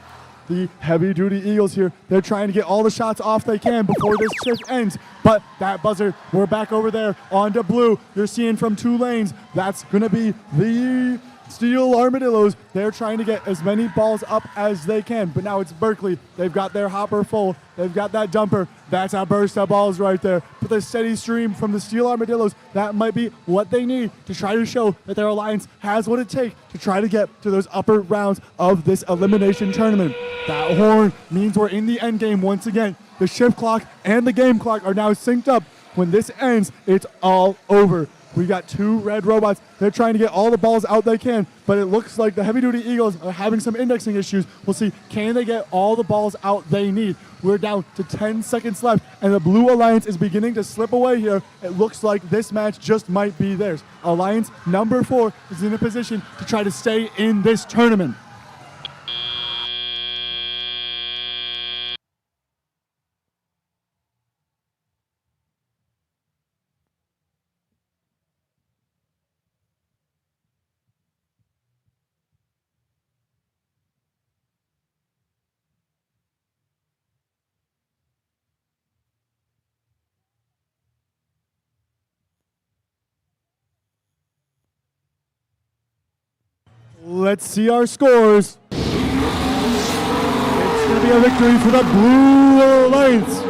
The heavy-duty Eagles here, they're trying to get all the shots off they can before this shift ends. But that buzzer, we're back over there onto Blue. You're seeing from 2 lanes, that's going to be the Steel Armadillos. They're trying to get as many balls up as they can, but now it's Berkeley. They've got their hopper full. They've got that dumper. That's a burst of balls right there. But the steady stream from the Steel Armadillos, that might be what they need to try to show that their alliance has what it takes to try to get to those upper rounds of this elimination tournament. That horn means we're in the end game once again. The shift clock and the game clock are now synced up. When this ends, it's all over. We got 2 red robots. They're trying to get all the balls out they can, but it looks like the heavy-duty Eagles are having some indexing issues. We'll see, can they get all the balls out they need? We're down to 10 seconds left, and the Blue Alliance is beginning to slip away here. It looks like this match just might be theirs. Alliance number 4 is in a position to try to stay in this tournament. Let's see our scores. It's going to be a victory for the Blue Alliance.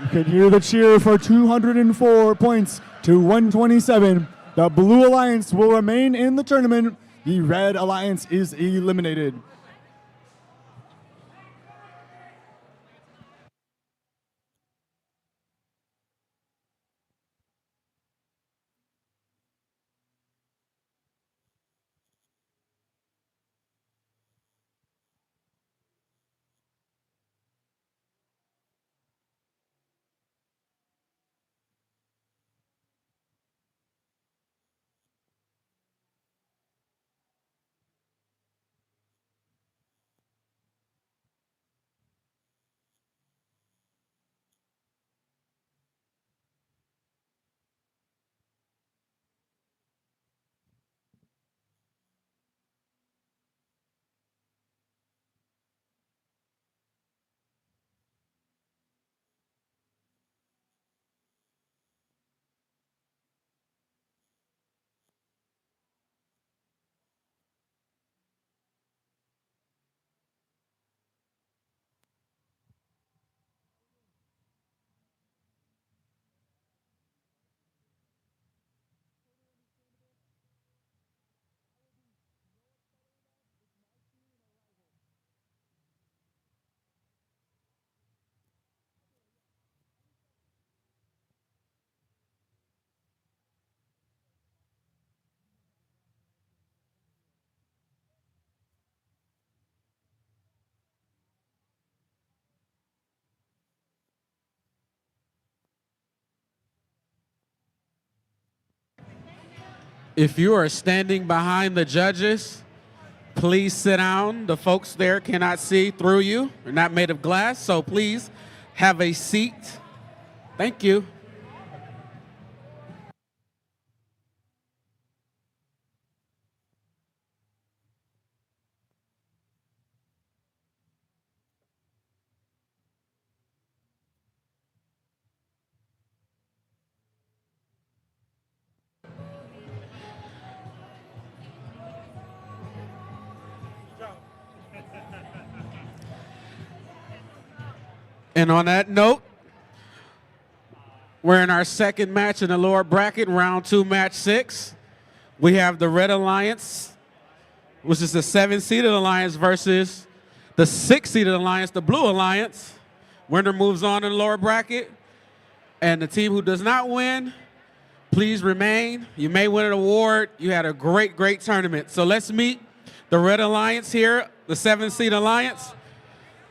You can hear the cheer for 204 points to 127. The Blue Alliance will remain in the tournament. The Red Alliance is eliminated. If you are standing behind the judges, please sit down. The folks there cannot see through you. They're not made of glass, so please have a seat. Thank you. And on that note, we're in our second match in the lower bracket, round 2, match 6. We have the Red Alliance, which is the 7-seeded alliance, versus the 6-seeded alliance, the Blue Alliance. Winner moves on in the lower bracket. And the team who does not win, please remain. You may win an award. You had a great, great tournament. So let's meet the Red Alliance here, the 7-seed alliance.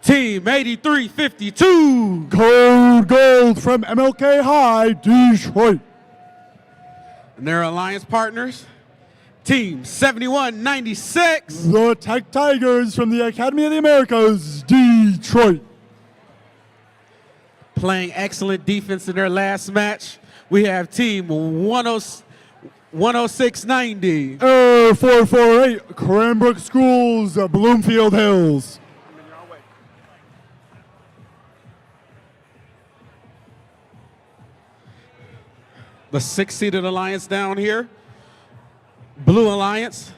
Team 8352. Code Gold from MLK High, Detroit. And their alliance partners, Team 7196. The Tech Tigers from the Academy of the Americas, Detroit. Playing excellent defense in their last match, we have Team 10690. Air 448, Cranbrook Schools, Bloomfield Hills. The 6-seeded alliance down here, Blue Alliance,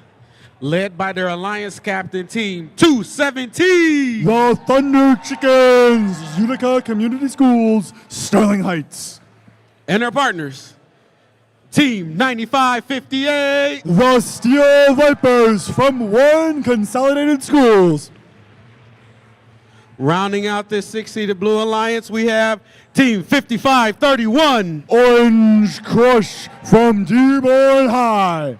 led by their alliance captain, Team 217. The Thunder Chickens, Utica Community Schools, Sterling Heights. And their partners, Team 9558. The Steel Vipers from Warren Consolidated Schools. Rounding out this 6-seeded Blue Alliance, we have Team 5531. Orange Crush from Dearborn High.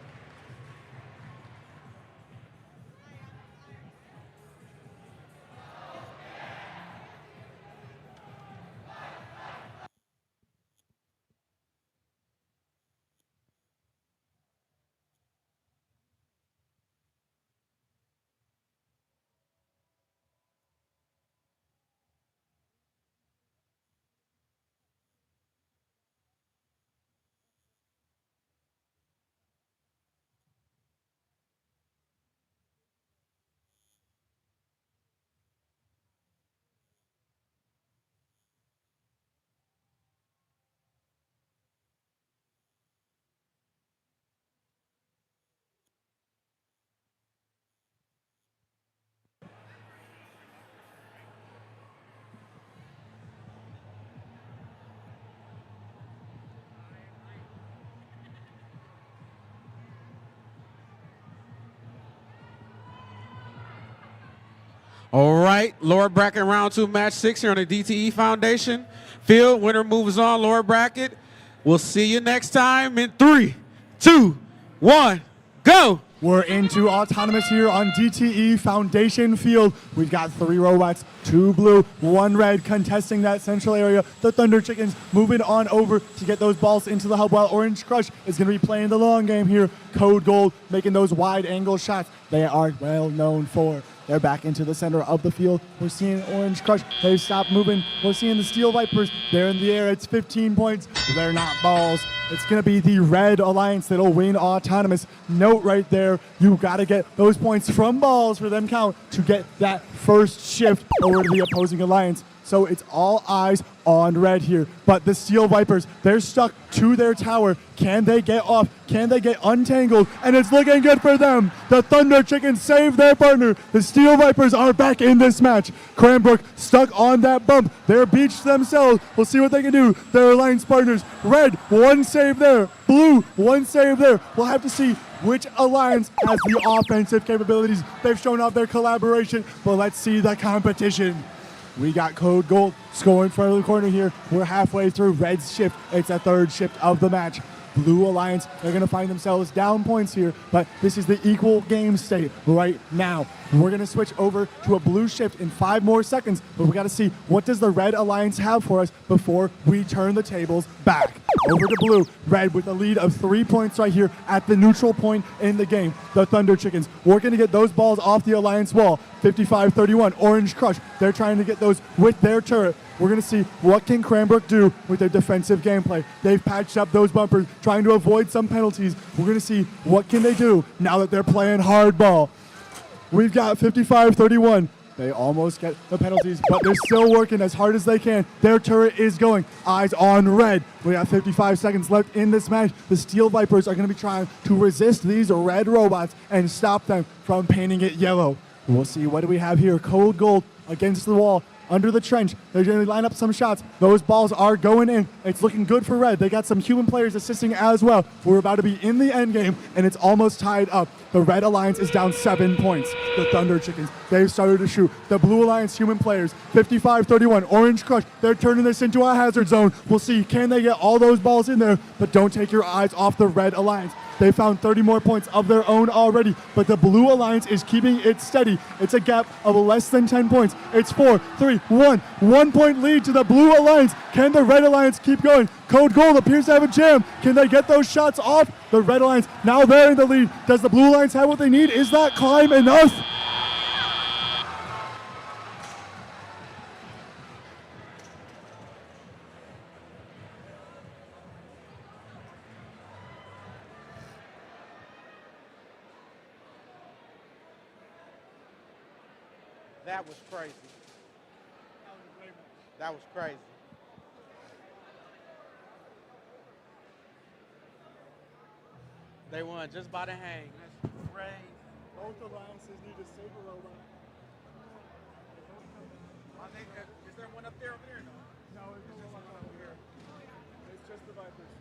All right, lower bracket round 2, match 6 here on the DTE Foundation. Field, winner moves on, lower bracket. We'll see you next time in 3, 2, 1, go. We're into autonomous here on DTE Foundation Field. We've got 3 robots, 2 blue, 1 red contesting that central area. The Thunder Chickens moving on over to get those balls into the hub, while Orange Crush is going to be playing the long game here. Code Gold making those wide angle shots they are well known for. They're back into the center of the field. We're seeing Orange Crush. They stopped moving. We're seeing the Steel Vipers. They're in the air. It's 15 points. They're not balls. It's going to be the Red Alliance that'll win autonomous. Note right there, you got to get those points from balls for them count to get that first shift over to the opposing alliance. So it's all eyes on red here. But the Steel Vipers, they're stuck to their tower. Can they get off? Can they get untangled? And it's looking good for them. The Thunder Chickens save their partner. The Steel Vipers are back in this match. Cranbrook stuck on that bump. They're beached themselves. We'll see what they can do. Their alliance partners, red, 1 save there. Blue, 1 save there. We'll have to see which alliance has the offensive capabilities. They've shown off their collaboration, but let's see the competition. We got Code Gold scoring front of the corner here. We're halfway through Red's shift. It's a 3rd shift of the match. Blue Alliance, they're going to find themselves down points here, but this is the equal game state right now. We're going to switch over to a blue shift in 5 more seconds, but we got to see what does the Red Alliance have for us before we turn the tables back. Over to blue. Red with a lead of 3 points right here at the neutral point in the game. The Thunder Chickens working to get those balls off the alliance wall. 55-31, Orange Crush. They're trying to get those with their turret. We're going to see what can Cranbrook do with their defensive gameplay. They've patched up those bumpers, trying to avoid some penalties. We're going to see what can they do now that they're playing hardball. We've got 55-31. They almost get the penalties, but they're still working as hard as they can. Their turret is going. Eyes on red. We got 55 seconds left in this match. The Steel Vipers are going to be trying to resist these red robots and stop them from painting it yellow. We'll see what do we have here. Code Gold against the wall. under the trench. They're going to line up some shots. Those balls are going in. It's looking good for red. They got some human players assisting as well. We're about to be in the end game, and it's almost tied up. The Red Alliance is down 7 points. The Thunder Chickens, they've started to shoot. The Blue Alliance human players, 55-31. Orange Crush, they're turning this into a hazard zone. We'll see, can they get all those balls in there? But don't take your eyes off the Red Alliance. They found 30 more points of their own already, but the Blue Alliance is keeping it steady. It's a gap of less than 10 points. It's 4-3-1. 1 point lead to the Blue Alliance. Can the Red Alliance keep going? Code Gold appears to have a jam. Can they get those shots off? The Red Alliance, now they're in the lead. Does the Blue Alliance have what they need? Is that climb enough? That was crazy. That was crazy. They won just by the hang. That's great. Both alliances need to save a robot. Is there one up there over there? No, it's just one over here. It's just the Vipers.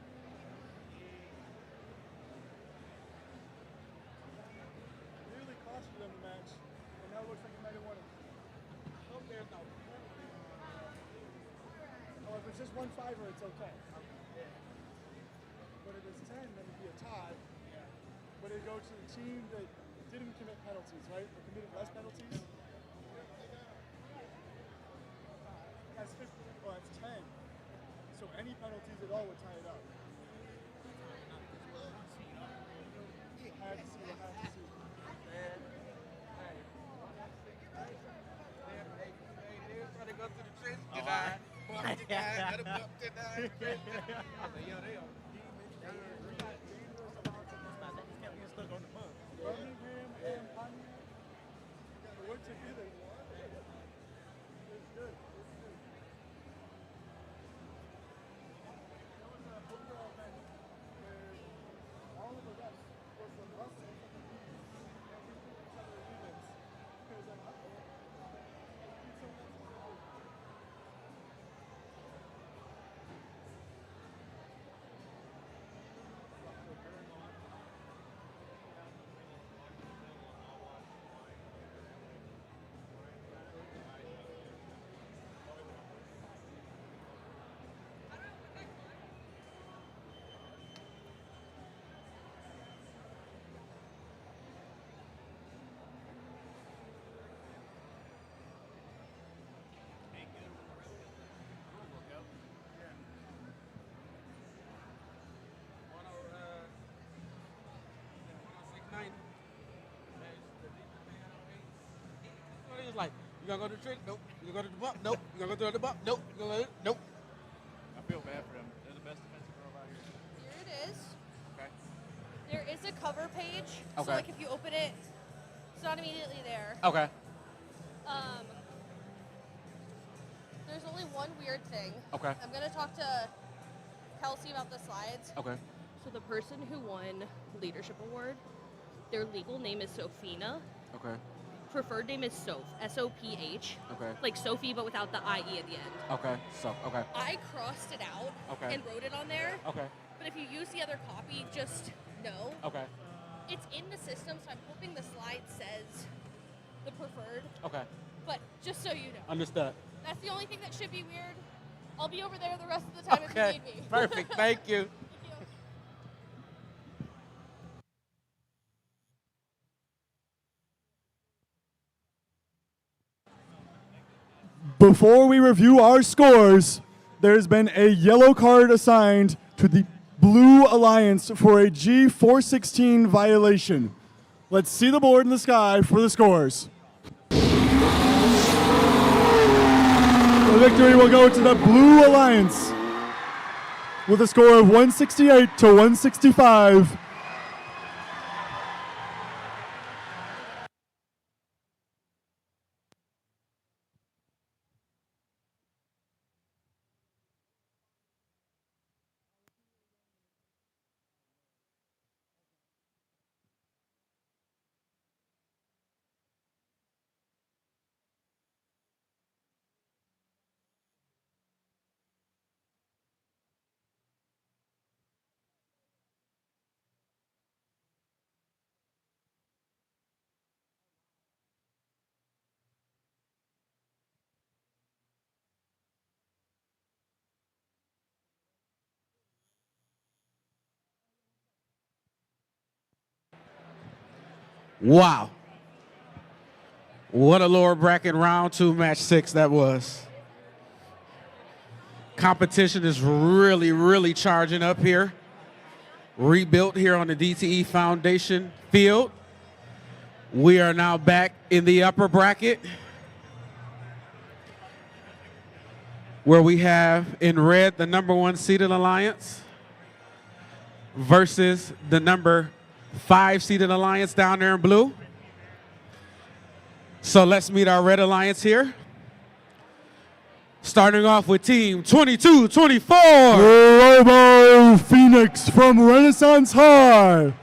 Really costed them the match, and now it looks like they might have won it. Hope there's no. Oh, if it's just 1-5, it's okay. But if it's 10, then it'd be a tie. But it'd go to the team that didn't commit penalties, right? Or committed less penalties. That's 50. Well, that's 10. So any penalties at all would tie it up. Had to see. Trying to go to the trench tonight. Bump tonight. Gotta bump tonight. Birmingham and Pontiac work together. It's good. There was a football event where all of the refs was the Russell and we beat each other events. It was like, He was like, you gonna go to the trick? Nope. You gonna go to the bump? Nope. You gonna go to the bump? Nope. You gonna go to nope. I feel bad for them. They're the best defensive girl out here. Here it is. Okay. There is a cover page. Okay. So like if you open it, it's not immediately there. Okay. There's only one weird thing. Okay. I'm gonna talk to Kelsey about the slides. Okay. So the person who won leadership award, their legal name is Sophina. Okay. Preferred name is Soph, S-O-P-H. Okay. Like Sophie, but without the I-E at the end. Okay. So, okay. I crossed it out Okay. and wrote it on there. Okay. But if you use the other copy, just know. Okay. It's in the system, so I'm hoping the slide says the preferred. Okay. But just so you know. Understood. That's the only thing that should be weird. I'll be over there the rest of the time if Okay. you need me. Perfect. Thank you. Before we review our scores, there's been a yellow card assigned to the Blue Alliance for a G416 violation. Let's see the board in the sky for the scores. The victory will go to the Blue Alliance with a score of 168 to 165. Wow. What a lower bracket round 2 match 6 that was. Competition is really, really charging up here. Rebuilt here on the DTE Foundation field. We are now back in the upper bracket, where we have in red the number 1 seeded alliance versus the number 5 seeded alliance down there in blue. So let's meet our red alliance here. Starting off with team 2224. Robo Phoenix from Renaissance High.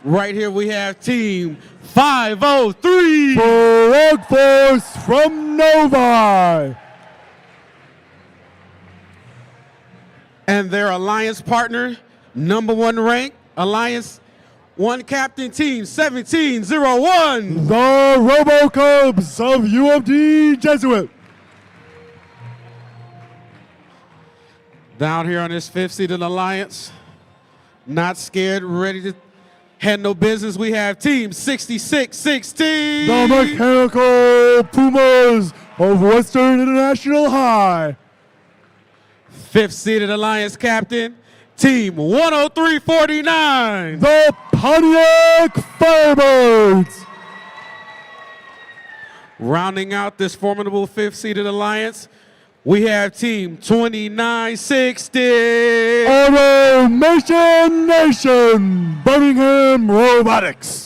Right here we have team 503. Frog Force from Novi. And their alliance partner, number 1 rank, alliance 1 captain, team 1701. The Robo Cubs of UFD Jesuit. Down here on this 5th seeded alliance, not scared, ready to handle business. We have team 6616. The Mechanical Pumas of Western International High. 5th seeded alliance captain, team 10349. The Pontiac Firebirds. Rounding out this formidable 5th seeded alliance, we have team 2960. Automation Nation, Birmingham Robotics.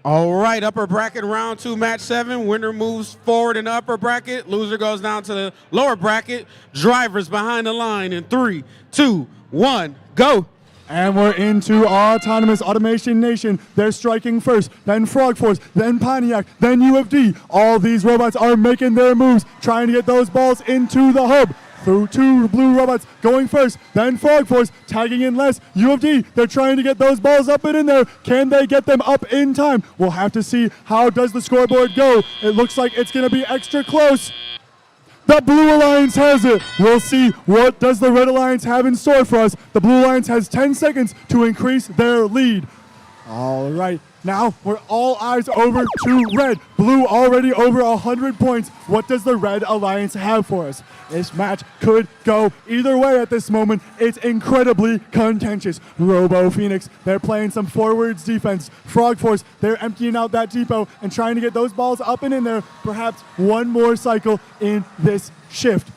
All right, upper bracket round 2, match 7. Winner moves forward in the upper bracket. Loser goes down to the lower bracket. Drivers behind the line in 3, 2, 1, go. And we're into Autonomous Automation Nation. They're striking first, then Frog Force, then Pontiac, then UFD. All these robots are making their moves, trying to get those balls into the hub. Through 2 blue robots going first, then Frog Force tagging in less. UFD, they're trying to get those balls up and in there. Can they get them up in time? We'll have to see how does the scoreboard go. It looks like it's going to be extra close. The Blue Alliance has it. We'll see what does the Red Alliance have in store for us. The Blue Alliance has 10 seconds to increase their lead. All right, now we're all eyes over to Red. Blue already over 100 points. What does the Red Alliance have for us? This match could go either way at this moment. It's incredibly contentious. Robo Phoenix, they're playing some forwards defense. Frog Force, they're emptying out that depot and trying to get those balls up and in there. Perhaps one more cycle in this shift.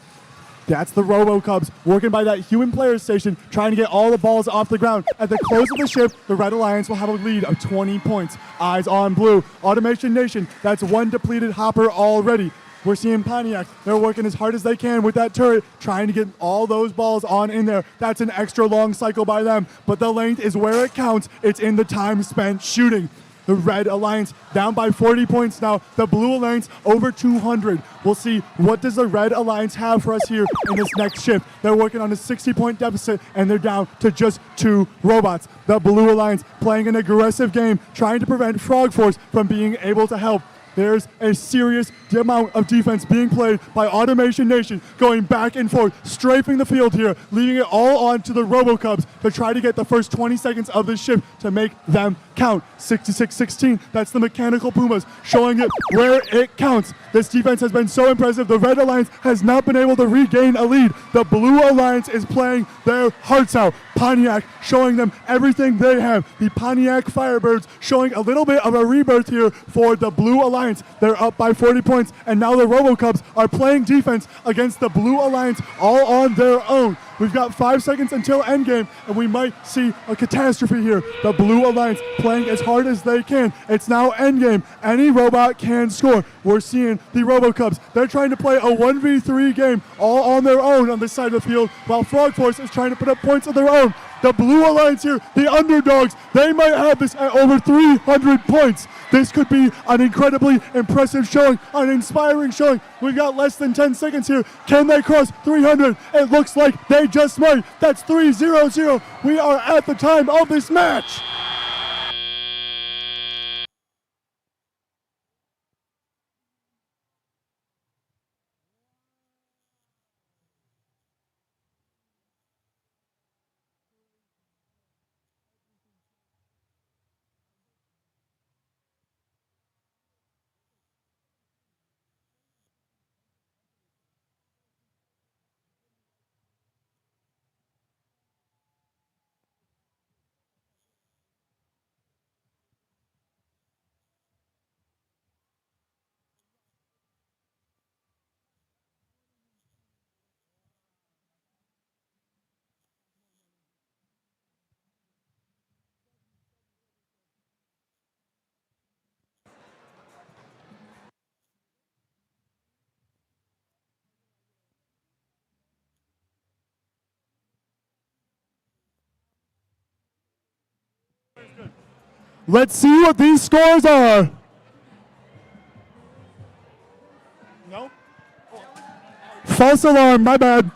That's the Robo Cubs working by that human player station, trying to get all the balls off the ground. At the close of the shift, the Red Alliance will have a lead of 20 points. Eyes on blue. Automation Nation, that's 1 depleted hopper already. We're seeing Pontiac. They're working as hard as they can with that turret, trying to get all those balls on in there. That's an extra long cycle by them, but the length is where it counts. It's in the time spent shooting. The Red Alliance down by 40 points now. The Blue Alliance over 200. We'll see what does the Red Alliance have for us here in this next shift. They're working on a 60-point deficit, and they're down to just 2 robots. The Blue Alliance playing an aggressive game, trying to prevent Frog Force from being able to help. There's a serious amount of defense being played by Automation Nation, going back and forth, strafing the field here, leaving it all on to the RoboCubs to try to get the first 20 seconds of this shift to make them count. 66-16, that's the Mechanical Pumas, showing it where it counts. This defense has been so impressive. The Red Alliance has not been able to regain a lead. The Blue Alliance is playing their hearts out. Pontiac showing them everything they have. The Pontiac Firebirds showing a little bit of a rebirth here for the Blue Alliance. They're up by 40 points, and now the RoboCubs are playing defense against the Blue Alliance all on their own. We've got 5 seconds until endgame, and we might see a catastrophe here. The Blue Alliance playing as hard as they can. It's now endgame. Any robot can score. We're seeing the RoboCubs. They're trying to play a 1v3 game all on their own on this side of the field, while Frog Force is trying to put up points of their own. The Blue Alliance here, the underdogs, they might have this at over 300 points. This could be an incredibly impressive showing, an inspiring showing. We've got less than 10 seconds here. Can they cross 300? It looks like they just might. That's 3-0-0. We are at the time of this match. Let's see what these scores are. No? False alarm, my bad.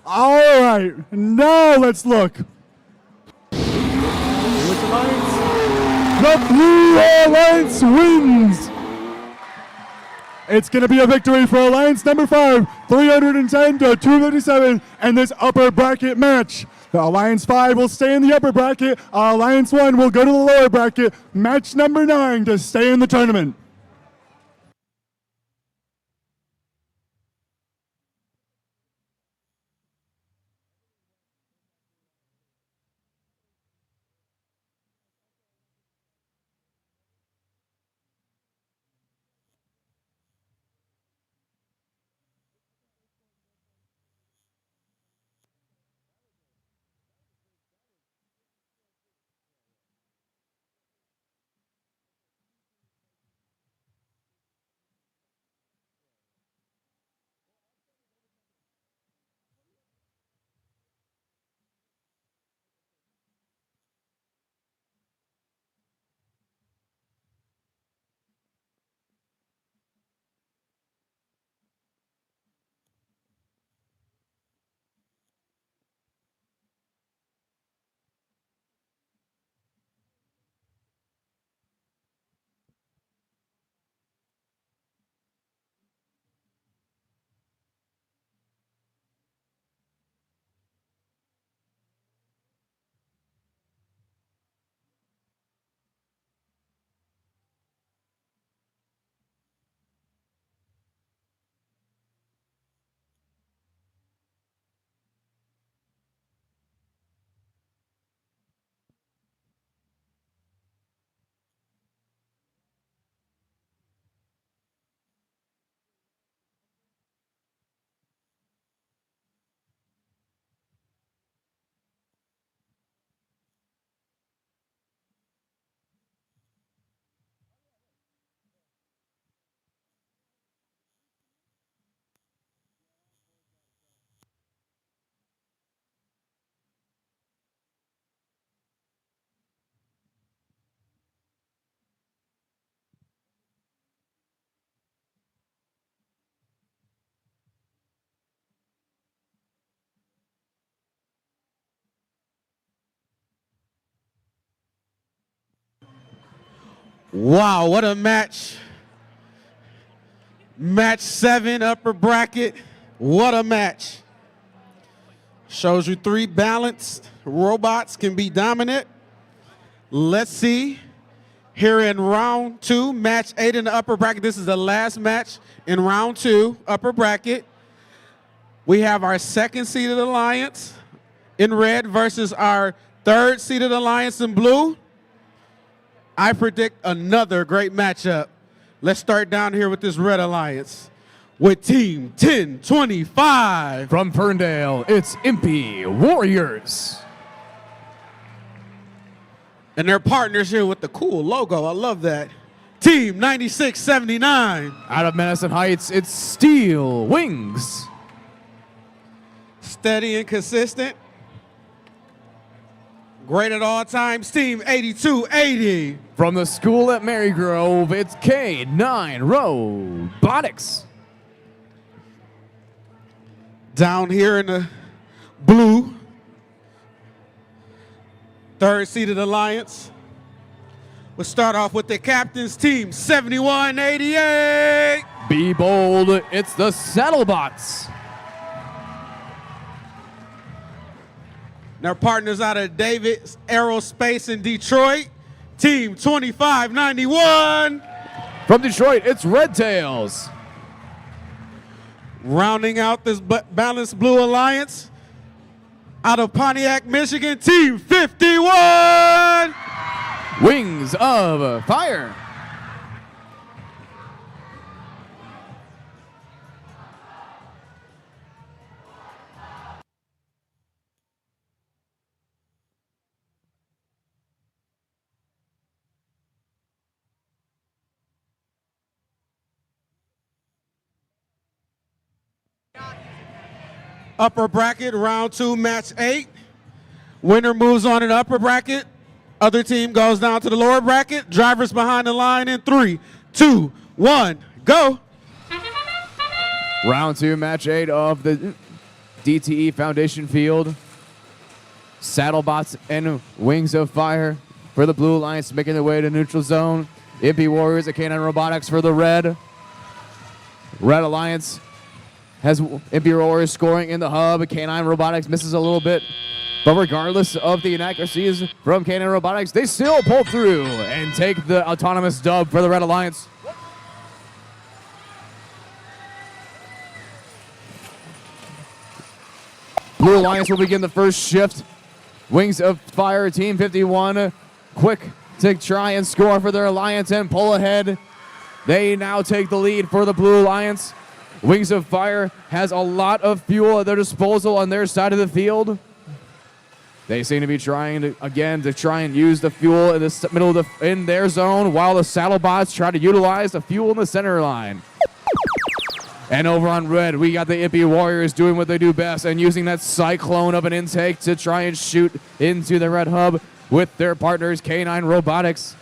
All right, now let's look. Which alliance? The Blue Alliance wins. It's going to be a victory for Alliance number 5, 310 to 257 in this upper bracket match. The Alliance 5 will stay in the upper bracket. Alliance 1 will go to the lower bracket. Match number 9 to stay in the tournament. Wow, what a match. Match 7, upper bracket. What a match. Shows you 3 balanced robots can be dominant. Let's see. Here in round 2, match 8 in the upper bracket. This is the last match in round 2, upper bracket. We have our second seeded alliance in red versus our third seeded alliance in blue. I predict another great matchup. Let's start down here with this red alliance with Team 1025. From Ferndale, it's Impy Warriors. And their partners here with the cool logo. I love that. Team 9679. Out of Madison Heights, it's Steel Wings. Steady and consistent. Great at all times, Team 8280. From the school at Marygrove, it's K9 Robotics. Down here in the blue, third seeded alliance. We'll start off with the captain's team, 7188. Be bold, it's the Saddlebots. Their partners out of Davis Aerospace in Detroit, Team 2591. From Detroit, it's Red Tails. Rounding out this balanced blue alliance, out of Pontiac, Michigan, Team 51. Wings of Fire. Upper bracket, round 2, match 8. Winner moves on in the upper bracket. Other team goes down to the lower bracket. Drivers behind the line in 3, 2, 1, go. Round 2, match 8 of the DTE Foundation Field. Saddlebots and Wings of Fire for the Blue Alliance making their way to neutral zone. Impy Warriors and K9 Robotics for the Red. Red Alliance has Impy Warriors scoring in the hub. K9 Robotics misses a little bit. But regardless of the inaccuracies from K9 Robotics, they still pull through and take the autonomous dub for the Red Alliance. Blue Alliance will begin the first shift. Wings of Fire, Team 51, quick to try and score for their alliance and pull ahead. They now take the lead for the Blue Alliance. Wings of Fire has a lot of fuel at their disposal on their side of the field. They seem to be trying to try and use the fuel in the middle of in their zone, while the Saddlebots try to utilize the fuel in the center line. And over on red, we got the Impy Warriors doing what they do best and using that cyclone of an intake to try and shoot into the red hub with their partners, K9 Robotics.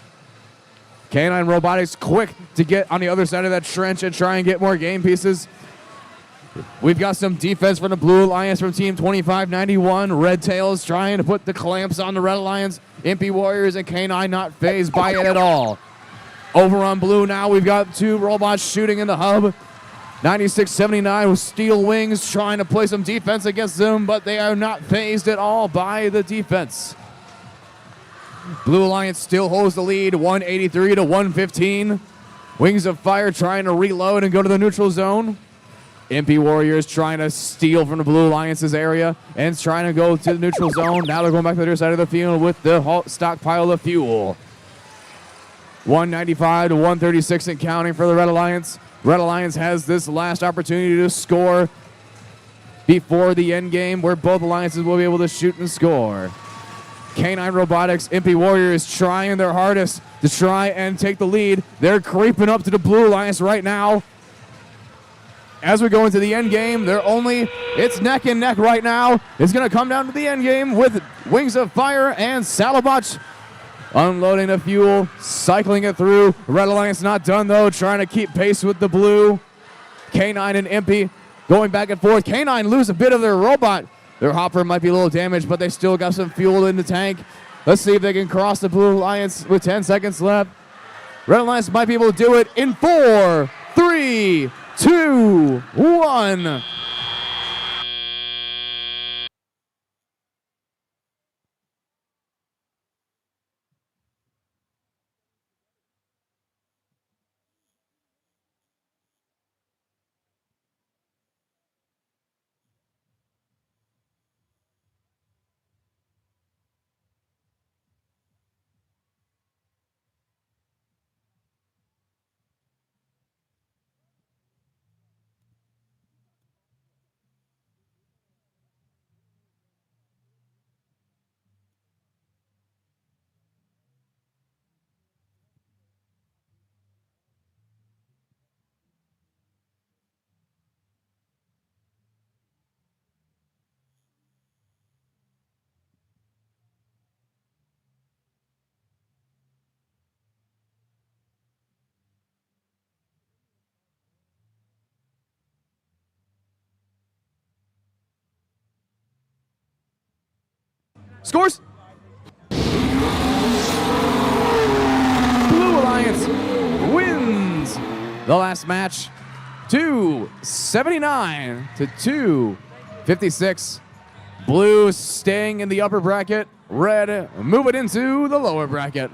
K9 Robotics quick to get on the other side of that trench and try and get more game pieces. We've got some defense from the Blue Alliance from Team 2591. Red Tails trying to put the clamps on the Red Alliance. Impy Warriors and K9 not phased by it at all. Over on blue now, we've got 2 robots shooting in the hub. 9679 with Steel Wings trying to play some defense against them, but they are not phased at all by the defense. Blue Alliance still holds the lead, 183 to 115. Wings of Fire trying to reload and go to the neutral zone. Impy Warriors trying to steal from the Blue Alliance's area and trying to go to the neutral zone. Now they're going back to their side of the field with the stockpile of fuel. 195 to 136 and counting for the Red Alliance. Red Alliance has this last opportunity to score before the end game, where both alliances will be able to shoot and score. K9 Robotics, Impy Warriors trying their hardest to try and take the lead. They're creeping up to the Blue Alliance right now. As we go into the end game, it's neck and neck right now. It's going to come down to the end game with Wings of Fire and Saddlebots unloading the fuel, cycling it through. Red Alliance not done though, trying to keep pace with the blue. K9 and Impy going back and forth. K9 lose a bit of their robot. Their hopper might be a little damaged, but they still got some fuel in the tank. Let's see if they can cross the Blue Alliance with 10 seconds left. Red Alliance might be able to do it in 4, 3, 2, 1. Scores. Blue Alliance wins the last match 279 to 256. Blue staying in the upper bracket. Red moving into the lower bracket.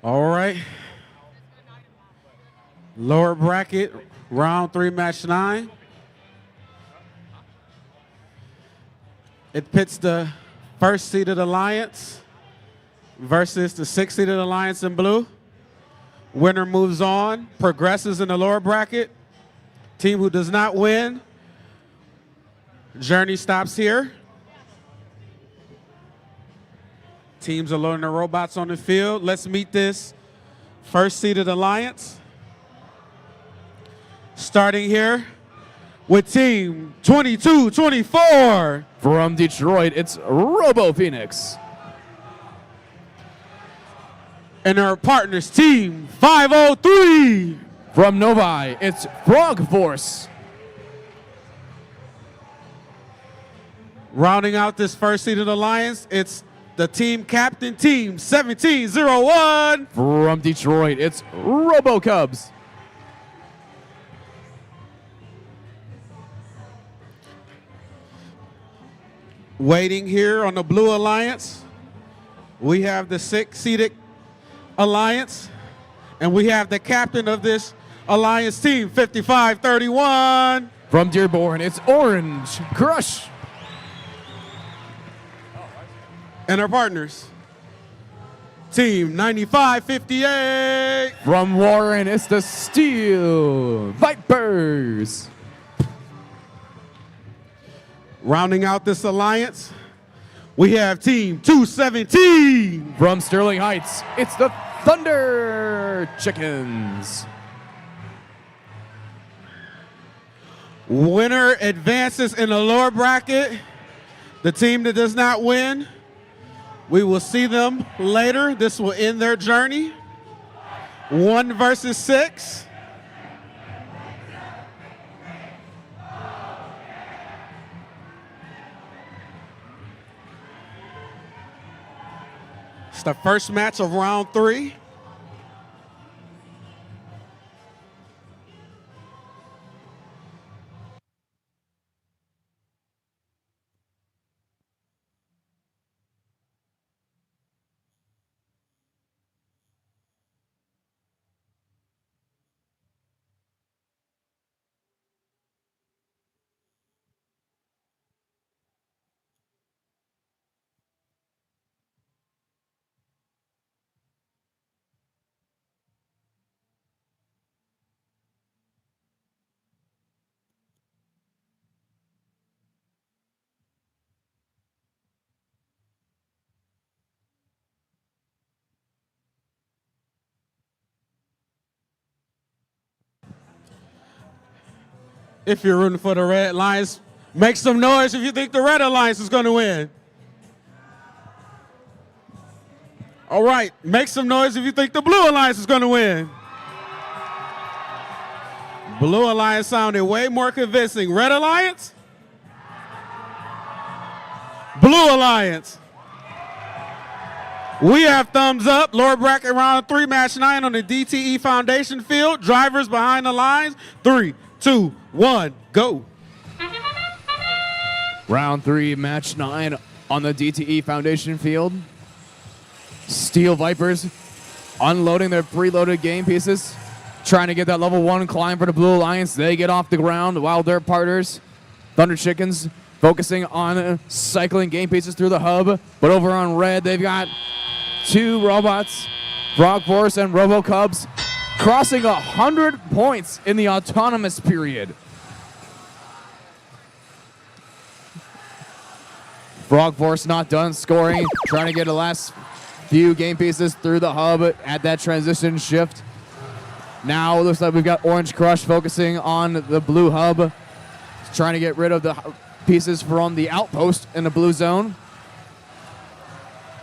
All right. Lower bracket, round 3, match 9. It pits the first seeded alliance versus the 6th seeded alliance in blue. Winner moves on, progresses in the lower bracket. Team who does not win, journey stops here. Teams are loading their robots on the field. Let's meet this first seeded alliance. Starting here with team 22-24. From Detroit, it's Robo Phoenix. And our partners, team 503. From Novi, it's Frog Force. Rounding out this first seeded alliance, it's the team captain, team 1701. From Detroit, it's Robo Cubs. Waiting here on the blue alliance, we have the 6th seeded alliance, and we have the captain of this alliance team, 5531. From Dearborn, it's Orange Crush. And our partners, team 9558. From Warren, it's the Steel Vipers. Rounding out this alliance, we have team 217. From Sterling Heights, it's the Thunder Chickens. Winner advances in the lower bracket. The team that does not win, we will see them later. This will end their journey. 1 versus 6. It's the first match of round 3. If you're rooting for the Red Lions, make some noise if you think the Red Alliance is going to win. All right, make some noise if you think the Blue Alliance is going to win. Blue Alliance sounded way more convincing. Red Alliance? Blue Alliance. We have thumbs up. Lower bracket round 3, match 9 on the DTE Foundation field. Drivers behind the lines. 3, 2, 1, go. Round 3, match 9 on the DTE Foundation field. Steel Vipers unloading their preloaded game pieces, trying to get that level 1 climb for the Blue Alliance. They get off the ground while their partners, Thunder Chickens, focusing on cycling game pieces through the hub. But over on red, they've got 2 robots, Frog Force and Robo Cubs, crossing 100 points in the autonomous period. Frog Force not done scoring, trying to get the last few game pieces through the hub at that transition shift. Now it looks like we've got Orange Crush focusing on the blue hub, trying to get rid of the pieces from the outpost in the blue zone.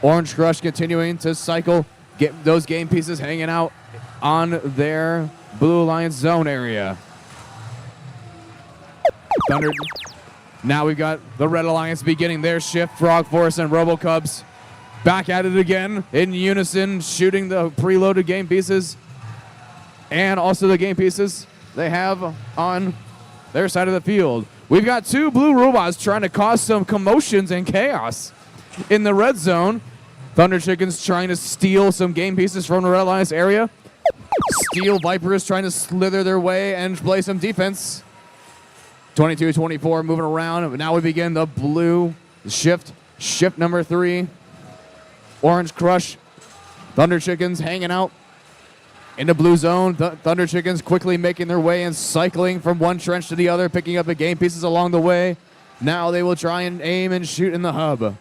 Orange Crush continuing to cycle, get those game pieces hanging out on their Blue Alliance zone area. Thunder. Now we've got the Red Alliance beginning their shift. Frog Force and Robo Cubs back at it again in unison, shooting the preloaded game pieces and also the game pieces they have on their side of the field. We've got 2 blue robots trying to cause some commotions and chaos in the red zone. Thunder Chickens trying to steal some game pieces from the Red Alliance area. Steel Vipers trying to slither their way and play some defense. 22-24 moving around. Now we begin the blue shift. Shift number 3. Orange Crush. Thunder Chickens hanging out in the blue zone. Thunder Chickens quickly making their way and cycling from one trench to the other, picking up the game pieces along the way. Now they will try and aim and shoot in the hub.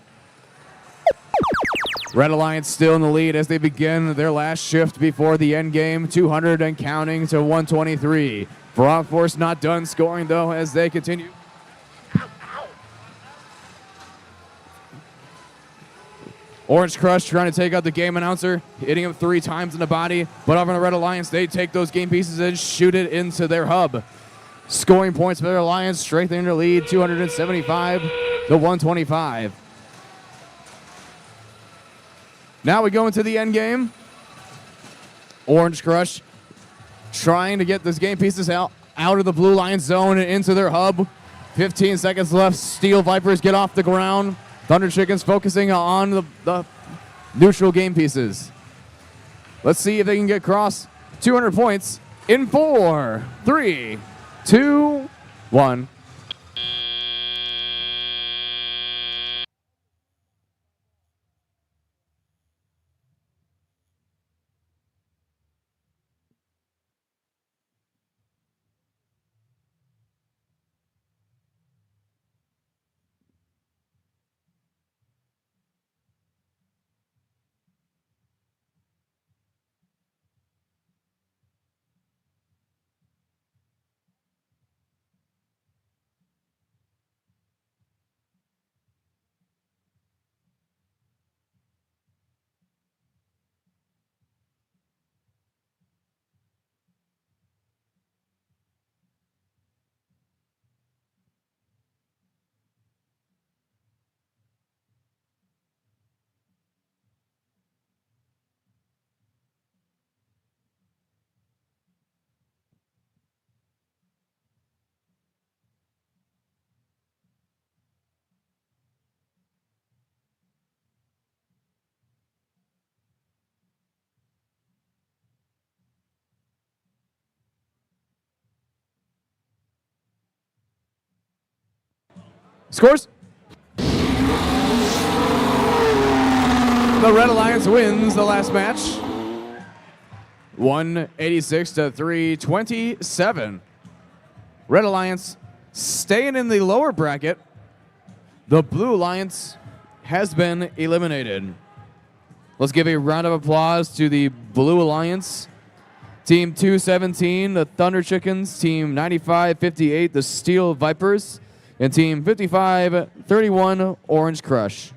Red Alliance still in the lead as they begin their last shift before the end game. 200 and counting to 123. Frog Force not done scoring though as they continue. Orange Crush trying to take out the game announcer, hitting him 3 times in the body. But over in the Red Alliance, they take those game pieces and shoot it into their hub. Scoring points for their Alliance, strengthening their lead, 275 to 125. Now we go into the end game. Orange Crush trying to get those game pieces out of the Blue Lion zone and into their hub. 15 seconds left. Steel Vipers get off the ground. Thunder Chickens focusing on the neutral game pieces. Let's see if they can get across 200 points in 4, 3, 2, 1. Scores. The Red Alliance wins the last match. 186 to 327. Red Alliance staying in the lower bracket. The Blue Alliance has been eliminated. Let's give a round of applause to the Blue Alliance. Team 217, the Thunder Chickens. Team 9558, the Steel Vipers. And Team 5531, Orange Crush.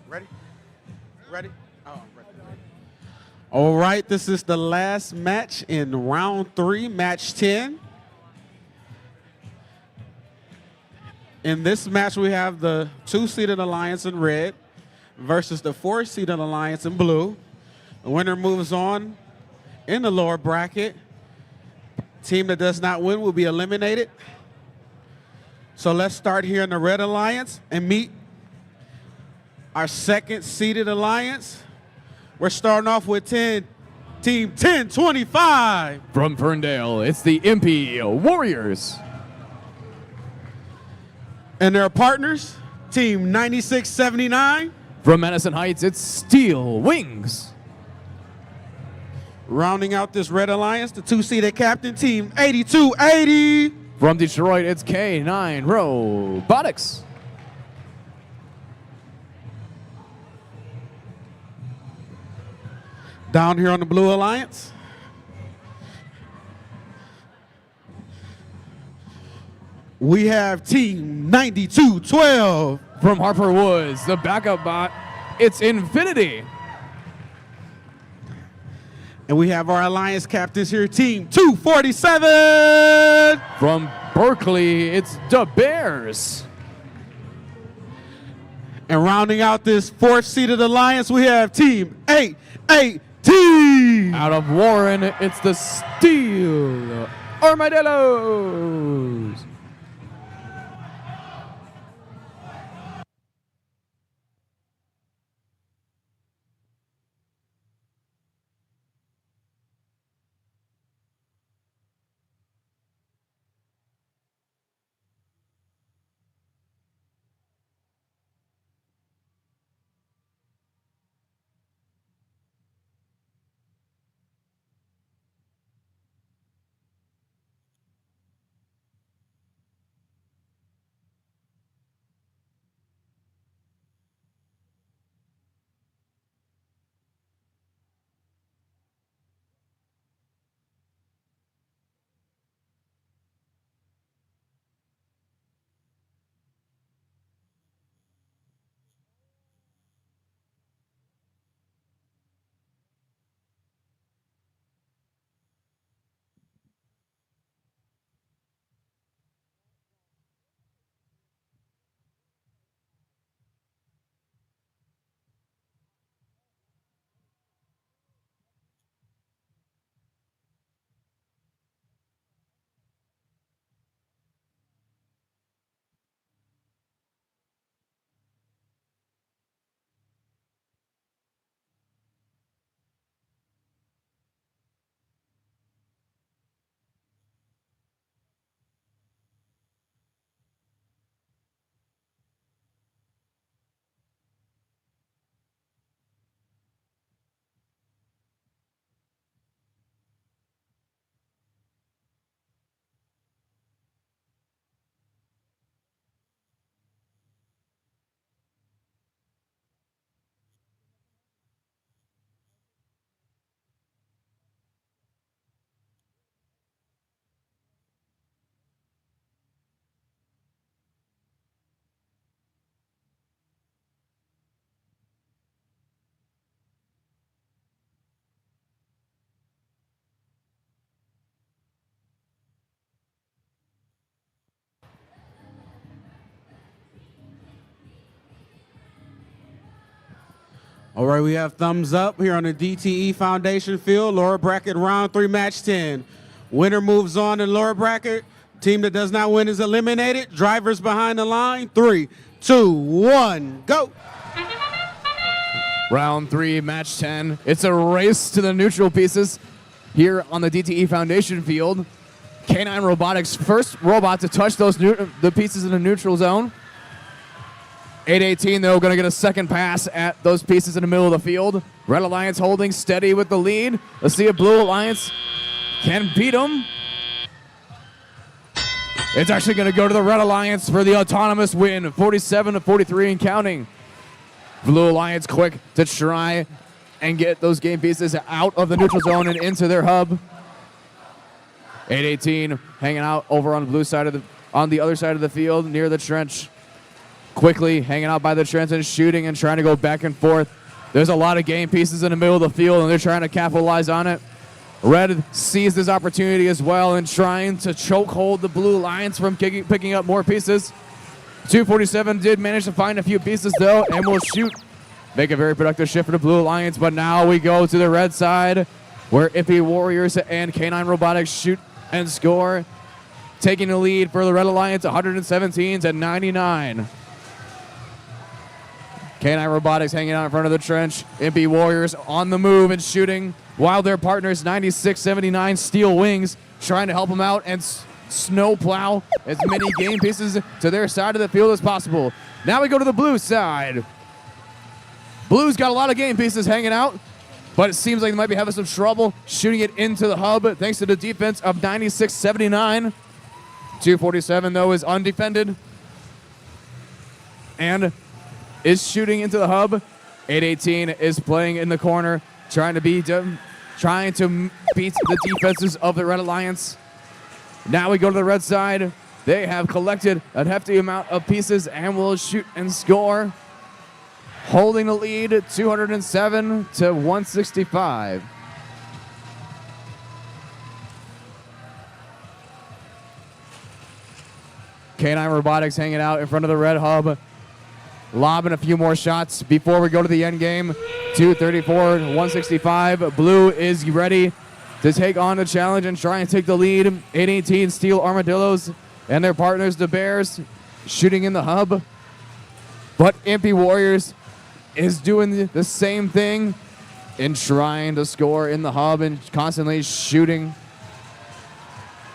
Ready? Ready? Oh, ready. All right, this is the last match in round 3, match 10. In this match, we have the 2-seeded Alliance in red versus the 4-seeded Alliance in blue. The winner moves on in the lower bracket. Team that does not win will be eliminated. So let's start here in the Red Alliance and meet our 2nd-seeded Alliance. We're starting off with Team 1025. From Ferndale, it's the MP Warriors. And their partners, Team 9679. From Madison Heights, it's Steel Wings. Rounding out this Red Alliance, the two-seeded captain, team 8280. From Detroit, it's K9 Robotics. Down here on the Blue Alliance, we have team 9212. From Harper Woods, the backup bot, it's Infinity. And we have our Alliance captains here, team 247. From Berkeley, it's the Bears. And rounding out this fourth-seeded alliance, we have team 818. Out of Warren, it's the Steel Armadillos. All right, we have thumbs up here on the DTE Foundation field. Lower bracket round 3, match 10. Winner moves on in lower bracket. Team that does not win is eliminated. Drivers behind the line. 3, 2, 1, go. Round 3, match 10. It's a race to the neutral pieces here on the DTE Foundation field. K9 Robotics, first robot to touch those the pieces in the neutral zone. 818, though, going to get a second pass at those pieces in the middle of the field. Red Alliance holding steady with the lead. Let's see if Blue Alliance can beat them. It's actually going to go to the Red Alliance for the autonomous win, 47-43 and counting. Blue Alliance quick to try and get those game pieces out of the neutral zone and into their hub. 818 hanging out over on the blue side of on the other side of the field near the trench. Quickly hanging out by the trench and shooting and trying to go back and forth. There's a lot of game pieces in the middle of the field and they're trying to capitalize on it. Red sees this opportunity as well and trying to choke hold the Blue Alliance from picking up more pieces. 247 did manage to find a few pieces though and will shoot. Make a very productive shift for the Blue Alliance, but now we go to the red side where Ippy Warriors and K9 Robotics shoot and score. Taking the lead for the Red Alliance, 117-99. K9 Robotics hanging out in front of the trench. Impy Warriors on the move and shooting, while their partners 96-79 Steel Wings trying to help them out and snowplow as many game pieces to their side of the field as possible. Now we go to the blue side. Blue's got a lot of game pieces hanging out, but it seems like they might be having some trouble shooting it into the hub thanks to the defense of 96-79. 247, though, is undefended and is shooting into the hub. 818 is playing in the corner, trying to beat the defenses of the Red Alliance. Now we go to the red side. They have collected a hefty amount of pieces and will shoot and score, holding the lead 207-165. K9 Robotics hanging out in front of the red hub, lobbing a few more shots before we go to the end game. 234-165. Blue is ready to take on the challenge and try and take the lead. 818 Steel Armadillos and their partners, the Bears, shooting in the hub. But Impy Warriors is doing the same thing and trying to score in the hub and constantly shooting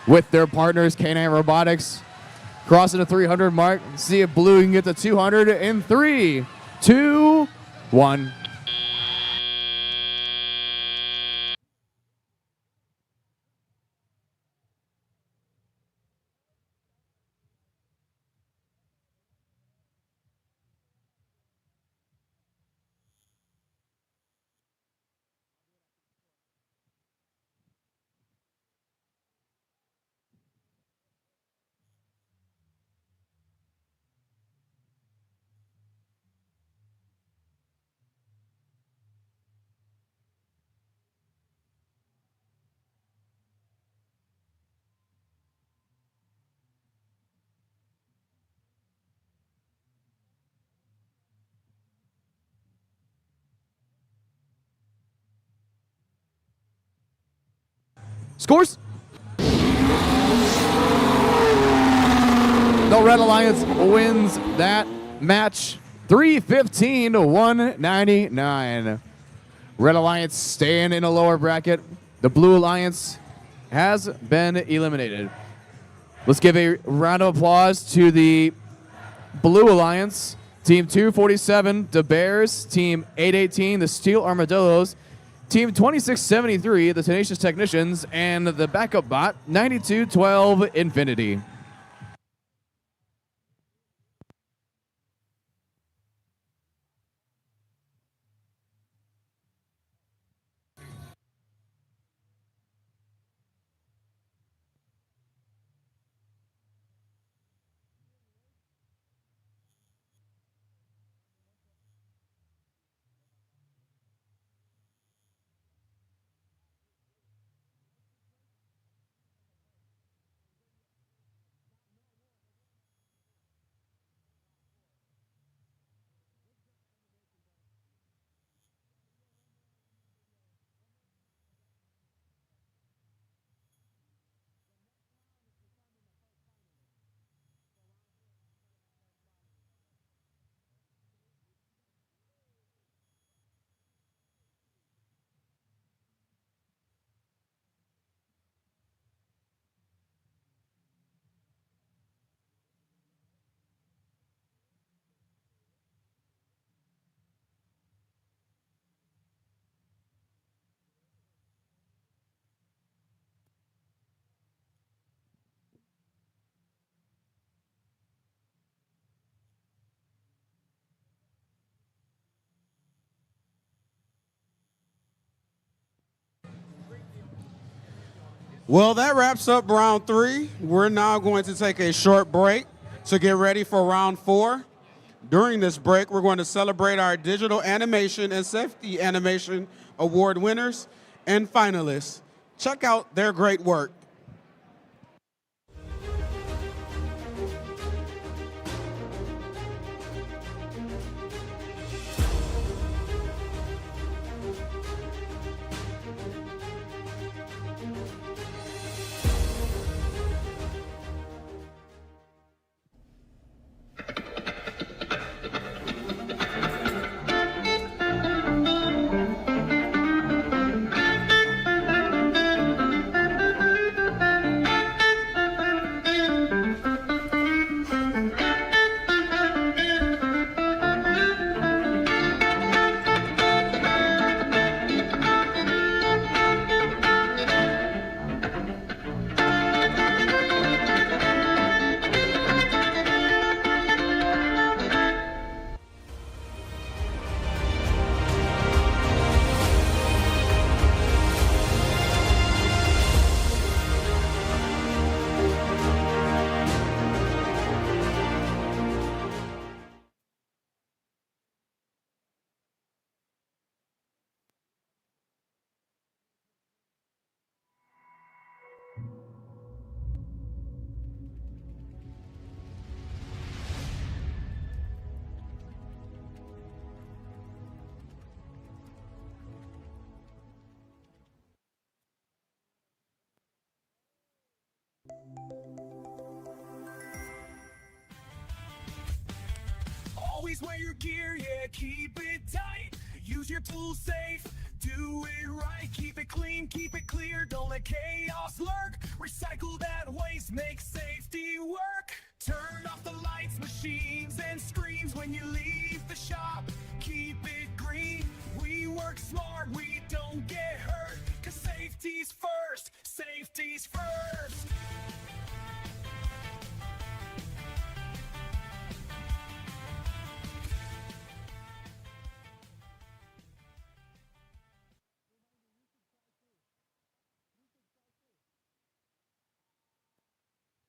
with their partners, K9 Robotics. Crossing the 300 mark. See if Blue can get to 200 in 3, 2, 1. Scores. The Red Alliance wins that match 315-199. Red Alliance staying in a lower bracket. The Blue Alliance has been eliminated. Let's give a round of applause to the Blue Alliance. Team 247, the Bears. Team 818, the Steel Armadillos. Team 2673, the Tenacious Technicians, and the backup bot, 9212 Infinity. Well, that wraps up round 3. We're now going to take a short break to get ready for round 4. During this break, we're going to celebrate our digital animation and safety animation award winners and finalists. Check out their great work. Always wear your gear, yeah, keep it tight. Use your tools safe, do it right. Keep it clean, keep it clear, don't let chaos lurk. Recycle that waste, make safety work. Turn off the lights, machines, and screens when you leave the shop. Keep it green, we work smart, we don't get hurt. Cause safety's first, safety's first.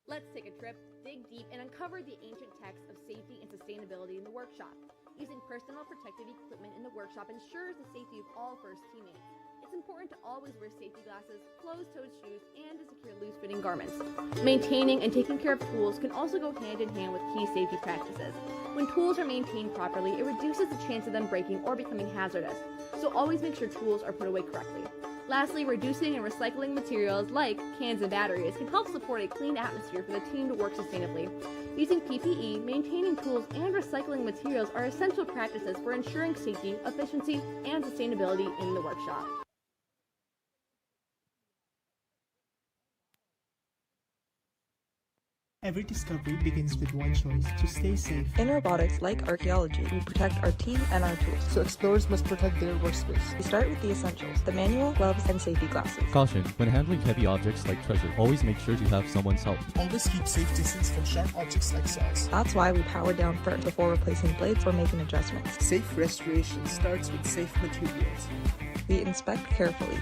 Let's take a trip, dig deep, and uncover the ancient texts of safety and sustainability in the workshop. Using personal protective equipment in the workshop ensures the safety of all first teammates. It's important to always wear safety glasses, closed-toed shoes, and to secure loose-fitting garments. Maintaining and taking care of tools can also go hand in hand with key safety practices. When tools are maintained properly, it reduces the chance of them breaking or becoming hazardous, so always make sure tools are put away correctly. Lastly, reducing and recycling materials like cans and batteries can help support a clean atmosphere for the team to work sustainably. Using PPE, maintaining tools, and recycling materials are essential practices for ensuring safety, efficiency, and sustainability in the workshop. Every discovery begins with one choice: to stay safe. In robotics, like archaeology, we protect our team and our tools. So explorers must protect their workspace. We start with the essentials: the manual, gloves, and safety glasses. Caution: when handling heavy objects like treasure, always make sure to have someone's help. Always keep safe distance from sharp objects like saws. That's why we power down first before replacing blades or making adjustments. Safe restoration starts with safe materials. We inspect carefully,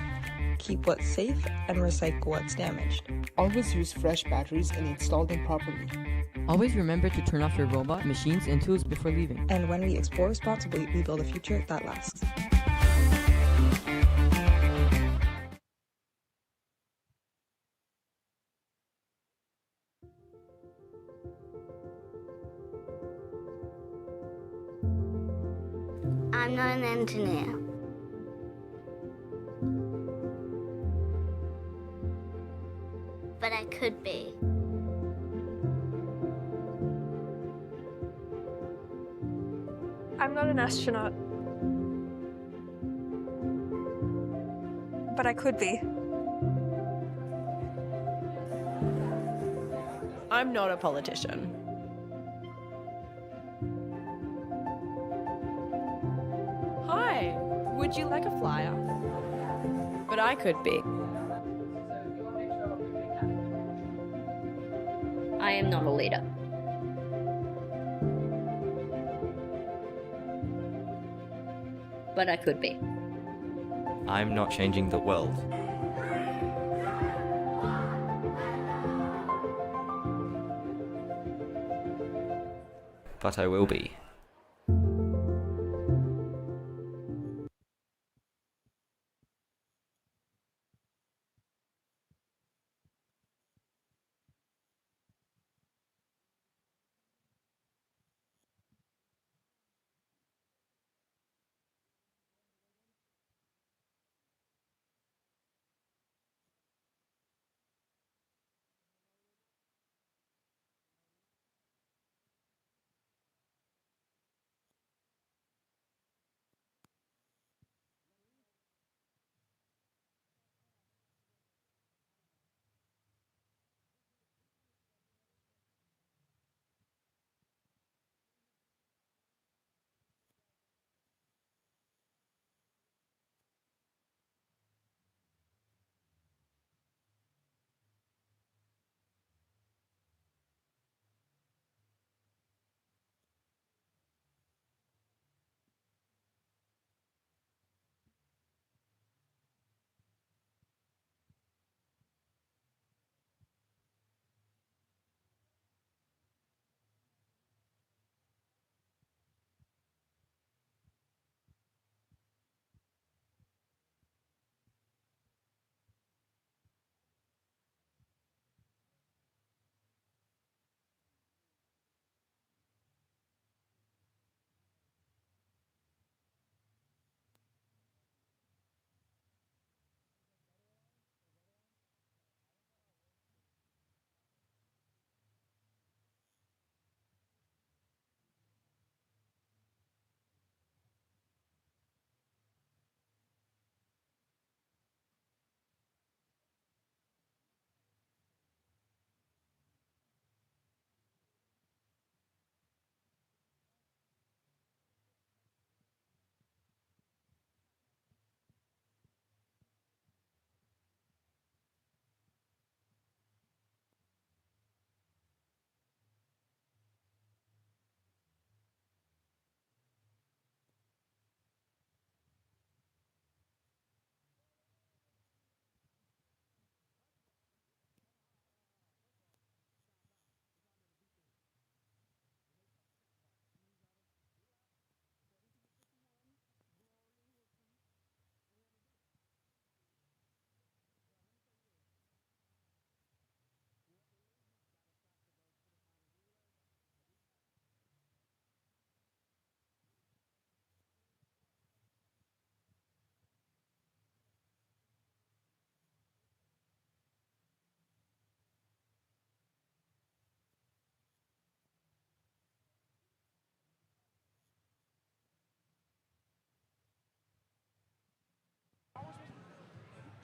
keep what's safe, and recycle what's damaged. Always use fresh batteries and install them properly. Always remember to turn off your robot, machines, and tools before leaving. And when we explore responsibly, we build a future that lasts. I'm not an engineer. But I could be. I'm not an astronaut. But I could be. I'm not a politician. Hi, would you like a flyer? But I could be. I am not a leader. But I could be. I'm not changing the world. But I will be.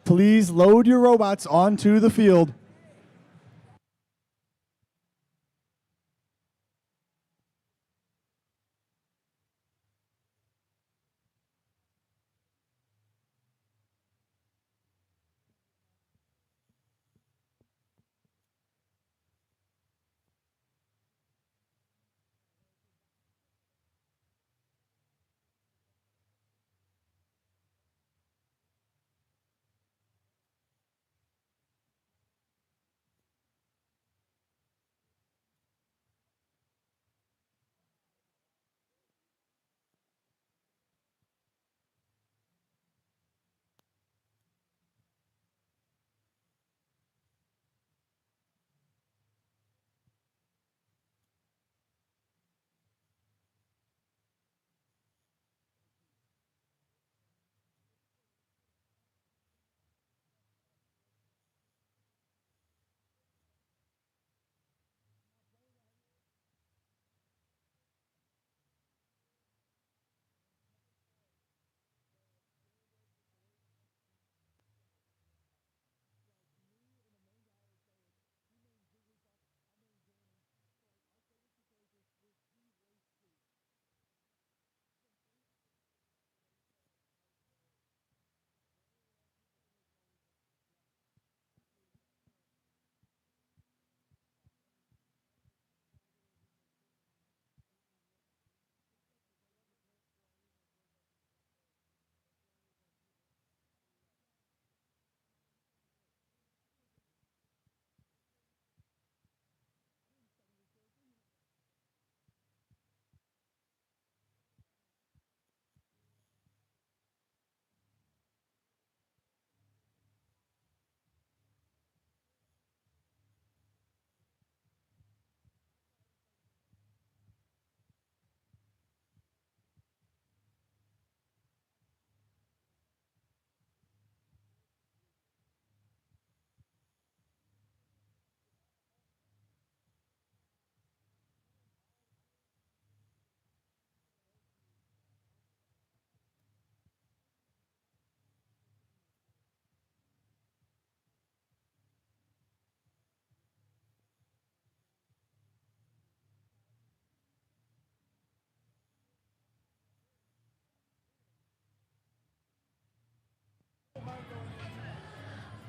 please load your robots onto the field.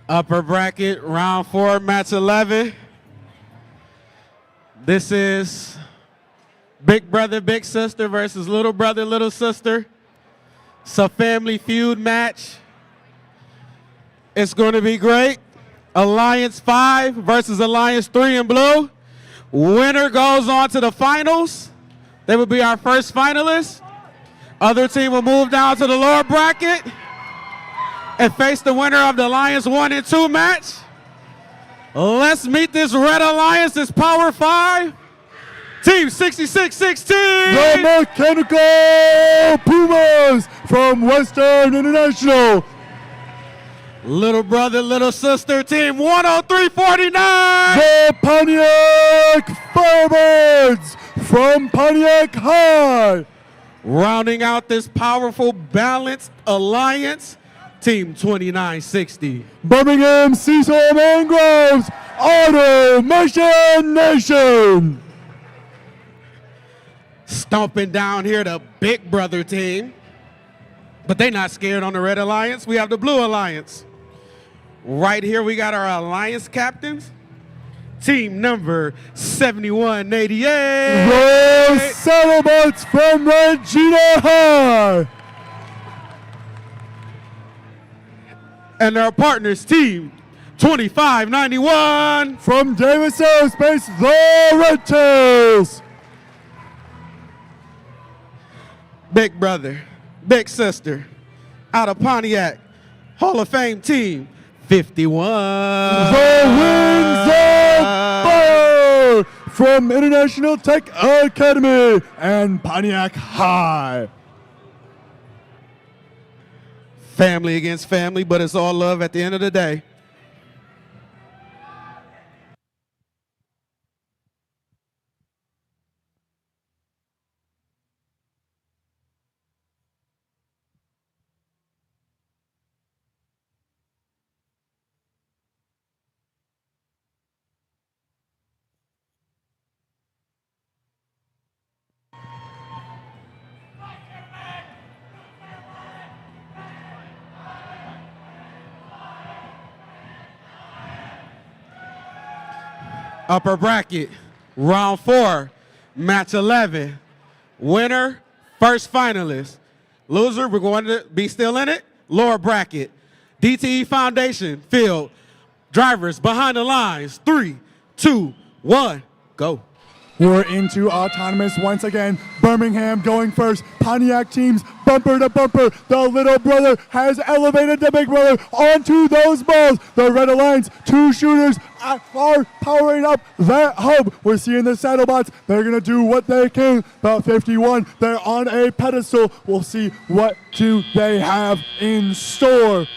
Upper bracket, round 4, match 11. This is big brother, big sister versus little brother, little sister. It's a family feud match. It's going to be great. Alliance 5 versus Alliance 3 in blue. Winner goes on to the finals. They will be our first finalists. Other team will move down to the lower bracket and face the winner of the Alliance 1 and 2 match. Let's meet this Red Alliance, this Power 5. Team 6616. The Mechanical Pumas from Western International. Little brother, little sister, team 10349. The Pontiac Firebirds from Pontiac High. Rounding out this powerful, balanced alliance, team 2960. Birmingham Cecil Mangroves Automation Nation. Stomping down here the big brother team. But they not scared on the Red Alliance. We have the Blue Alliance. Right here we got our alliance captains. Team number 7188. The Saddlebots from Regina High. And our partners, team 2591. From Davis Aerospace, the Red Tails. Big brother, big sister, out of Pontiac, Hall of Fame team 51. The Wings of Fire from International Tech Academy and Pontiac High. Family against family, but it's all love at the end of the day. Upper bracket, round 4, match 11. Winner, first finalist. Loser, we're going to be still in it. Lower bracket. DTE Foundation field. Drivers behind the lines. 3, 2, 1, go. We're into autonomous once again. Birmingham going first. Pontiac teams bumper to bumper. The little brother has elevated the big brother onto those balls. The Red Alliance, 2 shooters are powering up that hub. We're seeing the Saddlebots. They're going to do what they can. The 51, they're on a pedestal. We'll see what do they have in store.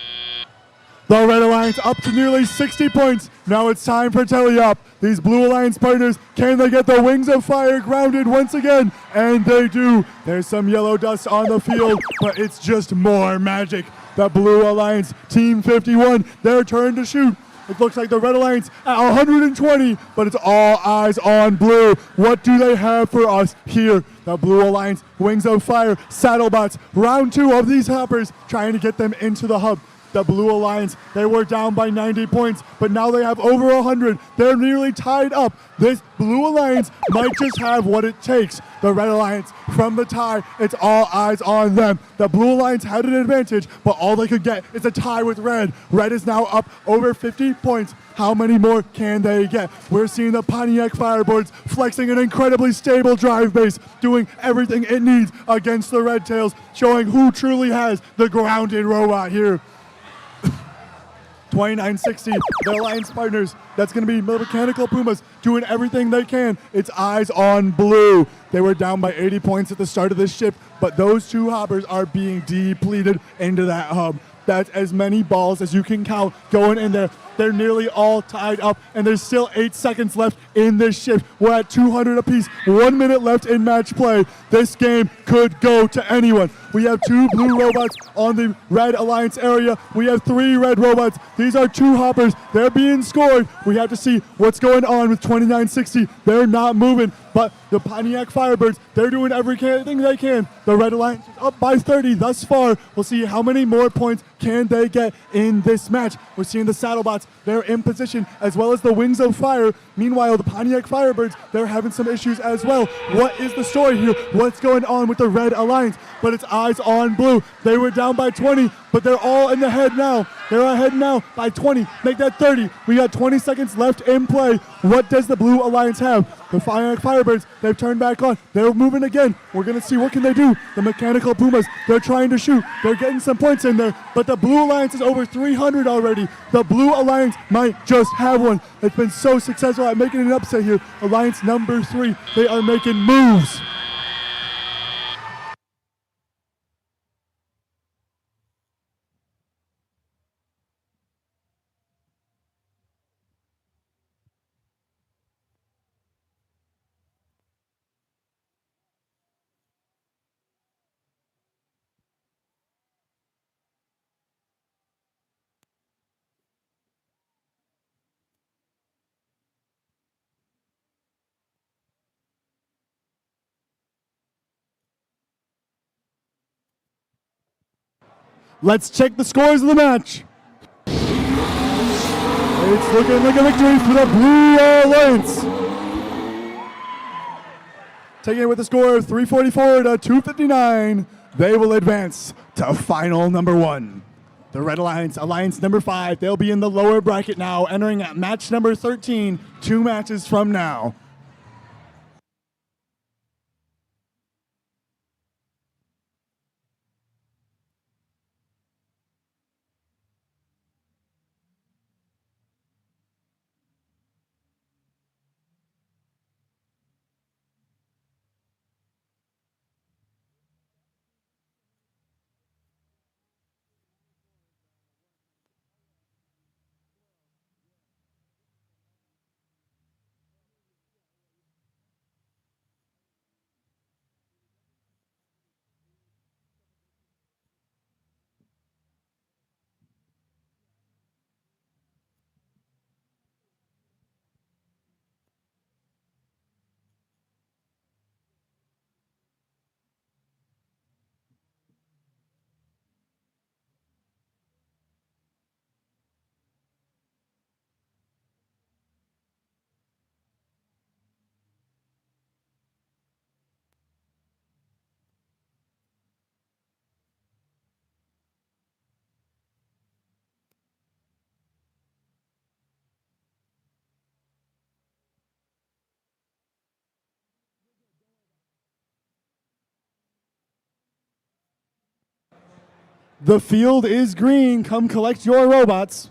The Red Alliance up to nearly 60 points. Now it's time for Tele-Op. These Blue Alliance partners, can they get the Wings of Fire grounded once again? And they do. There's some yellow dust on the field, but it's just more magic. The Blue Alliance, Team 51, their turn to shoot. It looks like the Red Alliance at 120, but it's all eyes on blue. What do they have for us here? The Blue Alliance, Wings of Fire, Saddlebots, round 2 of these hoppers, trying to get them into the hub. The Blue Alliance, they were down by 90 points, but now they have over 100. They're nearly tied up. This Blue Alliance might just have what it takes. The Red Alliance, from the tie, it's all eyes on them. The Blue Alliance had an advantage, but all they could get is a tie with Red. Red is now up over 50 points. How many more can they get? We're seeing the Pontiac Fireboards flexing an incredibly stable drive base, doing everything it needs against the Red Tails, showing who truly has the grounded robot here. 2960, the Alliance partners. That's going to be Mechanical Pumas doing everything they can. It's eyes on blue. They were down by 80 points at the start of this shift, but those 2 hoppers are being depleted into that hub. That's as many balls as you can count going in there. They're nearly all tied up, and there's still 8 seconds left in this shift. We're at 200 apiece, 1 minute left in match play. This game could go to anyone. We have 2 blue robots on the Red Alliance area. We have 3 red robots. These are 2 hoppers. They're being scored. We have to see what's going on with 2960. They're not moving, but the Pontiac Firebirds, they're doing everything they can. The Red Alliance is up by 30 thus far. We'll see how many more points can they get in this match. We're seeing the Saddlebots, they're in position, as well as the Wings of Fire. Meanwhile, the Pontiac Firebirds, they're having some issues as well. What is the story here? What's going on with the Red Alliance? But it's eyes on blue. They were down by 20, but they're all in the head now. They're ahead now by 20. Make that 30. We got 20 seconds left in play. What does the Blue Alliance have? The Firebirds, they've turned back on. They're moving again. We're going to see what can they do. The Mechanical Pumas, they're trying to shoot. They're getting some points in there, but the Blue Alliance is over 300 already. The Blue Alliance might just have one. It's been so successful at making an upset here. Alliance number 3, they are making moves. Let's check the scores of the match. It's looking like a victory for the Blue Alliance. Taking it with a score of 344 to 259, they will advance to final number 1. The Red Alliance, Alliance number 5, they'll be in the lower bracket now, entering at match number 13, 2 matches from now. The field is green. Come collect your robots.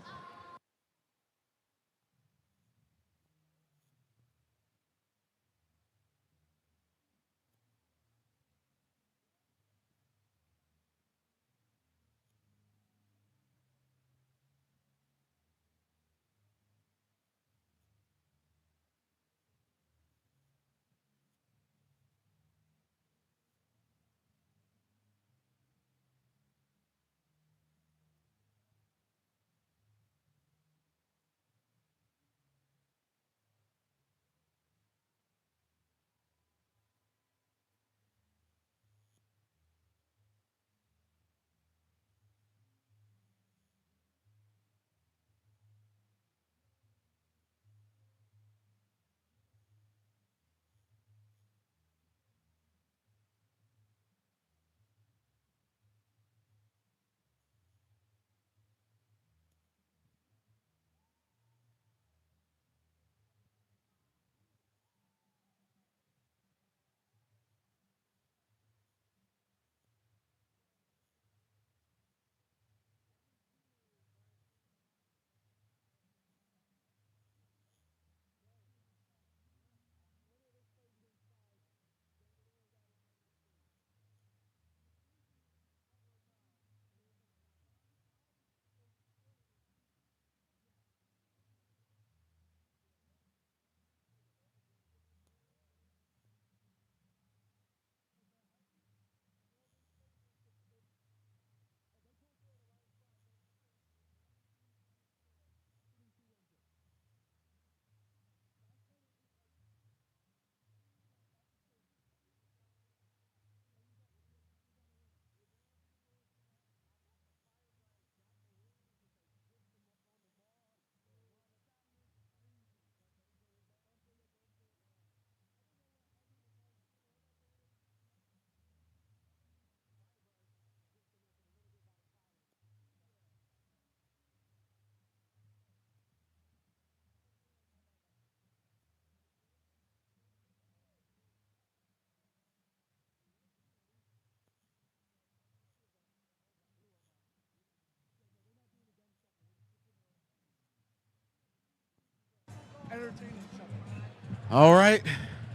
All right,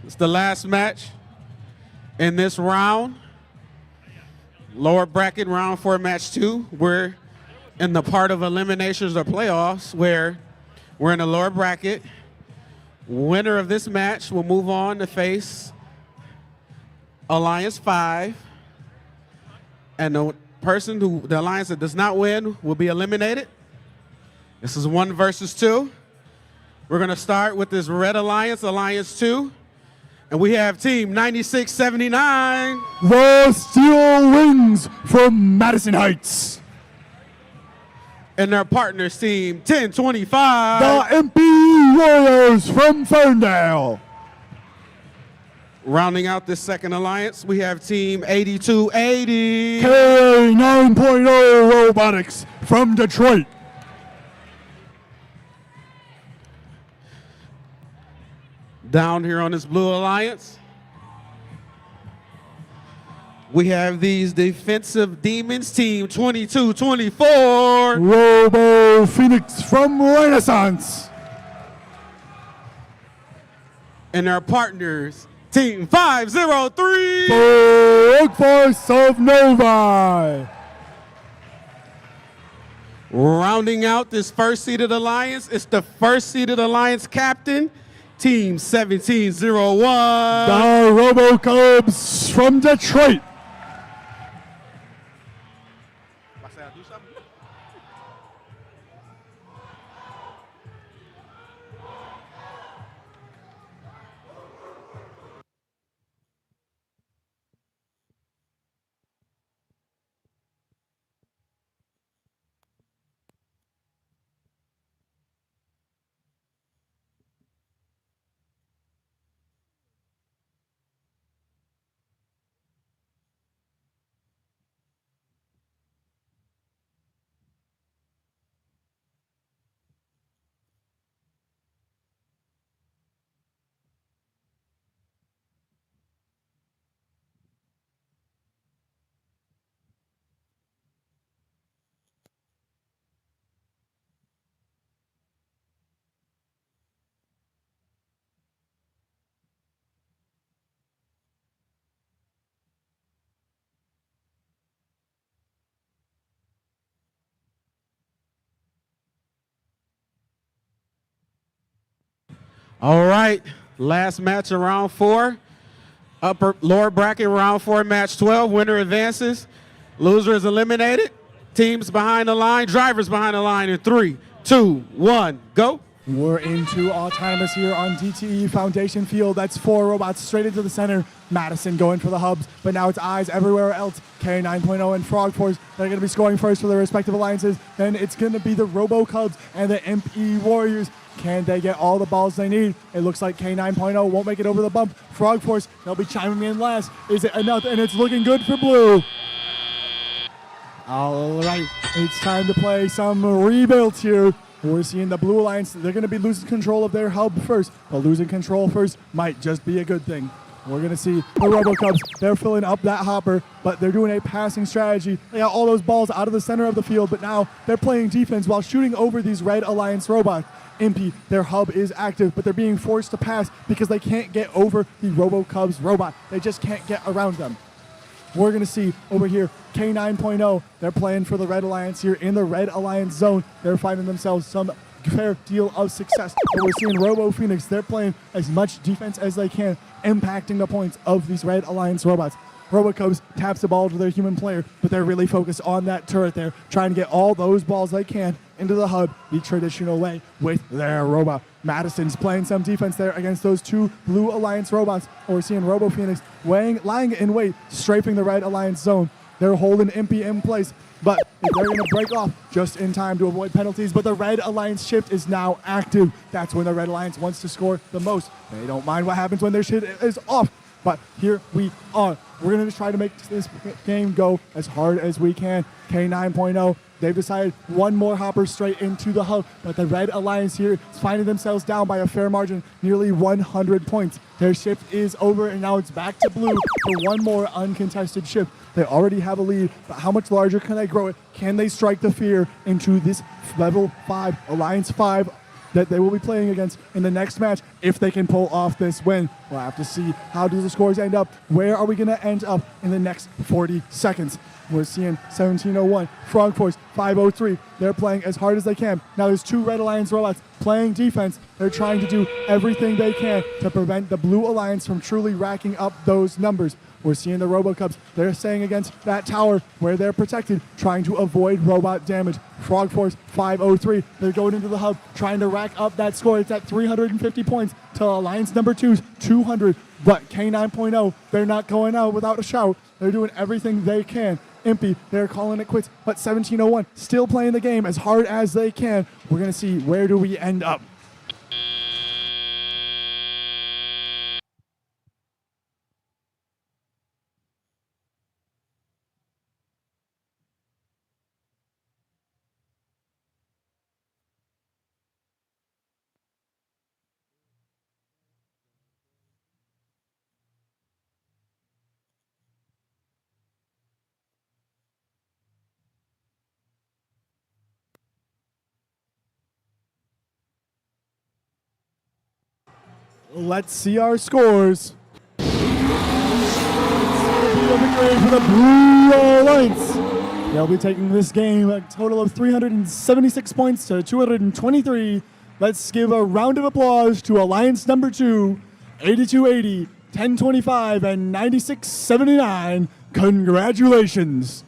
it's the last match in this round. Lower bracket round 4, match 2. We're in the part of eliminations or playoffs where we're in the lower bracket. Winner of this match will move on to face Alliance 5. And the alliance that does not win will be eliminated. This is 1 versus 2. We're going to start with this red alliance, Alliance 2. And we have team 9679. The Steel Wings from Madison Heights. And their partners, team 1025. The MP Warriors from Ferndale. Rounding out this second alliance, we have team 8280. KA 9.0 Robotics from Detroit. Down here on this blue alliance, we have these defensive demons, team 2224. Robo Phoenix from Renaissance. And our partners, team 503. Workforce of Novi. Rounding out this first seeded alliance, it's the first seeded alliance captain, team 1701. The Robo Cubs from Detroit. All right, last match of round 4. Lower bracket round 4, match 12. Winner advances. Loser is eliminated. Teams behind the line, drivers behind the line in 3, 2, 1, go. We're into autonomous here on DTE Foundation Field. That's 4 robots straight into the center. Madison going for the hubs, but now it's eyes everywhere else. K9.0 and Frog Force, they're going to be scoring first for their respective alliances. Then it's going to be the Robo Cubs and the MP Warriors. Can they get all the balls they need? It looks like K9.0 won't make it over the bump. Frog Force, they'll be chiming in last. Is it enough? And it's looking good for blue. All right, it's time to play some rebuild here. We're seeing the Blue Alliance, they're going to be losing control of their hub first, but losing control first might just be a good thing. We're going to see the RoboCubs, they're filling up that hopper, but they're doing a passing strategy. They got all those balls out of the center of the field, but now they're playing defense while shooting over these Red Alliance robots. Impy, their hub is active, but they're being forced to pass because they can't get over the RoboCubs robot. They just can't get around them. We're going to see over here K9.0. They're playing for the Red Alliance here in the Red Alliance zone. They're finding themselves some fair deal of success. But we're seeing Robo Phoenix. They're playing as much defense as they can, impacting the points of these Red Alliance robots. RoboCubs taps the ball to their human player, but they're really focused on that turret there, trying to get all those balls they can into the hub the traditional way with their robot. Madison's playing some defense there against those 2 Blue Alliance robots. We're seeing Robo Phoenix lying in wait, strafing the Red Alliance zone. They're holding Impy in place, but they're going to break off just in time to avoid penalties. But the Red Alliance shift is now active. That's when the Red Alliance wants to score the most. They don't mind what happens when their shift is off. But here we are. We're going to try to make this game go as hard as we can. K9.0, they've decided one more hopper straight into the hub, but the Red Alliance here is finding themselves down by a fair margin, nearly 100 points. Their shift is over, and now it's back to blue for one more uncontested shift. They already have a lead, but how much larger can they grow it? Can they strike the fear into this level 5, Alliance 5, that they will be playing against in the next match if they can pull off this win? We'll have to see how do the scores end up. Where are we going to end up in the next 40 seconds? We're seeing 1701, Frog Force 503. They're playing as hard as they can. Now there's 2 Red Alliance robots playing defense. They're trying to do everything they can to prevent the Blue Alliance from truly racking up those numbers. We're seeing the RoboCubs. They're staying against that tower where they're protected, trying to avoid robot damage. Frog Force 503. They're going into the hub, trying to rack up that score. It's at 350 points to Alliance number 2's 200. But K9.0, they're not going out without a shout. They're doing everything they can. Impy, they're calling it quits. But 1701 still playing the game as hard as they can. We're going to see where do we end up. Let's see our scores. It's going to be a victory for the Blue Alliance. They'll be taking this game a total of 376 points to 223. Let's give a round of applause to Alliance number 2, 8280, 1025, and 9679. Congratulations.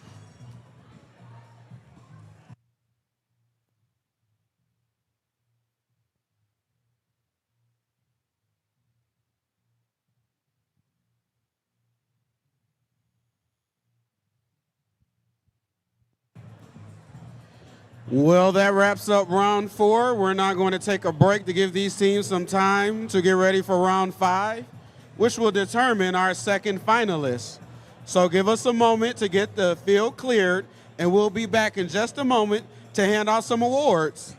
Well, that wraps up round 4. We're now going to take a break to give these teams some time to get ready for round 5, which will determine our second finalist. So give us a moment to get the field cleared, and we'll be back in just a moment to hand out some awards.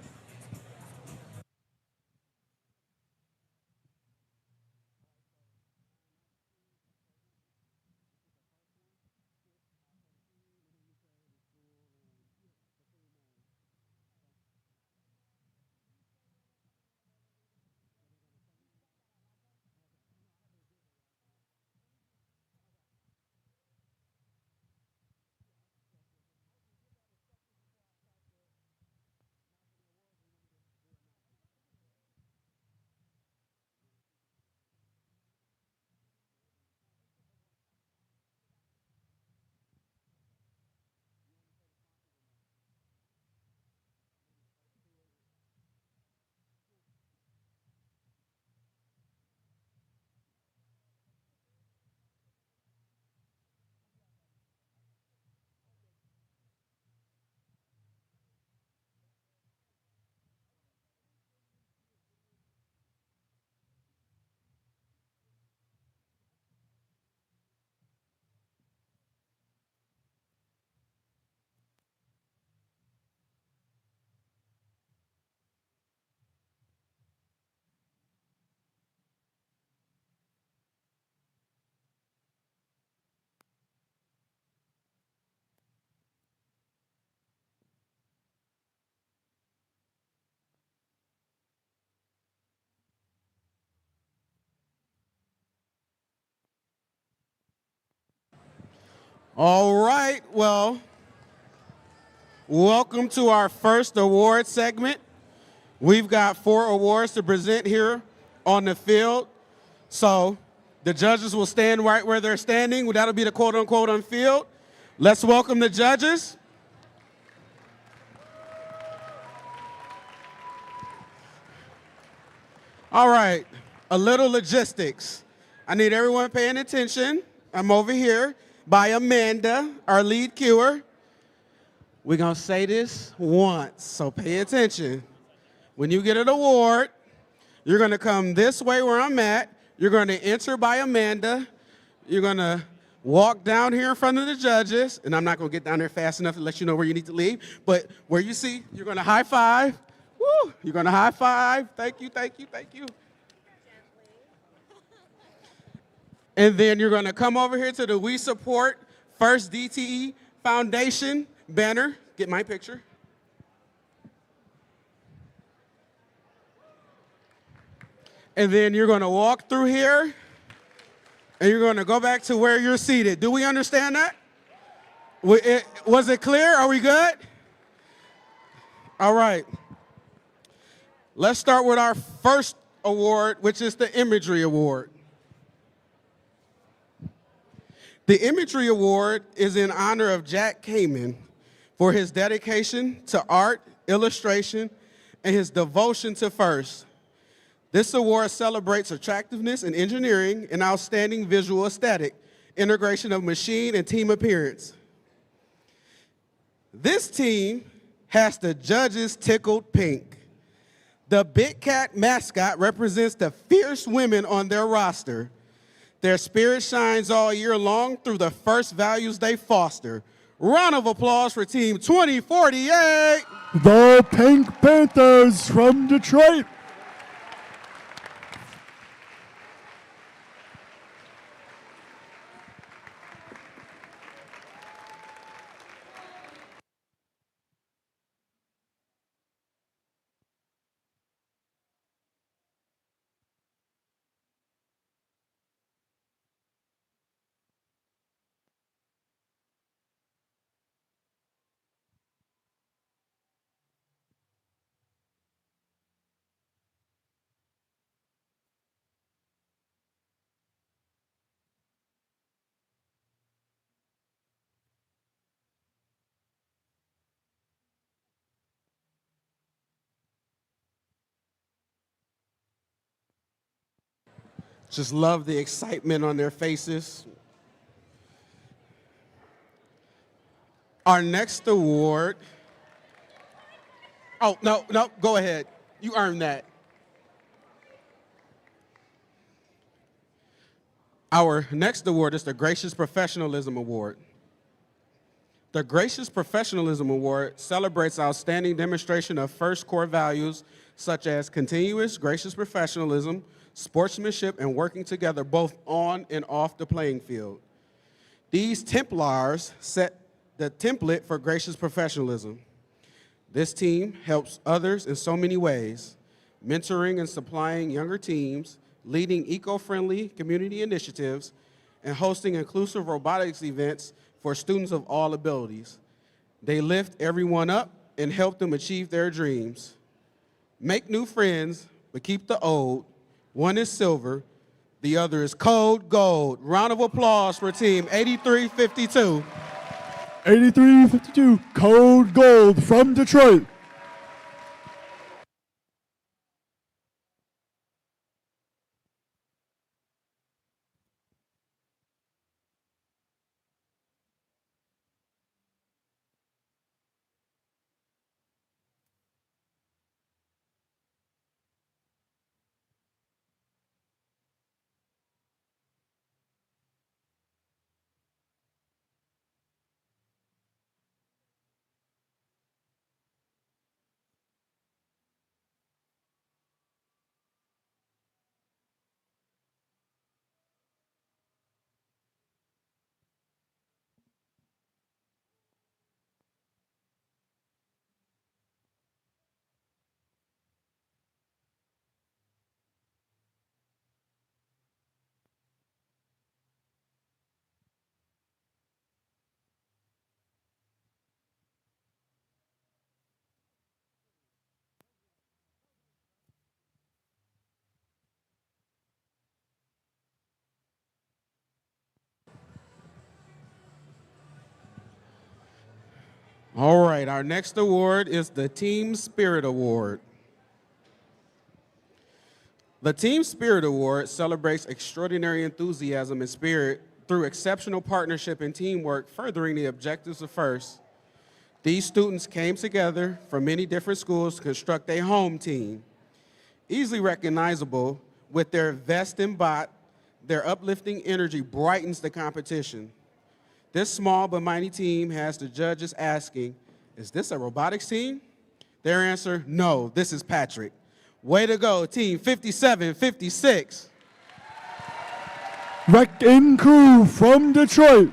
All right, well, welcome to our first award segment. We've got 4 awards to present here on the field. So the judges will stand right where they're standing. That'll be the quote unquote on field. Let's welcome the judges. All right, a little logistics. I need everyone paying attention. I'm over here by Amanda, our lead cuer. We're gonna say this once, so pay attention. When you get an award, you're gonna come this way where I'm at. You're gonna enter by Amanda. You're gonna walk down here in front of the judges, and I'm not gonna get down there fast enough to let you know where you need to leave, but where you see, you're gonna high five. Woo! You're gonna high five. Thank you, thank you, thank you. And then you're gonna come over here to the We Support First DTE Foundation banner. Get my picture. And then you're gonna walk through here, and you're gonna go back to where you're seated. Do we understand that? Was it clear? Are we good? All right. Let's start with our first award, which is the Imagery Award. The Imagery Award is in honor of Jack Kamen for his dedication to art, illustration, and his devotion to FIRST. This award celebrates attractiveness in engineering and outstanding visual aesthetic, integration of machine and team appearance. This team has the judges tickled pink. The Big Cat mascot represents the fierce women on their roster. Their spirit shines all year long through the FIRST values they foster. Round of applause for Team 2048. The Pink Panthers from Detroit. Just love the excitement on their faces. Our next award. Oh, no, go ahead. You earned that. Our next award is the Gracious Professionalism Award. The Gracious Professionalism Award celebrates outstanding demonstration of FIRST core values such as continuous gracious professionalism, sportsmanship, and working together both on and off the playing field. These Templars set the template for gracious professionalism. This team helps others in so many ways, mentoring and supplying younger teams, leading eco-friendly community initiatives, and hosting inclusive robotics events for students of all abilities. They lift everyone up and help them achieve their dreams. Make new friends, but keep the old. One is silver, the other is code gold. Round of applause for Team 8352. 8352, Code Gold from Detroit. All right, our next award is the Team Spirit Award. The Team Spirit Award celebrates extraordinary enthusiasm and spirit through exceptional partnership and teamwork, furthering the objectives of FIRST. These students came together from many different schools to construct a home team. Easily recognizable with their vest and bot, their uplifting energy brightens the competition. This small but mighty team has the judges asking, is this a robotics team? Their answer, no, this is Patrick. Way to go, team 5756. Wrecking Crew from Detroit.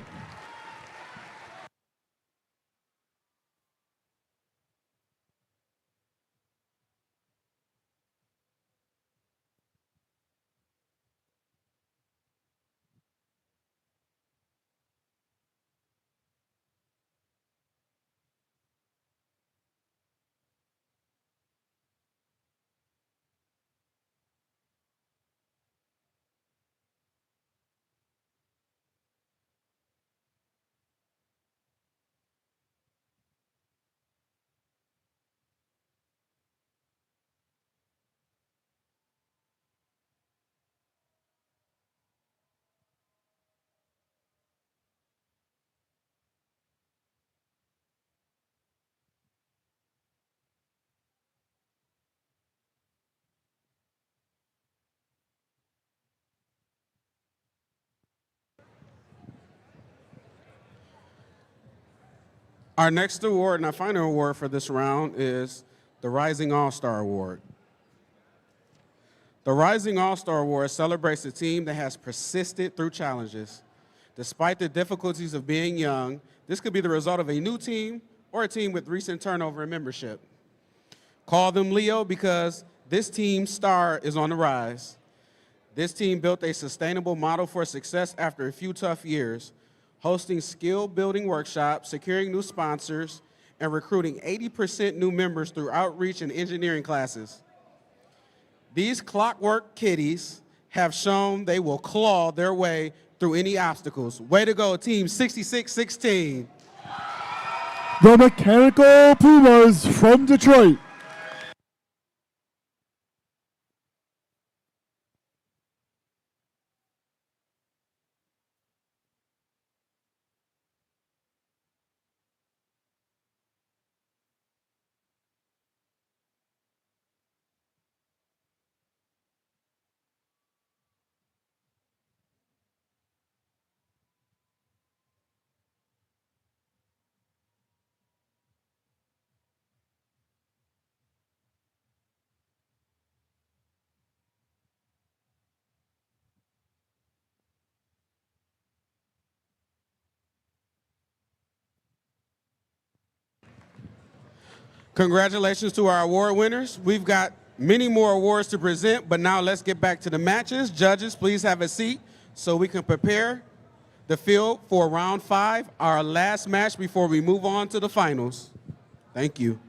Our next award and our final award for this round is the Rising All-Star Award. The Rising All-Star Award celebrates a team that has persisted through challenges. Despite the difficulties of being young, this could be the result of a new team or a team with recent turnover in membership. Call them Leo because this team's star is on the rise. This team built a sustainable model for success after a few tough years, hosting skill-building workshops, securing new sponsors, and recruiting 80% new members through outreach and engineering classes. These clockwork kitties have shown they will claw their way through any obstacles. Way to go, team 6616. The Mechanical Pumas from Detroit. Congratulations to our award winners. We've got many more awards to present, but now let's get back to the matches. Judges, please have a seat so we can prepare the field for round 5, our last match before we move on to the finals. Thank you.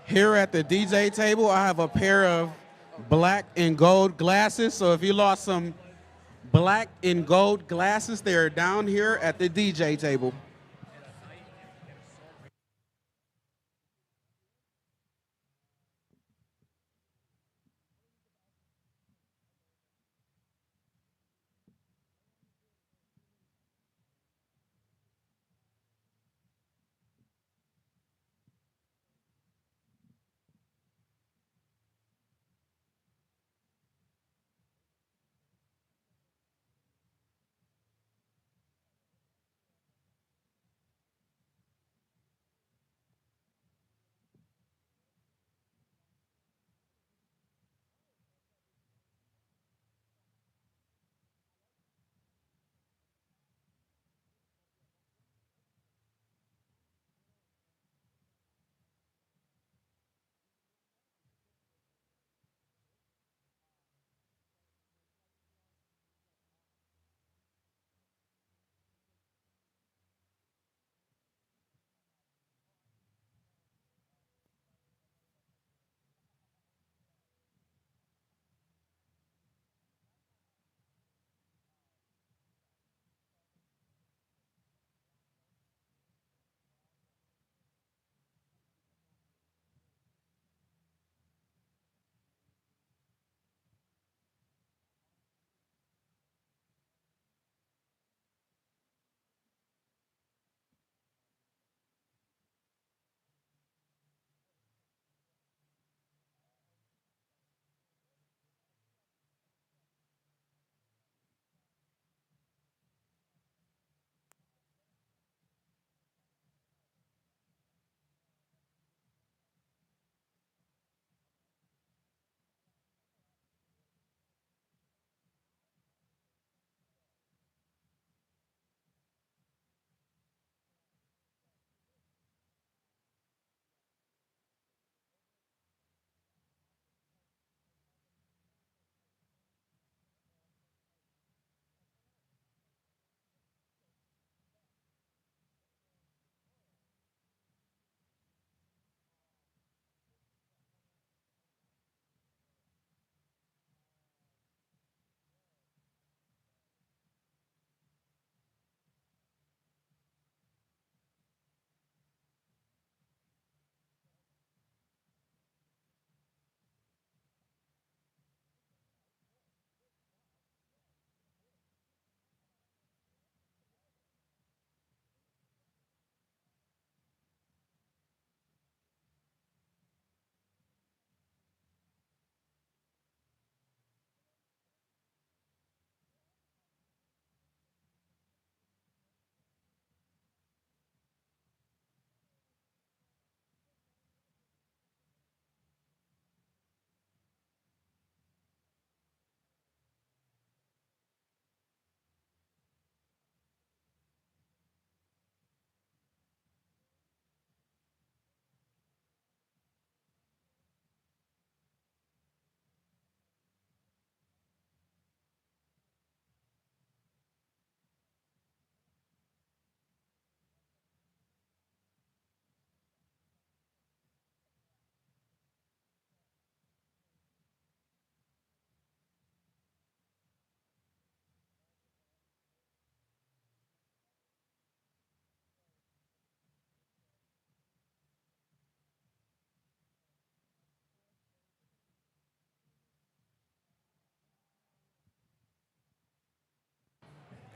Here at the DJ table, I have a pair of black and gold glasses. So if you lost some black and gold glasses, they are down here at the DJ table.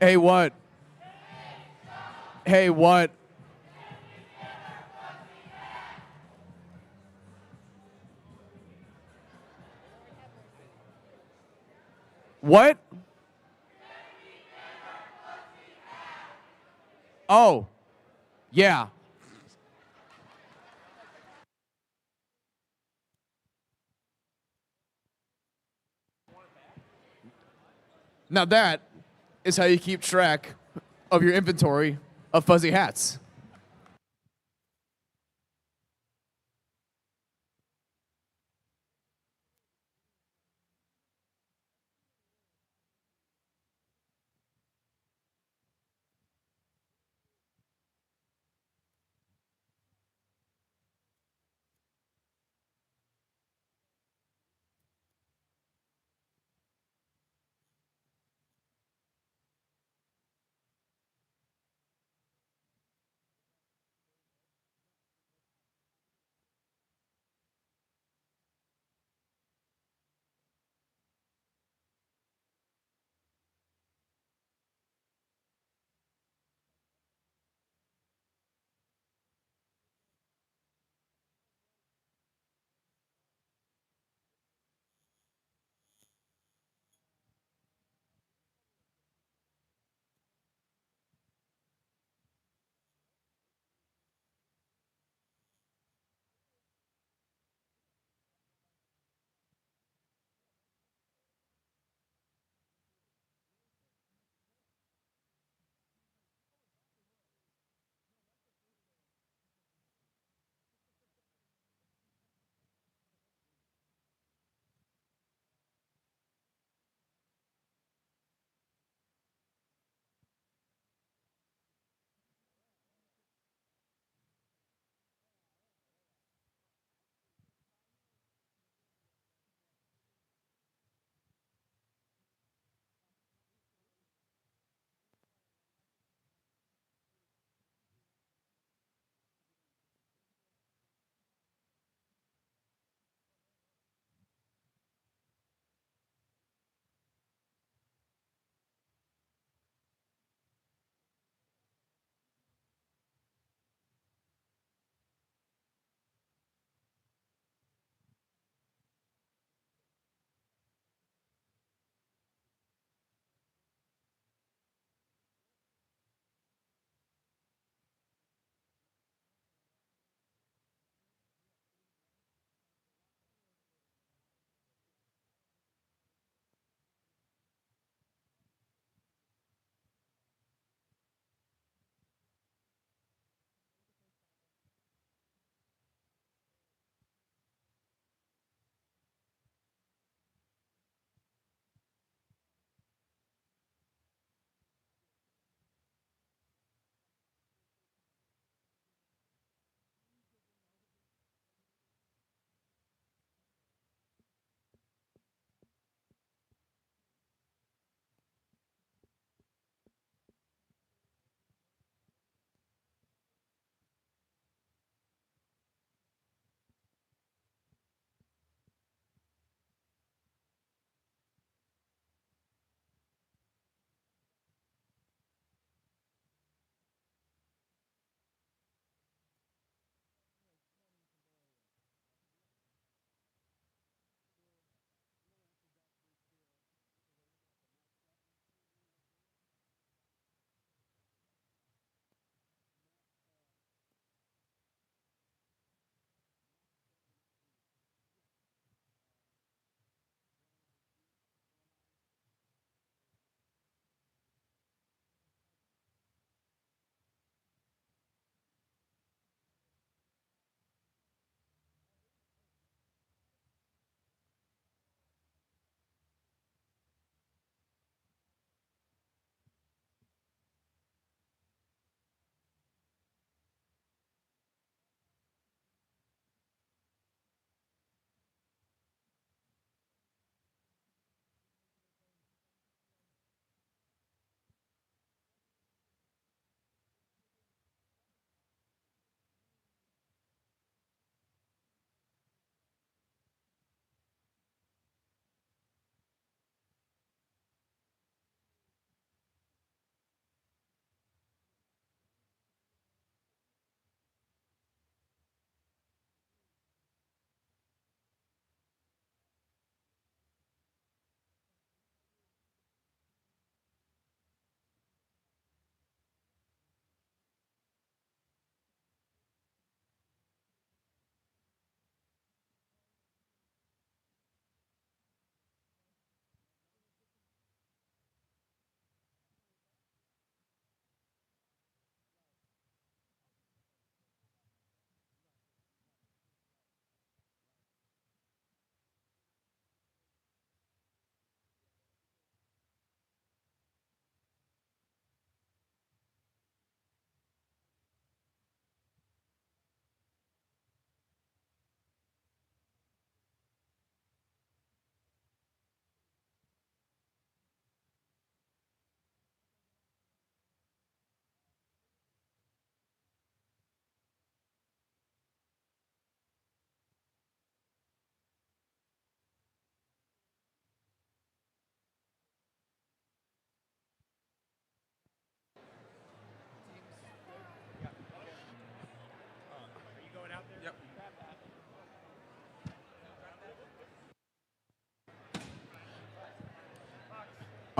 Hey, what? Hey, what? What? Oh, yeah. Now that is how you keep track of your inventory of fuzzy hats.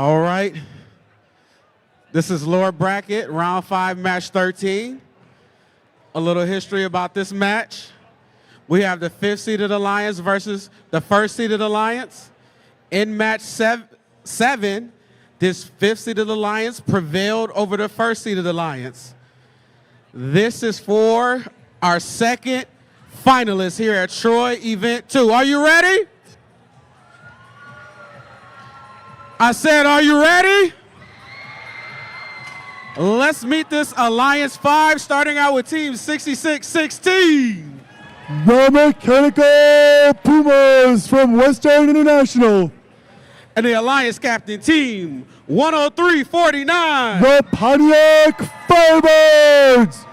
All right. This is lower bracket, round 5, match 13. A little history about this match. We have the 5th seeded alliance versus the 1st seeded alliance. In match 7, this 5th seeded alliance prevailed over the 1st seeded alliance. This is for our second finalist here at Troy Event 2. Are you ready? I said, are you ready? Let's meet this Alliance 5, starting out with Team 6616. The Mechanical Pumas from Western International. And the Alliance Captain Team 10349. The Pontiac Firebirds.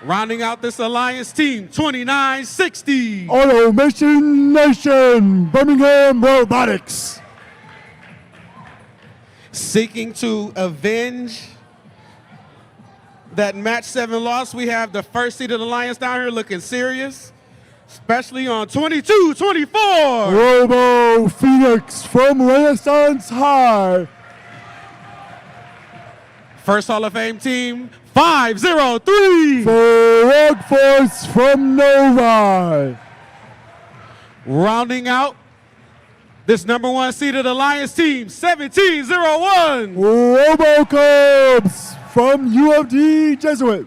Rounding out this Alliance Team 2960. Automation Nation, Birmingham Robotics. Seeking to avenge that match 7 loss, we have the 1st seeded alliance down here looking serious, especially on 22-24. Robo Phoenix from Renaissance High. First Hall of Fame team 503. Frog Force from Novi. Rounding out this number 1 seeded alliance team 1701. Robo Cubs from U of D Jesuit.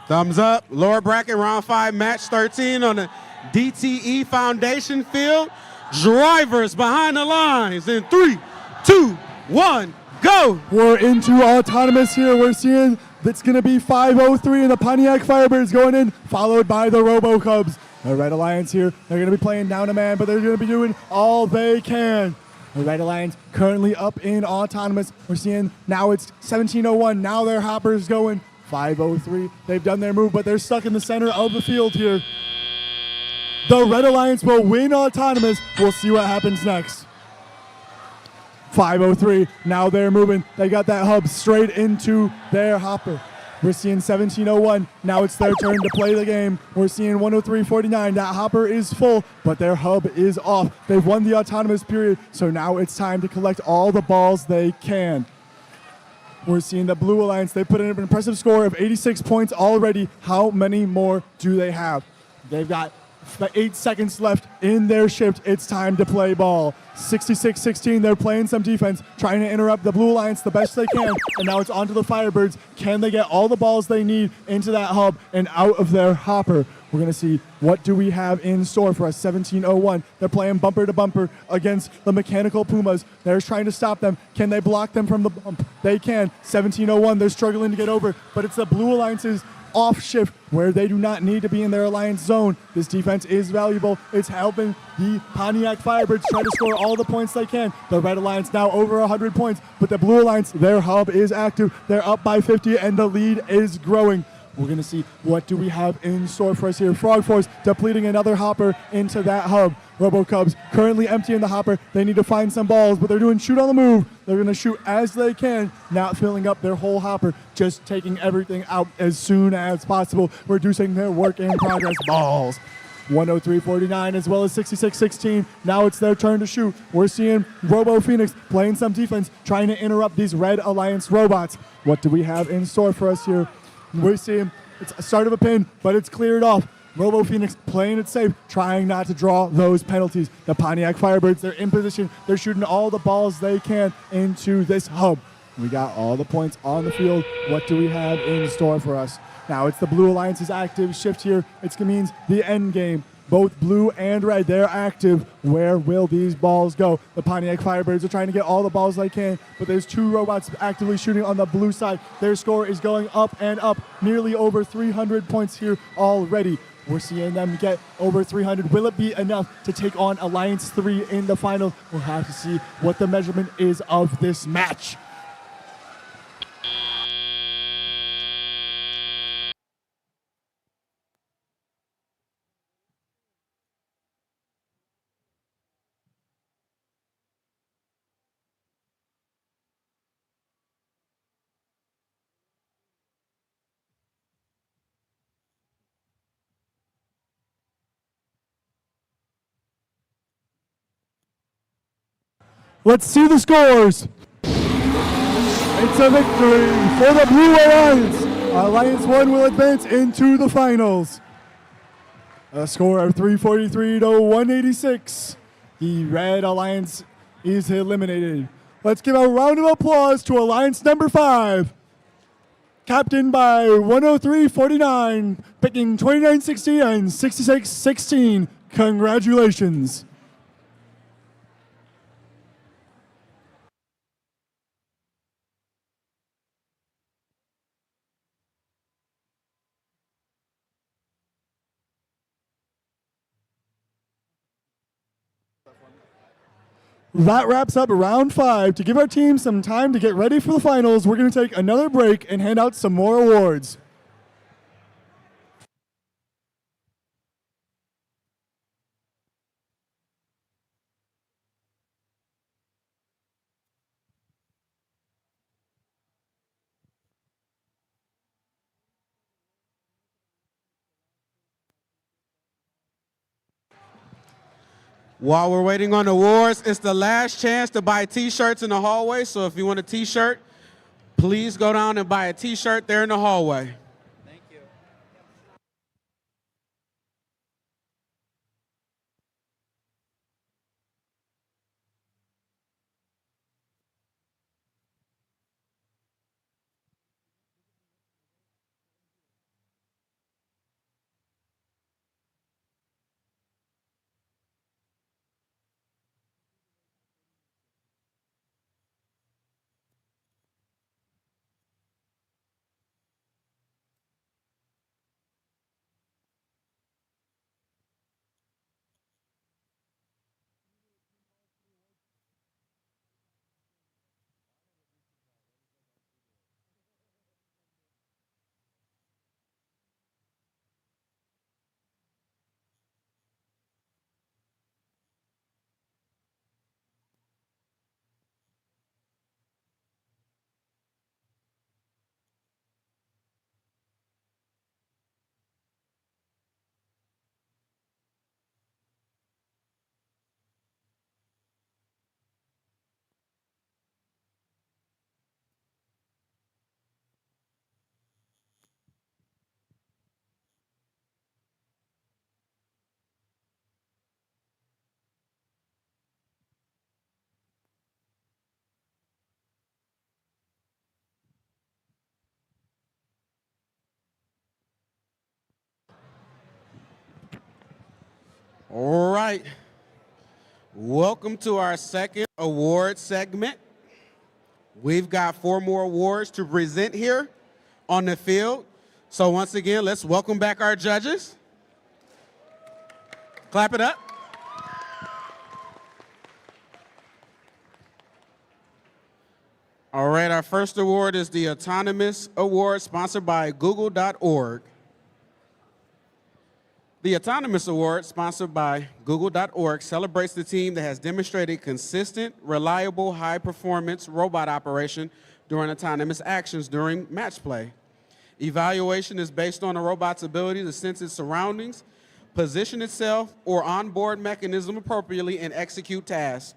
Thumbs up. Lower bracket, round 5, match 13 on the DTE Foundation field. Drivers behind the lines in 3, 2, 1, go. We're into autonomous here. We're seeing that's going to be 503 and the Pontiac Firebirds going in, followed by the Robo Cubs. The Red Alliance here, they're going to be playing down a man, but they're going to be doing all they can. The Red Alliance currently up in autonomous. We're seeing now it's 1701. Now their hoppers going 503. They've done their move, but they're stuck in the center of the field here. The Red Alliance will win autonomous. We'll see what happens next. 503. Now they're moving. They got that hub straight into their hopper. We're seeing 1701. Now it's their turn to play the game. We're seeing 103.49. That hopper is full, but their hub is off. They've won the autonomous period, so now it's time to collect all the balls they can. We're seeing the Blue Alliance. They put in an impressive score of 86 points already. How many more do they have? They've got 8 seconds left in their shift. It's time to play ball. 66-16, they're playing some defense, trying to interrupt the Blue Alliance the best they can, and now it's on to the Firebirds. Can they get all the balls they need into that hub and out of their hopper? We're going to see what do we have in store for us. 1701, they're playing bumper to bumper against the Mechanical Pumas. They're trying to stop them. Can they block them from the bump? They can. 1701, they're struggling to get over, but it's the Blue Alliance's off shift where they do not need to be in their alliance zone. This defense is valuable. It's helping the Pontiac Firebirds try to score all the points they can. The Red Alliance now over 100 points, but the Blue Alliance, their hub is active. They're up by 50 and the lead is growing. We're going to see what do we have in store for us here. Frog Force depleting another hopper into that hub. Robo Cubs currently empty in the hopper. They need to find some balls, but they're doing shoot on the move. They're going to shoot as they can, not filling up their whole hopper, just taking everything out as soon as possible, reducing their work in progress balls. 103.49 as well as 66-16. Now it's their turn to shoot. We're seeing Robo Phoenix playing some defense, trying to interrupt these Red Alliance robots. What do we have in store for us here? We're seeing it's a start of a pin, but it's cleared off. Robo Phoenix playing it safe, trying not to draw those penalties. The Pontiac Firebirds, they're in position. They're shooting all the balls they can into this hub. We got all the points on the field. What do we have in store for us? Now it's the Blue Alliance's active shift here. It means the end game. both blue and red. They're active. Where will these balls go? The Pontiac Firebirds are trying to get all the balls they can, but there's two robots actively shooting on the blue side. Their score is going up and up, nearly over 300 points here already. We're seeing them get over 300. Will it be enough to take on Alliance 3 in the finals? We'll have to see what the measurement is of this match. Let's see the scores. It's a victory for the Blue Alliance. Alliance 1 will advance into the finals. A score of 343 to 186. The Red Alliance is eliminated. Let's give a round of applause to Alliance number 5. Captained by 103-49, picking 29-60 and 66-16. Congratulations. That wraps up round 5. To give our team some time to get ready for the finals, we're going to take another break and hand out some more awards. While we're waiting on awards, it's the last chance to buy t-shirts in the hallway. So if you want a t-shirt, please go down and buy a t-shirt there in the hallway. All right. Welcome to our second award segment. We've got 4 more awards to present here on the field. So once again, let's welcome back our judges. Clap it up. All right, our first award is the Autonomous Award, sponsored by Google.org. The Autonomous Award, sponsored by Google.org, celebrates the team that has demonstrated consistent, reliable, high-performance robot operation during autonomous actions during match play. Evaluation is based on a robot's ability to sense its surroundings, position itself or onboard mechanism appropriately, and execute tasks.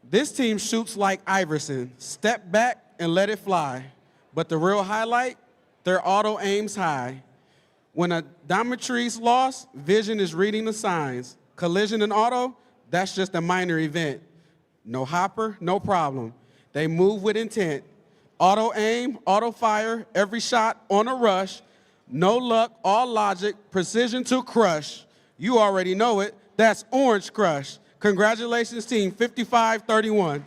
This team shoots like Iverson, step back and let it fly. But the real highlight, their auto aims high. When a odometry's lost, vision is reading the signs. Collision and auto, that's just a minor event. No hopper, no problem. They move with intent. Auto aim, auto fire, every shot on a rush. No luck, all logic, precision to crush. You already know it. That's Orange Crush. Congratulations, team 5531.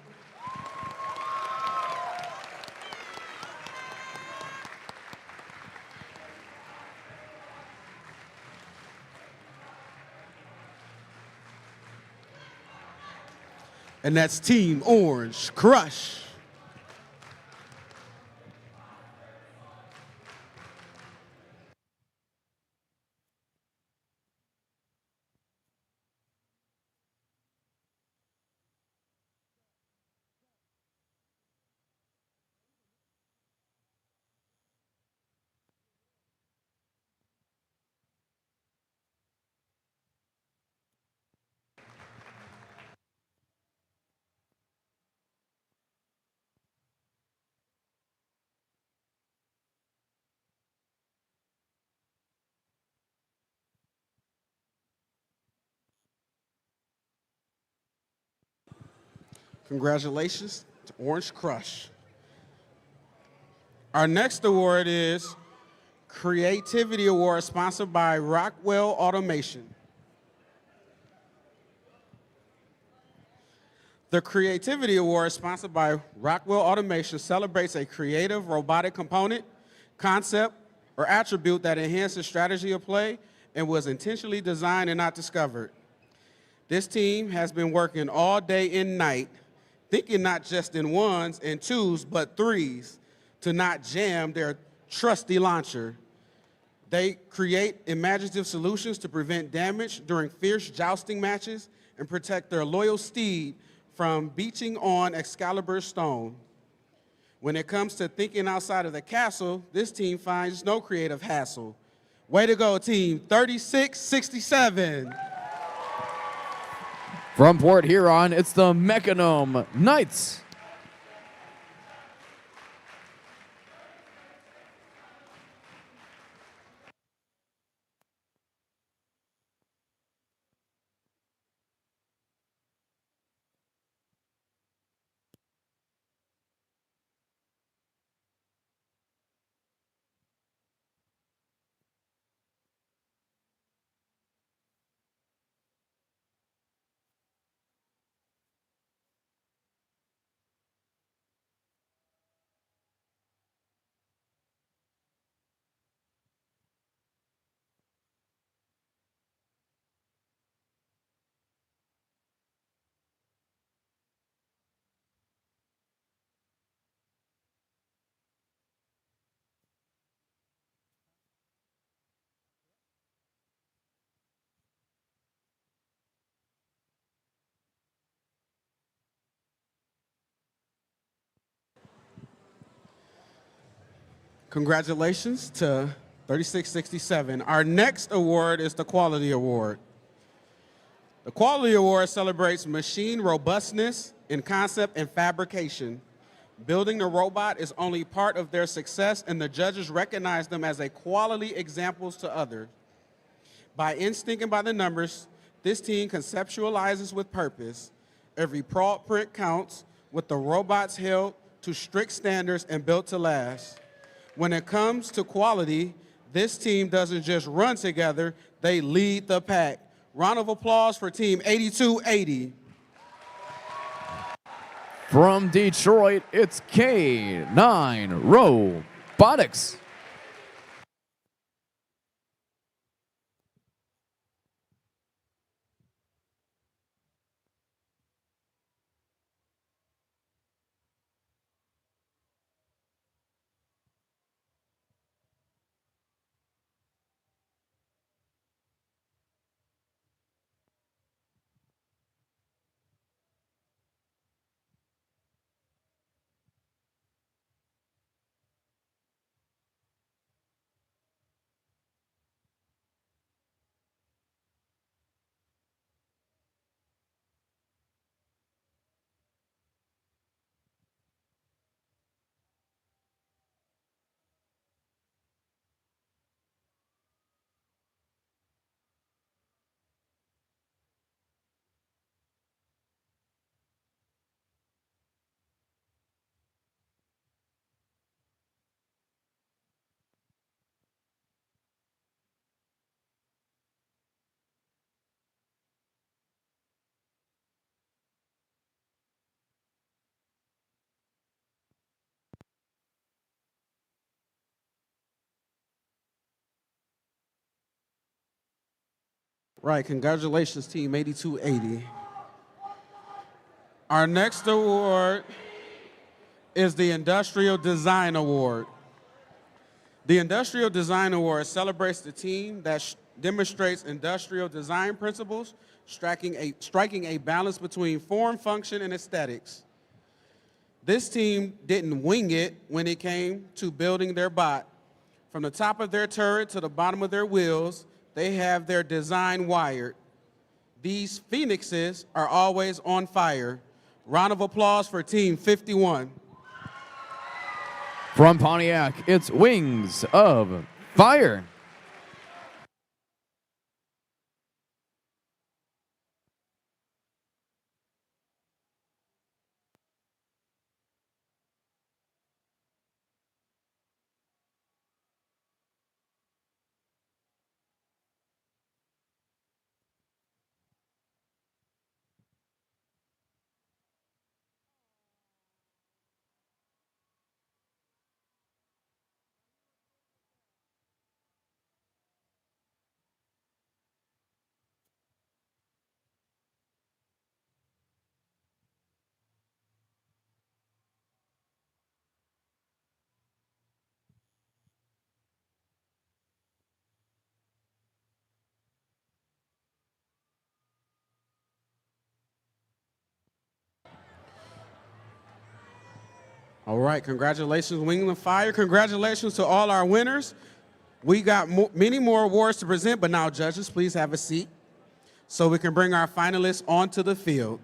And that's Team Orange Crush. Congratulations to Orange Crush. Our next award is Creativity Award, sponsored by Rockwell Automation. The Creativity Award, sponsored by Rockwell Automation, celebrates a creative robotic component, concept, or attribute that enhances strategy of play and was intentionally designed and not discovered. This team has been working all day and night, thinking not just in ones and twos, but threes, to not jam their trusty launcher. They create imaginative solutions to prevent damage during fierce jousting matches and protect their loyal steed from beaching on Excalibur's stone. When it comes to thinking outside of the castle, this team finds no creative hassle. Way to go, team 3667. From Port Huron, it's the Mechanome Knights. Congratulations to 3667. Our next award is the Quality Award. The Quality Award celebrates machine robustness in concept and fabrication. Building the robot is only part of their success, and the judges recognize them as a quality examples to others. By instinct and by the numbers, this team conceptualizes with purpose. Every print counts, with the robots held to strict standards and built to last. When it comes to quality, this team doesn't just run together, they lead the pack. Round of applause for team 8280. From Detroit, it's K9 Robotics. Right, congratulations, Team 8280. Our next award is the Industrial Design Award. The Industrial Design Award celebrates the team that demonstrates industrial design principles, striking a balance between form, function, and aesthetics. This team didn't wing it when it came to building their bot. From the top of their turret to the bottom of their wheels, they have their design wired. These phoenixes are always on fire. Round of applause for Team 51. From Pontiac, it's Wings of Fire. All right, congratulations, Wings of Fire. Congratulations to all our winners. We got many more awards to present, but now, judges, please have a seat so we can bring our finalists onto the field.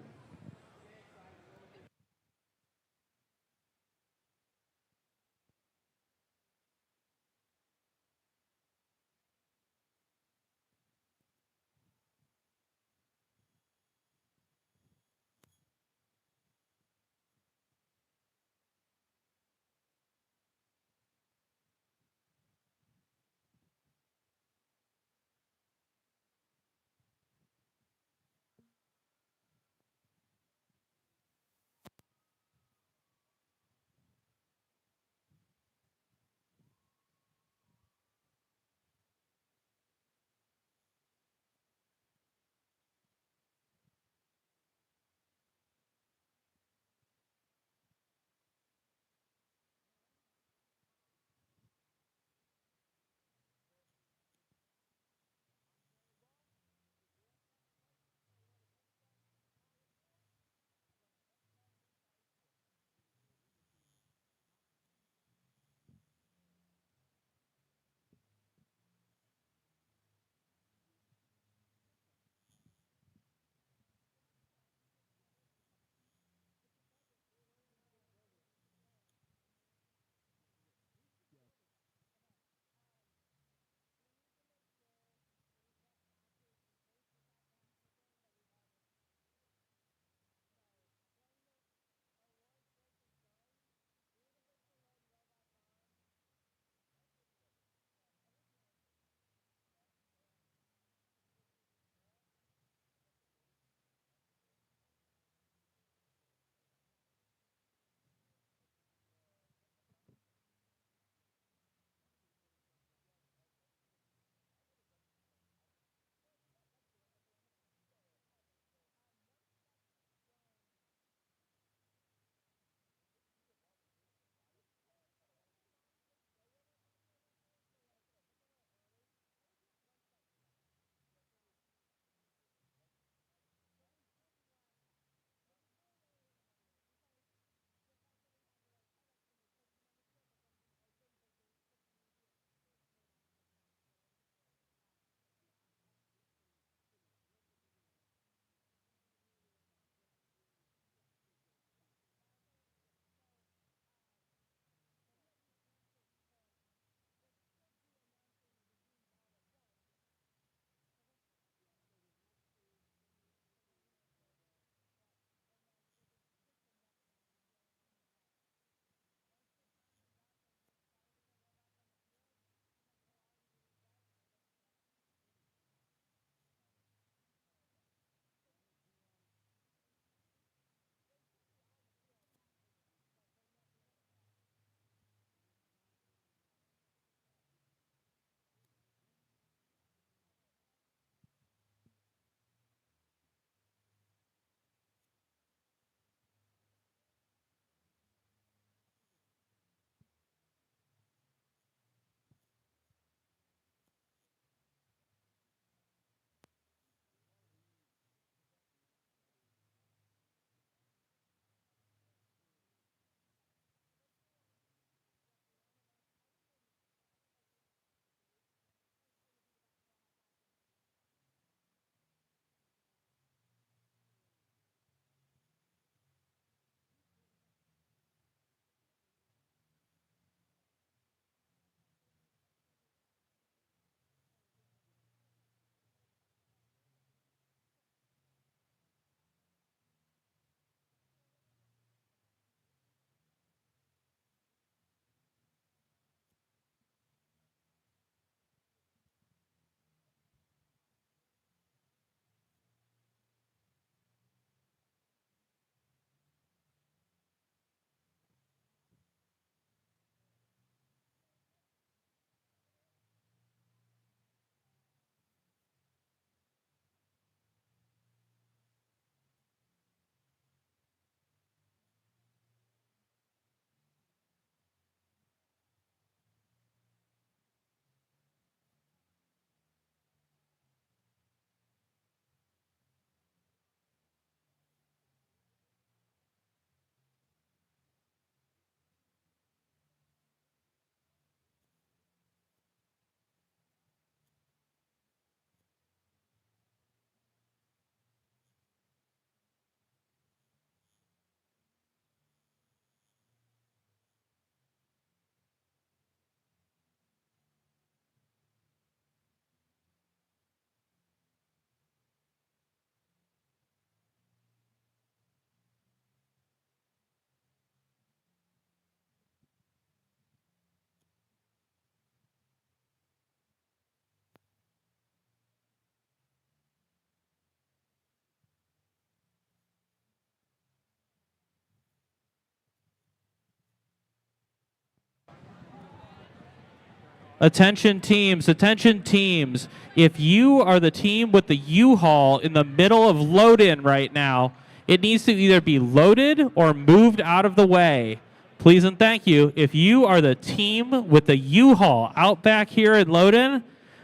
Attention teams, attention teams. If you are the team with the U-Haul in the middle of load-in right now, it needs to either be loaded or moved out of the way. Please and thank you. If you are the team with the U-Haul out back here in load-in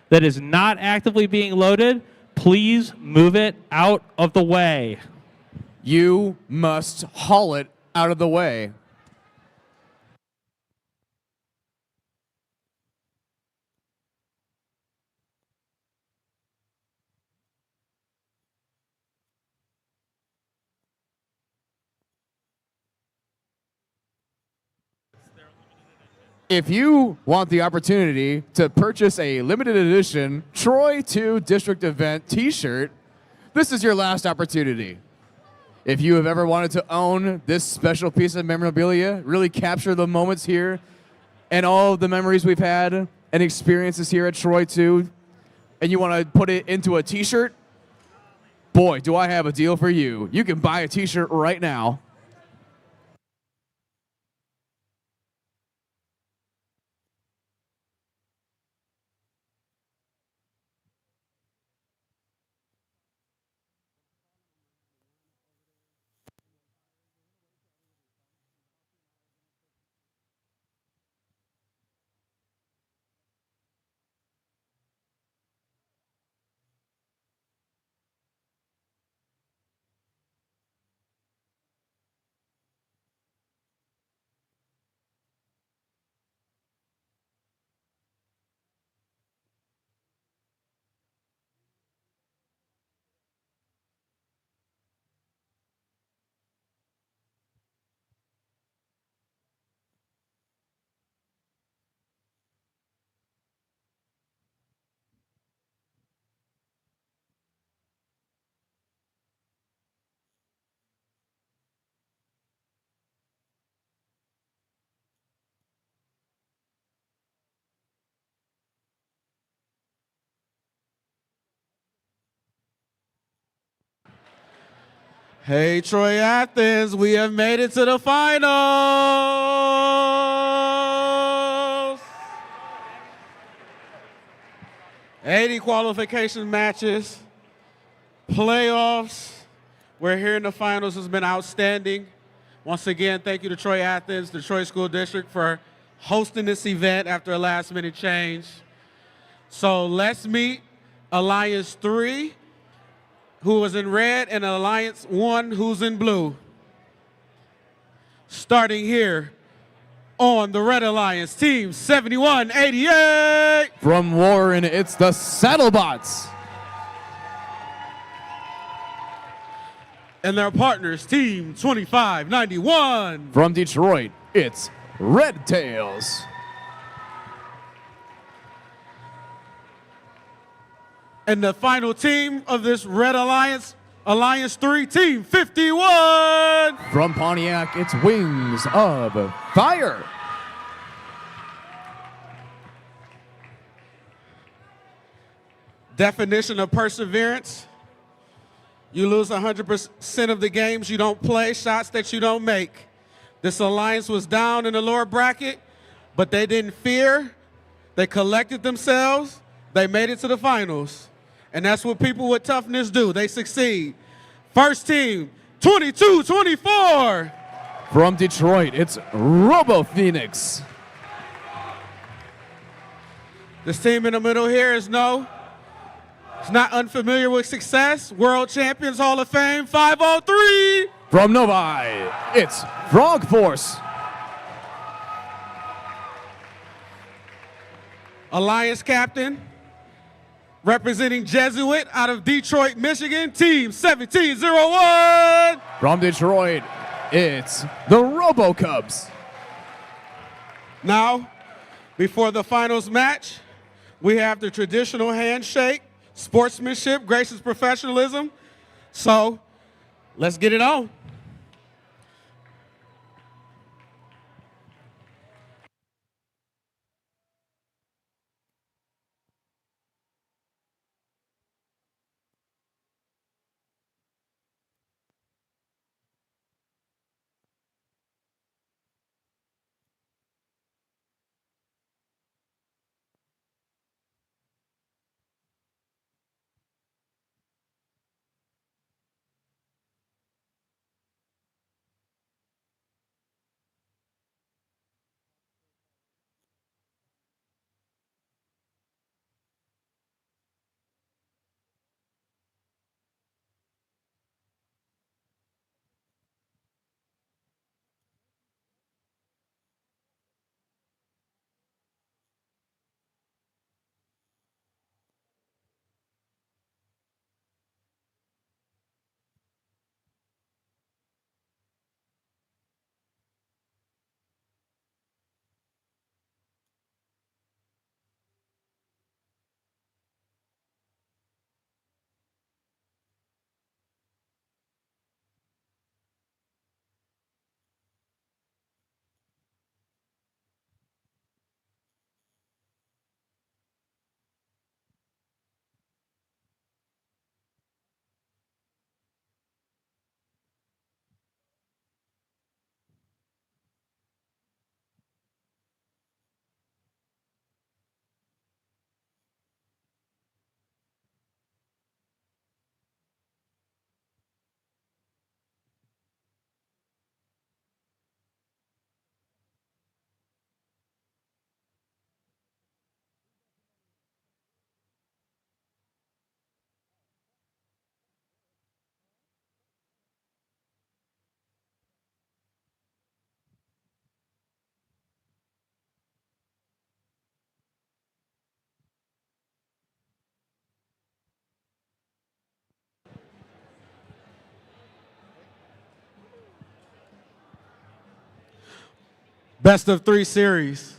that is not actively being loaded, please move it out of the way. You must haul it out of the way. If you want the opportunity to purchase a limited edition Troy 2 District Event t-shirt, this is your last opportunity. If you have ever wanted to own this special piece of memorabilia, really capture the moments here and all of the memories we've had and experiences here at Troy 2, and you want to put it into a t-shirt, boy, do I have a deal for you. You can buy a t-shirt right now. Hey, Troy Athens, we have made it to the finals. 80 qualification matches, playoffs. We're here in the finals. Has been outstanding. Once again, thank you to Troy Athens, the Troy School District, for hosting this event after a last-minute change. So let's meet Alliance 3, who was in red, and Alliance 1, who's in blue. Starting here on the Red Alliance, Team 7188. From Warren, it's the Saddlebots. And their partners, Team 2591. From Detroit, it's Red Tails. And the final team of this Red Alliance, Alliance 3, Team 51. From Pontiac, it's Wings of Fire. Definition of perseverance: you lose 100% of the games you don't play, shots that you don't make. This alliance was down in the lower bracket, but they didn't fear. They collected themselves. They made it to the finals. And that's what people with toughness do. They succeed. First team, 22-24. From Detroit, it's Robo Phoenix. This team in the middle here is it's not unfamiliar with success. World Champions, Hall of Fame, 503. From Novi, it's Frog Force. Alliance captain, representing Jesuit out of Detroit, Michigan, Team 1701. From Detroit, it's the Robo Cubs. Now, before the finals match, we have the traditional handshake, sportsmanship, gracious professionalism. So, let's get it on. Best of 3 series.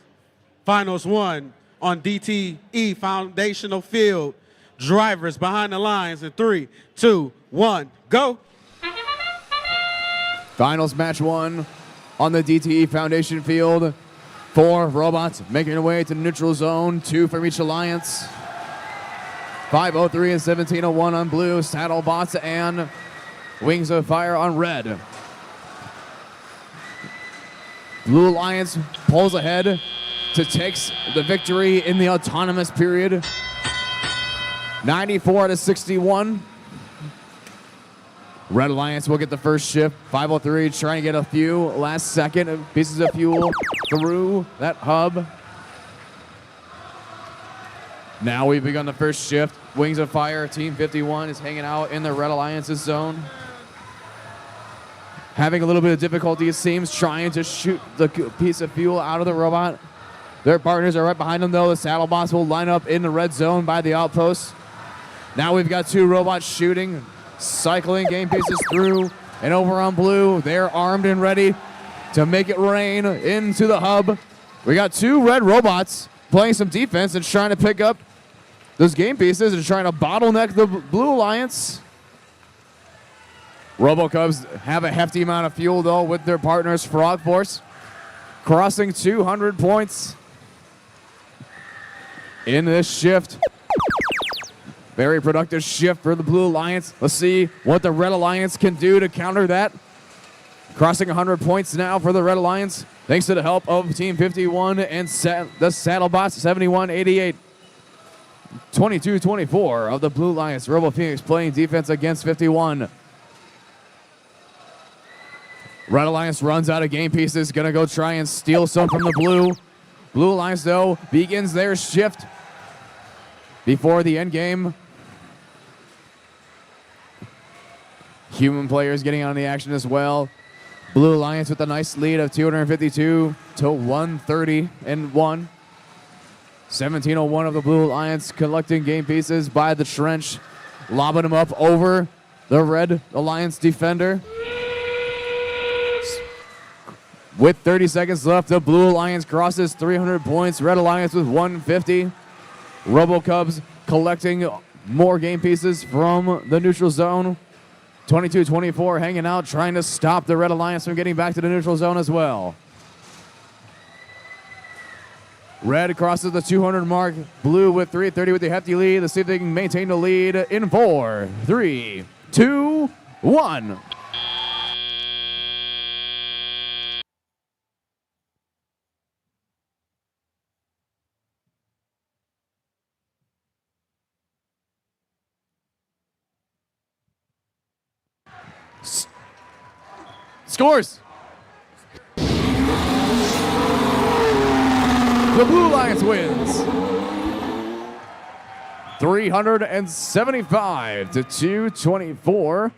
Finals 1 on DTE Foundational Field. Drivers behind the lines in 3, 2, 1, go. Finals match 1 on the DTE Foundation Field. 4 robots making their way to the neutral zone, 2 from each alliance. 503 and 1701 on blue, Saddlebots and Wings of Fire on red. Blue Alliance pulls ahead to take the victory in the autonomous period. 94-61. Red Alliance will get the first shift. 503 trying to get a few last second pieces of fuel through that hub. Now we've begun the first shift. Wings of Fire, Team 51 is hanging out in the Red Alliance's zone. Having a little bit of difficulty, it seems, trying to shoot the piece of fuel out of the robot. Their partners are right behind them, though. The Saddlebots will line up in the red zone by the outpost. Now we've got 2 robots shooting, cycling game pieces through and over on blue. They're armed and ready to make it rain into the hub. We got 2 red robots playing some defense and trying to pick up those game pieces and trying to bottleneck the Blue Alliance. RoboCubs have a hefty amount of fuel, though, with their partners Frog Force, crossing 200 points in this shift. Very productive shift for the Blue Alliance. Let's see what the Red Alliance can do to counter that. Crossing 100 points now for the Red Alliance, thanks to the help of Team 51 and the Saddlebots, 71-88. 22-24 of the Blue Alliance. Robo Phoenix playing defense against 51. Red Alliance runs out of game pieces, gonna go try and steal some from the blue. Blue Alliance, though, begins their shift before the end game. Human players getting on the action as well. Blue Alliance with a nice lead of 252 to 131. 1701 of the Blue Alliance collecting game pieces by the trench, lobbing them up over the Red Alliance defender. With 30 seconds left, the Blue Alliance crosses 300 points. Red Alliance with 150. RoboCubs collecting more game pieces from the neutral zone. 22-24 hanging out, trying to stop the Red Alliance from getting back to the neutral zone as well. Red crosses the 200 mark. Blue with 330 with the hefty lead. Let's see if they can maintain the lead in 4, 3, 2, 1. Scores! The Blue Alliance wins 375 to 224.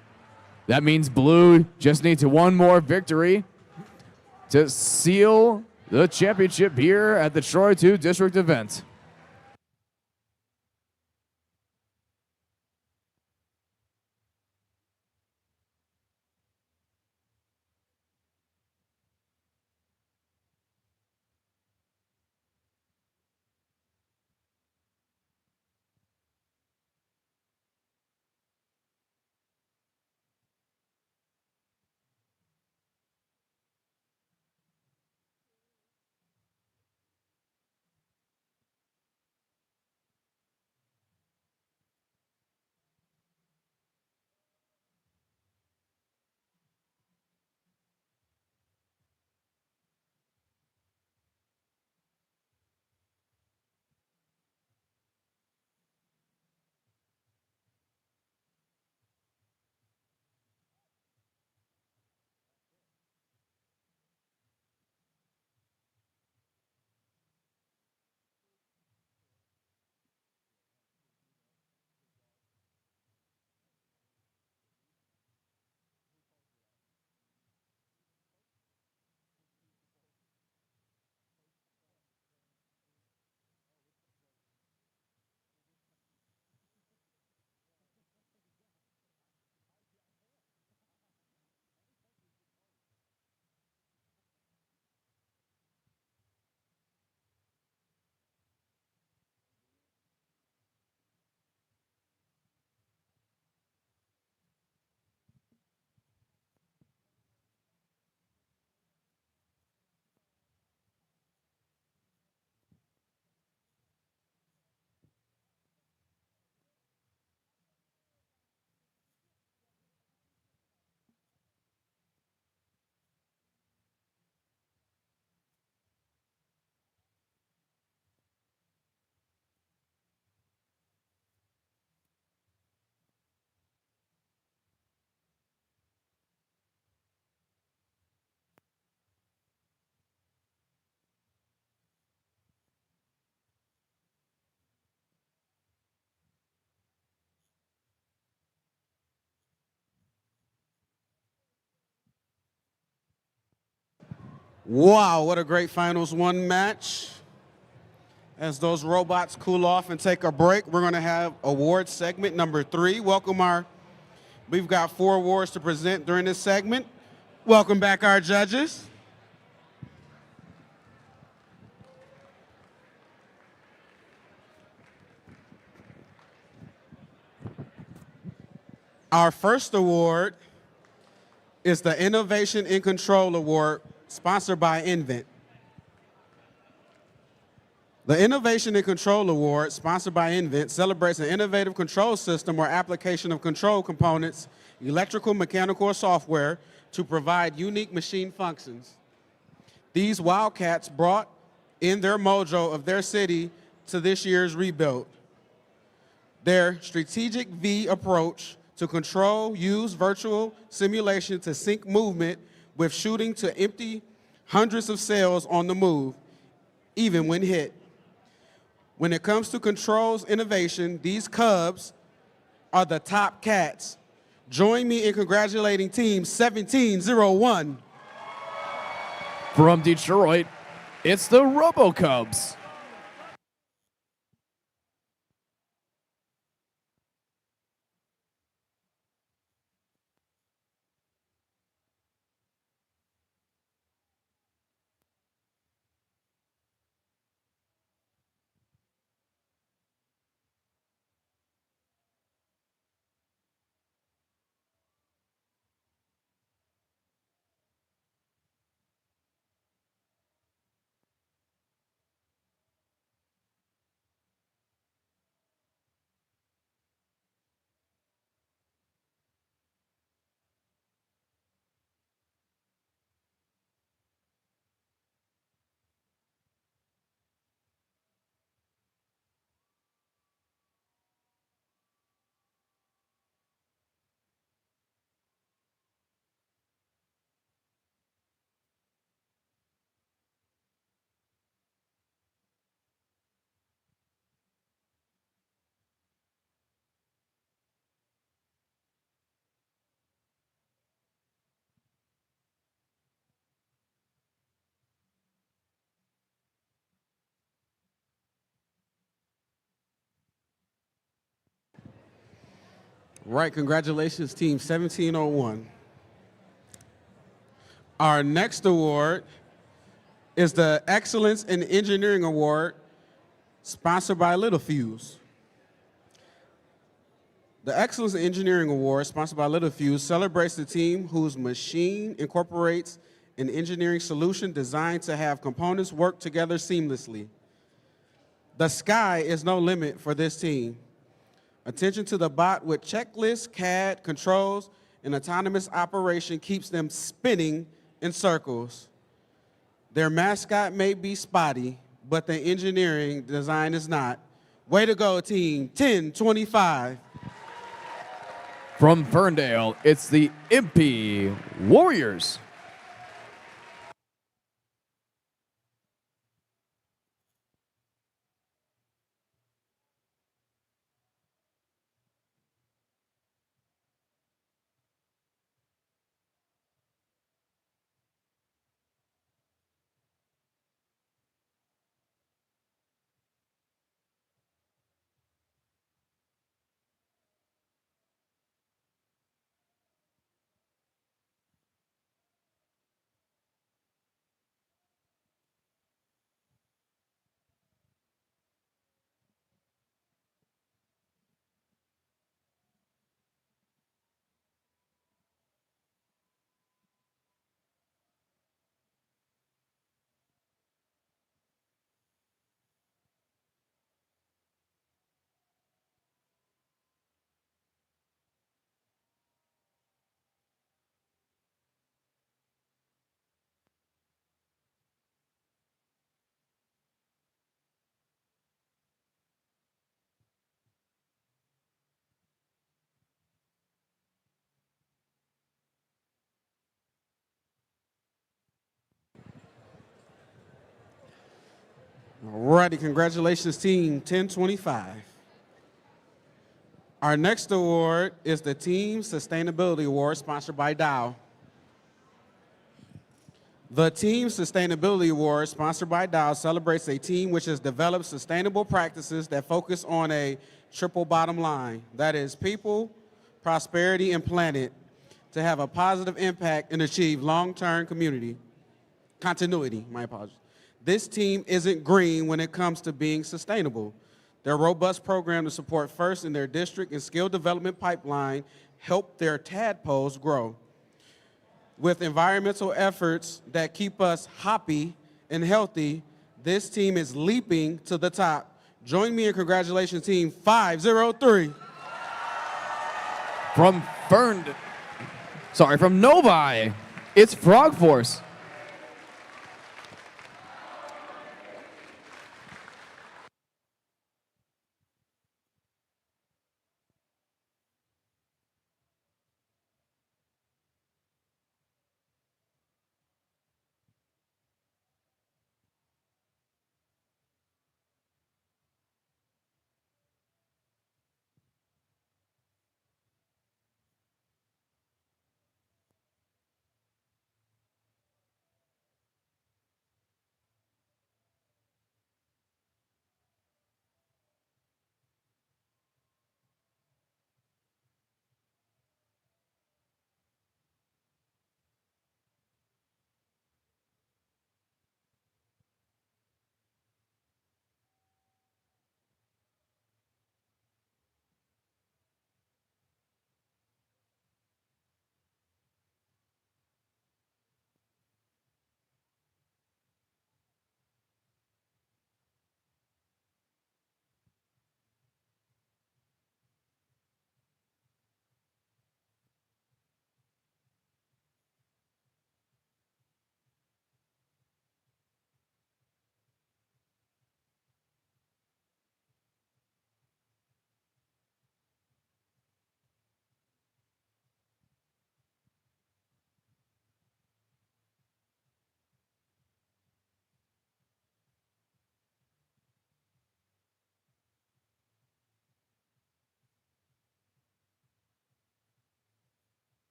That means Blue just needs one more victory to seal the championship here at the Troy 2 District event. Wow, what a great Finals 1 match. As those robots cool off and take a break, we're going to have award segment number 3. We've got 4 awards to present during this segment. Welcome back our judges. Our first award is the Innovation in Control Award, sponsored by Invent. The Innovation in Control Award, sponsored by Invent, celebrates an innovative control system or application of control components, electrical, mechanical, or software, to provide unique machine functions. These Wildcats brought in their mojo of their city to this year's rebuild. Their strategic V approach to control use virtual simulation to sync movement with shooting to empty hundreds of cells on the move, even when hit. When it comes to controls innovation, these Cubs are the top cats. Join me in congratulating Team 1701. From Detroit, it's the RoboCubs. Right, congratulations, Team 1701. Our next award is the Excellence in Engineering Award, sponsored by Littlefuse. The Excellence in Engineering Award, sponsored by Littlefuse, celebrates the team whose machine incorporates an engineering solution designed to have components work together seamlessly. The sky is no limit for this team. Attention to the bot with checklists, CAD, controls, and autonomous operation keeps them spinning in circles. Their mascot may be spotty, but the engineering design is not. Way to go, Team 1025. From Ferndale, it's the Impy Warriors. Alrighty, congratulations, Team 1025. Our next award is the Team Sustainability Award, sponsored by Dow. The Team Sustainability Award, sponsored by Dow, celebrates a team which has developed sustainable practices that focus on a triple bottom line. That is people, prosperity, and planet to have a positive impact and achieve long-term continuity, my apologies. This team isn't green when it comes to being sustainable. Their robust program to support first in their district and skill development pipeline help their tadpoles grow. With environmental efforts that keep us happy and healthy, this team is leaping to the top. Join me in congratulations, Team 503. From Novi, it's Frog Force.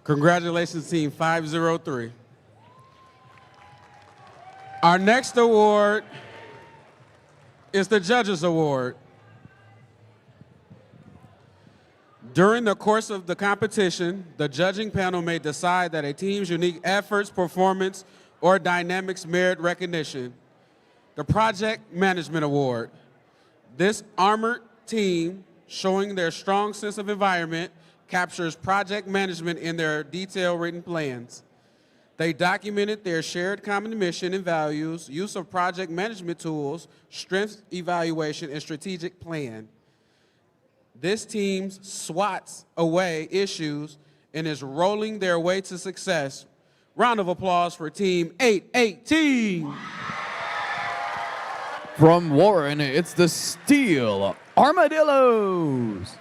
Congratulations, Team 503. Our next award is the Judges Award. During the course of the competition, the judging panel may decide that a team's unique efforts, performance, or dynamics merit recognition. The Project Management Award. This armored team, showing their strong sense of environment, captures project management in their detailed written plans. They documented their shared common mission and values, use of project management tools, strength evaluation, and strategic plan. This team swats away issues and is rolling their way to success. Round of applause for Team 818. From Warren, it's the Steel Armadillos.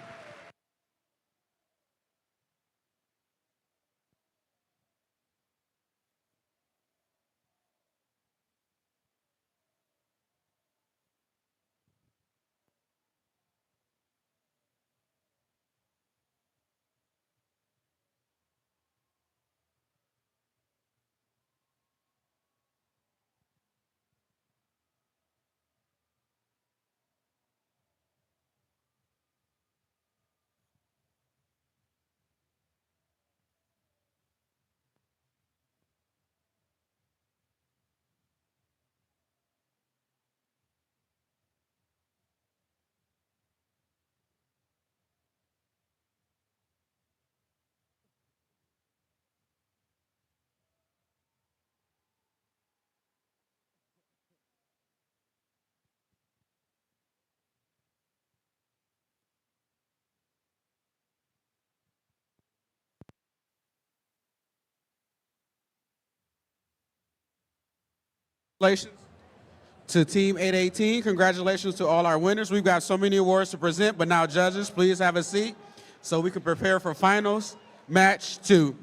Congratulations to Team 818. Congratulations to all our winners. We've got so many awards to present, but now judges, please have a seat so we can prepare for finals, match 2.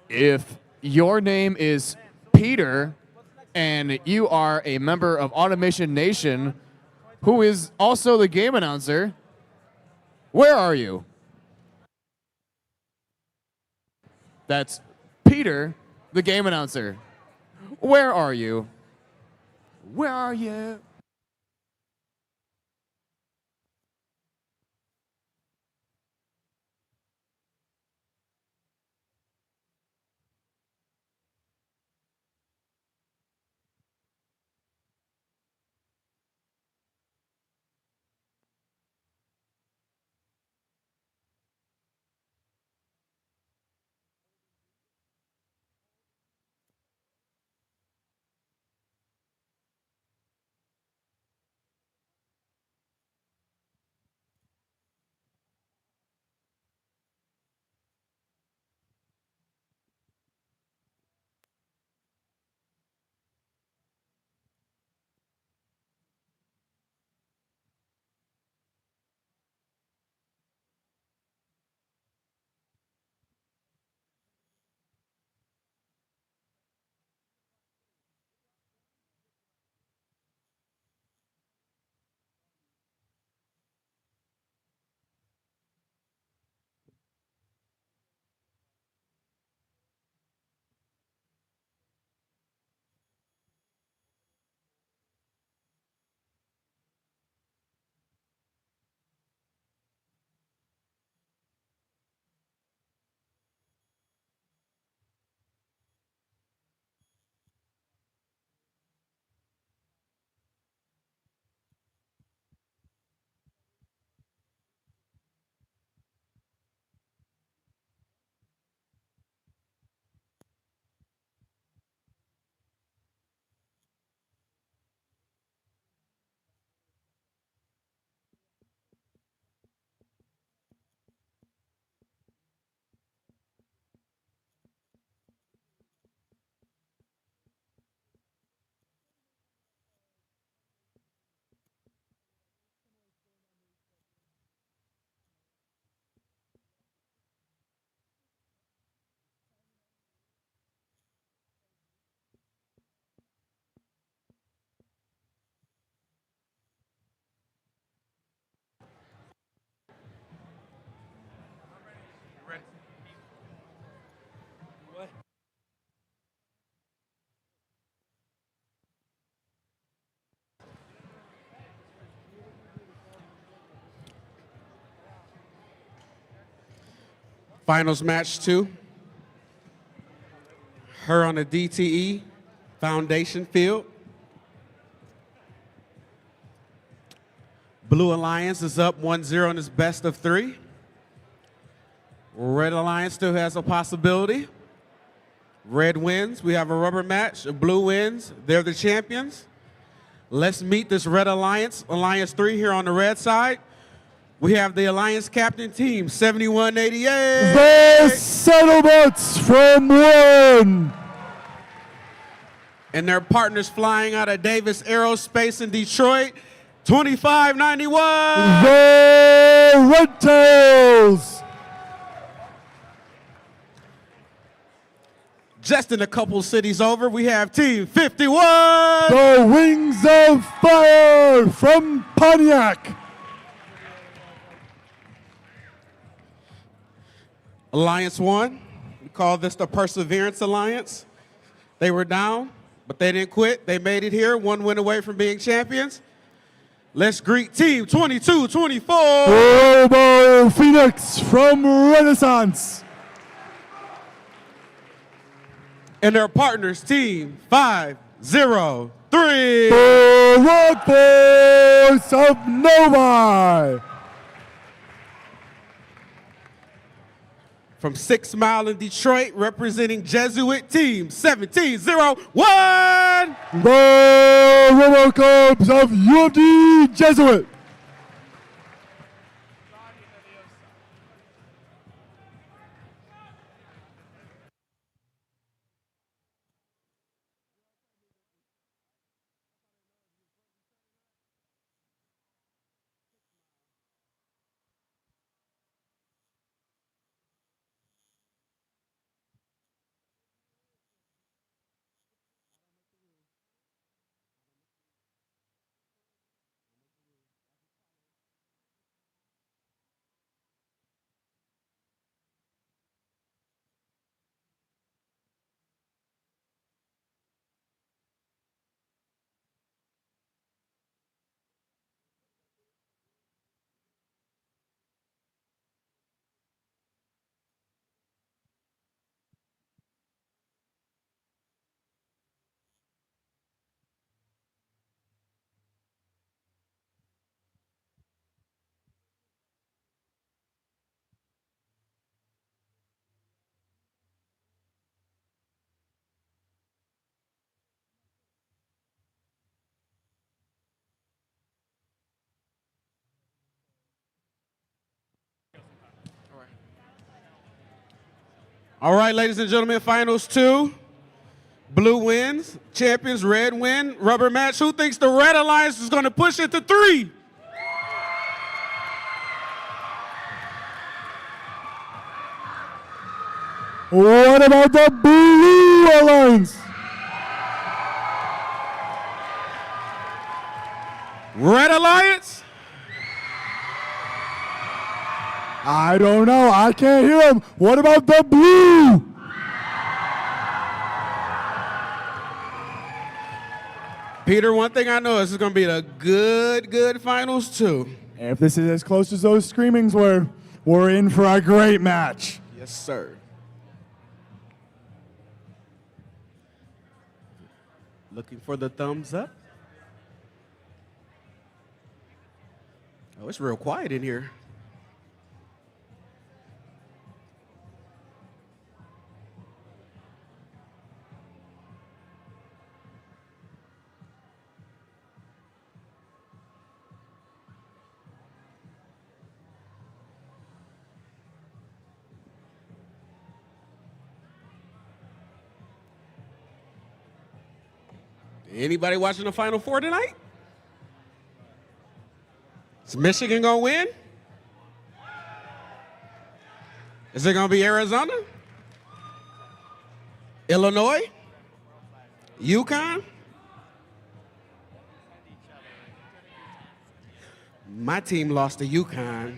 If your name is Peter and you are a member of Automation Nation, who is also the game announcer, where are you? That's Peter, the game announcer. Where are you? Where are you? Finals match 2. Her on the DTE Foundation field. Blue Alliance is up 1-0 in its best of 3. Red Alliance still has a possibility. Red wins, we have a rubber match. Blue wins, they're the champions. Let's meet this Red Alliance, Alliance 3 here on the red side. We have the Alliance captain team, 7188. The Settlements from 1. And their partners flying out of Davis Aerospace in Detroit, 2591. The Red Tails. Just in a couple cities over, we have Team 51. The Wings of Fire from Pontiac. Alliance 1, we call this the Perseverance Alliance. They were down, but they didn't quit. They made it here, 1 win away from being champions. Let's greet Team 2224. Robo Phoenix from Renaissance. And their partners, Team 503. The Rock Force of Novi. From 6 Mile in Detroit, representing Jesuit Team 1701. The Robocubs of UFD Jesuit. All right, ladies and gentlemen, finals 2. Blue wins, champions, red win, rubber match. Who thinks the Red Alliance is going to push it to 3? What about the Blue Alliance? Red Alliance? I don't know. I can't hear him. What about the Blue? Peter, one thing I know is it's going to be a good finals 2. If this is as close as those screamings were, we're in for a great match. Yes, sir. Looking for the thumbs up. Oh, it's real quiet in here. Anybody watching the Final Four tonight? Is Michigan gonna win? Is it gonna be Arizona? Illinois? UConn? My team lost to UConn.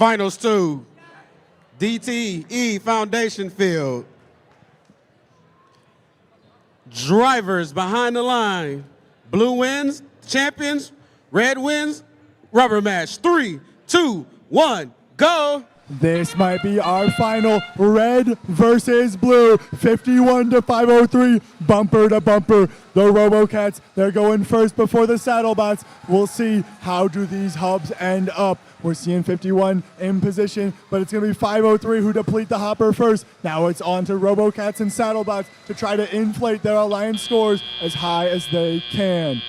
Finals 2, DTE Foundation Field. Drivers behind the line. Blue wins, champions. Red wins, rubber match. 3, 2, 1, go. This might be our final. Red versus blue, 51 to 503, bumper to bumper. The RoboCats, they're going first before the SaddleBots. We'll see how do these hubs end up. We're seeing 51 in position, but it's going to be 503 who deplete the hopper first. Now it's on to RoboCats and SaddleBots to try to inflate their alliance scores as high as they can.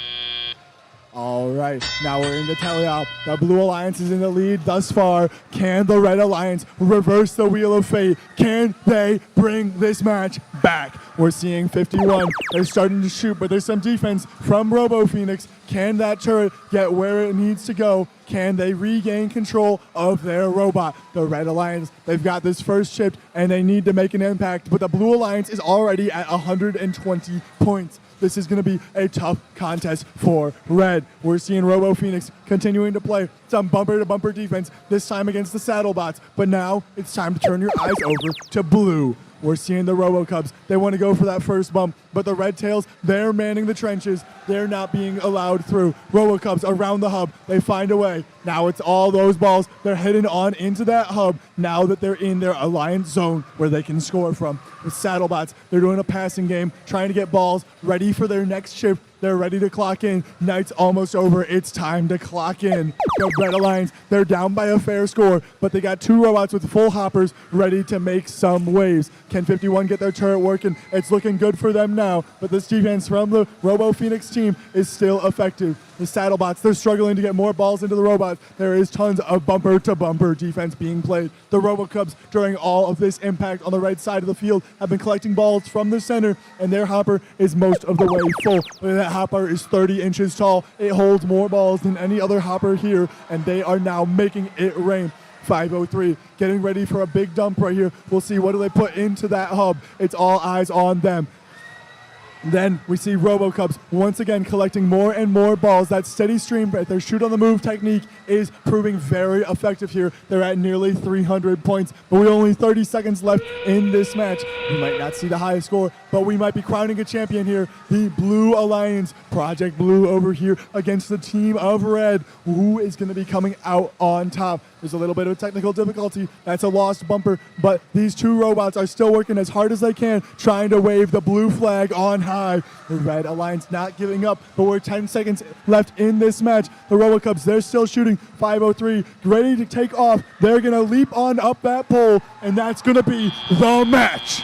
All right, now we're in the teleop. The Blue Alliance is in the lead thus far. Can the Red Alliance reverse the Wheel of Fate? Can they bring this match back? We're seeing 51. They're starting to shoot, but there's some defense from Robo Phoenix. Can that turret get where it needs to go? Can they regain control of their robot? The Red Alliance, they've got this first shift, and they need to make an impact, but the Blue Alliance is already at 120 points. This is going to be a tough contest for Red. We're seeing Robo Phoenix continuing to play some bumper-to-bumper defense, this time against the SaddleBots. But now it's time to turn your eyes over to Blue. We're seeing the RoboCubs. They want to go for that first bump, but the Red Tails, they're manning the trenches. They're not being allowed through. RoboCubs around the hub. They find a way. Now it's all those balls. They're heading on into that hub now that they're in their alliance zone where they can score from. With SaddleBots, they're doing a passing game, trying to get balls ready for their next shift. They're ready to clock in. Night's almost over. It's time to clock in. The Red Alliance, they're down by a fair score, but they got two robots with full hoppers ready to make some waves. Can 51 get their turret working? It's looking good for them now, but this defense from the Robo Phoenix team is still effective. The SaddleBots, they're struggling to get more balls into the robots. There is tons of bumper-to-bumper defense being played. The RoboCubs, during all of this impact on the right side of the field, have been collecting balls from the center, and their hopper is most of the way full. That hopper is 30 inches tall. It holds more balls than any other hopper here, and they are now making it rain. 503, getting ready for a big dump right here. We'll see what do they put into that hub. It's all eyes on them. Then we see RoboCubs once again collecting more and more balls. That steady stream, their shoot on the move technique is proving very effective here. They're at nearly 300 points, but we only 30 seconds left in this match. We might not see the highest score, but we might be crowning a champion here. The Blue Alliance, Project Blue over here against the team of Red. Who is going to be coming out on top? There's a little bit of technical difficulty. That's a lost bumper, but these two robots are still working as hard as they can, trying to wave the blue flag on high. The Red Alliance not giving up, but we're 10 seconds left in this match. The RoboCubs, they're still shooting. 503, ready to take off. They're going to leap on up that pole, and that's going to be the match.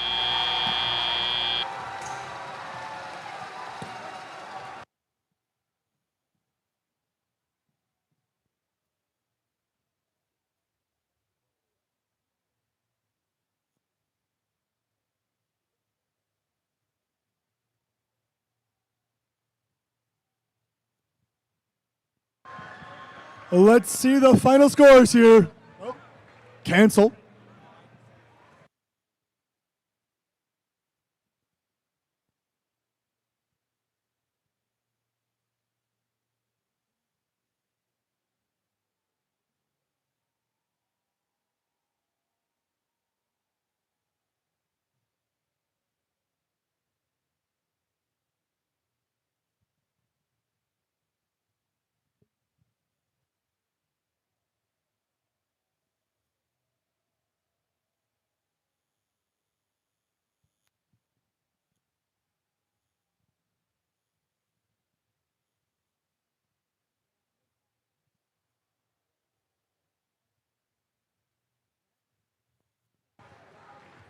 Let's see the final scores here. Oh, cancel.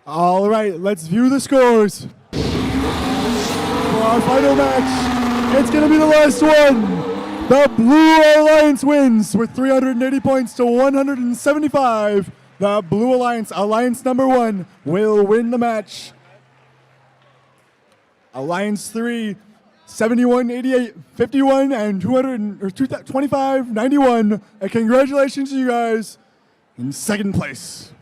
All right, let's view the scores. For our final match, it's going to be the last one. The Blue Alliance wins with 380 points to 175. The Blue Alliance, Alliance number 1, will win the match. Alliance 3, 71, 88, 51, and 25, 91. And congratulations to you guys in second place.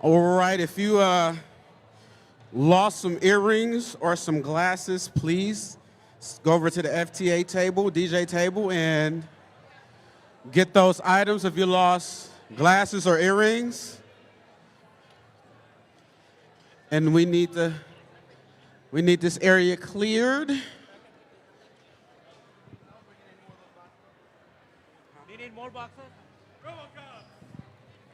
All right, if you lost some earrings or some glasses, please go over to the FTA table, DJ table, and get those items if you lost glasses or earrings. And we need this area cleared. Do you need more boxes?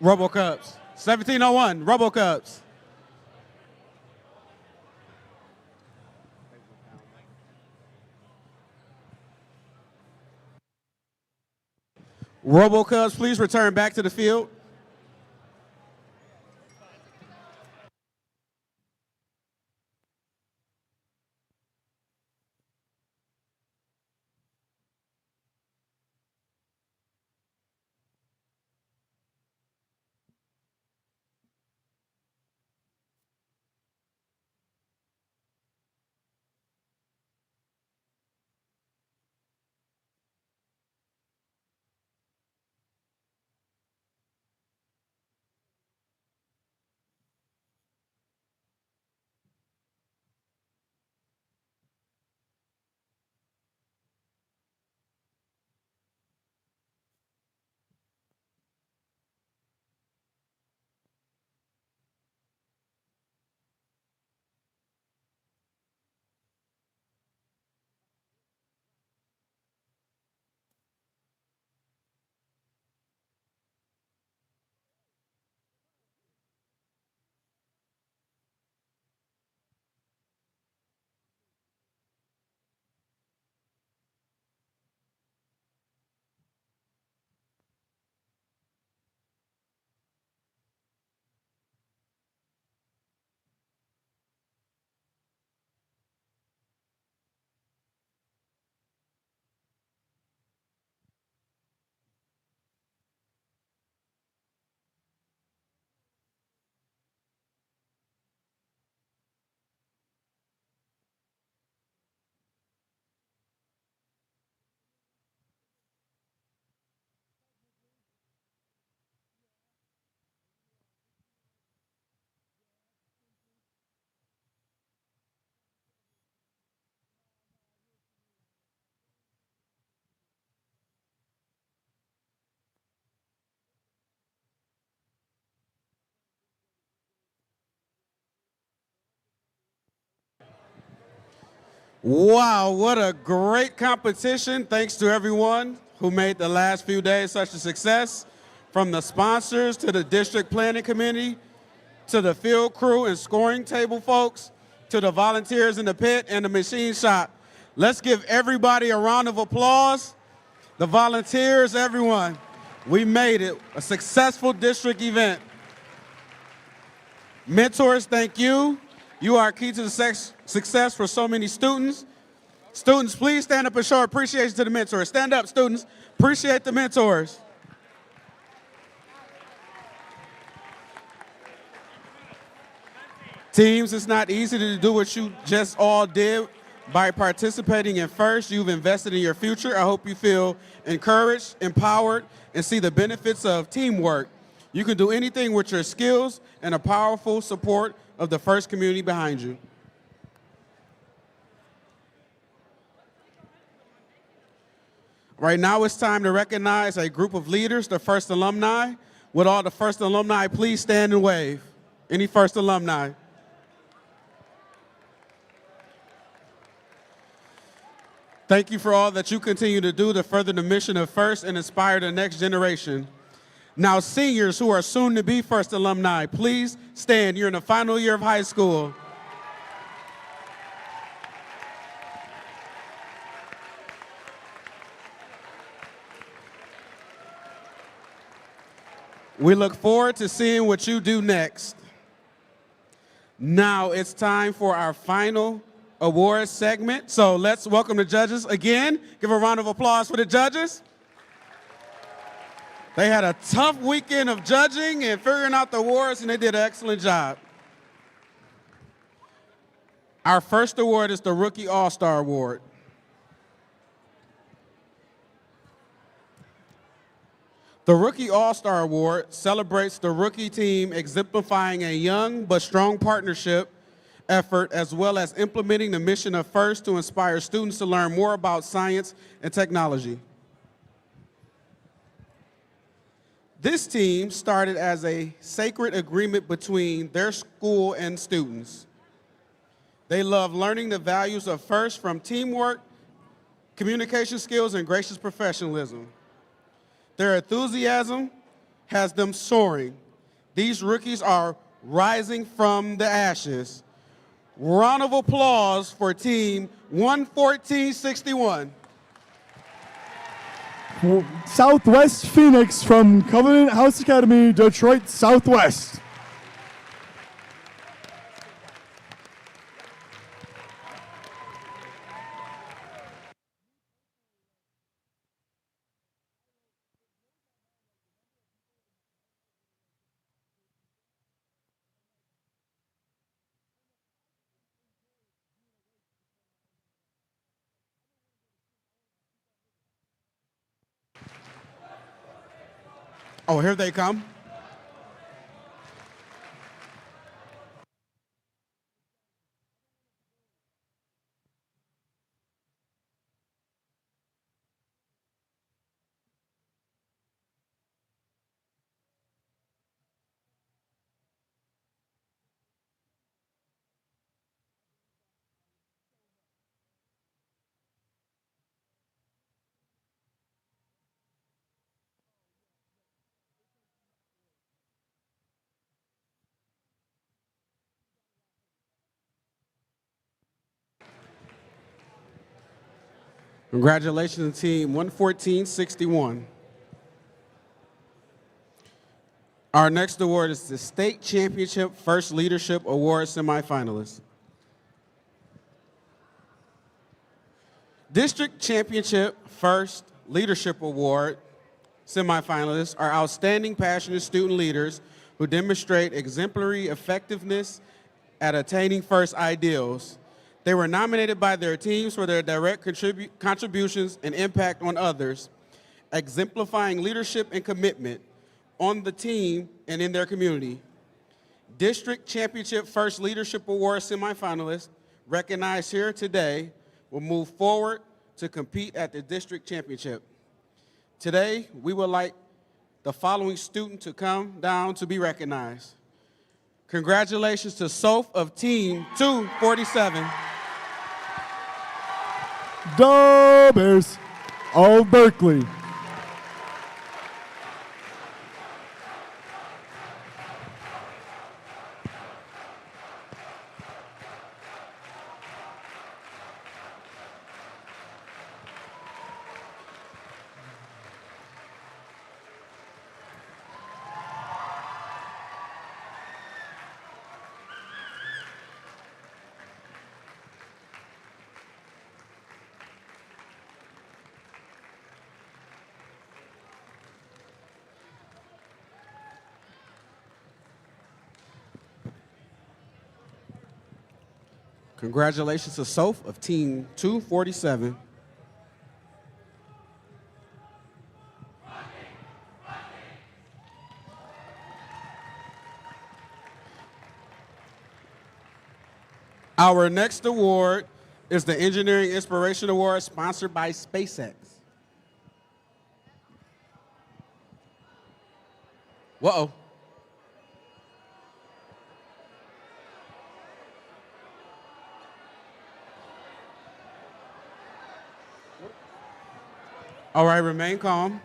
RoboCups. 1701, RoboCups. RoboCups, please return back to the field. Wow, what a great competition. Thanks to everyone who made the last few days such a success, from the sponsors to the district planning committee, to the field crew and scoring table folks, to the volunteers in the pit and the machine shop. Let's give everybody a round of applause. The volunteers, everyone. We made it a successful district event. Mentors, thank you. You are key to the success for so many students. Students, please stand up and show appreciation to the mentors. Stand up, students. Appreciate the mentors. Teams, it's not easy to do what you just all did. By participating in FIRST, you've invested in your future. I hope you feel encouraged, empowered, and see the benefits of teamwork. You can do anything with your skills and a powerful support of the FIRST community behind you. Right now it's time to recognize a group of leaders, the FIRST alumni. Would all the FIRST alumni please stand and wave? Any FIRST alumni? Thank you for all that you continue to do to further the mission of FIRST and inspire the next generation. Now, seniors who are soon to be FIRST alumni, please stand. You're in the final year of high school. We look forward to seeing what you do next. Now it's time for our final awards segment. So let's welcome the judges again. Give a round of applause for the judges. They had a tough weekend of judging and figuring out the awards, and they did an excellent job. Our first award is the Rookie All-Star Award. The Rookie All-Star Award celebrates the rookie team exemplifying a young but strong partnership effort, as well as implementing the mission of FIRST to inspire students to learn more about science and technology. This team started as a sacred agreement between their school and students. They love learning the values of FIRST, from teamwork, communication skills, and gracious professionalism. Their enthusiasm has them soaring. These rookies are rising from the ashes. Round of applause for Team 11461. Southwest Phoenix from Covenant House Academy, Detroit Southwest. Oh, here they come. Congratulations to Team 11461. Our next award is the State Championship First Leadership Award semifinalists. District Championship First Leadership Award semifinalists are outstanding, passionate student leaders who demonstrate exemplary effectiveness at attaining FIRST ideals. They were nominated by their teams for their direct contributions and impact on others, exemplifying leadership and commitment on the team and in their community. District Championship First Leadership Award semifinalists recognized here today will move forward to compete at the District Championship. Today, we would like the following student to come down to be recognized. Congratulations to Soph of Team 247. The Bears of Berkeley. Congratulations to Soph of Team 247. Our next award is the Engineering Inspiration Award, sponsored by SpaceX. Whoa. All right, remain calm.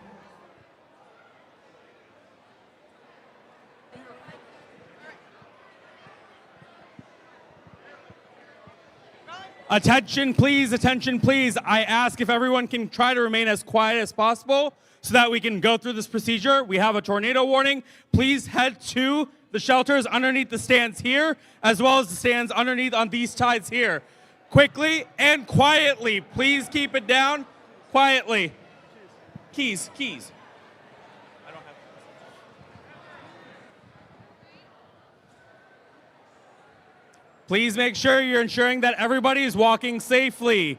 Attention, please, attention, please. I ask if everyone can try to remain as quiet as possible so that we can go through this procedure. We have a tornado warning. Please head to the shelters underneath the stands here, as well as the stands underneath on these sides here. Quickly and quietly, please keep it down. Quietly. Keys. Please make sure you're ensuring that everybody is walking safely.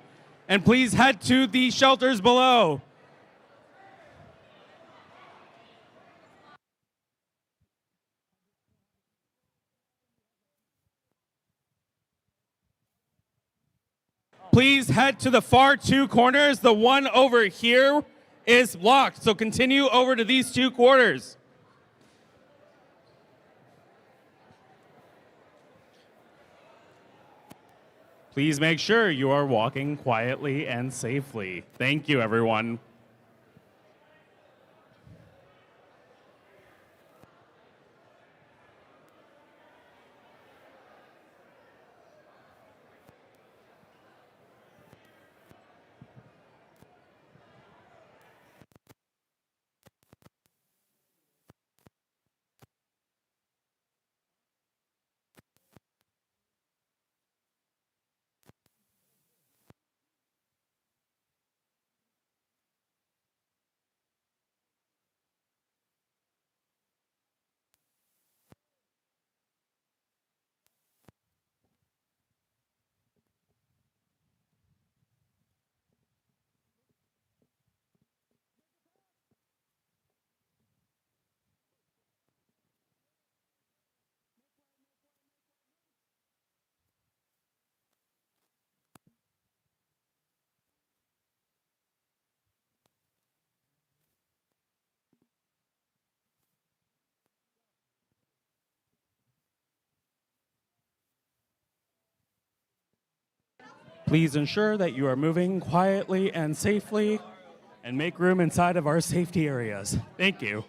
And please head to the shelters below. please head to the far two corners. The one over here is locked, so continue over to these two quarters. Please make sure you are walking quietly and safely. Thank you, everyone. Please ensure that you are moving quietly and safely and make room inside of our safety areas. Thank you.